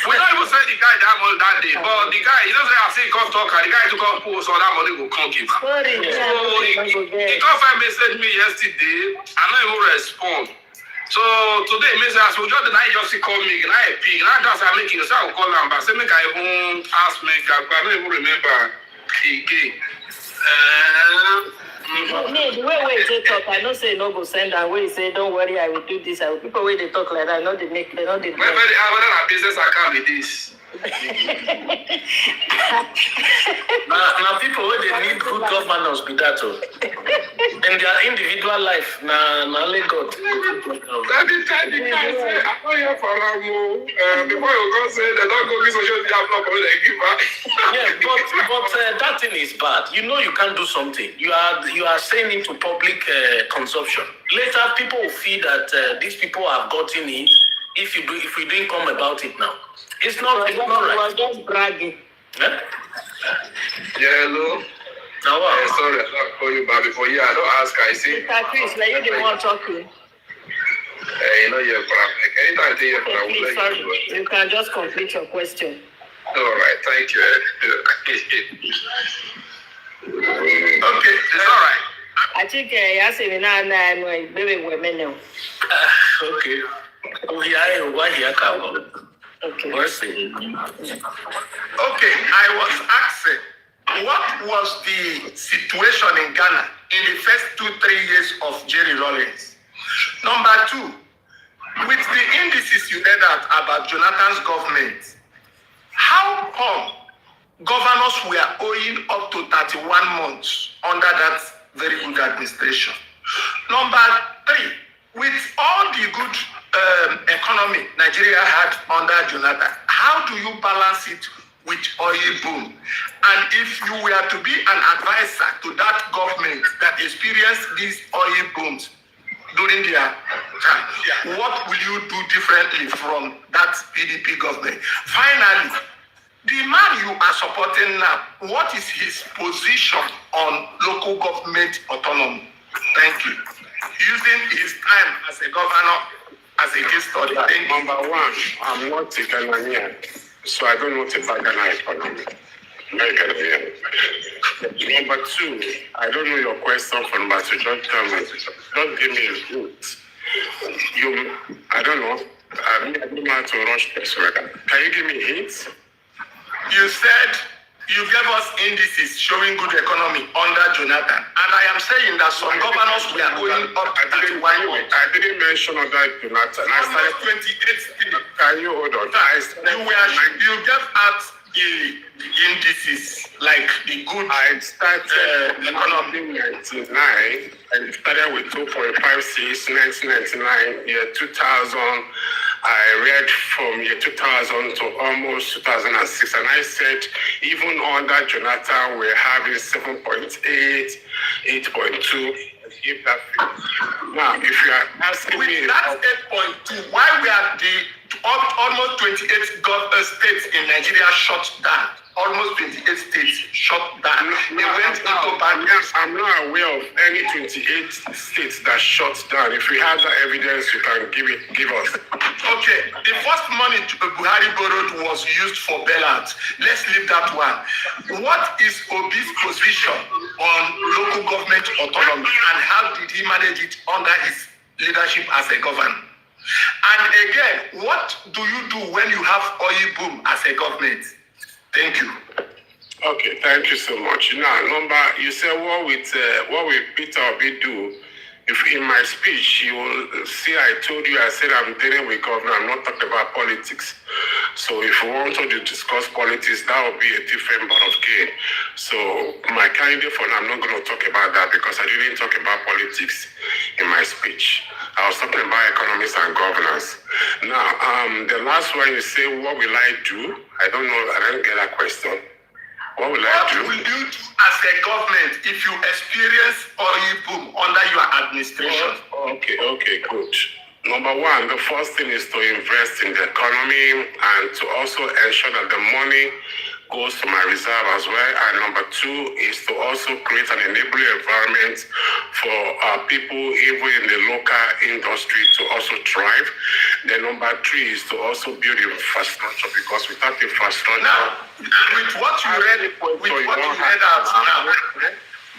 We don't even say the guy that money that day, but the guy, you know, say I see come talk, and the guy to come post, so that money will come give. Sorry, he come find message me yesterday, I don't even respond. So today, message as we just the night just call me, and I pick, and I just make it, so I will call him, but say make I even ask me, I don't even remember again. The way they talk, I don't say no go send, and we say don't worry, I will do this. I will people way they talk like that, not they make, they not they. Whether a business account with this. Now people where they need good governance be that too. In their individual life, now only God. That the time the guy say, I don't hear for Ramo. Before you go say they don't go give social media block when they give back. Yeah, but that thing is bad. You know you can't do something. You are saying into public consumption. Later people will feel that these people have gotten it if we didn't come about it now. It's not right. You are just bragging. Yeah, hello. Now, sorry, I don't call you back before. Yeah, I don't ask. I see. Mr. Chris, like you the one talking. You know you're anytime you please, sorry. You can just complete your question. All right, thank you. Okay, it's all right. I think yes, we now maybe women now. Okay. Why here come? Okay. Okay, I was asking, what was the situation in Ghana in the first 2-3 years of Jerry Rawlings? Number two, with the indices you read out about Jonathan's government, how come governors were owing up to 31 months under that very good administration? Number three, with all the good economy Nigeria had under Jonathan, how do you balance it with oil boom? And if you were to be an advisor to that government that experienced these oil booms during their time, what will you do differently from that PDP government? Finally, the man you are supporting now, what is his position on local government autonomy? Thank you. Using his time as a governor as a case study. Number one, I'm not a Ghanaian, so I don't know about Ghana economy. Number two, I don't know your question for number two. Just tell me. Don't give me a hint. I don't know. I don't know how to rush this record. Can you give me hints? You said you gave us indices showing good economy under Jonathan, and I am saying that some governors were going up to 31 months. I didn't mention under Jonathan. I started 28. Can you hold on? You gave out the indices like the good. I started economy 99. I started with 2.56, 1999, year 2000. I read from year 2000 to almost 2006, and I said even under Jonathan we're having 7.8, 8.2 give that figure. Now, if you are asking With me, that 8.2, why we are almost 28 states in Nigeria shut down? Almost 28 states shut down. They went into bankruptcy. I'm not aware of any 28 states that shut down. If you have that evidence, you can give us. Okay, the first money Buhari borrowed was used for bailouts. Let's leave that one. What is Obi's position on local government autonomy and how did he manage it under his leadership as a governor? And again, what do you do when you have oil boom as a government? Thank you. Okay, thank you so much. Now, you said what will Peter Obi do? If in my speech you will see, I told you, I said I'm dealing with government. I'm not talking about politics. So if you want to discuss politics, that will be a different ball of game. So my candidate for now, I'm not going to talk about that because I didn't talk about politics in my speech. I was talking about economics and governance. Now, the last one you say, what will I do? I don't know. I didn't get that question. What will I do? What will you do as a government if you experience oil boom under your administration? Okay, good. Number one, the first thing is to invest in the economy and to also ensure that the money goes to my reserve as well. And number two is to also create an enabling environment for people, even in the local industry, to also thrive. Then number three is to also build infrastructure, because without infrastructure... Now, with what you read out now,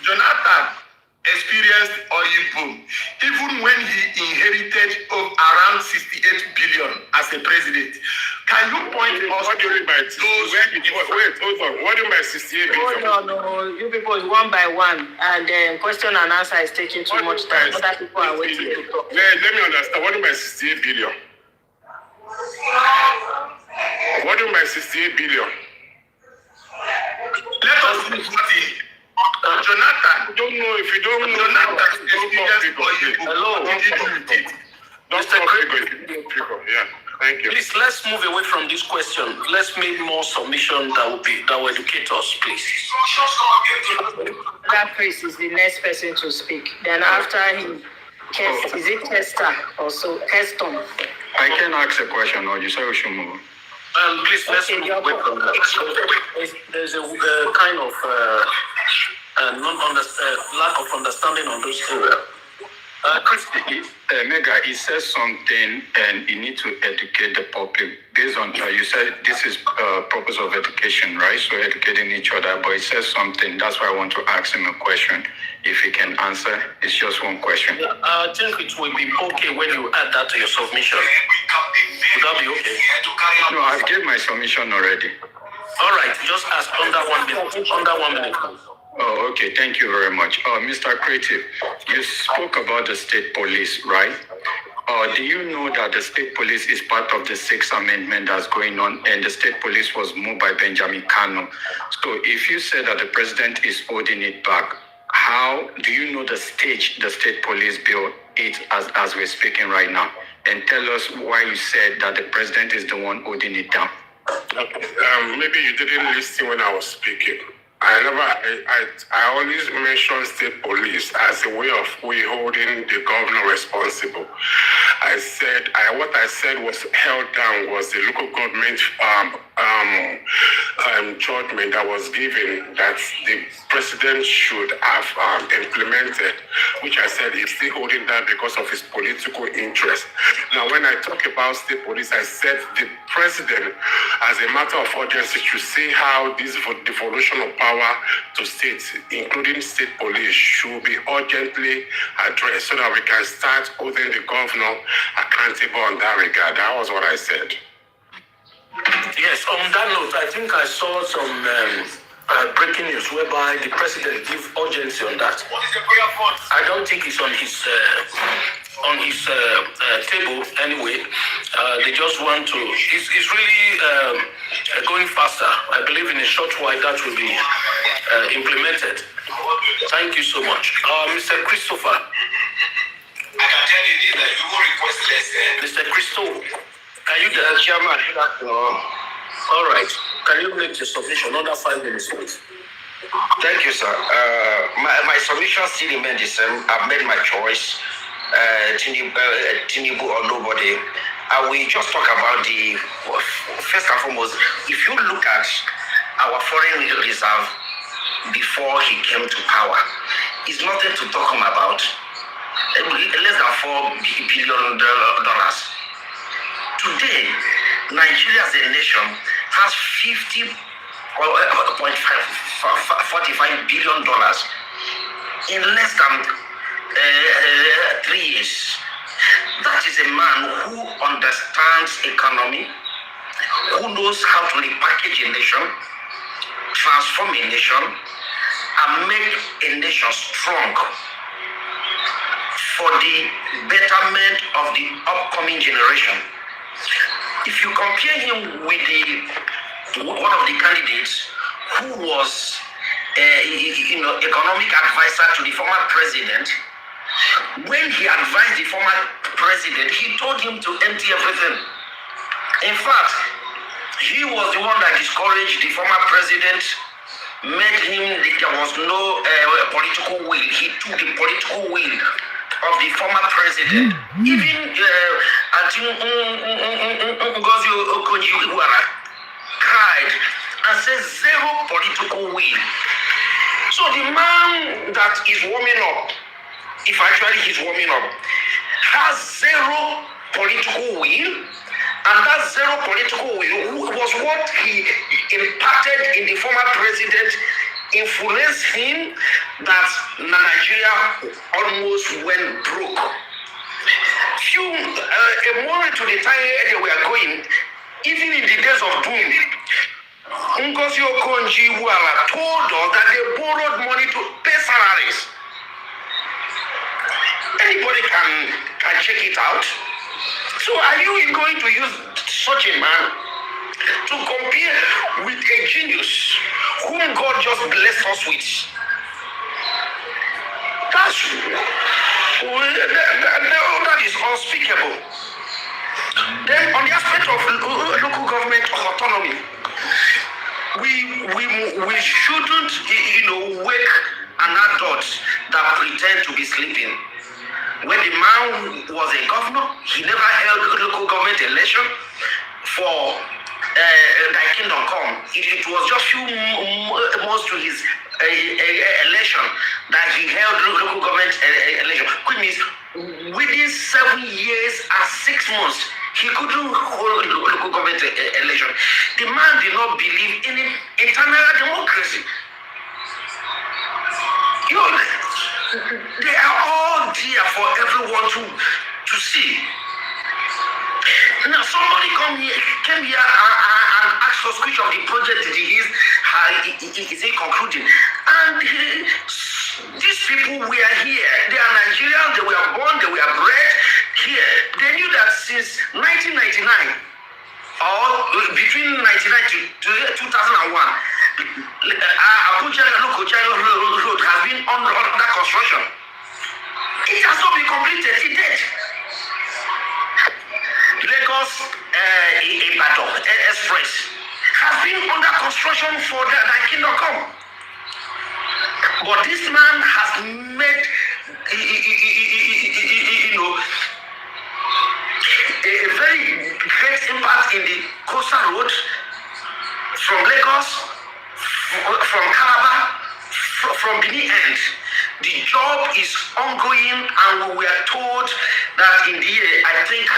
Jonathan experienced oil boom. Even when he inherited around 68 billion as a president. Can you point us what do you mean by those? Wait, hold on. What do you mean by 68 billion? No. You people is one by one, and then question and answer is taking too much time. Other people are waiting to talk. Let me understand. What do you mean by 68 billion? What do you mean by 68 billion? Let us see. Jonathan, don't know if you don't know. Hello, what did you do with it? Don't talk figure. Yeah, thank you. Please, let's move away from this question. Let's make more submission that will educate us, please. That Chris is the next person to speak. Then after him, is it Kester also? Keston. I can ask a question, or you say we should move? Please, let's move away from that. There's a kind of lack of understanding on those areas. Christy, Mega, he says something and you need to educate the public based on, you said this is purpose of education, right? So educating each other, but he says something, that's why I want to ask him a question. If he can answer, it's just one question. Yeah, I think it will be okay when you add that to your submission. Would that be okay? No, I've given my submission already. All right, just ask under 1 minute. Under 1 minute. Oh, okay. Thank you very much. Mr. Creative, you spoke about the state police, right? Do you know that the state police is part of the 6th Amendment that's going on, and the state police was moved by Benjamin Kanu? So if you said that the president is holding it back, how do you know the stage the state police built it as we're speaking right now? And tell us why you said that the president is the one holding it down. Okay. Maybe you didn't listen when I was speaking. I always mention state police as a way of we holding the governor responsible. What I said was held down was the local government judgment that was given that the president should have implemented, which I said is still holding down because of his political interest. Now, when I talk about state police, I said the president, as a matter of urgency, should see how this devolution of power to states, including state police, should be urgently addressed so that we can start holding the governor accountable on that regard. That was what I said. Yes, on that note, I think I saw some breaking news whereby the president gave urgency on that. I don't think it's on his table anyway. They just want to. It's really going faster. I believe in a short while that will be implemented. Thank you so much, Mr. Christopher. I can tell you this: that you will request less. Mr. Christopher. Can you get Chairman? All right. Can you make the submission under 5 minutes, please? Thank you, sir. My submission still remains the same. I've made my choice. Tinubu or nobody. I will just talk about the first and foremost. If you look at our foreign reserve before he came to power, it's nothing to talk about. Less than $4 billion. Today, Nigeria as a nation has $50.45 billion in less than 3 years. That is a man who understands economy, who knows how to repackage a nation, transform a nation, and make a nation strong for the betterment of the upcoming generation. If you compare him with one of the candidates who was economic advisor to the former president, when he advised the former president, he told him to empty everything. In fact, he was the one that discouraged the former president, made him, there was no political will. He took the political will of the former president. Even Ngozi Okonjo-Iweala cried and said zero political will. So the man that is warming up, if actually he's warming up, has zero political will, and that zero political will was what he impacted in the former president, influenced him that Nigeria almost went broke. A moment to the time they were going, even in the days of doom, Ngozi Okonjo-Iweala told us that they borrowed money to pay salaries. Anybody can check it out. So are you going to use such a man to compare with a genius whom God just blessed us with? That is unspeakable. Then on the aspect of local government autonomy, we shouldn't wake an adult that pretend to be sleeping. When the man was a governor, he never held local government election for Thy Kingdom Come. It was just few months to his election that he held local government election. Which means within 7 years and 6 months, he couldn't hold local government election. The man did not believe in internal democracy. They are all there for everyone to see. Now somebody came here and asked us which of the projects is he concluding. And these people were here. They are Nigerians. They were born. They were bred here. They knew that since 1999 or between 1990 to 2001. Abuja Lokoja Road has been under construction. It has not been completed. It did. Lagos Ibadan Express has been under construction for the Kingdom Come. But this man has made a very great impact in the coastal road from Lagos, from Calabar, from Benin end. The job is ongoing, and we were told that in the year, I think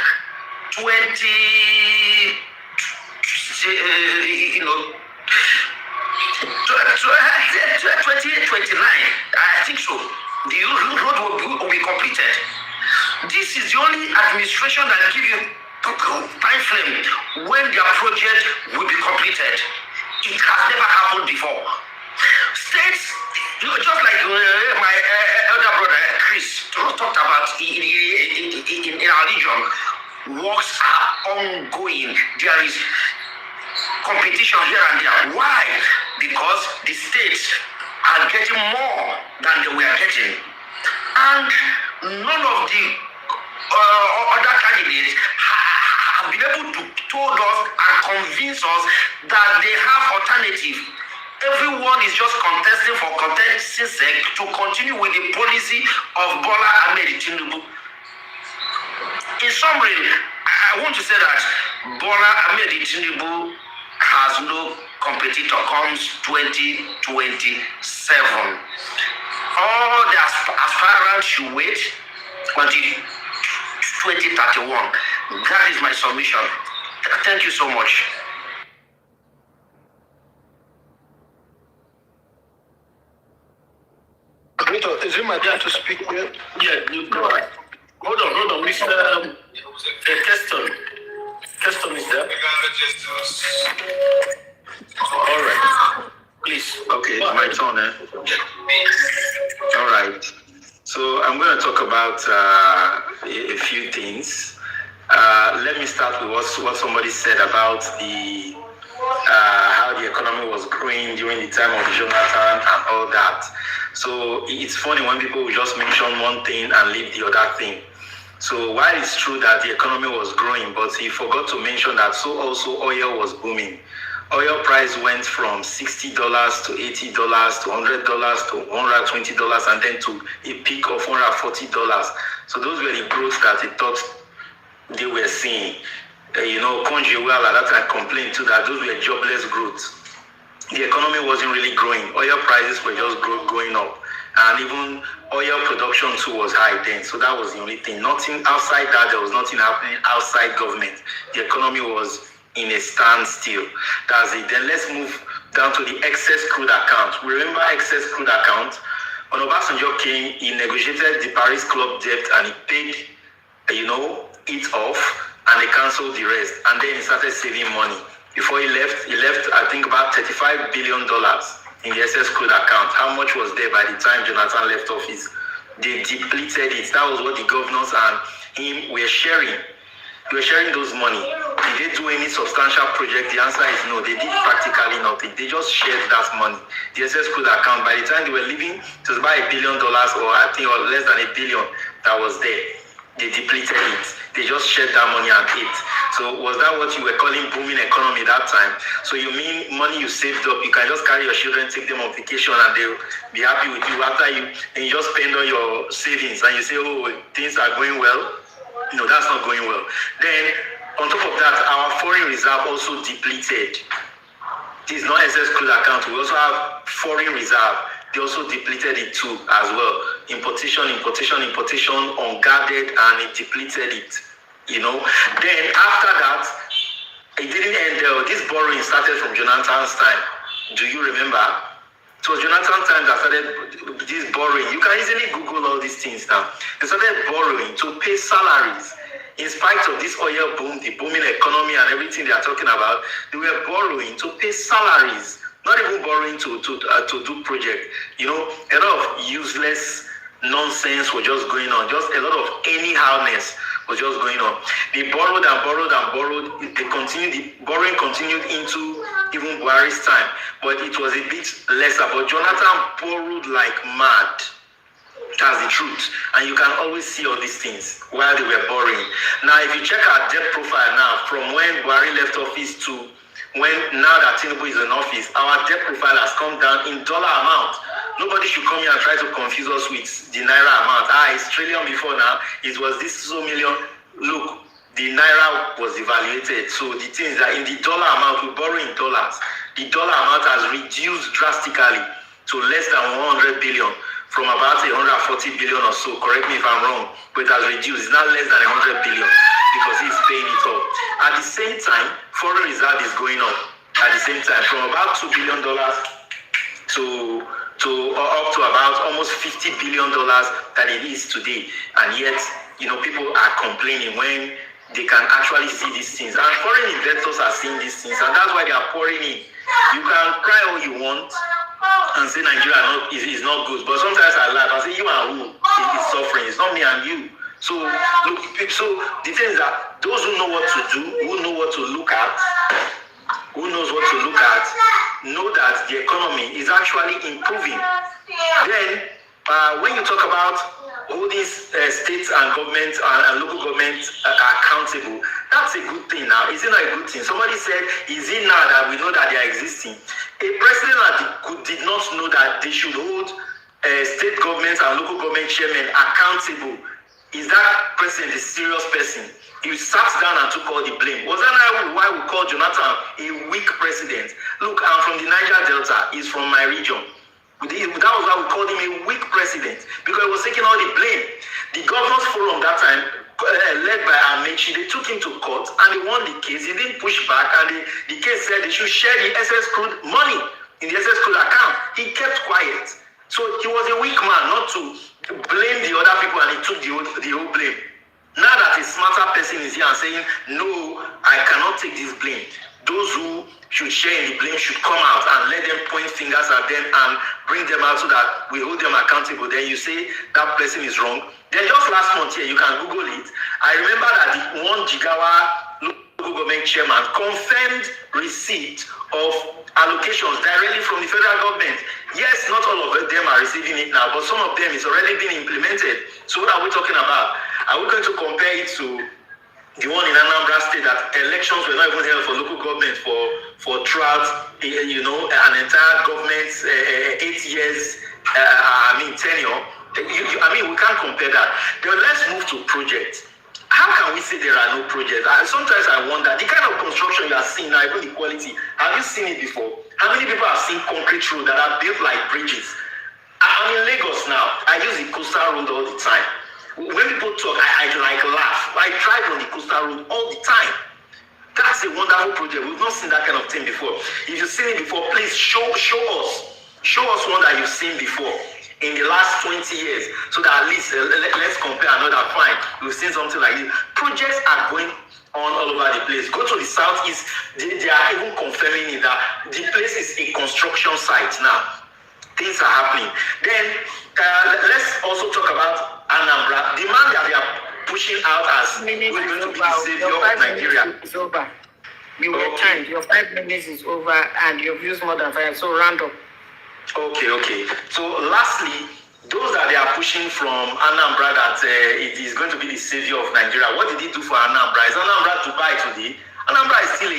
2029, I think so. The road will be completed. This is the only administration that gives you time frame when their project will be completed. It has never happened before. States, just like my elder brother Chris talked about in our region, works are ongoing. There is competition here and there. Why? Because the states are getting more than they were getting. And none of the other candidates have been able to told us and convince us that they have alternative Everyone is just contesting for contesting sake to continue with the policy of Bola Ahmed Tinubu. In summary, I want to say that Bola Ahmed Tinubu has no competitor comes 2027. All the aspirants should wait until 2031. That is my submission. Thank you so much. Is it my turn to speak here? Yeah, you go ahead. Hold on, Mr. Keston. Keston is there. All right. Please. Okay, it's my turn, All right. So I'm going to talk about a few things. Let me start with what somebody said about the how the economy was growing during the time of Jonathan and all that. So it's funny when people will just mention one thing and leave the other thing. So while it's true that the economy was growing, but he forgot to mention that so also oil was booming. Oil price went from $60 to $80 to $100 to $120 and then to a peak of $140. So those were the growths that he thought they were seeing. KÍNG at that time complained too that those were jobless growths. The economy wasn't really growing. Oil prices were just going up. And even oil production too was high then. So that was the only thing. Nothing outside that, there was nothing happening outside government. The economy was in a standstill. That's it. Then let's move down to the excess crude account. Remember excess crude account? When Obasanjo came, he negotiated the Paris Club debt and he paid, it off and they canceled the rest. And then he started saving money. Before he left, I think about $35 billion in the excess crude account. How much was there by the time Jonathan left office? They depleted it. That was what the governors and him were sharing. They were sharing those money. Did they do any substantial project? The answer is no. They did practically nothing. They just shared that money. The excess crude account, by the time they were leaving, it was about $1 billion or less than $1 billion that was there. They depleted it. They just shared that money and ate. So was that what you were calling booming economy that time? So you mean money you saved up, you can just carry your children, take them on vacation and they'll be happy with you after you just spend all your savings and you say, oh, things are going well? No, that's not going well. Then on top of that, our foreign reserve also depleted. This is not excess crude account. We also have foreign reserve. They also depleted it too as well. Importation, unguarded, and it depleted it. Then after that, it didn't end there. This borrowing started from Jonathan's time. Do you remember? It was Jonathan's time that started this borrowing. You can easily Google all these things now. They started borrowing to pay salaries. In spite of this oil boom, the booming economy and everything they are talking about, they were borrowing to pay salaries. Not even borrowing to do project. A lot of useless nonsense was just going on. Just a lot of anyhowness was just going on. They borrowed and borrowed and borrowed. The borrowing continued into even Buhari's time, but it was a bit lesser. But Jonathan borrowed like mad. That's the truth. And you can always see all these things while they were borrowing. Now, if you check our debt profile now, from when Buhari left office to now that Tinubu is in office, our debt profile has come down in dollar amount. Nobody should come here and try to confuse us with the naira amount. It's trillion before now. It was this so million. Look, the naira was evaluated. So the thing is that in the dollar amount, we borrow in dollars. The dollar amount has reduced drastically to less than 100 billion from about 140 billion or so. Correct me if I'm wrong, but it has reduced. It's now less than 100 billion. Because he's paying it off. At the same time, foreign reserve is going up. At the same time, from about $2 billion to up to about almost $50 billion that it is today. And yet, people are complaining when they can actually see these things. And foreign investors are seeing these things, and that's why they are pouring in. You can cry all you want and say Nigeria is not good, but sometimes I laugh. I say, you and who is suffering? It's not me and you. So look, the thing is that those who know what to do, who know what to look at, who knows what to look at, know that the economy is actually improving. Then, when you talk about all these states and governments and local governments are accountable, that's a good thing now. Is it not a good thing? Somebody said, is it now that we know that they are existing? A president that did not know that they should hold state governments and local government chairmen accountable, is that president a serious person? He sat down and took all the blame. Was that why we call Jonathan a weak president? Look, I'm from the Niger Delta. He's from my region. That was why we called him a weak president, because he was taking all the blame. The governors forum that time, led by MITCY, they took him to court and they won the case. He didn't push back, and the case said they should share the SS crude money in the SS crude account. He kept quiet. So he was a weak man, not to blame the other people, and he took the whole blame. Now that a smarter person is here and saying, no, I cannot take this blame, those who should share in the blame should come out and let them point fingers at them and bring them out so that we hold them accountable. Then you say that person is wrong. Then just last month here, you can Google it. I remember that the one Jigawa local government chairman confirmed receipt of allocations directly from the federal government. Yes, not all of them are receiving it now, but some of them is already being implemented. So what are we talking about? Are we going to compare it to the one in Anambra State that elections were not even held for local government for throughout, an entire government's 8 years, tenure? We can't compare that. Then let's move to projects. How can we say there are no projects? Sometimes I wonder, the kind of construction you are seeing now, even the quality, have you seen it before? How many people have seen concrete roads that are built like bridges? I'm in Lagos now. I use the coastal road all the time. When people talk, I like laugh. I drive on the coastal road all the time. That's a wonderful project. We've not seen that kind of thing before. If you've seen it before, please show us. Show us one that you've seen before in the last 20 years, so that at least let's compare another. Fine, we've seen something like this. Projects are going on all over the place. Go to the southeast, they are even confirming it that the place is a construction site now. Things are happening. Then let's also talk about Anambra. The man that they are pushing out as going to be the savior of Nigeria. It's over. You were timed. Your 5 minutes is over, and you've used more than 5. So round up. Okay. So lastly, those that they are pushing from Anambra that it is going to be the savior of Nigeria. What did he do for Anambra? Is Anambra Dubai today? Anambra is still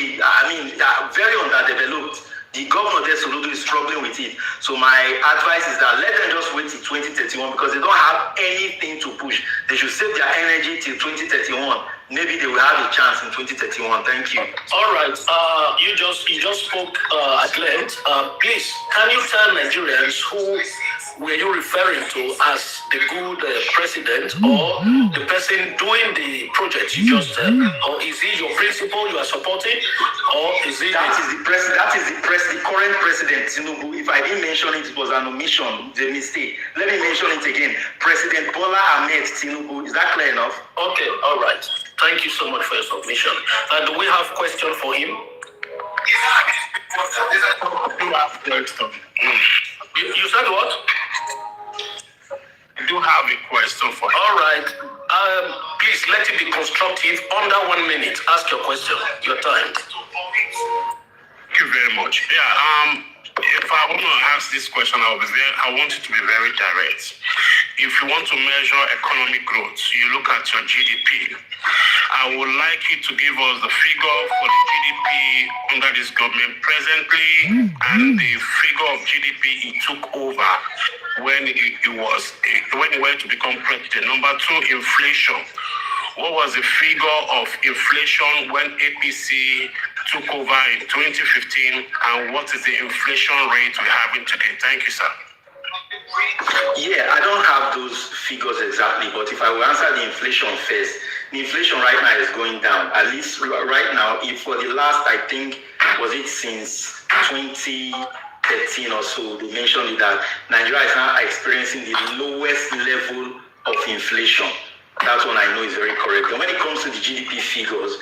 very underdeveloped. The governor there, Soludo, is struggling with it. So my advice is that let them just wait till 2031, because they don't have anything to push. They should save their energy till 2031. Maybe they will have a chance in 2031. Thank you. All right. You just spoke at length. Please, can you tell Nigerians who were you referring to as the good president, or the person doing the project you just said? Or is he your principal you are supporting? Or is it that is the current president, Tinubu. If I didn't mention it, it was an omission, the mistake. Let me mention it again. President Bola Ahmed Tinubu. Is that clear enough? Okay, all right. Thank you so much for your submission. And do we have a question for him? You said what? I do have a question for him. All right. Please let it be constructive. Under 1 minute. Ask your question. Your time. Thank you very much. Yeah. If I want to ask this question, I want it to be very direct. If you want to measure economic growth, you look at your GDP. I would like you to give us the figure for the GDP under this government presently and the figure of GDP he took over when he went to become president. Number 2, inflation. What was the figure of inflation when APC took over in 2015, and what is the inflation rate we're having today? Thank you, sir. Yeah, I don't have those figures exactly, but if I will answer the inflation first, the inflation right now is going down. At least right now, if for the last, I think, was it since 2013 or so, they mentioned that Nigeria is now experiencing the lowest level of inflation. That one I know is very correct. And when it comes to the GDP figures,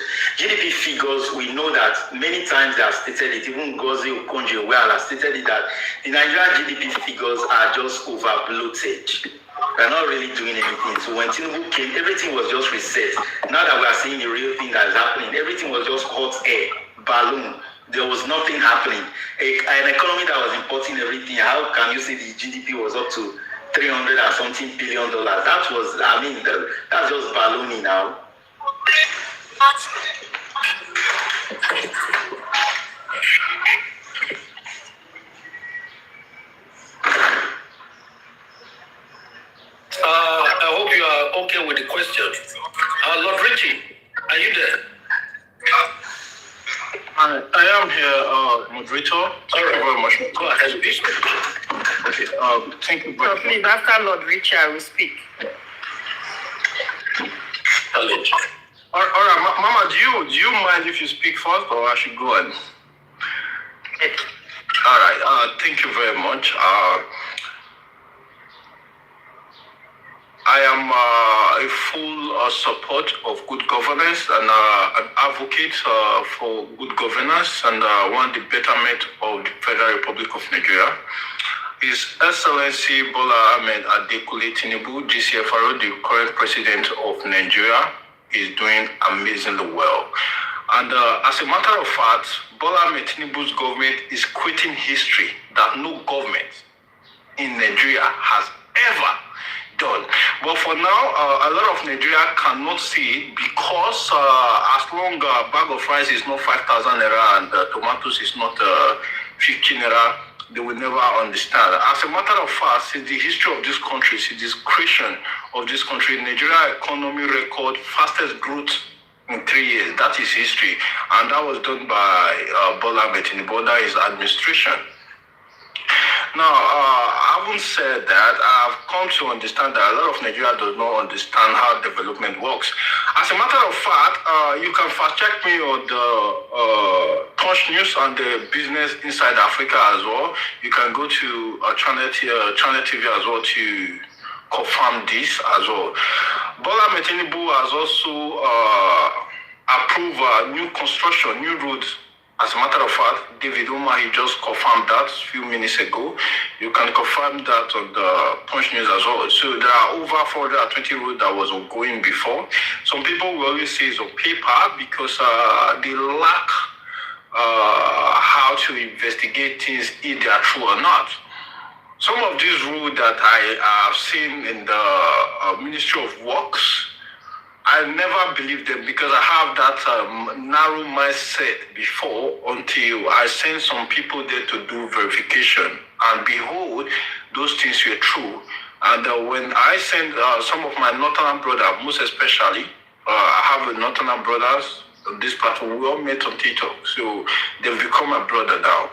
we know that many times they have stated it, even Ngozi Okonjo-Iweala has stated it, that the Nigerian GDP figures are just over-bloated. They're not really doing anything. So when Tinubu came, everything was just reset. Now that we are seeing the real thing that is happening, everything was just hot air, balloon. There was nothing happening. An economy that was importing everything, how can you say the GDP was up to $300 and something billion? That was, that's just ballooning now. Pretty, are you there? I am here, moderator. Thank you very much. Go ahead, please. Okay, thank you very So much. please, after Lord Richard, we speak. All right, Mama, do you mind if you speak first, or I should go on? All right. Thank you very much. I am a full support of good governance and an advocate for good governance and want the betterment of the Federal Republic of Nigeria. His Excellency Bola Ahmed Adekunle Tinubu, GCFRO, the current president of Nigeria, is doing amazingly well. And as a matter of fact, Bola Ahmed Tinubu's government is creating history that no government in Nigeria has ever done. But for now, a lot of Nigeria cannot see it because as long as a bag of rice is not 5,000 naira and tomatoes is not 15 naira, they will never understand. As a matter of fact, since the history of this country, since this creation of this country, Nigeria economy record fastest growth in 3 years. That is history. And that was done by Bola Ahmed Tinubu, that is administration. Now, having said that, I've come to understand that a lot of Nigeria does not understand how development works. As a matter of fact, you can fact check me on the Punch News and the Business Inside Africa as well. You can go to Channel TV as well to confirm this as well. Bola Ahmed Tinubu has also approved new construction, new roads. As a matter of fact, David Umar, he just confirmed that a few minutes ago. You can confirm that on the Punch News as well. So there are over 420 roads that was ongoing before. Some people will always say it's on paper because they lack how to investigate things if they are true or not. Some of these roads that I have seen in the Ministry of Works, I never believed them because I have that narrow mindset before until I sent some people there to do verification. And behold, those things were true. And when I sent some of my Northern brothers, most especially, I have a Northern brothers on this platform, we all met on TikTok. So they've become my brother now.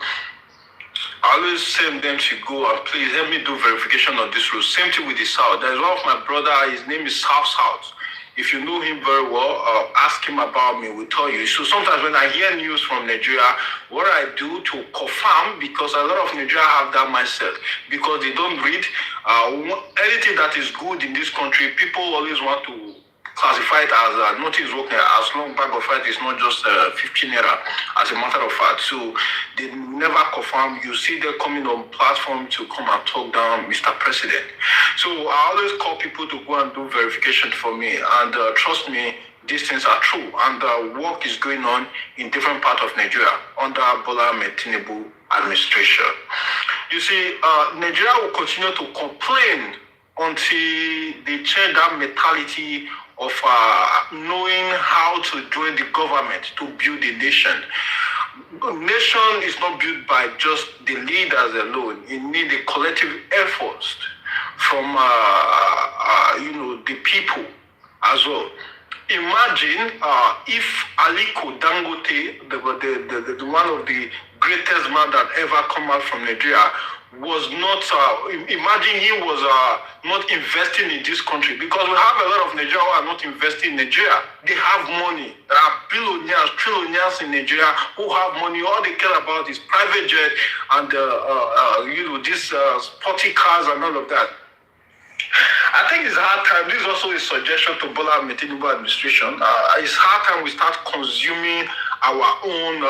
I always send them to go and please help me do verification of this road. Same thing with the South. There's one of my brother, his name is South. If you know him very well, ask him about me, we'll tell you. So sometimes when I hear news from Nigeria, what I do to confirm, because a lot of Nigeria have that mindset, because they don't read anything that is good in this country, people always want to classify it as nothing is working, as long bag of rice is not just 15 naira, as a matter of fact. So they never confirm. You see them coming on platform to come and talk down Mr. President. So I always call people to go and do verification for me, and trust me, these things are true, and work is going on in different parts of Nigeria under Bola Ahmed Tinubu administration. You see, Nigeria will continue to complain until they change that mentality of knowing how to join the government to build a nation. A nation is not built by just the leaders alone. It needs a collective effort from the people as well. Imagine if Aliko Dangote, the one of the greatest man that ever come out from Nigeria, was not, imagine he was not investing in this country, because we have a lot of Nigerians who are not investing in Nigeria. They have money. There are billionaires, trillionaires in Nigeria who have money. All they care about is private jet and, these sporty cars and all of that. I think it's hard time. This is also a suggestion to Bola Ahmed Tinubu administration. It's hard time we start consuming our own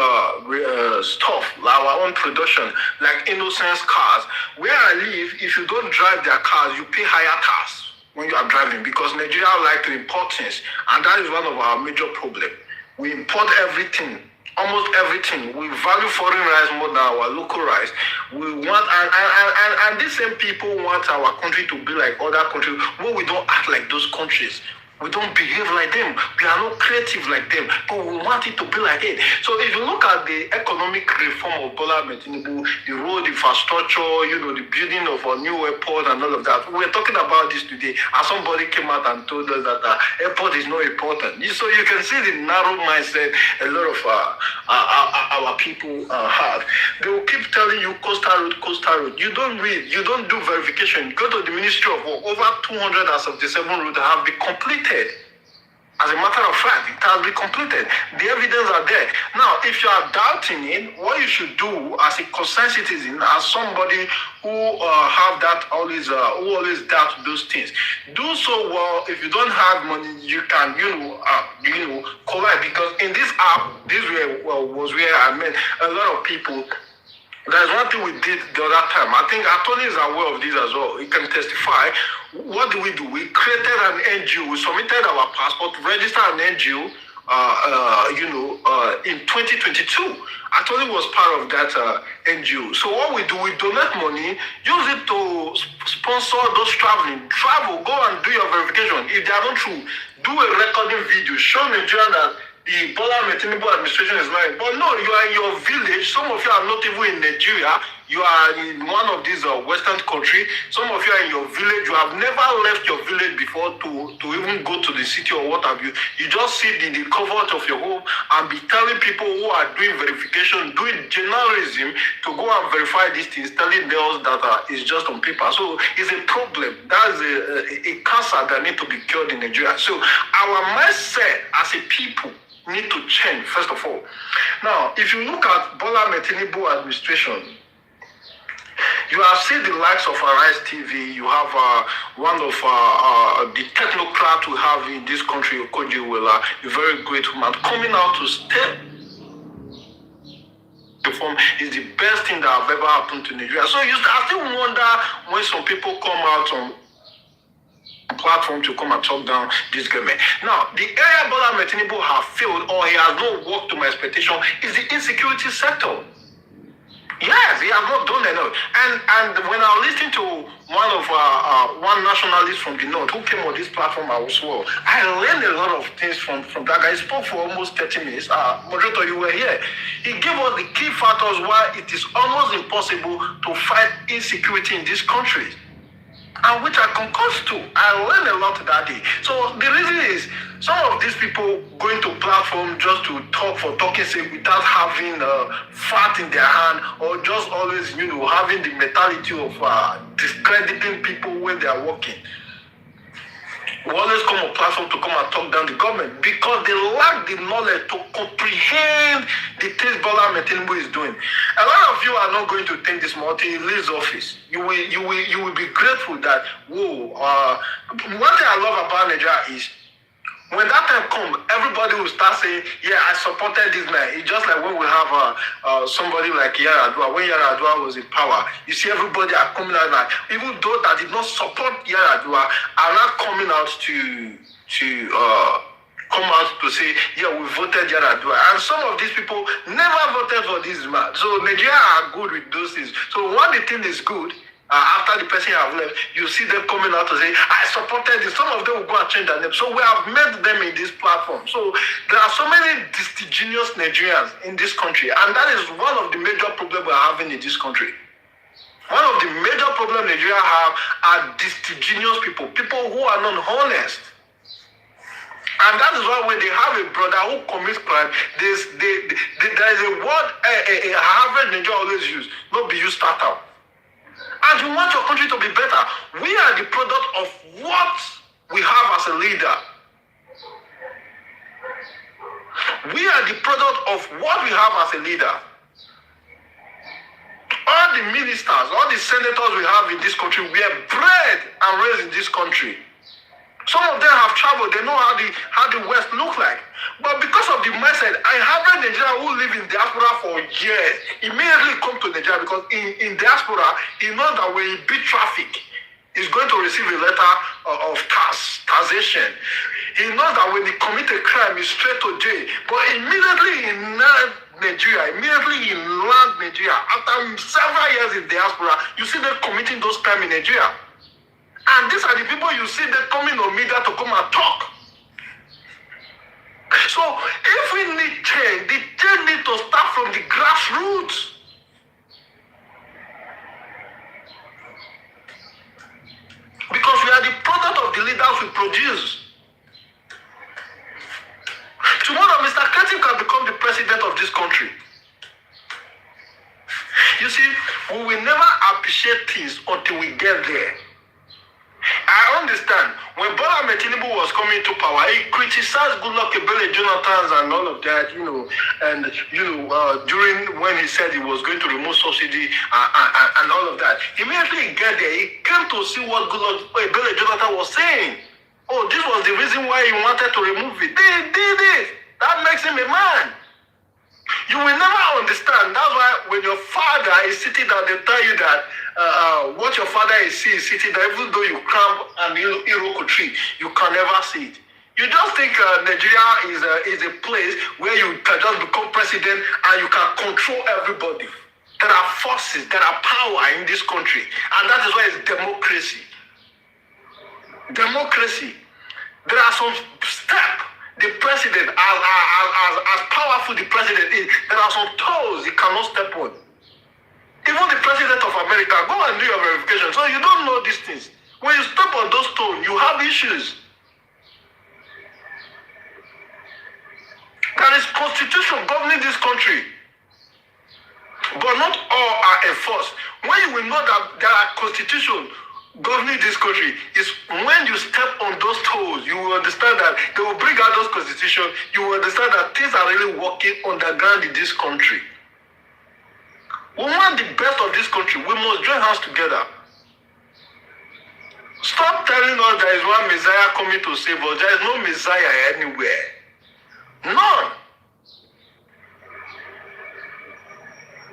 stuff, our own production, like Innocence cars. Where I live, if you don't drive their cars, you pay higher tax when you are driving, because Nigeria like to import things, and that is one of our major problems. We import everything. Almost everything. We value foreign rice more than our local rice. We want, and these same people want our country to be like other countries, where we don't act like those countries. We don't behave like them. We are not creative like them, but we want it to be like it. So if you look at the economic reform of Bola Ahmed Tinubu, the road infrastructure, the building of a new airport and all of that, we were talking about this today, and somebody came out and told us that airport is not important. So you can see the narrow mindset a lot of our people have. They will keep telling you coastal road. You don't read, you don't do verification. Go to the Ministry of Work. Over 277 roads have been completed. As a matter of fact, it has been completed. The evidence are there. Now, if you are doubting it, what you should do as a concerned citizen, as somebody who always doubt those things, do so well. If you don't have money, you can, collect. Because in this app, was where I met a lot of people. There's one thing we did the other time. I think Attorney is aware of this as well. He can testify. What do? We created an NGO. We submitted our passport, registered an NGO, in 2022. Attorney was part of that NGO. So what we do, we donate money, use it to sponsor those traveling. Travel, go and do your verification. If they are not true, do a recording video. Show Nigeria that the Bola Ahmed Tinubu administration is lying. But no, you are in your village. Some of you are not even in Nigeria. You are in one of these Western countries. Some of you are in your village. You have never left your village before to even go to the city or what have you. You just sit in the comfort of your home and be telling people who are doing verification, doing journalism to go and verify these things, telling them that it's just on paper. So it's a problem. That's a cancer that needs to be cured in Nigeria. So our mindset as a people need to change, first of all. Now, if you look at Bola Ahmed Tinubu administration, you have seen the likes of Arise TV. You have one of the technocrats we have in this country, Okoji Wela, a very great woman, coming out to step reform is the best thing that have ever happened to Nigeria. So I still wonder when some people come out on platform to come and talk down this government. Now, the area Bola Ahmed Tinubu have failed or he has not worked to my expectation is the insecurity sector. Yes, he has not done enough. And when I listened to one nationalist from the north who came on this platform as well, I learned a lot of things from that guy. He spoke for almost 30 minutes. Moderator, you were here. He gave us the key factors why it is almost impossible to fight insecurity in this country. And which I concur to. I learned a lot that day. So the reason is some of these people going to platform just to talk for talking's sake without having fat in their hand or just always, having the mentality of discrediting people when they are working. We always come on platform to come and talk down the government because they lack the knowledge to comprehend the things Bola Ahmed Tinubu is doing. A lot of you are not going to think this more till he leaves office. You will be grateful that one thing I love about Nigeria is when that time comes, everybody will start saying, yeah, I supported this man. It's just like when we have somebody like Yar'Adua. When Yar'Adua was in power, you see everybody are coming out like, even those that did not support Yar'Adua are not coming out to come out to say, yeah, we voted Yar'Adua. And some of these people never voted for this man. So Nigeria are good with those things. So when the thing is good, after the person have left, you see them coming out to say, I supported this. Some of them will go and change their name. So we have met them in this platform. So there are so many disingenuous Nigerians in this country. And that is one of the major problems we're having in this country. One of the major problems Nigeria have are disingenuous people who are not honest. And that is why when they have a brother who commits crime, there is a word a Harvard Nigeria always use, not be used start out. And you want your country to be better. We are the product of what we have as a leader. We are the product of what we have as a leader. All the ministers, all the senators we have in this country, we are bred and raised in this country. Some of them have traveled, they know how the West look like. But because of the mindset, I have a Nigerian who live in diaspora for years. Immediately come to Nigeria because in diaspora, he knows that when he beat traffic, he's going to receive a letter of taxation. He knows that when he commit a crime, he's straight to jail. But immediately he lands Nigeria, after several years in diaspora, you see them committing those crimes in Nigeria. And these are the people you see them coming on media to come and talk. So if we need change, the change need to start from the grassroots. Because we are the product of the leaders we produce. Tomorrow, Mr. Ketim can become the president of this country. You see, we will never appreciate things until we get there. I understand. When Bola Ahmed Tinubu was coming to power, he criticized Goodluck Ebele Jonathan and all of that, and during when he said he was going to remove subsidy and all of that. Immediately he got there, he came to see what Goodluck Ebele Jonathan was saying. Oh, this was the reason why he wanted to remove it. They did it. That makes him a man. You will never understand. That's why when your father is sitting down, they tell you that what your father is seeing is sitting there, even though you climb an Iroko tree, you can never see it. You just think Nigeria is a place where you can just become president and you can control everybody. There are forces, there are power in this country, and that is why it's democracy. Democracy. There are some steps. The president, as powerful the president is, there are some toes he cannot step on. Even the president of America, go and do your verification. So you don't know these things. When you step on those toes, you have issues. There is constitution governing this country. But not all are enforced. When you will know that there are constitutions governing this country, is when you step on those toes, you will understand that they will bring out those constitutions, you will understand that things are really working on the ground in this country. We want the best of this country. We must join hands together. Stop telling us there is one Messiah coming to save us. There is no Messiah anywhere. None.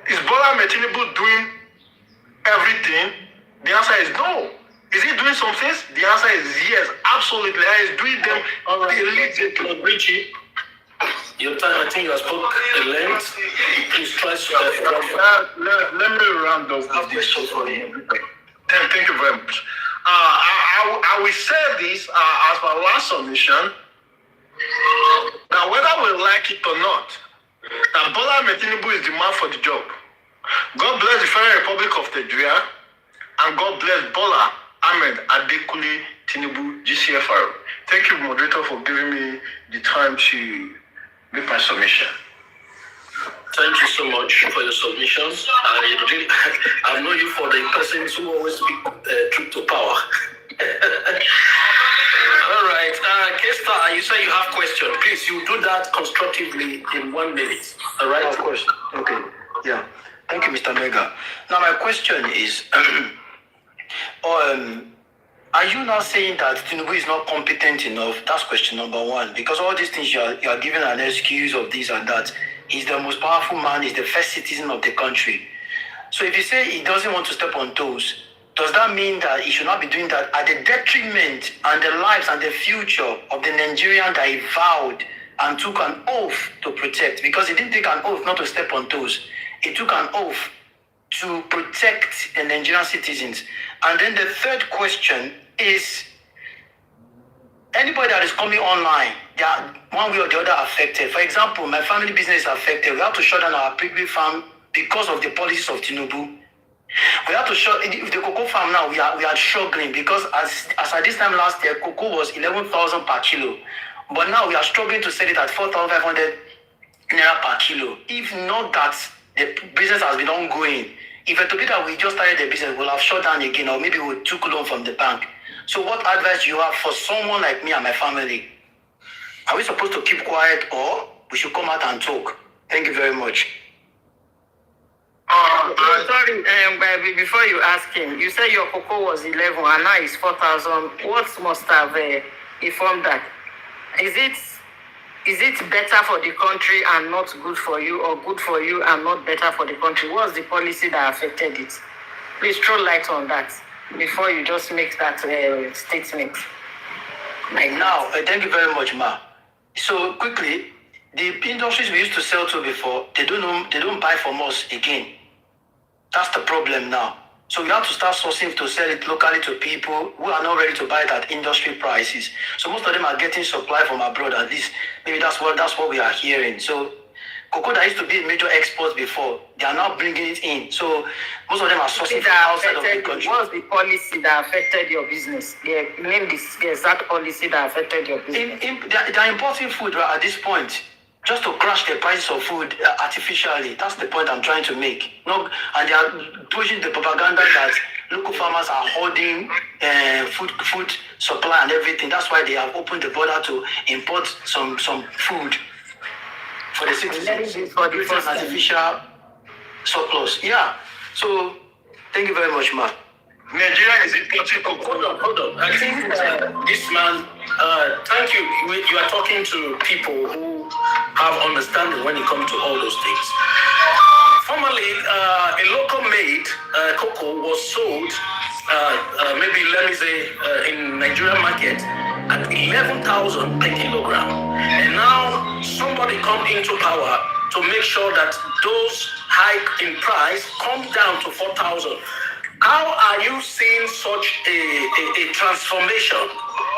Is Bola Ahmed Tinubu doing everything? The answer is no. Is he doing some things? The answer is yes, absolutely. He is doing them. All right, Richie, your time, I think you have spoken at length. Please try to let me round up with this. Thank you very much. I will say this as my last submission. Now, whether we like it or not, that Bola Ahmed Tinubu is the man for the job. God bless the Federal Republic of Nigeria. And God bless Bola Ahmed Adekunle Tinubu, GCFR. Thank you, moderator, for giving me the time to make my submission. Thank you so much for your submissions. I know you for the persons who always speak truth to power. All right, Kesta, you say you have question. Please, you do that constructively in 1 minute. All right? Of course. Okay. Yeah. Thank you, Mr. Mega. Now, my question is, are you now saying that Tinubu is not competent enough? That's question number one. Because all these things you are giving an excuse of this and that. He's the most powerful man. He's the first citizen of the country. So if you say he doesn't want to step on toes, does that mean that he should not be doing that at the detriment and the lives and the future of the Nigerian that he vowed and took an oath to protect? Because he didn't take an oath not to step on toes. He took an oath to protect the Nigerian citizens. And then the third question is, anybody that is coming online, they are one way or the other affected. For example, my family business is affected. We have to shut down our piggery farm because of the policies of Tinubu. We have to shut the cocoa farm now. We are struggling because as at this time last year, cocoa was 11,000 per kilo. But now we are struggling to sell it at 4,500 naira per kilo. If not that, the business has been ongoing. If it to be that we just started the business, we'll have shut down again, or maybe we took loan from the bank. So what advice do you have for someone like me and my family? Are we supposed to keep quiet, or we should come out and talk? Thank you very much. Sorry, before you ask him, you said your cocoa was 11 and now it's 4,000. What must have informed that? Is it better for the country and not good for you, or good for you and not better for the country? What's the policy that affected it? Please throw light on that before you just make that statement. Like now, thank you very much, Ma. So quickly, the industries we used to sell to before, they don't buy from us again. That's the problem now. So we have to start sourcing to sell it locally to people who are not ready to buy it at industry prices. So most of them are getting supply from abroad. At least maybe that's what we are hearing. So cocoa that used to be a major export before, they are now bringing it in. So most of them are sourcing from outside of the country. What's the policy that affected your business? Name the exact policy that affected your business. They are importing food at this point, just to crash the prices of food artificially. That's the point I'm trying to make. No, and they are pushing the propaganda that local farmers are hoarding food supply and everything. That's why they have opened the border to import some food for the citizens. For the artificial surplus. Yeah. So thank you very much, Ma. Nigeria is importing cocoa. Hold on. I think this man, thank you. You are talking to people who have understanding when it comes to all those things. Formerly, a local made cocoa was sold, maybe let me say, in Nigerian market at 11,000 per kilogram. And now somebody come into power to make sure that those hike in price come down to 4,000. How are you seeing such a transformation?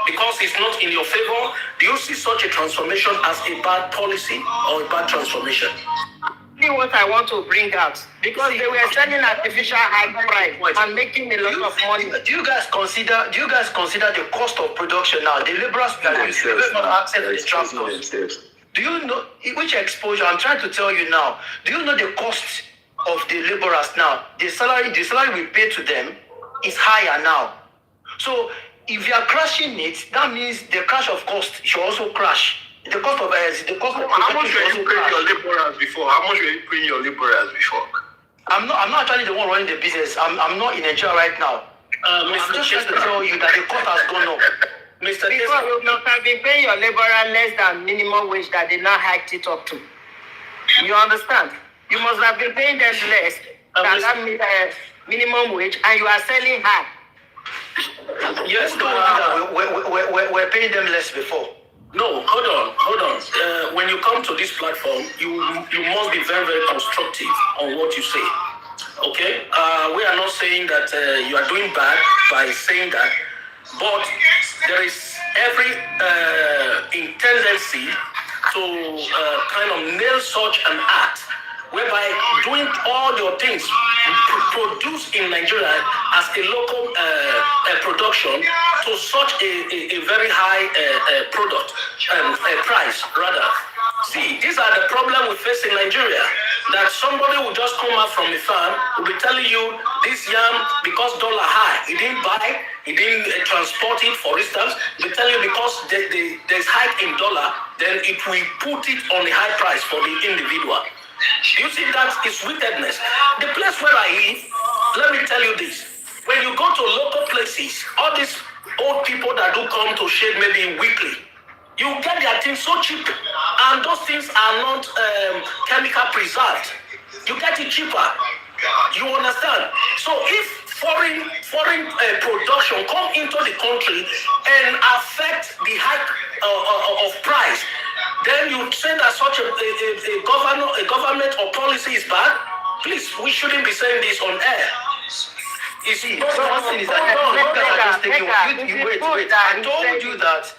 Because it's not in your favor. Do you see such a transformation as a bad policy or a bad transformation? What I want to bring out, because they were selling artificial high price and making a lot of money. Do you guys consider the cost of production now? The laborers not access to the transport. Do you know which exposure? I'm trying to tell you now. Do you know the cost of the laborers now? The salary we pay to them is higher now. So if you are crashing it, that means the crash of cost should also crash. The cost of how much were you paying your laborers before? How much were you paying your laborers before? I'm not actually the one running the business. I'm not in Nigeria right now. I'm just trying to tell you that the cost has gone up. Mr. Because you must have been paying your laborer less than minimum wage that they now hiked it up to. You understand? You must have been paying them less than that minimum wage, and you are selling high. Yes, we're paying them less before. No, hold on. When you come to this platform, you must be very, very constructive on what you say. Okay? We are not saying that you are doing bad by saying that, but there is every tendency to kind of nail such an act, whereby doing all your things produced in Nigeria as a local production to such a very high product price rather. See, these are the problem we face in Nigeria. That somebody will just come out from the farm, will be telling you this yam because dollar high, he didn't buy, he didn't transport it, for instance. They tell you because there's hike in dollar, then it will put it on a high price for the individual. You see, that is wickedness. The place where I live, let me tell you this. When you go to local places, all these old people that do come to shade maybe weekly, you get their things so cheap, and those things are not chemical preserved. You get it cheaper. You understand? So if foreign production come into the country and affect the hike of price, then you say that such a government or policy is bad. Please, we shouldn't be saying this on air. You see, wait. I told you that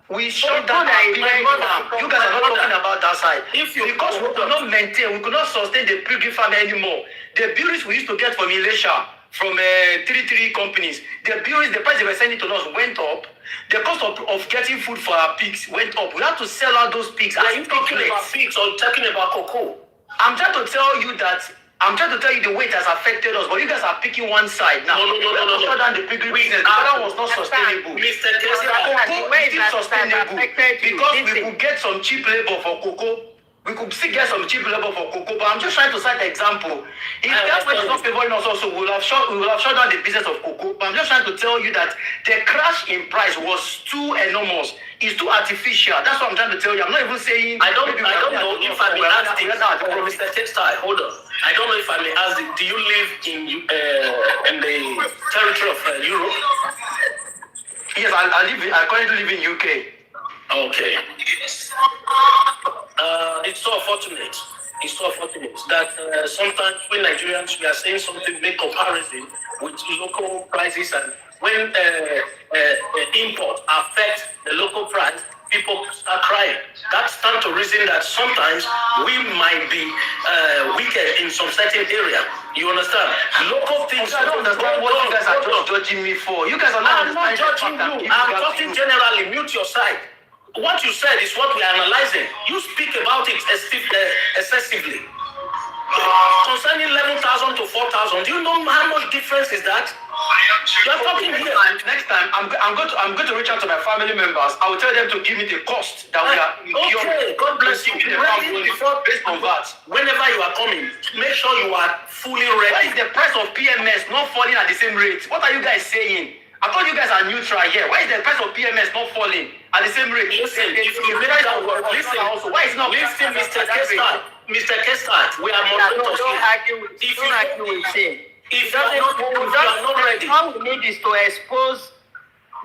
we shut down our piggery farm. You guys are not talking about that side. Because we could not maintain, we could not sustain the piggery farm anymore. The bureaus we used to get from Elisha, from 3 companies, the price they were sending to us went up. The cost of getting food for our pigs went up. We had to sell out those pigs. Are you talking about pigs or talking about cocoa? I'm trying to tell you the way it has affected us, but you guys are picking one side now. No. Shut down the piggery business. The other was not sustainable. Mr. Cocoa is still sustainable because we could get some cheap labor for cocoa. We could still get some cheap labor for cocoa, but I'm just trying to cite an example. If that way is not favoring us also, we will have shut down the business of cocoa. But I'm just trying to tell you that the crash in price was too enormous. It's too artificial. That's what I'm trying to tell you. I'm not even saying... I don't know if I may ask this. Mr. Textile, hold on. I don't know if I may ask this. Do you live in the territory of Europe? Yes, I currently live in UK. Okay. It's so unfortunate It's so unfortunate that sometimes when Nigerians we are saying something, make comparison with local prices, and when import affects the local price, people start crying. That stands to reason that sometimes we might be wicked in some certain area. You understand? Local things. I don't understand what you guys are just judging me for. You guys are not. I'm not judging you. I'm talking generally. Mute your side. What you said is what we are analyzing. You speak about it excessively. Concerning 11,000 to 4,000, do you know how much difference is that? You're talking here. Next time, I'm going to reach out to my family members. I will tell them to give me the cost that we are incurring. Okay, God bless you. Be ready before based on that. Whenever you are coming, make sure you are fully ready. Why is the price of PMS not falling at the same rate? What are you guys saying? I thought you guys are neutral here. Why is the price of PMS not falling at the same rate? Listen, if you make that work, listen, why is not? Listen, Mr. Kestart, we are moderators. Don't argue with him. If you are not ready, all we need is to expose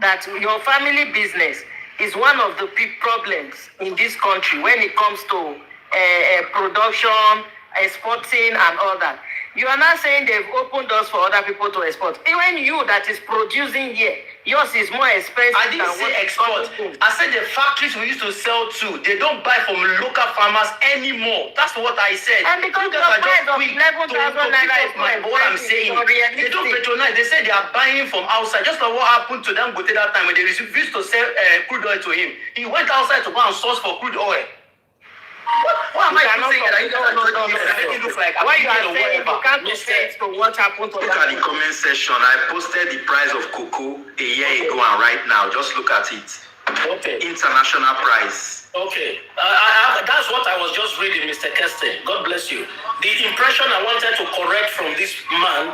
that your family business is one of the big problems in this country when it comes to production, exporting, and all that. You are not saying they've opened doors for other people to export. Even you that is producing here, yours is more expensive. I didn't say export. I said the factories we used to sell to, they don't buy from local farmers anymore. That's what I said. And because the price of 11,000 naira is more what I'm saying. They don't patronize. They say they are buying from outside. Just like what happened to them that time when they refused to sell crude oil to him. He went outside to go and source for crude oil. What am I saying that you don't know? Why you are saying you can't compare to what happened to Look at the comment section. I posted the price of cocoa a year ago and right now. Just look at it. Okay. International price. Okay. That's what I was just reading, Mr. Keste. God bless you. The impression I wanted to correct from this man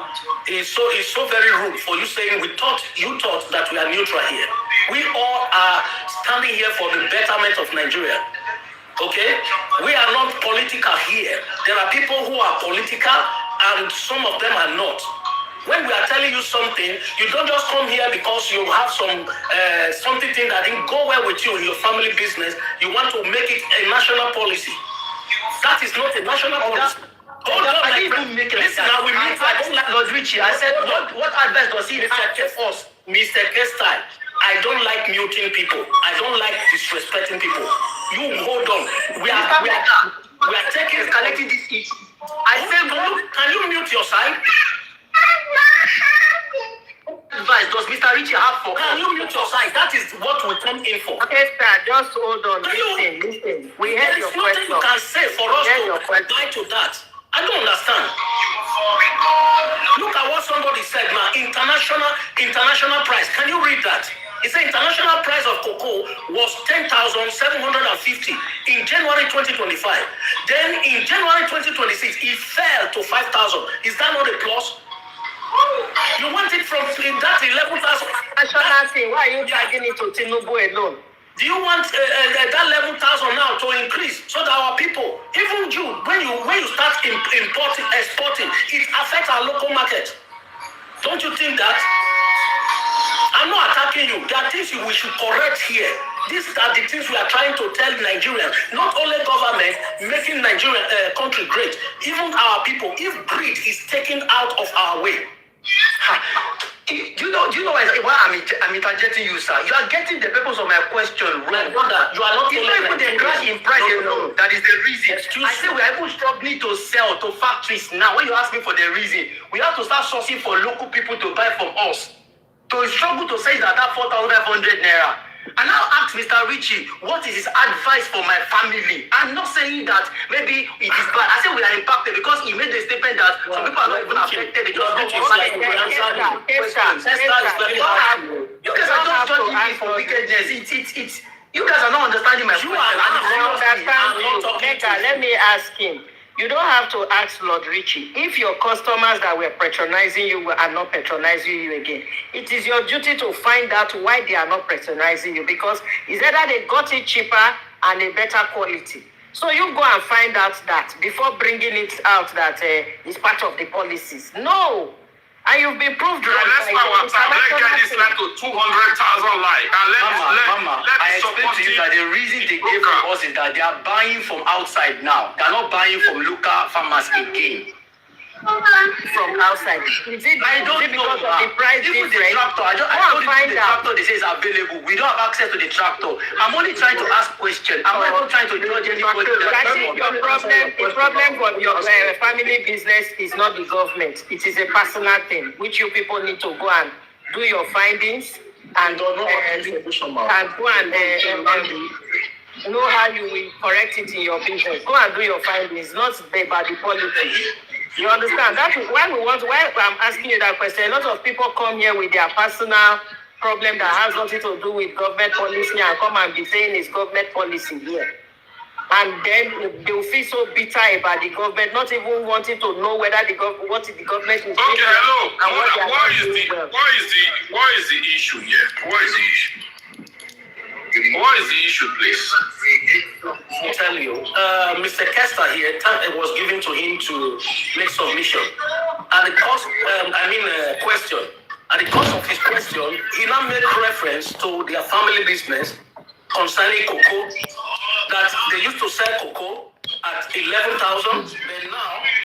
is so very rude for you saying you thought that we are neutral here. We all are standing here for the betterment of Nigeria. Okay? We are not political here. There are people who are political and some of them are not. When we are telling you something, you don't just come here because you have some something that didn't go well with you in your family business. You want to make it a national policy. That is not a national policy. Hold on, I didn't even make it. Listen, now we meet Lord Richie. I said, what advice does he have for us? Mr. Kestai, I don't like muting people. I don't like disrespecting people. You hold on. We are collecting this issue. I said, can you mute your side? Advice does Mr. Richie have for us? Can you mute your side? That is what we come in for. Okay, sir, just hold on. Listen. We heard your question. There's nothing you can say for us to reply to that. I don't understand. Look at what somebody said now. International price. Can you read that? It said international price of cocoa was 10,750 in January 2025. Then in January 2026, it fell to 5,000. Is that not a plus? You want it from that 11,000? National thing. Why are you dragging it to Tinubu alone? Do you want that 11,000 now to increase so that our people, even you, when you start exporting, it affects our local market? Don't you think that? I'm not attacking you. There are things we should correct here. These are the things we are trying to tell Nigerians. Not only government making Nigeria country great, even our people. If greed is taken out of our way. Do you know why I'm interjecting you, sir? You are getting the purpose of my question wrong. Brother, you are not even the crash in price alone. That is the reason. I say we are even struggling to sell to factories now. When you ask me for the reason, we have to start sourcing for local people to buy from us. To struggle to say that 4,500 naira. And I'll ask Mr. Richie, what is his advice for my family? I'm not saying that maybe it is bad. I say we are impacted because he made the statement that some people are not even affected. They just don't like the answer. You guys are just judging me for wickedness. You guys are not understanding my question. Let me ask him. You don't have to ask Lord Richie. If your customers that were patronizing you are not patronizing you again, it is your duty to find out why they are not patronizing you, because it's either they got it cheaper and a better quality. So you go and find out that before bringing it out that it's part of the policies. No. And you've been proved Yeah, let's power tap. Let's get this land to 200,000 like. And Mama, I explained to you that the reason they gave to us is that they are buying from outside now. They are not buying from local farmers again. From outside. I don't know. Because of the price even difference? the tractor, I don't find the tractor they say is available. We don't have access to the tractor. I'm only trying to ask questions. I'm not even trying to judge anybody. The problem for your family business is not the government. It is a personal thing, which you people need to go and do your findings and go and know how you will correct it in your business. Go and do your findings, not about the politics. You understand? That's why I'm asking you that question. A lot of people come here with their personal problem that has nothing to do with government policy and come and be saying it's government policy here. And then they'll feel so bitter about the government, not even wanting to know whether what the government is doing. Okay, hello. What is the issue here? What is the issue? What is the issue, please? I'll tell you, Mr. Kester here, it was given to him to make submission. At the cost, question. At the cost of his question, he now made reference to their family business concerning cocoa, that they used to sell cocoa at 11,000,